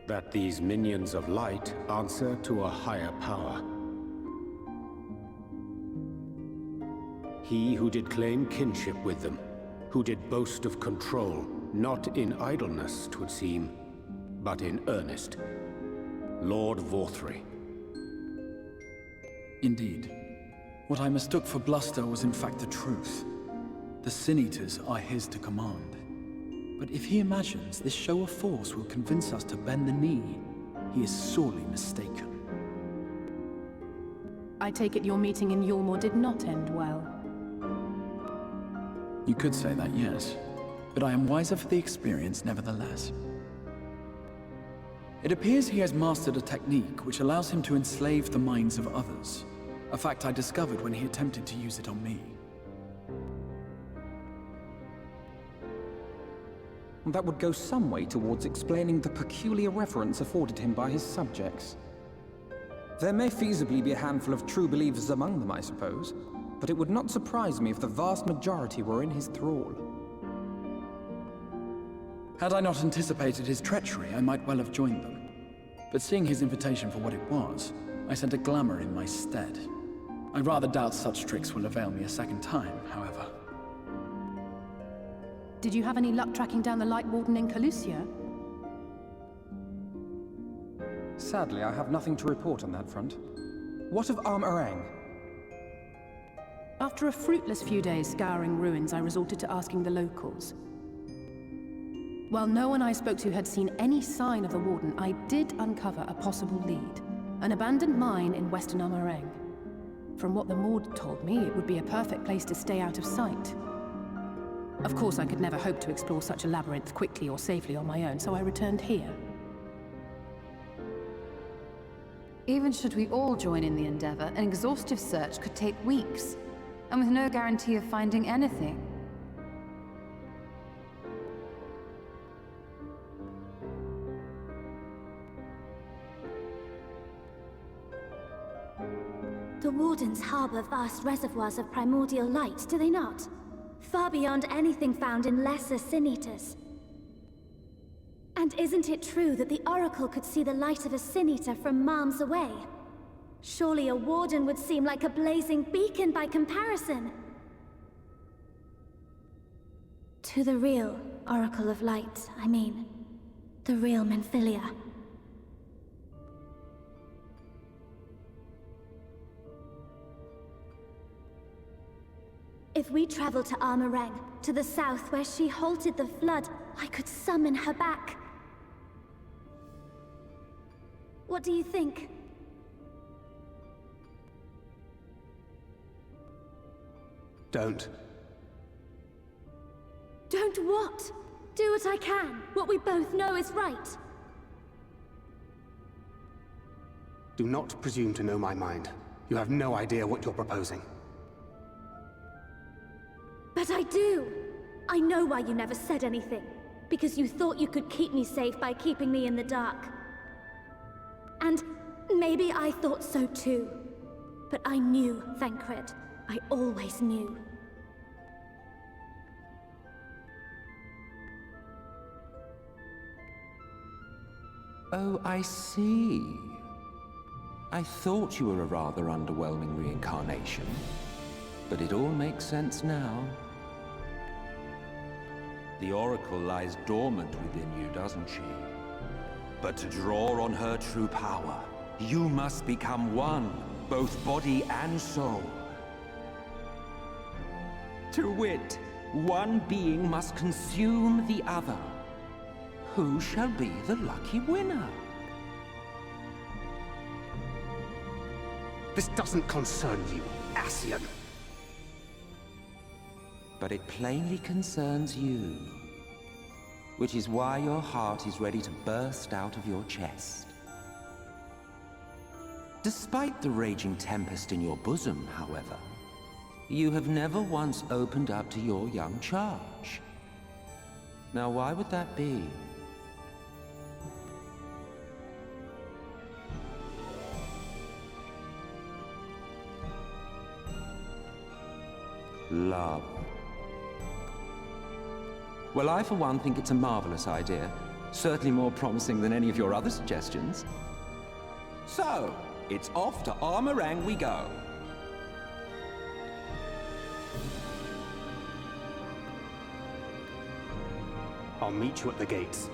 That these minions of light answer to a higher power. He who did claim kinship with them, who did boast of control, not in idleness, 'twould seem, but in earnest. Lord Vorthri. Indeed. What I mistook for bluster was in fact the truth. The Sin Eaters are his to command. But if he imagines this show of force will convince us to bend the knee, he is sorely mistaken. I take it your meeting in Yulmore did not end well. You could say that, yes. But I am wiser for the experience nevertheless. It appears he has mastered a technique which allows him to enslave the minds of others. A fact I discovered when he attempted to use it on me. That would go some way towards explaining the peculiar reverence afforded him by his subjects. There may feasibly be a handful of true believers among them, I suppose, but it would not surprise me if the vast majority were in his thrall. Had I not anticipated his treachery, I might well have joined them. But seeing his invitation for what it was, I sent a glamour in my stead. I rather doubt such tricks will avail me a second time, however. Did you have any luck tracking down the Light Warden in Calusia? Sadly, I have nothing to report on that front. What of Arm'Arang? After a fruitless few days scouring ruins, I resorted to asking the locals. While no one I spoke to had seen any sign of the Warden, I did uncover a possible lead. An abandoned mine in western Arm'Arang. From what the Maud told me, it would be a perfect place to stay out of sight. Of course, I could never hope to explore such a labyrinth quickly or safely on my own, so I returned here. Even should we all join in the endeavor, an exhaustive search could take weeks, and with no guarantee of finding anything. The Wardens harbor vast reservoirs of primordial light, do they not? Far beyond anything found in lesser Sin-Eaters. And isn't it true that the Oracle could see the light of a Sin-Eater from miles away? Surely a Warden would seem like a blazing beacon by comparison. To the real Oracle of Light, I mean. The real Menphilia. If we travel to Armoreng, to the south where she halted the flood, I could summon her back. What do you think? Don't. Don't what? Do what I can. What we both know is right. Do not presume to know my mind. You have no idea what you're proposing. But I do! I know why you never said anything. Because you thought you could keep me safe by keeping me in the dark. And maybe I thought so too. But I knew, Thancred. I always knew. Oh, I see. I thought you were a rather underwhelming reincarnation. But it all makes sense now. The Oracle lies dormant within you, doesn't she? But to draw on her true power, you must become one, both body and soul. To wit, one being must consume the other. Who shall be the lucky winner? This doesn't concern you, Ascian. But it plainly concerns you. Which is why your heart is ready to burst out of your chest. Despite the raging tempest in your bosom, however, you have never once opened up to your young charge. Now, why would that be? Love. Well, I for one think it's a marvelous idea. Certainly more promising than any of your other suggestions. So, it's off to Armoreng we go. I'll meet you at the gates.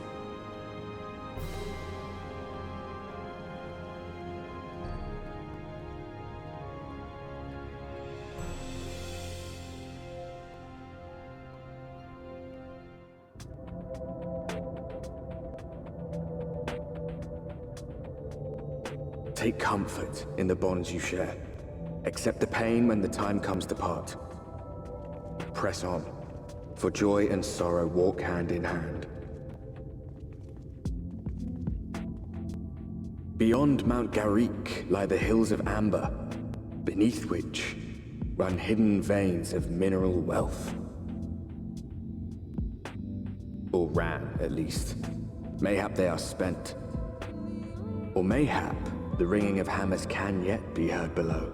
Take comfort in the bonds you share. Accept the pain when the time comes to part. Press on, for joy and sorrow walk hand in hand. Beyond Mount Garrick lie the hills of Amber, beneath which run hidden veins of mineral wealth. Or ran, at least. Mayhap they are spent. Or mayhap the ringing of hammers can yet be heard below.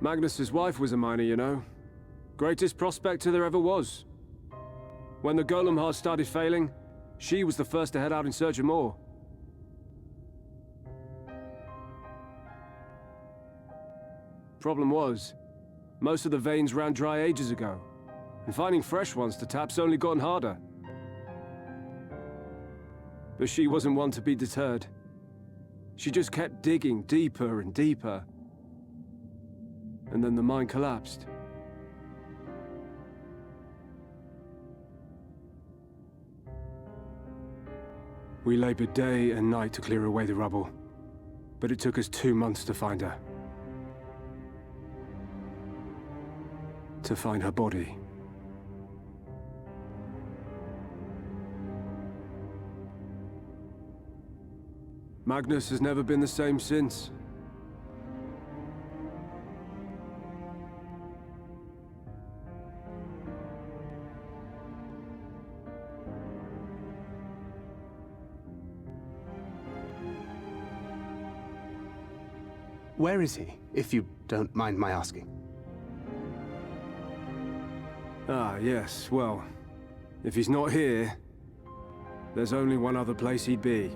Magnus's wife was a miner, you know. Greatest prospector there ever was. When the golem heart started failing, she was the first to head out in search of more. Problem was, most of the veins ran dry ages ago. And finding fresh ones to tap's only gotten harder. But she wasn't one to be deterred. She just kept digging deeper and deeper. And then the mine collapsed. We labored day and night to clear away the rubble, but it took us 2 months to find her. To find her body. Magnus has never been the same since. Where is he, if you don't mind my asking? Ah, yes, well, if he's not here, there's only one other place he'd be.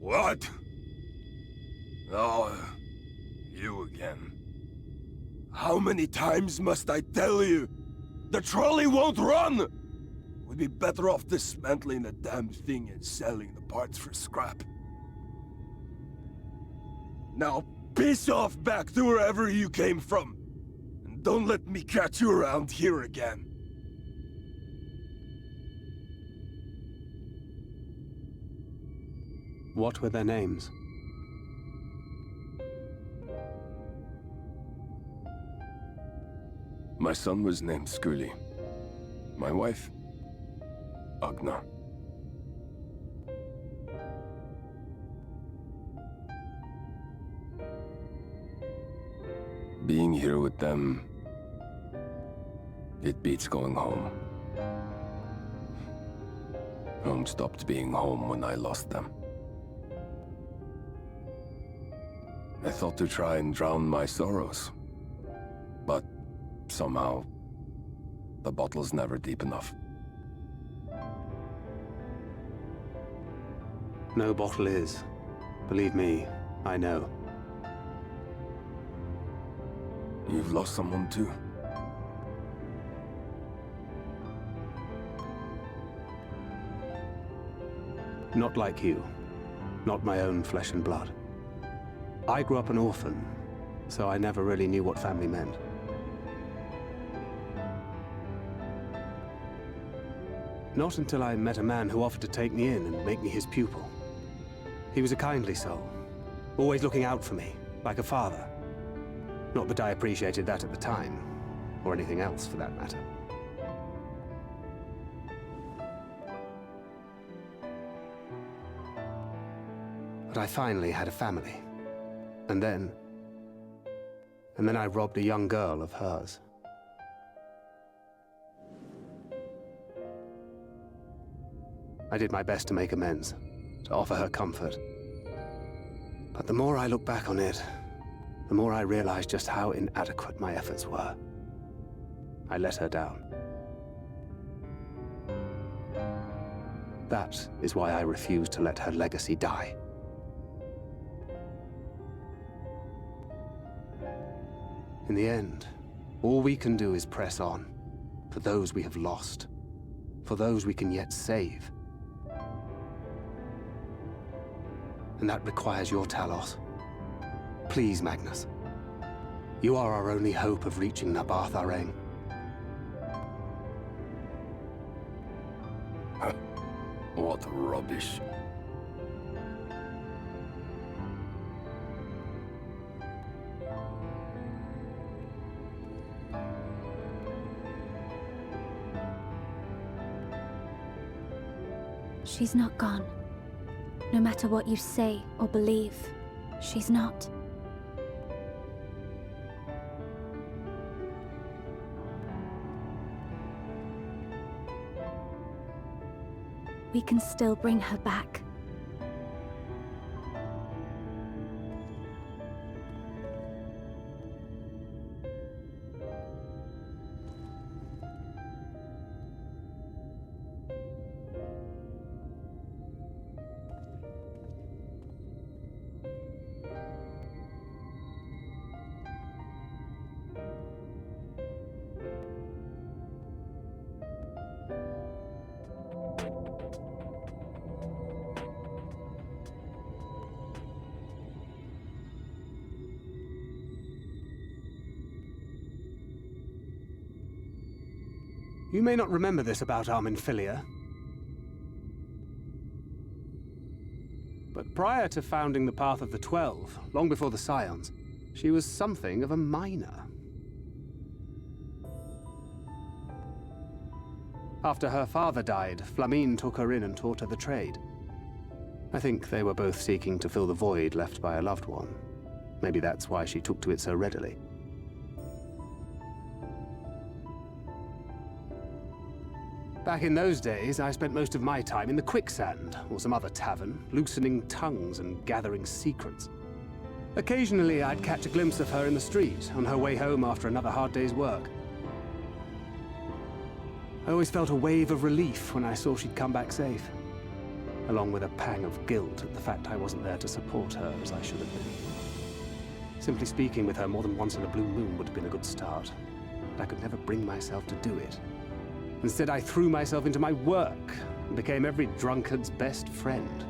What? Oh, you again. How many times must I tell you? The trolley won't run! We'd be better off dismantling the damn thing and selling the parts for scrap. Now piss off back to wherever you came from. And don't let me catch you around here again. What were their names? My son was named Skuli. My wife, Agna. Being here with them, it beats going home. Home stopped being home when I lost them. I thought to try and drown my sorrows, but somehow, the bottle's never deep enough. No bottle is. Believe me, I know. You've lost someone too? Not like you. Not my own flesh and blood. I grew up an orphan, so I never really knew what family meant. Not until I met a man who offered to take me in and make me his pupil. He was a kindly soul, always looking out for me, like a father. Not that I appreciated that at the time, or anything else for that matter. But I finally had a family. And then I robbed a young girl of hers. I did my best to make amends, to offer her comfort. But the more I look back on it, the more I realize just how inadequate my efforts were. I let her down. That is why I refuse to let her legacy die. In the end, all we can do is press on, for those we have lost, for those we can yet save. And that requires your Talos. Please, Magnus. You are our only hope of reaching Nabarth Areng. What rubbish. She's not gone. No matter what you say or believe, she's not. we can still bring her back. You may not remember this about Arminfilia, but prior to founding the Path of the 12, long before the Scions, she was something of a miner. After her father died, Flamine took her in and taught her the trade. I think they were both seeking to fill the void left by a loved one. Maybe that's why she took to it so readily. Back in those days, I spent most of my time in the Quicksand, or some other tavern, loosening tongues and gathering secrets. Occasionally, I'd catch a glimpse of her in the street, on her way home after another hard day's work. I always felt a wave of relief when I saw she'd come back safe, along with a pang of guilt at the fact I wasn't there to support her as I should have been. Simply speaking with her more than once in a blue moon would have been a good start, but I could never bring myself to do it. Instead, I threw myself into my work and became every drunkard's best friend.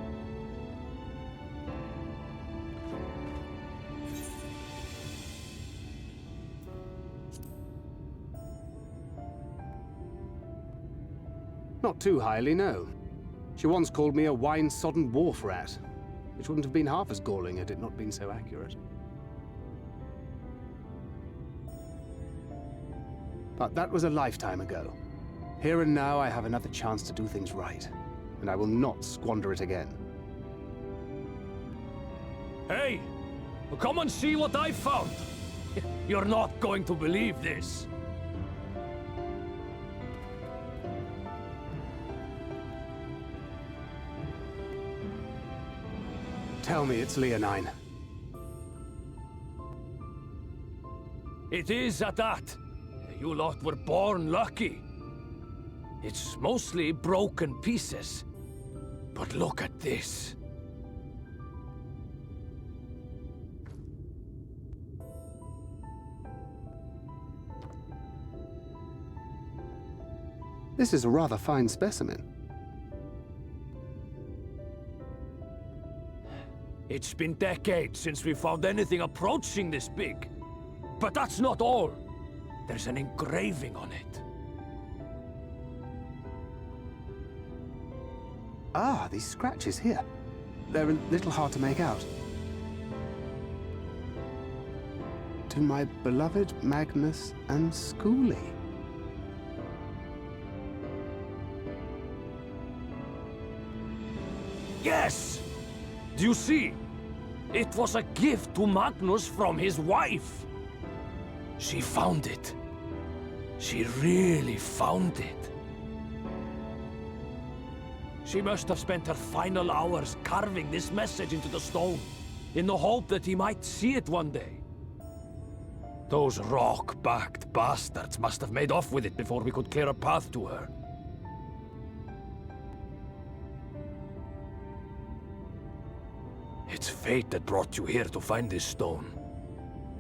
Not too highly, no. She once called me a wine-sodden wharf rat, which wouldn't have been half as galling had it not been so accurate. But that was a lifetime ago. Here and now, I have another chance to do things right, and I will not squander it again. Hey! Come and see what I found! You're not going to believe this! Tell me it's Leonine. It is at that. You lot were born lucky. It's mostly broken pieces. But look at this. This is a rather fine specimen. It's been decades since we found anything approaching this big. But that's not all. There's an engraving on it. Ah, these scratches here. They're a little hard to make out. To my beloved Magnus and Schoolie. Yes! Do you see? It was a gift to Magnus from his wife. She found it. She really found it. She must have spent her final hours carving this message into the stone, in the hope that he might see it one day. Those rock-backed bastards must have made off with it before we could clear a path to her. It's fate that brought you here to find this stone.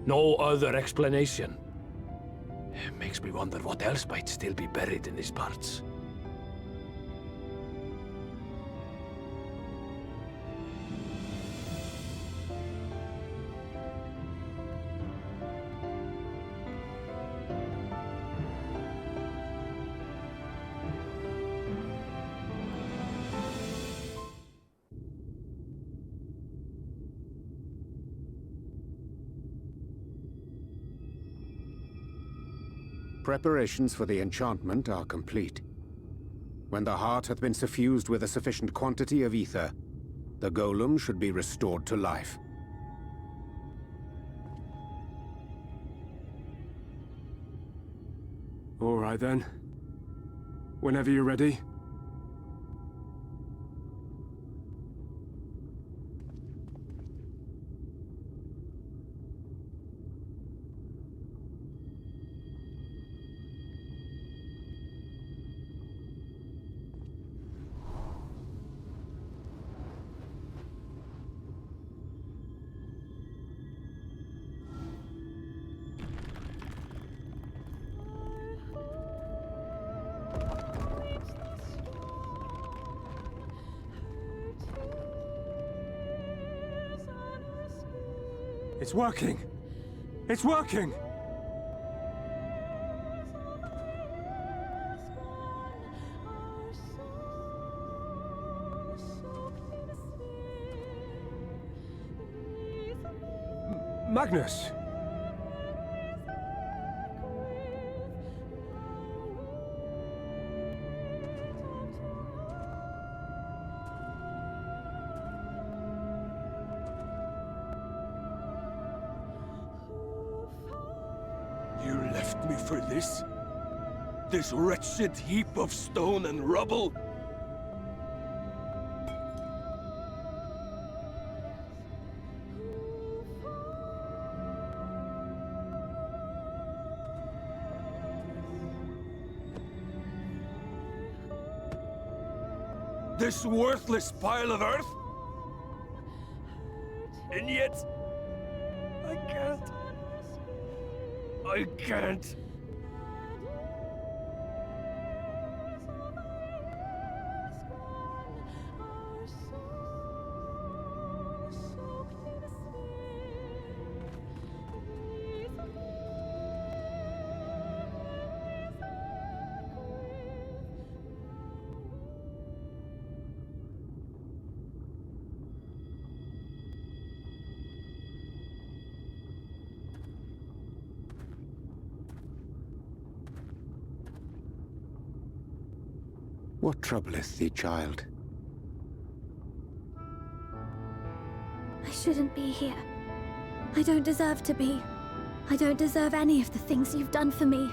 No other explanation. It makes me wonder what else might still be buried in these parts. Preparations for the enchantment are complete. When the heart hath been suffused with a sufficient quantity of ether, the golem should be restored to life. All right then. Whenever you're ready. It's working! It's working! Magnus! You left me for this? This wretched heap of stone and rubble? This worthless pile of earth? And yet, I can't. I can't. What troubleth thee, child? I shouldn't be here. I don't deserve to be. I don't deserve any of the things you've done for me.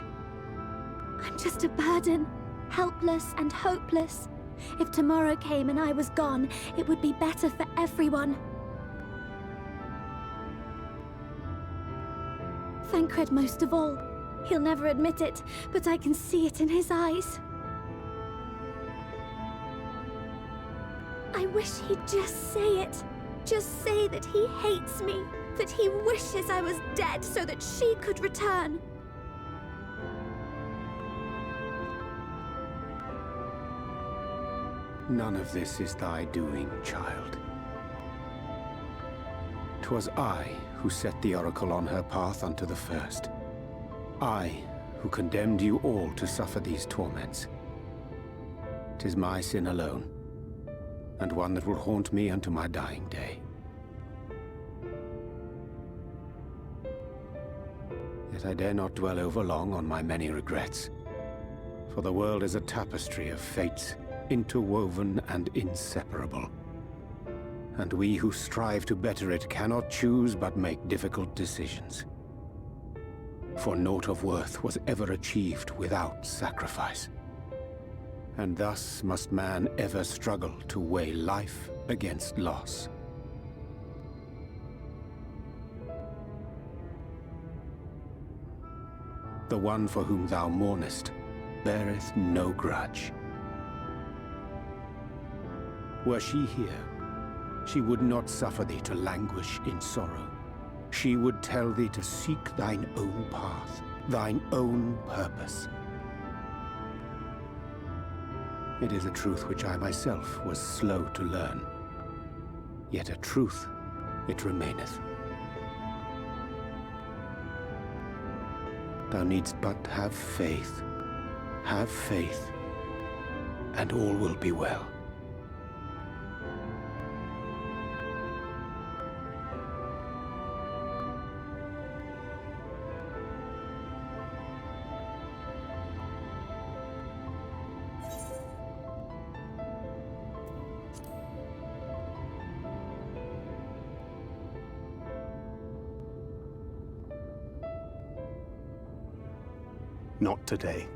I'm just a burden, helpless and hopeless. If tomorrow came and I was gone, it would be better for everyone. Thancred most of all. He'll never admit it, but I can see it in his eyes. I wish he'd just say it. Just say that he hates me, that he wishes I was dead so that she could return. None of this is thy doing, child. 'Twas I who set the Oracle on her path unto the first. I who condemned you all to suffer these torments. 'Tis my sin alone, and one that will haunt me unto my dying day. Yet I dare not dwell over long on my many regrets, for the world is a tapestry of fates, interwoven and inseparable. And we who strive to better it cannot choose but make difficult decisions. For naught of worth was ever achieved without sacrifice. And thus must man ever struggle to weigh life against loss. The one for whom thou mournest beareth no grudge. Were she here, she would not suffer thee to languish in sorrow. She would tell thee to seek thine own path, thine own purpose. It is a truth which I myself was slow to learn. Yet a truth it remaineth. Thou needst but have faith, and all will be well. Not today.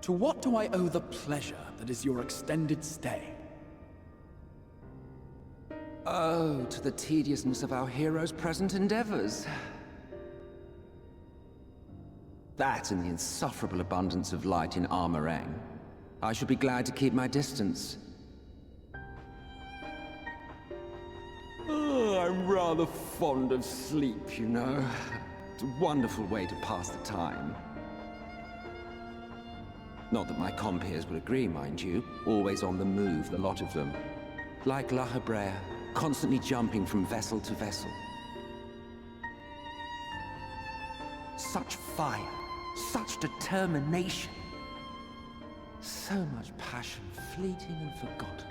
To what do I owe the pleasure that is your extended stay? Oh, to the tediousness of our hero's present endeavors. That and the insufferable abundance of light in Armorang. I should be glad to keep my distance. Oh, I'm rather fond of sleep, you know. It's a wonderful way to pass the time. Not that my compeers would agree, mind you. Always on the move, the lot of them. Like La Hebrea, constantly jumping from vessel to vessel. Such fire, such determination. So much passion fleeting and forgotten.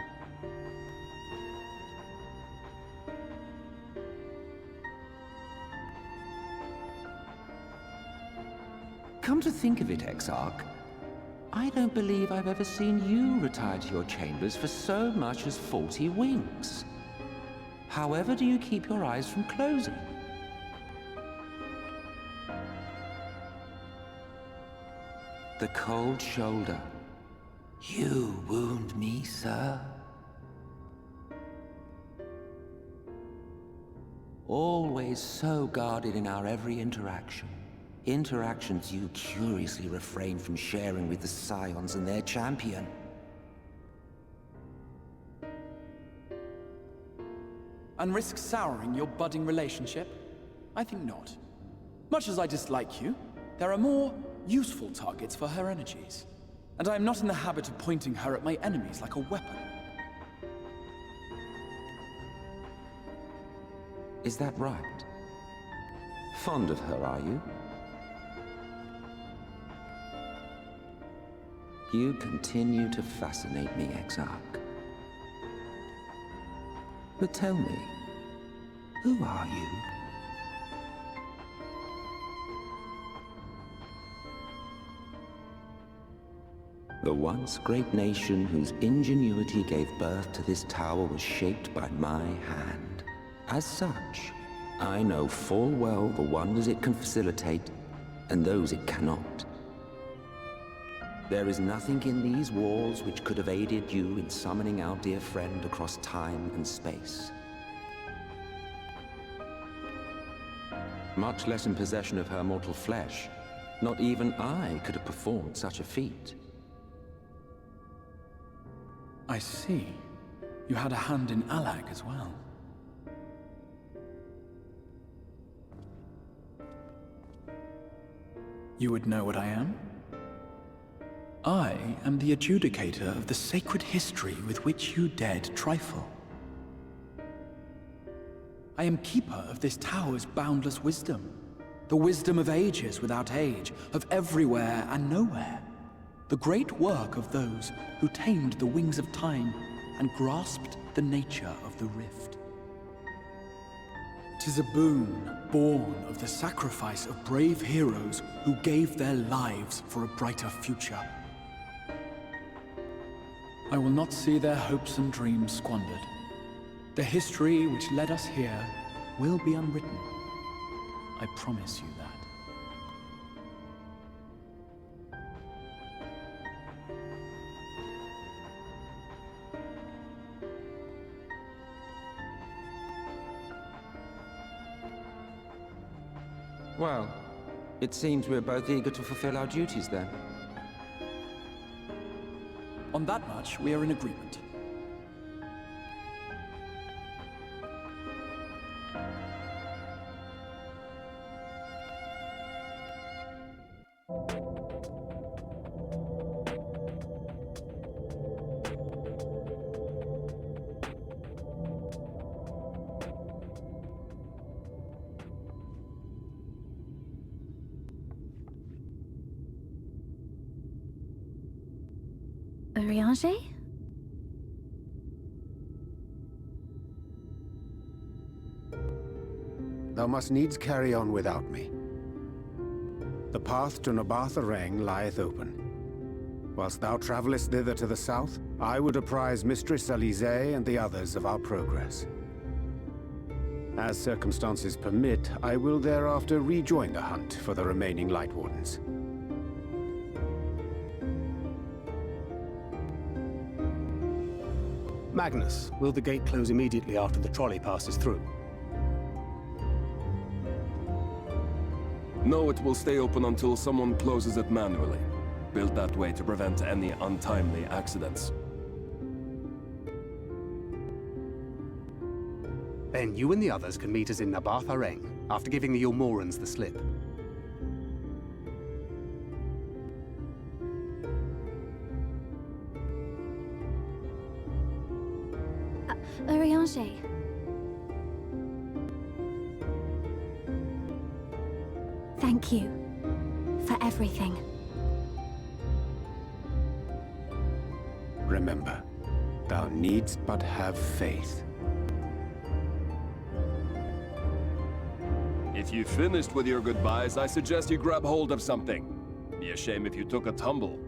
Come to think of it, Exarch, I don't believe I've ever seen you retire to your chambers for so much as 40 winks. However do you keep your eyes from closing? The cold shoulder. You wound me, sir. Always so guarded in our every interaction. Interactions you curiously refrain from sharing with the Scions and their champion. And risk souring your budding relationship? I think not. Much as I dislike you, there are more useful targets for her energies. And I am not in the habit of pointing her at my enemies like a weapon. Is that right? Fond of her, are you? You continue to fascinate me, Exarch. But tell me, who are you? The once great nation whose ingenuity gave birth to this tower was shaped by my hand. As such, I know full well the wonders it can facilitate and those it cannot. There is nothing in these walls which could have aided you in summoning our dear friend across time and space. Much less in possession of her mortal flesh, not even I could have performed such a feat. I see. You had a hand in Alag as well. You would know what I am? I am the adjudicator of the sacred history with which you dared trifle. I am keeper of this tower's boundless wisdom. The wisdom of ages without age, of everywhere and nowhere. The great work of those who tamed the wings of time and grasped the nature of the rift. 'Tis a boon born of the sacrifice of brave heroes who gave their lives for a brighter future. I will not see their hopes and dreams squandered. The history which led us here will be unwritten. I promise you that. Well, it seems we're both eager to fulfill our duties then. On that much, we are in agreement. Urianger? Thou must needs carry on without me. The path to Nabartha lieth open. Whilst thou travellest thither to the south, I would apprise Mistress Alize and the others of our progress. As circumstances permit, I will thereafter rejoin the hunt for the remaining Light Wardens. Magnus, will the gate close immediately after the trolley passes through? No, it will stay open until someone closes it manually. Built that way to prevent any untimely accidents. Then you and the others can meet us in Nabarth Areng, after giving the Ilmorans the slip. Urianger. Thank you for everything. Remember, thou needst but have faith. If you've finished with your goodbyes, I suggest you grab hold of something. Be a shame if you took a tumble.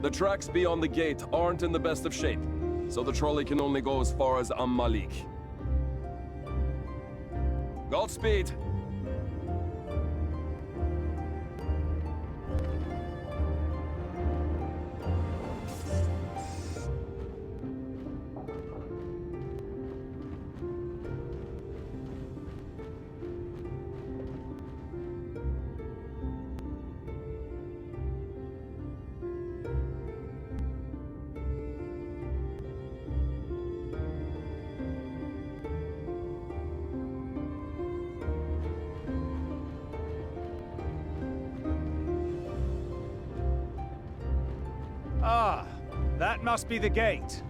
The tracks beyond the gate aren't in the best of shape, so the trolley can only go as far as Malik. Godspeed! Ah, that must be the gate.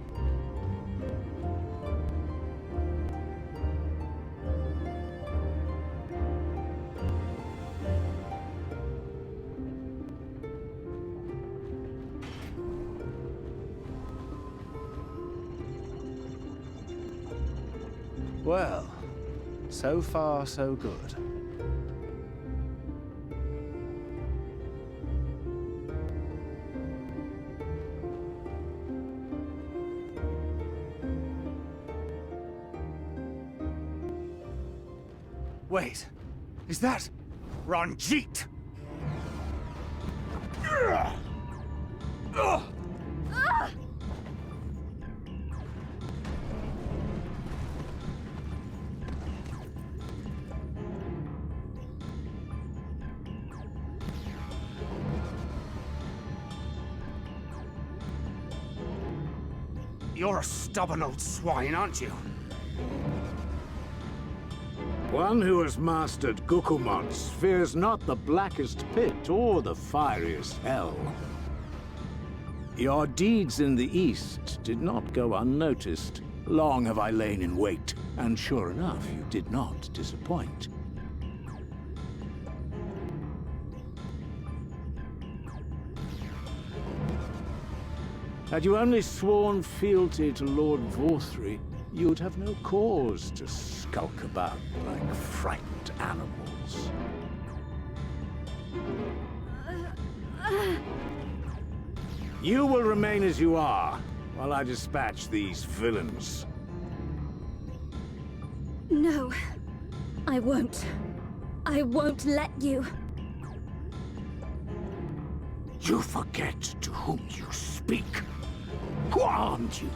Well, so far so good. Wait, is that Ranjit? You're a stubborn old swine, aren't you? One who has mastered Gukumots fears not the blackest pit or the fieriest hell. Your deeds in the east did not go unnoticed. Long have I lain in wait, and sure enough, you did not disappoint. Had you only sworn fealty to Lord Vorthri, you'd have no cause to skulk about like frightened animals. You will remain as you are, while I dispatch these villains. No, I won't. I won't let you. You forget to whom you speak. Who armed you,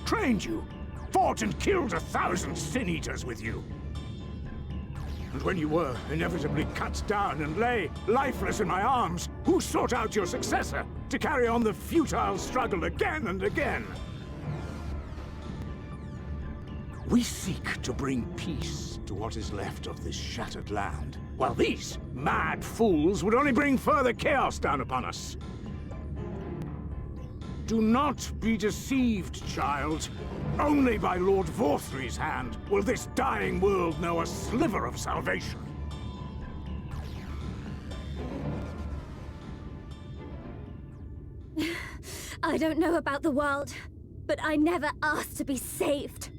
trained you, fought and killed 1,000 Sin-Eaters with you. And when you were inevitably cut down and lay lifeless in my arms, who sought out your successor to carry on the futile struggle again and again? We seek to bring peace to what is left of this shattered land, while these mad fools would only bring further chaos down upon us. Do not be deceived, child. Only by Lord Vorthri's hand will this dying world know a sliver of salvation. I don't know about the world, but I never asked to be saved.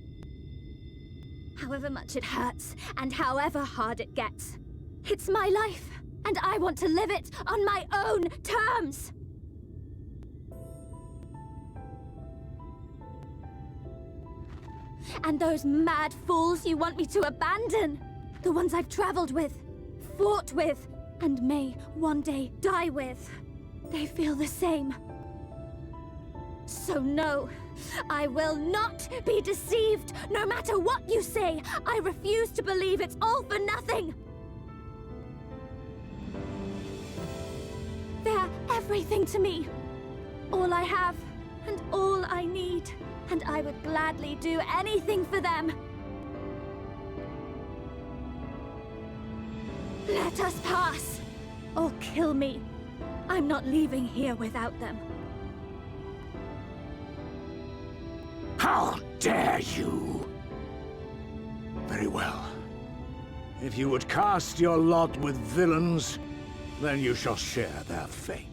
However much it hurts, and however hard it gets, it's my life, and I want to live it on my own terms. And those mad fools you want me to abandon. The ones I've traveled with, fought with, and may one day die with. They feel the same. So no, I will not be deceived. No matter what you say, I refuse to believe it's all for nothing. They're everything to me. All I have, and all I need. And I would gladly do anything for them. Let us pass, or kill me. I'm not leaving here without them. How dare you! Very well. If you would cast your lot with villains, then you shall share their fate.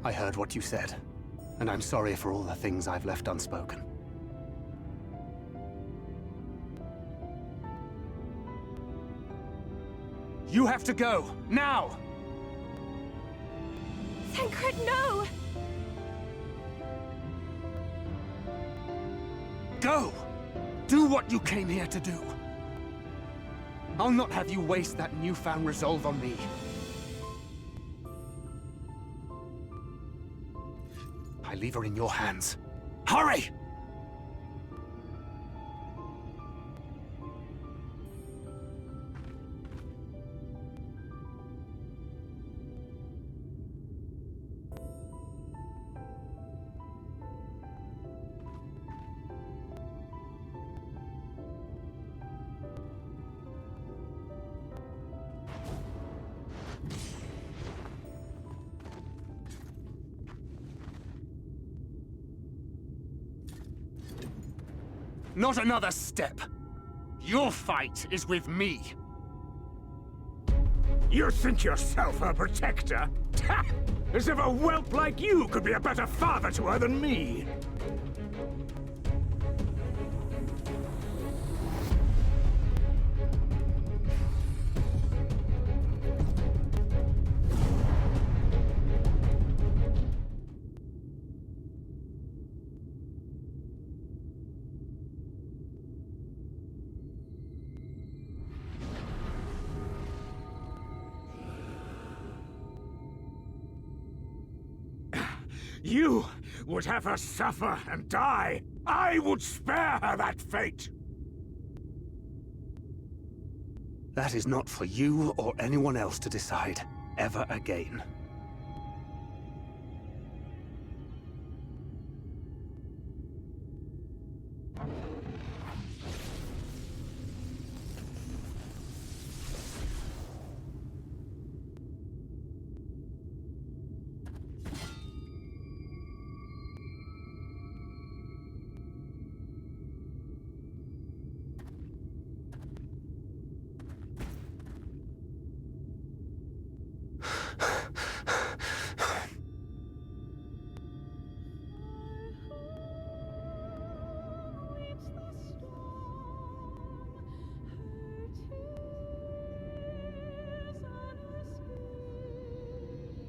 I heard what you said, and I'm sorry for all the things I've left unspoken. You have to go, now! Thancred, no! Go! Do what you came here to do. I'll not have you waste that newfound resolve on me. I leave her in your hands. Hurry! Not another step. Your fight is with me. You think yourself her protector? As if a whelp like you could be a better father to her than me! You would have her suffer and die. I would spare her that fate. That is not for you or anyone else to decide, ever again.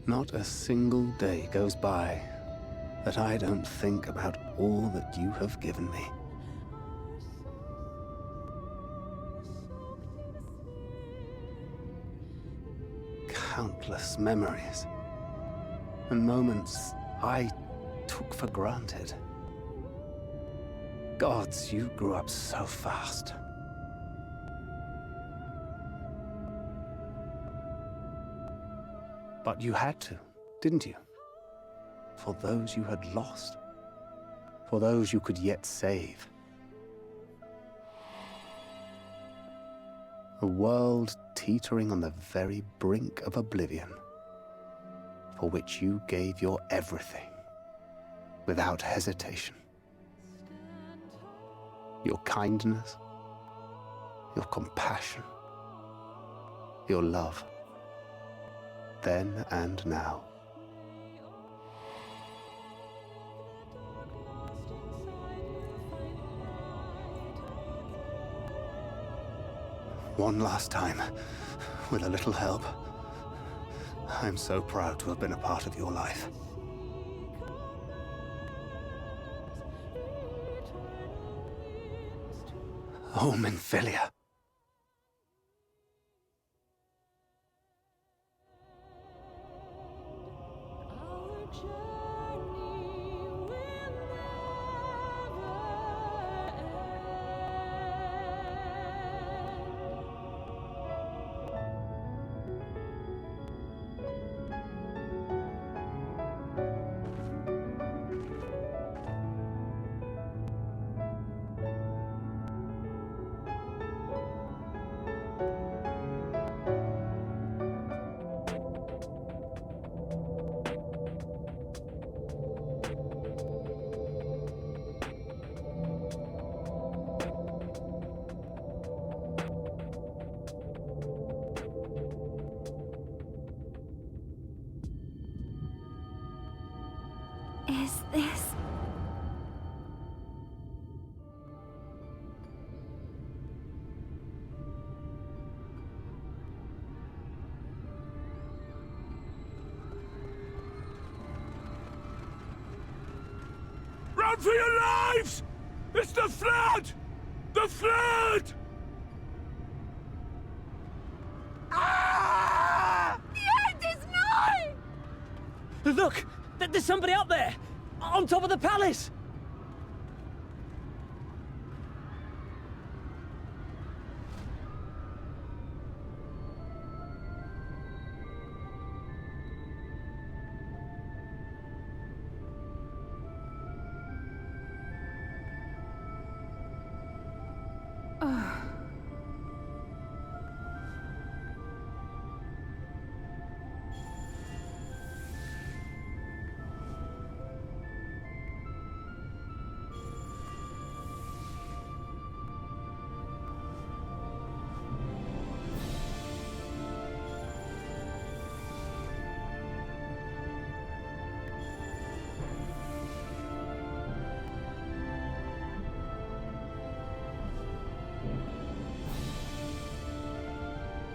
Not a single day goes by that I don't think about all that you have given me. Countless memories and moments I took for granted. Gods, you grew up so fast. But you had to, didn't you? For those you had lost. For those you could yet save. A world teetering on the very brink of oblivion, for which you gave your everything, without hesitation. Your kindness, your compassion, your love. Then and now. One last time, with a little help. I'm so proud to have been a part of your life. Oh, Minfilia. Is this... Run for your lives! It's the flood! The flood! Ah! The end is nigh! Look! There's somebody up there! On top of the palace!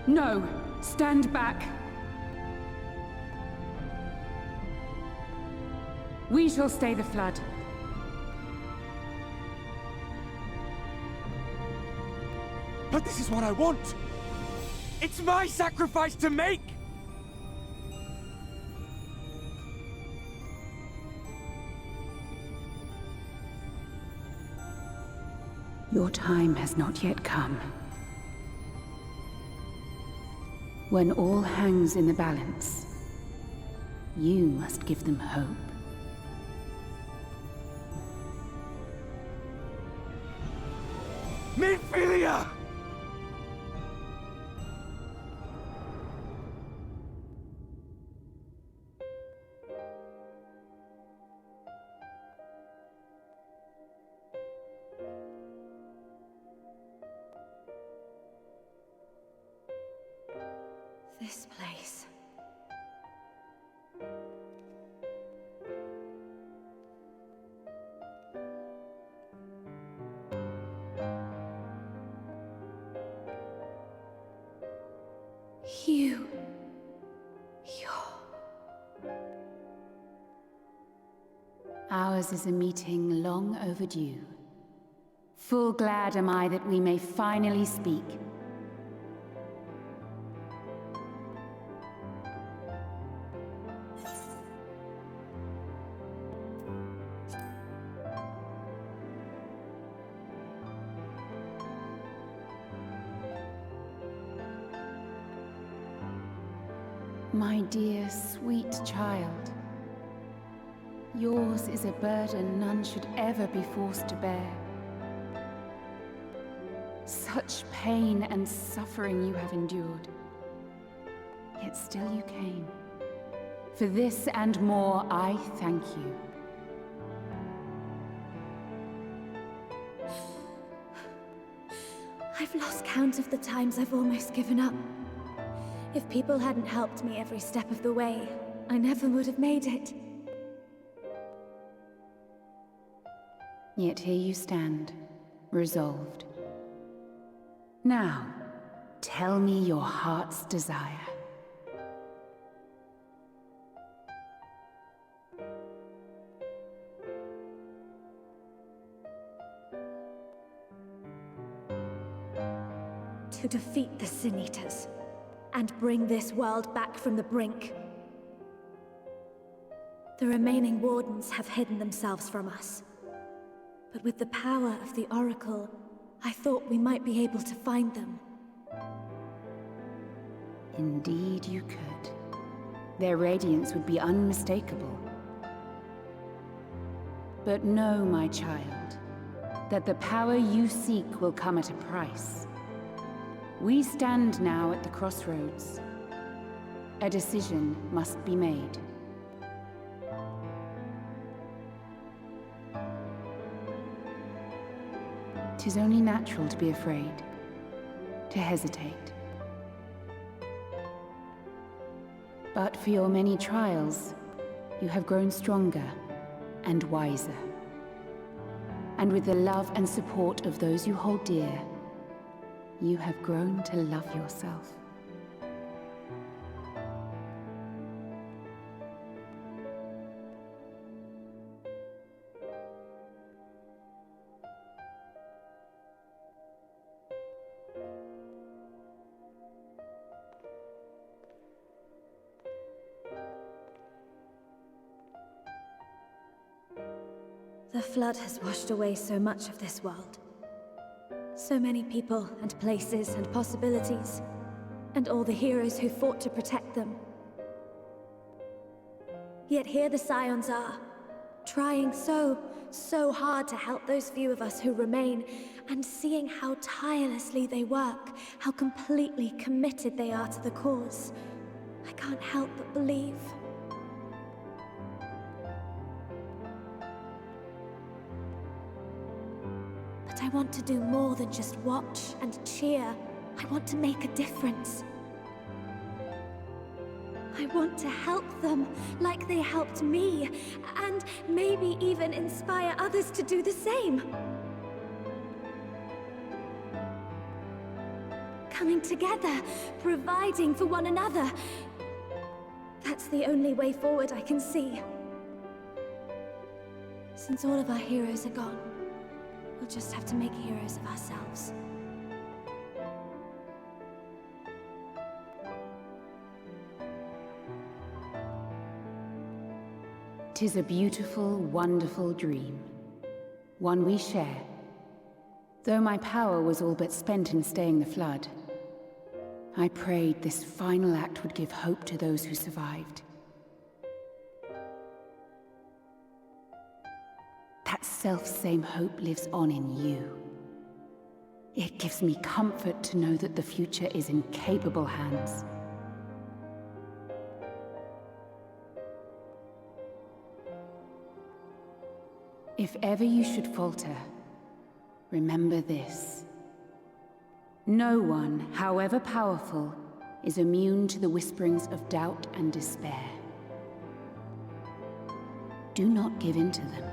No! Stand back! We shall stay the flood. But this is what I want! It's my sacrifice to make! Your time has not yet come. When all hangs in the balance, you must give them hope. Minfilia! This place... Ours is a meeting long overdue. Full glad am I that we may finally speak. My dear, sweet child, yours is a burden none should ever be forced to bear. Such pain and suffering you have endured. Yet still you came. For this and more, I thank you. I've lost count of the times I've almost given up. If people hadn't helped me every step of the way, I never would have made it. Yet here you stand, resolved. Now, tell me your heart's desire. To defeat the Sin Eaters and bring this world back from the brink. The remaining Wardens have hidden themselves from us. But with the power of the Oracle, I thought we might be able to find them. Indeed you could. Their radiance would be unmistakable. But know, my child, that the power you seek will come at a price. We stand now at the crossroads. A decision must be made. Tis only natural to be afraid, to hesitate. But for your many trials, you have grown stronger and wiser. And with the love and support of those you hold dear, you have grown to love yourself. The flood has washed away so much of this world. So many people and places and possibilities, and all the heroes who fought to protect them. Yet here the Scions are, trying so hard to help those few of us who remain, and seeing how tirelessly they work, how completely committed they are to the cause. I can't help but believe. But I want to do more than just watch and cheer. I want to make a difference. I want to help them, like they helped me, and maybe even inspire others to do the same. Coming together, providing for one another. That's the only way forward I can see. Since all of our heroes are gone, we'll just have to make heroes of ourselves. "'Tis a beautiful, wonderful dream. One we share. Though my power was all but spent in staying the flood, I prayed this final act would give hope to those who survived. That self-same hope lives on in you. It gives me comfort to know that the future is in capable hands. If ever you should falter, remember this. No one, however powerful, is immune to the whisperings of doubt and despair. Do not give in to them.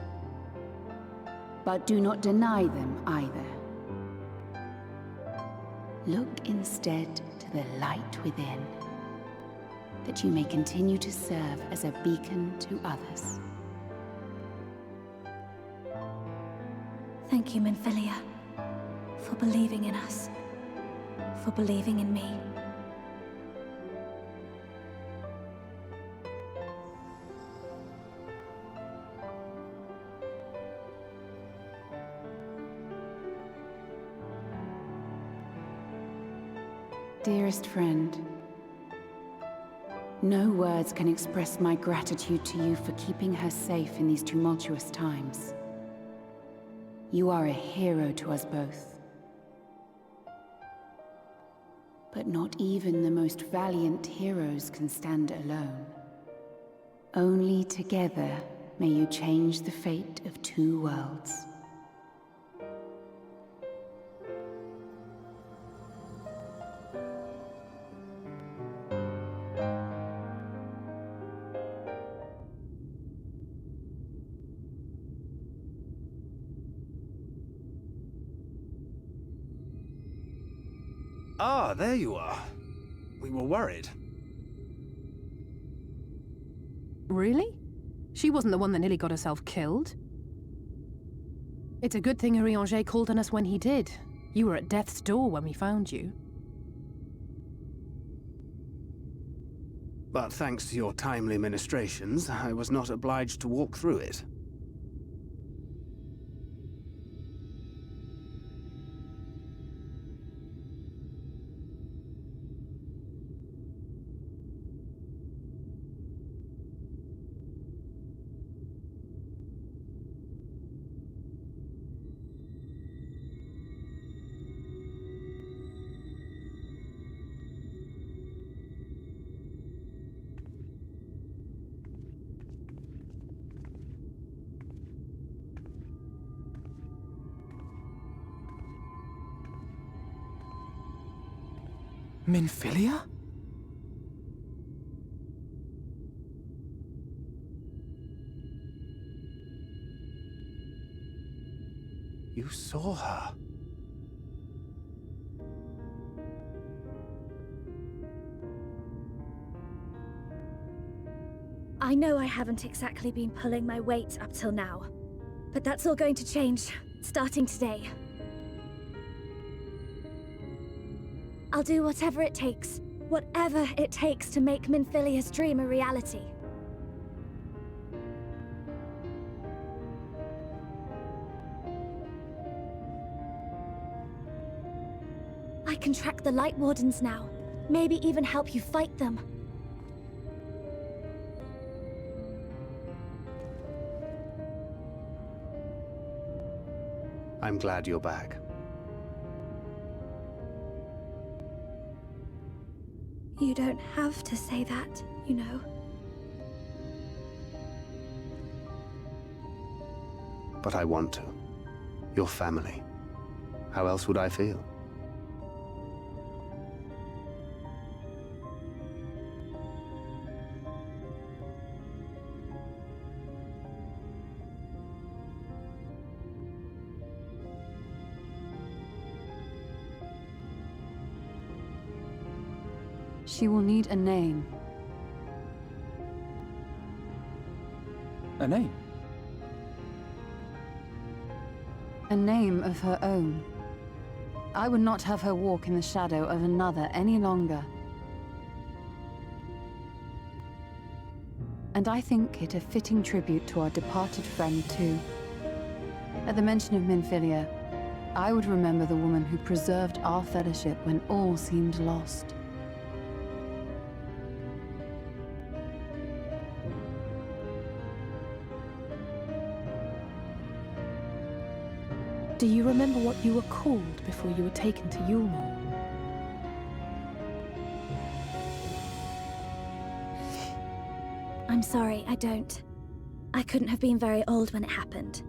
But do not deny them either. Look instead to the light within, that you may continue to serve as a beacon to others. Thank you, Minfilia, for believing in us, for believing in me. Dearest friend, no words can express my gratitude to you for keeping her safe in these tumultuous times. You are a hero to us both. But not even the most valiant heroes can stand alone. Only together may you change the fate of two worlds. Ah, there you are. We were worried. Really? She wasn't the one that nearly got herself killed. It's a good thing Urianger called on us when he did. You were at death's door when we found you. But thanks to your timely ministrations, I was not obliged to walk through it. Minfilia? You saw her. I know I haven't exactly been pulling my weight up till now, but that's all going to change, starting today. I'll do whatever it takes to make Minfilia's dream a reality. I can track the Light Wardens now, maybe even help you fight them. I'm glad you're back. You don't have to say that, you know. But I want to. Your family. How else would I feel? She will need a name. A name? A name of her own. I would not have her walk in the shadow of another any longer. And I think it a fitting tribute to our departed friend, too. At the mention of Minfilia, I would remember the woman who preserved our fellowship when all seemed lost. Do you remember what you were called before you were taken to Yulmore? I'm sorry, I don't. I couldn't have been very old when it happened.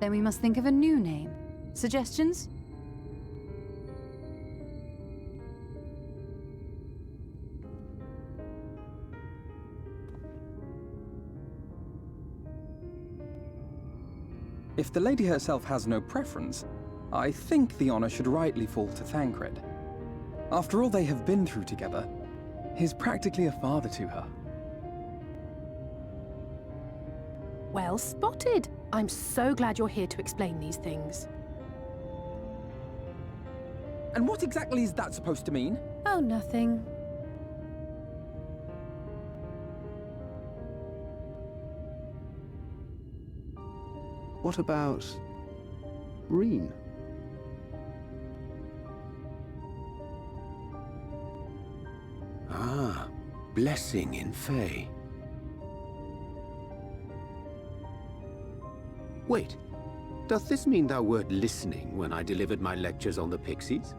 Then we must think of a new name. Suggestions? If the lady herself has no preference, I think the honor should rightly fall to Thancred. After all they have been through together, he's practically a father to her. Well spotted. I'm so glad you're here to explain these things. And what exactly is that supposed to mean? Oh, nothing. What about Reen? Ah, blessing in Fae. Wait, doth this mean thou wert listening when I delivered my lectures on the Pixies?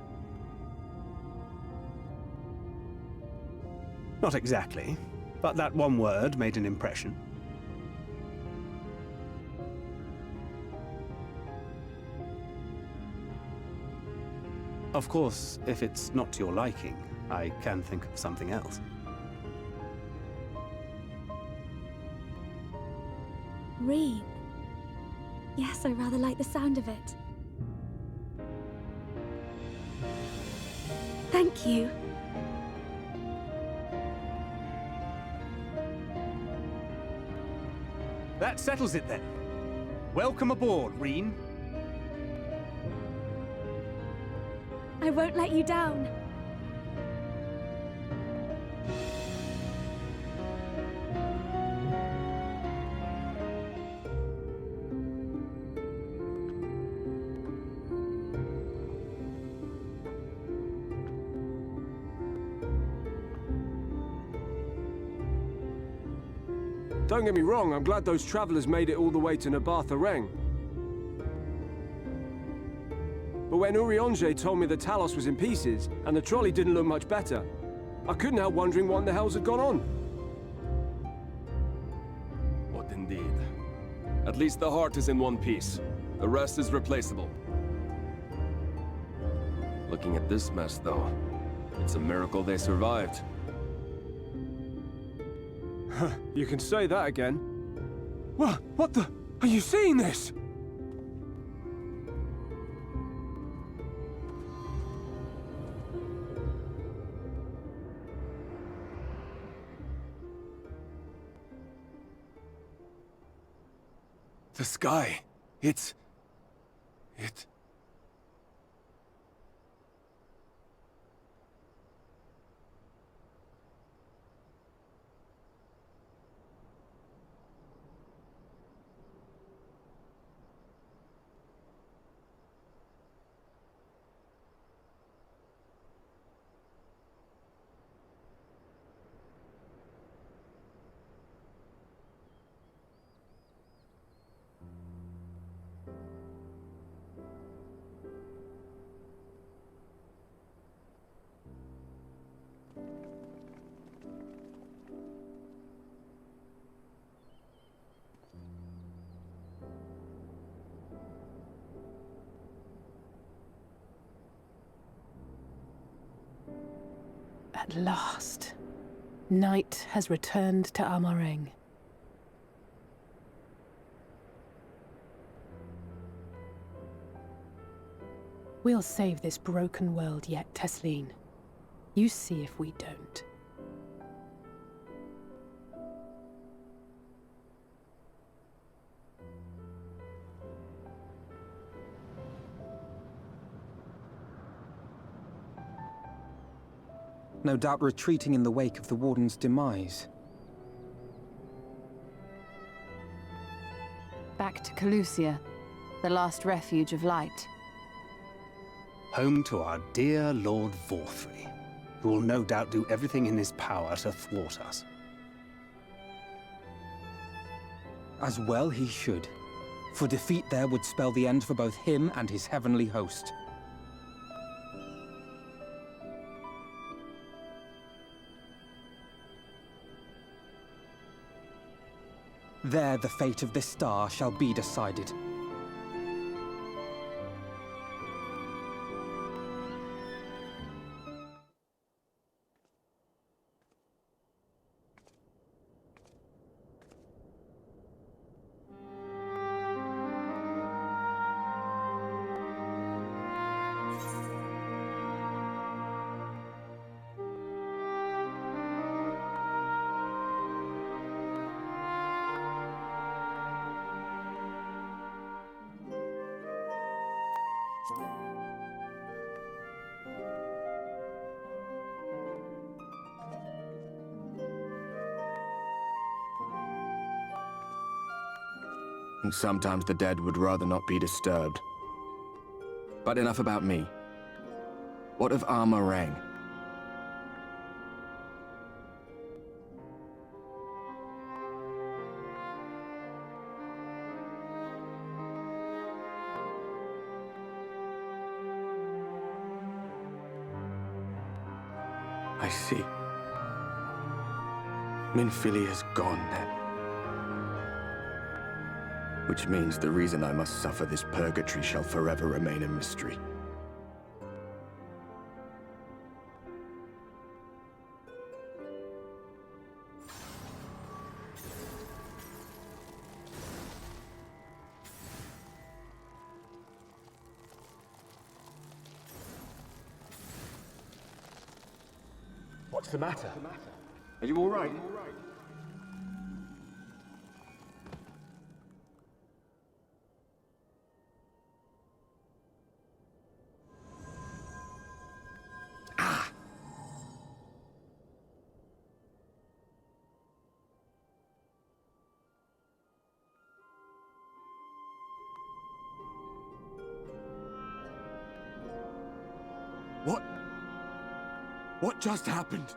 Not exactly, but that one word made an impression. Of course, if it's not to your liking, I can think of something else. Reen. Yes, I rather like the sound of it. Thank you. That settles it then. Welcome aboard, Reen. I won't let you down. Don't get me wrong, I'm glad those travelers made it all the way to Nabartha Reng. But when Urianger told me the Talos was in pieces, and the trolley didn't look much better, I couldn't help wondering what in the hell's had gone on. What indeed? At least the heart is in one piece. The rest is replaceable. Looking at this mess, though, it's a miracle they survived. You can say that again. What the? Are you seeing this? The sky. It... At last, night has returned to Amareng. We'll save this broken world yet, Tesleen. You see if we don't. No doubt retreating in the wake of the Warden's demise. Back to Calusia, the last refuge of light. Home to our dear Lord Vorthri, who will no doubt do everything in his power to thwart us. As well he should, for defeat there would spell the end for both him and his heavenly host. There the fate of this star shall be decided. And sometimes the dead would rather not be disturbed. But enough about me. What of Amareng? I see. Minfili is gone then. Which means the reason I must suffer this purgatory shall forever remain a mystery. What's the matter? Are you all right? What just happened?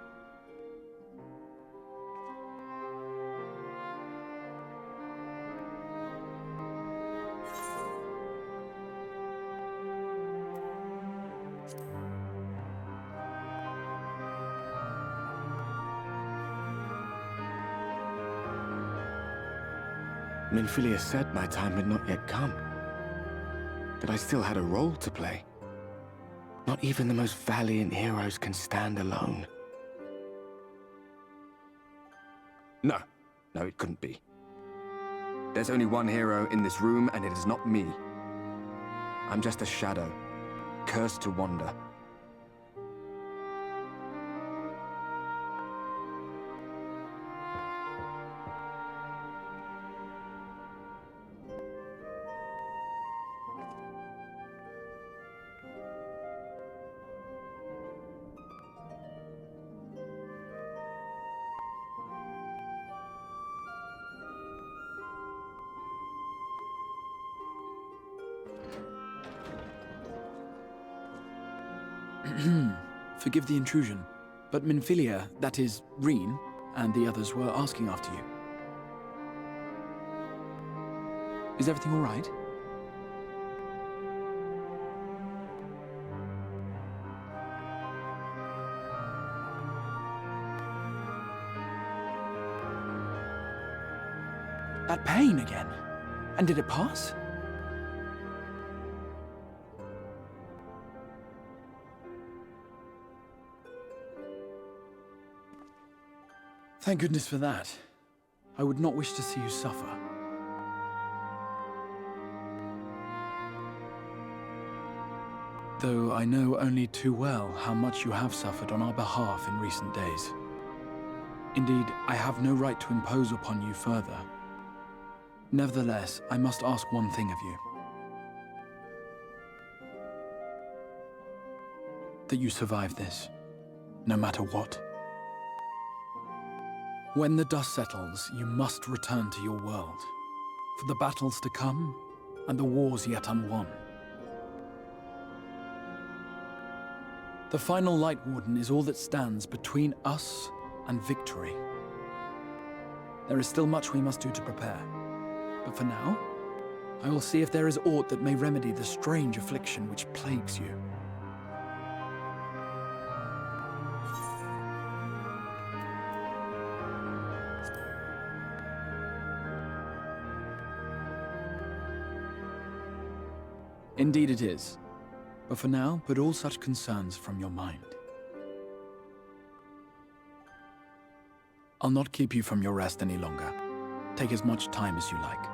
Minfilia said my time had not yet come. That I still had a role to play. Not even the most valiant heroes can stand alone. No, it couldn't be. There's only one hero in this room, and it is not me. I'm just a shadow, cursed to wander. Forgive the intrusion, but Minfilia, that is, Reen, and the others were asking after you. Is everything all right? That pain again? And did it pass? Thank goodness for that. I would not wish to see you suffer. Though I know only too well how much you have suffered on our behalf in recent days. Indeed, I have no right to impose upon you further. Nevertheless, I must ask one thing of you. That you survive this, no matter what. When the dust settles, you must return to your world, for the battles to come, and the wars yet unwon. The final Light Warden is all that stands between us and victory. There is still much we must do to prepare, but for now, I will see if there is aught that may remedy the strange affliction which plagues you. Indeed it is. But for now, put all such concerns from your mind. I'll not keep you from your rest any longer. Take as much time as you like.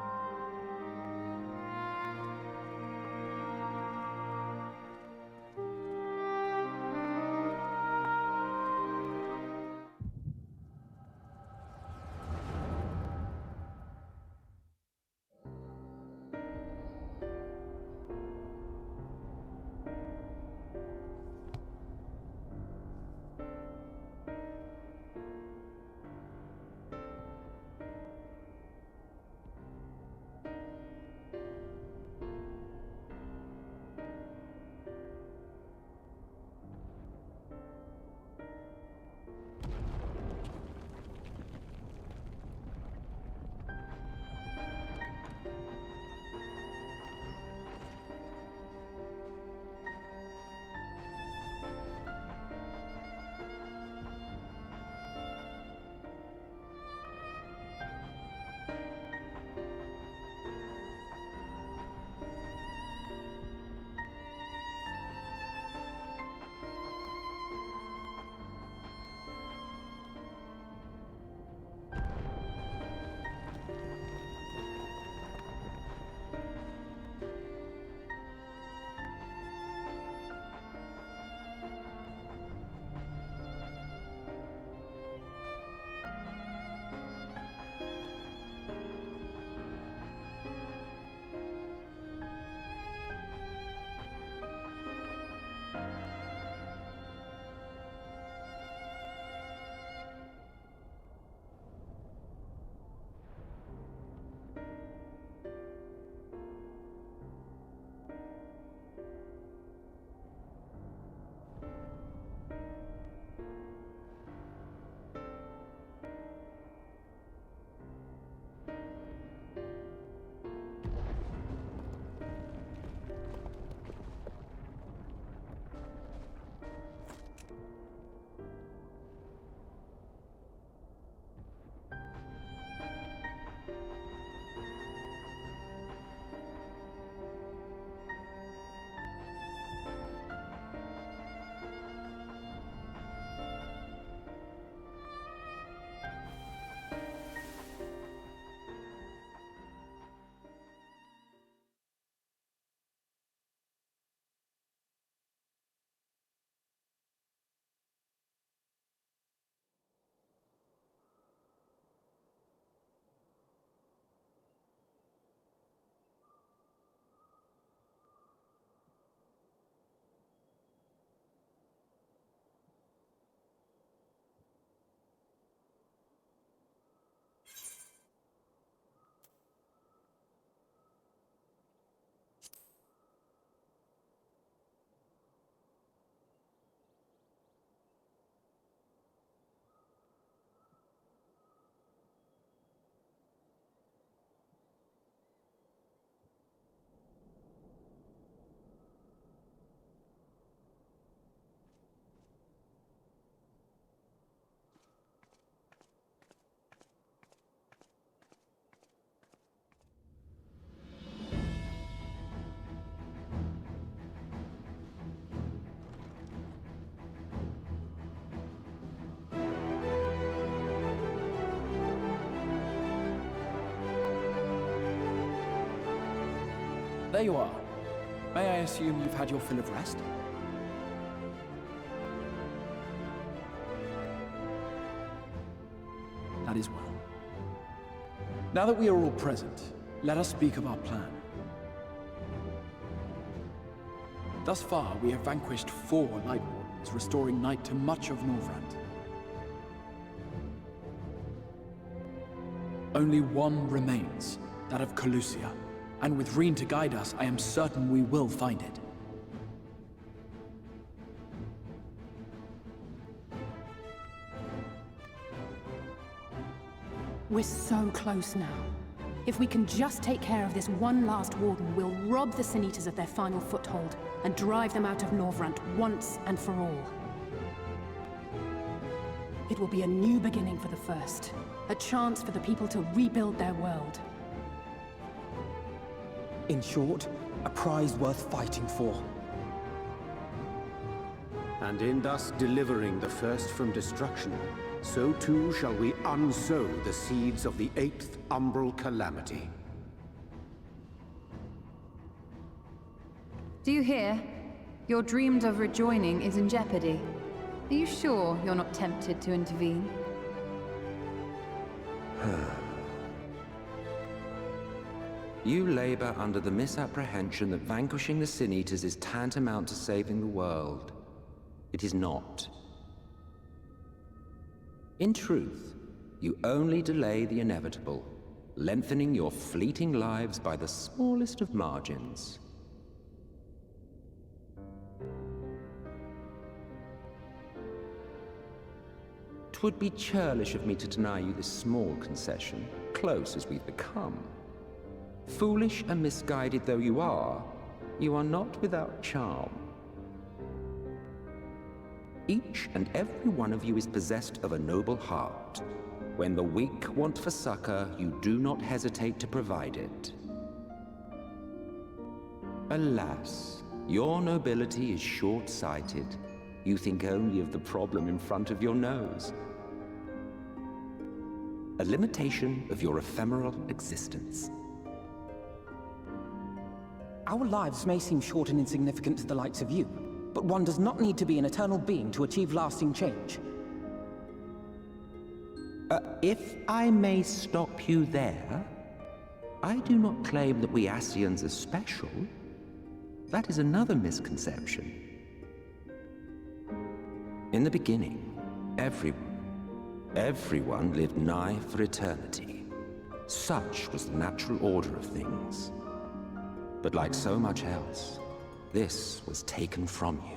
There you are. May I assume you've had your fill of rest? That is well. Now that we are all present, let us speak of our plan. Thus far, we have vanquished 4 Light Wardens, restoring night to much of Norvrant. Only one remains, that of Calusia. And with Reen to guide us, I am certain we will find it. We're so close now. If we can just take care of this one last Warden, we'll rob the Sin Eaters of their final foothold and drive them out of Norvrant once and for all. It will be a new beginning for the First. A chance for the people to rebuild their world. In short, a prize worth fighting for. And in thus delivering the First from destruction, so too shall we unsow the seeds of the 8th Umbral Calamity. Do you hear? Your dreamed of rejoining is in jeopardy. Are you sure you're not tempted to intervene? You labor under the misapprehension that vanquishing the Sin Eaters is tantamount to saving the world. It is not. In truth, you only delay the inevitable, lengthening your fleeting lives by the smallest of margins. Twould be churlish of me to deny you this small concession, close as we've become. Foolish and misguided though you are not without charm. Each and every one of you is possessed of a noble heart. When the weak want for succor, you do not hesitate to provide it. Alas, your nobility is short-sighted. You think only of the problem in front of your nose. A limitation of your ephemeral existence. Our lives may seem short and insignificant to the likes of you, but one does not need to be an eternal being to achieve lasting change. If I may stop you there, I do not claim that we Ascians are special. That is another misconception. In the beginning, everyone lived nigh for eternity. Such was the natural order of things. But like so much else, this was taken from you.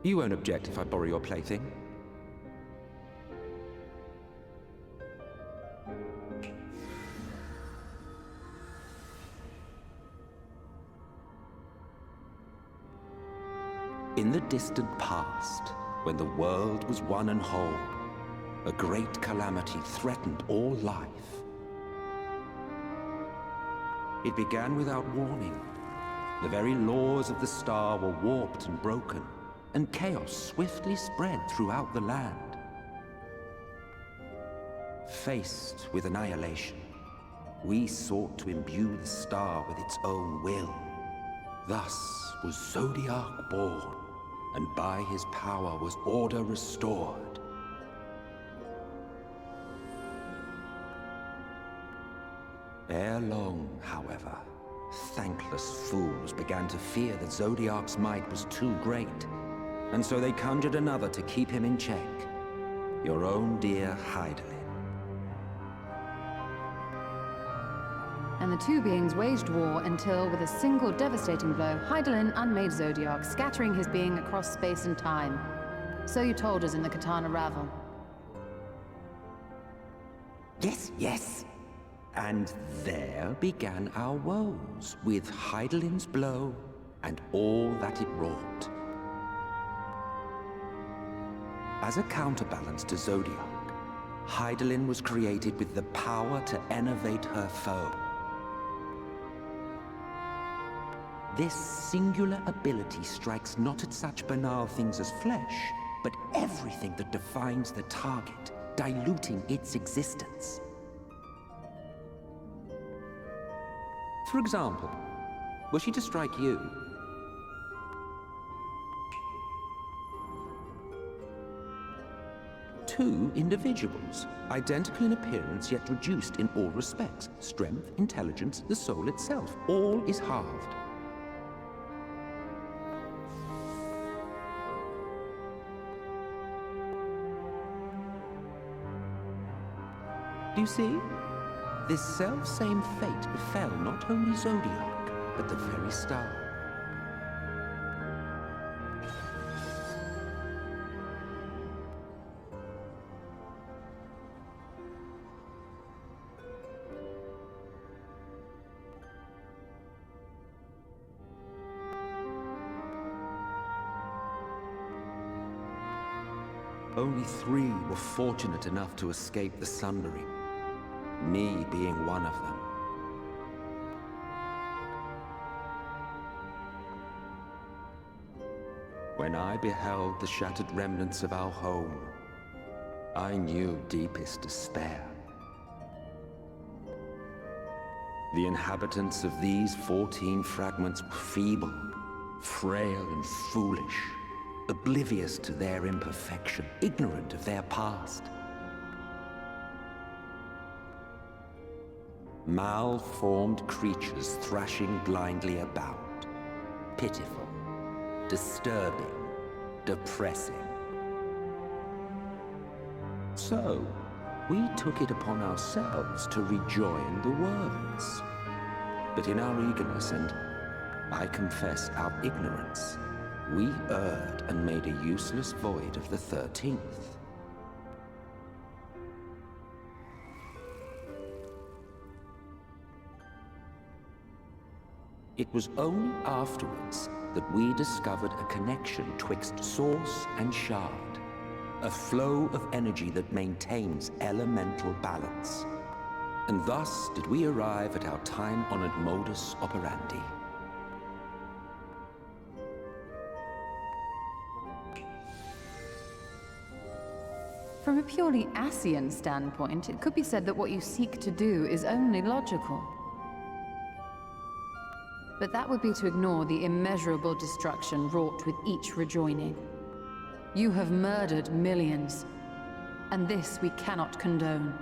You won't object if I borrow your plaything? In the distant past, when the world was one and whole, a great calamity threatened all life. It began without warning. The very laws of the star were warped and broken, and chaos swiftly spread throughout the land. Faced with annihilation, we sought to imbue the star with its own will. Thus was Zodiac born, and by his power was order restored. Ere long, however, thankless fools began to fear that Zodiac's might was too great, and so they conjured another to keep him in check. Your own dear Hydaelyn. And the two beings waged war until, with a single devastating blow, Hydaelyn unmade Zodiac, scattering his being across space and time. So you told us in the Katana Ravel. Yes. And there began our woes, with Hydaelyn's blow and all that it wrought. As a counterbalance to Zodiac, Hydaelyn was created with the power to enervate her foe. This singular ability strikes not at such banal things as flesh, but everything that defines the target, diluting its existence. For example, were she to strike you, two individuals, identical in appearance yet reduced in all respects. Strength, intelligence, the soul itself, all is halved. Do you see? This self-same fate befell not only Zodiac, but the very star. Only 3 were fortunate enough to escape the Sundering, me being one of them. When I beheld the shattered remnants of our home, I knew deepest despair. The inhabitants of these 14 fragments were feeble, frail and foolish, oblivious to their imperfection, ignorant of their past. Malformed creatures thrashing blindly about. Pitiful, disturbing, depressing. So, we took it upon ourselves to rejoin the worlds. But in our eagerness and, I confess, our ignorance, we erred and made a useless void of the 13th. It was only afterwards that we discovered a connection twixt source and shard, a flow of energy that maintains elemental balance. And thus did we arrive at our time-honored modus operandi. From a purely Ascian standpoint, it could be said that what you seek to do is only logical. But that would be to ignore the immeasurable destruction wrought with each rejoining. You have murdered millions, and this we cannot condone.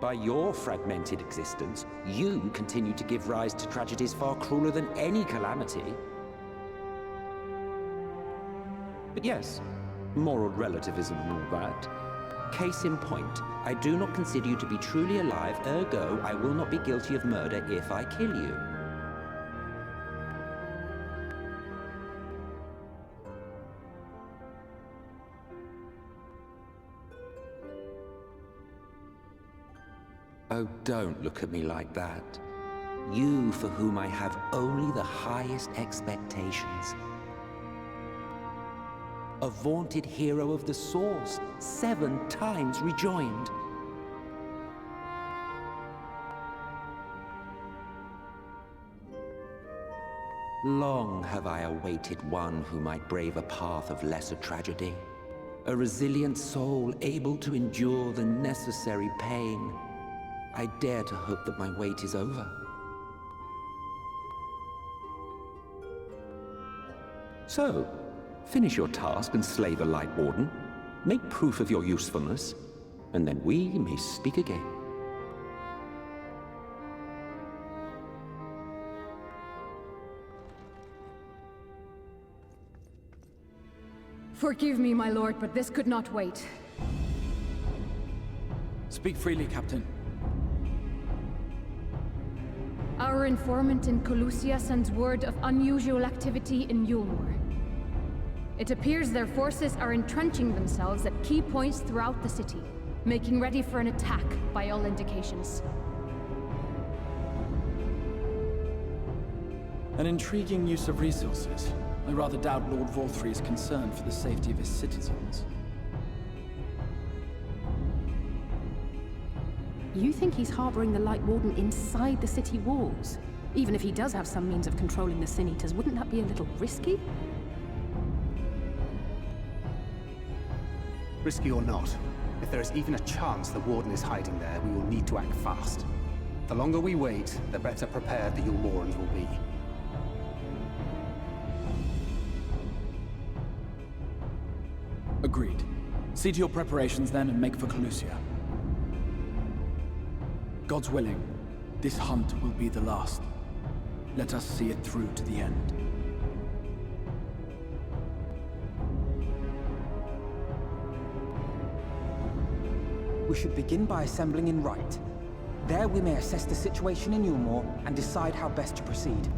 By your fragmented existence, you continue to give rise to tragedies far crueler than any calamity. But yes, moral relativism and all that. Case in point, I do not consider you to be truly alive, ergo I will not be guilty of murder if I kill you. Oh, don't look at me like that. You for whom I have only the highest expectations. A vaunted hero of the Source, 7 times rejoined. Long have I awaited one who might brave a path of lesser tragedy. A resilient soul able to endure the necessary pain. I dare to hope that my wait is over. So, finish your task and slay the Light Warden. Make proof of your usefulness, and then we may speak again. Forgive me, my lord, but this could not wait. Speak freely, Captain. Our informant in Colusia sends word of unusual activity in Yulmore. It appears their forces are entrenching themselves at key points throughout the city, making ready for an attack by all indications. An intriguing use of resources. I rather doubt Lord VOR3 is concerned for the safety of his citizens. You think he's harboring the Light Warden inside the city walls? Even if he does have some means of controlling the Sin Eaters, wouldn't that be a little risky? Risky or not, if there is even a chance the Warden is hiding there, we will need to act fast. The longer we wait, the better prepared the Yulmorans will be. Agreed. See to your preparations then and make for Calusia. God's willing, this hunt will be the last. Let us see it through to the end. We should begin by assembling in Rite. There we may assess the situation in Yulmore and decide how best to proceed.